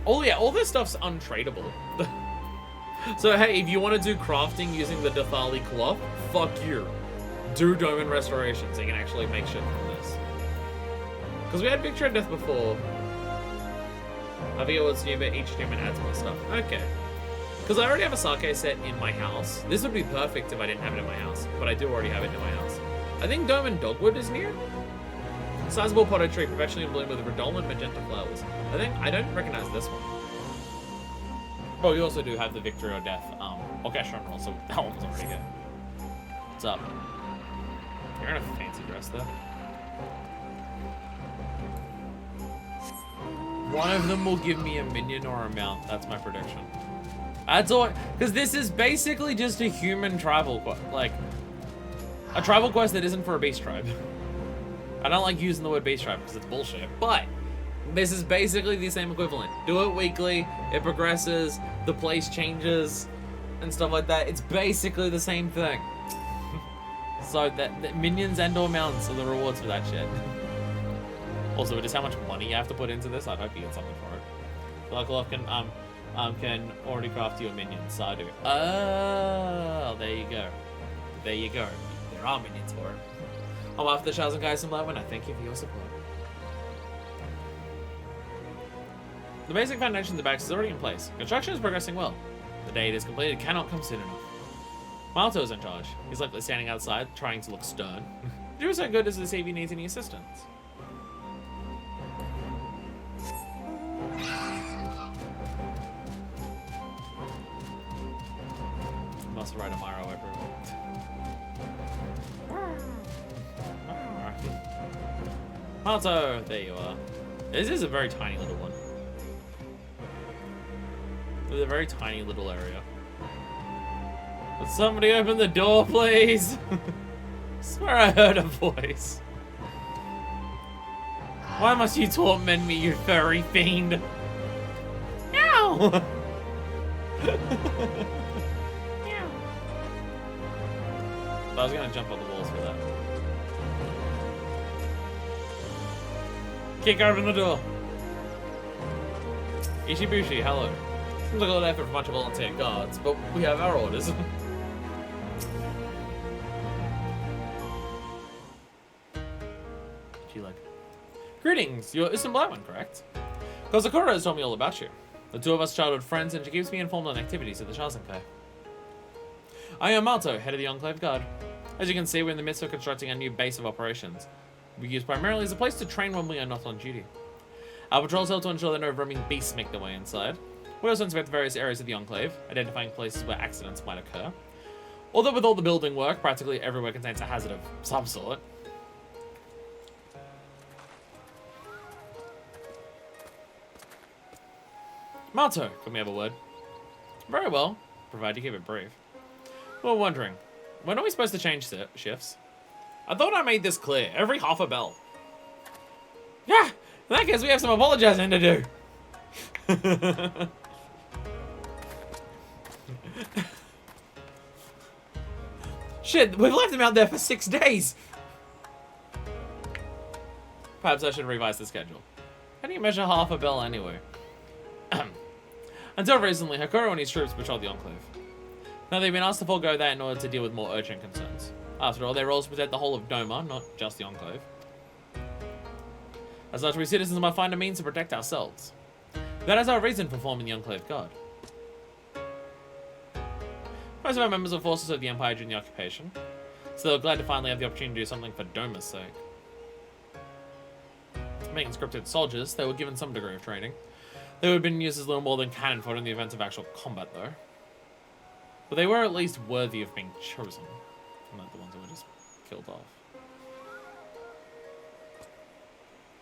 Oh yeah, all this stuff's untradeable. So hey, if you want to do crafting using the Dathali cloth, fuck you. Do Domain Restoration so you can actually make shit from this. Because we had Picture of Death before. I think it was new, but each human adds more stuff. Okay. Because I already have a sake set in my house. This would be perfect if I didn't have it in my house, but I do already have it in my house. I think Domain Dogwood is new. Sizable potted tree, professionally in bloom with redolent magenta flowers. I don't recognize this one. Well, you also do have the Victory or Death orchestra, and also that one was already good. What's up? You're in a fancy dress though. One of them will give me a minion or a mount. That's my prediction. That's all. Because this is basically just a human tribal, like, A tribal quest that isn't for a beast tribe. I don't like using the word beast tribe because it's bullshit, but this is basically the same equivalent. Do it weekly, it progresses, the place changes, and stuff like that. It's basically the same thing. So that minions and or mounts are the rewards for that shit. Also, just how much money you have to put into this, I'd hope you get something for it. Lakeland can already craft you a minion, so I do. Oh, there you go. There you go. There are minions for it. I'm after the Shazam guys and Lightwind. I thank you for your support. The basic foundation of the backs is already in place. Construction is progressing well. The day it is completed cannot come soon enough. Malto is in charge. He's likely standing outside, trying to look stern. Do so good as to see if he needs any assistance. Must ride a Myro everywhere. Malto, there you are. This is a very tiny little one. It's a very tiny little area. Would somebody open the door, please? I swear I heard a voice. Why must you torment me, you furry fiend? Ow! I was gonna jump on the walls for that. Kick open the door. Ishibushi, hello. Seems like a lot of effort for a bunch of volunteer guards, but we have our orders. What do you like? Greetings, you're Usum Blackman, correct? Kozakura has told me all about you. The two of us childhood friends, and she keeps me informed on activities at the Shazenkai. I am Malto, head of the Enclave Guard. As you can see, we're in the midst of constructing a new base of operations. We use primarily as a place to train when we are not on duty. Our patrols help to ensure that no roaming beasts make their way inside. We also inspect the various areas of the Enclave, identifying places where accidents might occur. Although with all the building work, practically everywhere contains a hazard of some sort. Malto, can we have a word? Very well, provided you keep it brief. We're wondering, when are we supposed to change shifts? I thought I made this clear. Every half a bell. Yeah, in that case, we have some apologizing to do. Shit, we've left him out there for 6 days. Perhaps I should revise the schedule. How do you measure half a bell anyway? Until recently, Hakuro and his troops patrolled the Enclave. Now they've been asked to forego that in order to deal with more urgent concerns. After all, their roles protect the whole of Doma, not just the Enclave. As such, we citizens must find a means to protect ourselves. That is our reason for forming the Enclave Guard. Most of our members of forces of the Empire during the occupation, so they were glad to finally have the opportunity to do something for Doma's sake. Being conscripted soldiers, they were given some degree of training. They would have been used as little more than cannon fodder in the event of actual combat, though. But they were at least worthy of being chosen, not the ones who were just killed off.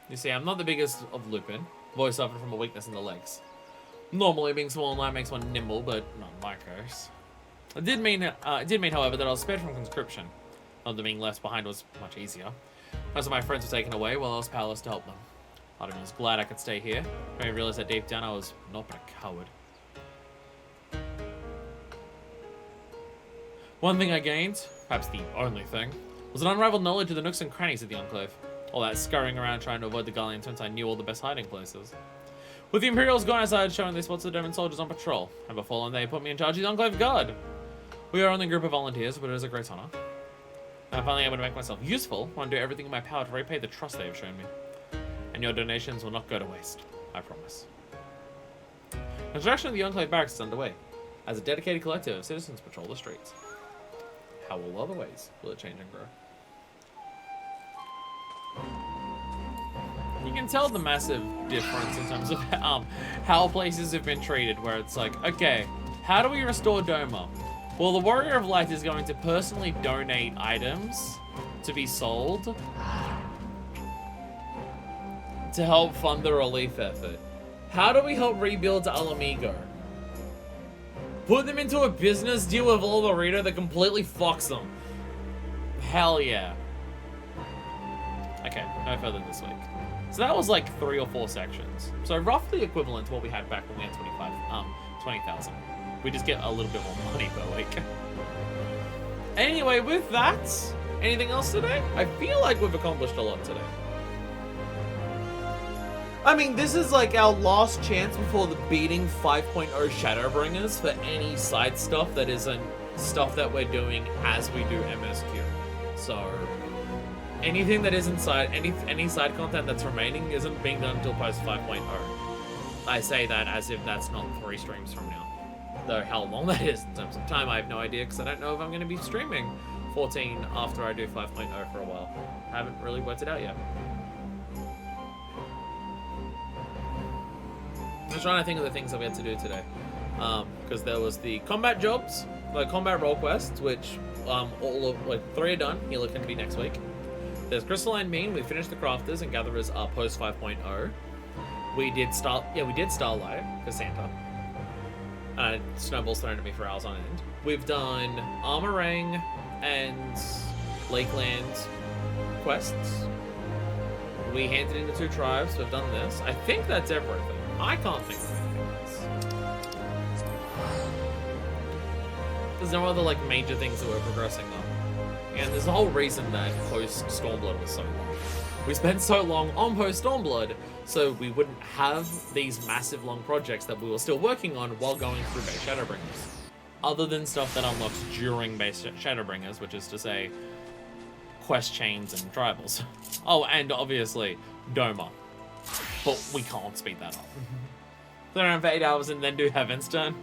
You see, I'm not the biggest of Lupin. I've always suffered from a weakness in the legs. Normally, being small and light makes one nimble, but not in my case. It did mean, however, that I was spared from conscription. Not that being left behind was much easier. Most of my friends were taken away while I was powerless to help them. Part of me was glad I could stay here. I realized that deep down I was not but a coward. One thing I gained, perhaps the only thing, was an unrivaled knowledge of the nooks and crannies of the Enclave. All that scurrying around trying to avoid the Guardian since I knew all the best hiding places. With the Imperials gone, I started showing these spots of German soldiers on patrol, and before long they put me in charge of the Enclave Guard. We are only a group of volunteers, but it is a great honor. I'm finally able to make myself useful. I want to do everything in my power to repay the trust they have shown me. And your donations will not go to waste, I promise. Construction of the Enclave Barracks is underway, as a dedicated collective of citizens patrol the streets. How will other ways will it change and grow? You can tell the massive difference in terms of how places have been treated, where it's like, okay, how do we restore Doma? Well, the Warrior of Light is going to personally donate items to be sold to help fund the relief effort. How do we help rebuild Alamigo? Put them into a business deal with Olorito that completely fucks them. Hell yeah. Okay, no further this week. So that was like 3 or 4 sections. So roughly equivalent to what we had back when we had 20,000. We just get a little bit more money per week. Anyway, with that, anything else today? I feel like we've accomplished a lot today. I mean, this is like our last chance before the beating 5.0 Shadowbringers for any side stuff that isn't stuff that we're doing as we do MSQ. So anything that is inside, any side content that's remaining isn't being done until post 5.0. I say that as if that's not 3 streams from now. Though how long that is in terms of time, I have no idea, because I don't know if I'm going to be streaming 14 after I do 5.0 for a while. I haven't really worked it out yet. I'm just trying to think of the things that we had to do today. Because there was the combat jobs, the combat role quests, which all of, like, 3 are done. Healer can be next week. There's Crystalline Mean. We finished the Crafters, and Gatherers are post 5.0. We did Starlight for Santa. Snowballs thrown at me for hours on end. We've done Arm Araeng and Lakeland quests. We handed in the 2 tribes. We've done this. I think that's everything. I can't think of anything else. There's no other like major things that we're progressing on. And there's a whole reason that post Stormblood was so long. We spent so long on post Stormblood, so we wouldn't have these massive long projects that we were still working on while going through base Shadowbringers. Other than stuff that unlocks during base Shadowbringers, which is to say, quest chains and tribals. Oh, and obviously, Doma. But we can't speed that up. Sit around for 8 hours and then do Heaven's Turn.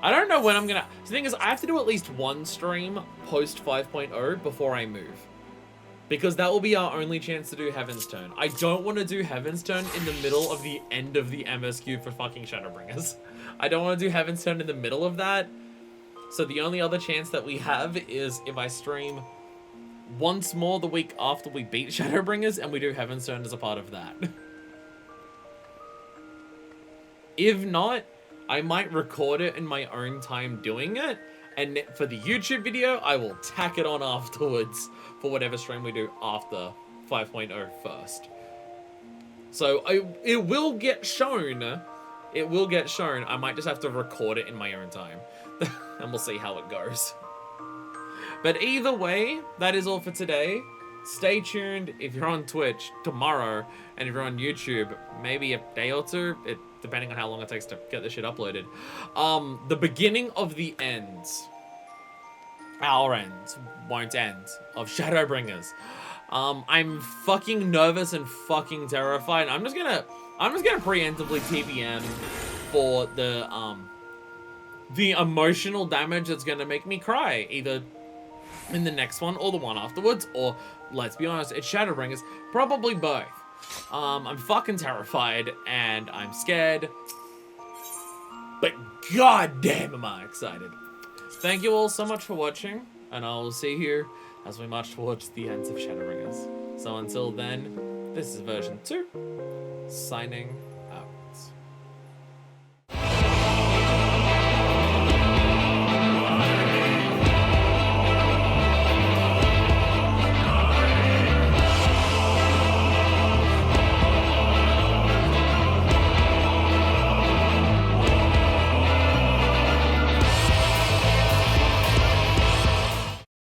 I don't know when I'm gonna... The thing is, I have to do at least 1 stream post 5.0 before I move. Because that will be our only chance to do Heaven's Turn. I don't want to do Heaven's Turn in the middle of the end of the MSQ for fucking Shadowbringers. I don't want to do Heaven's Turn in the middle of that. So the only other chance that we have is if I stream once more the week after we beat Shadowbringers and we do Heaven's Turn as a part of that. If not, I might record it in my own time doing it, and for the YouTube video, I will tack it on afterwards for whatever stream we do after 5.0 first. So it will get shown. It will get shown. I might just have to record it in my own time. And we'll see how it goes. But either way, that is all for today. Stay tuned if you're on Twitch tomorrow, and if you're on YouTube, maybe a day or 2, depending on how long it takes to get this shit uploaded. The beginning of the end. Our end. Won't end. Of Shadowbringers. I'm fucking nervous and fucking terrified. I'm just gonna preemptively TBM for the emotional damage that's gonna make me cry. Either in the next one or the one afterwards, or let's be honest, it's Shadowbringers. Probably both. I'm fucking terrified and I'm scared, but goddamn am I excited. Thank you all so much for watching, and I'll see you as we march towards the ends of Shadowbringers. So until then, this is version 2, signing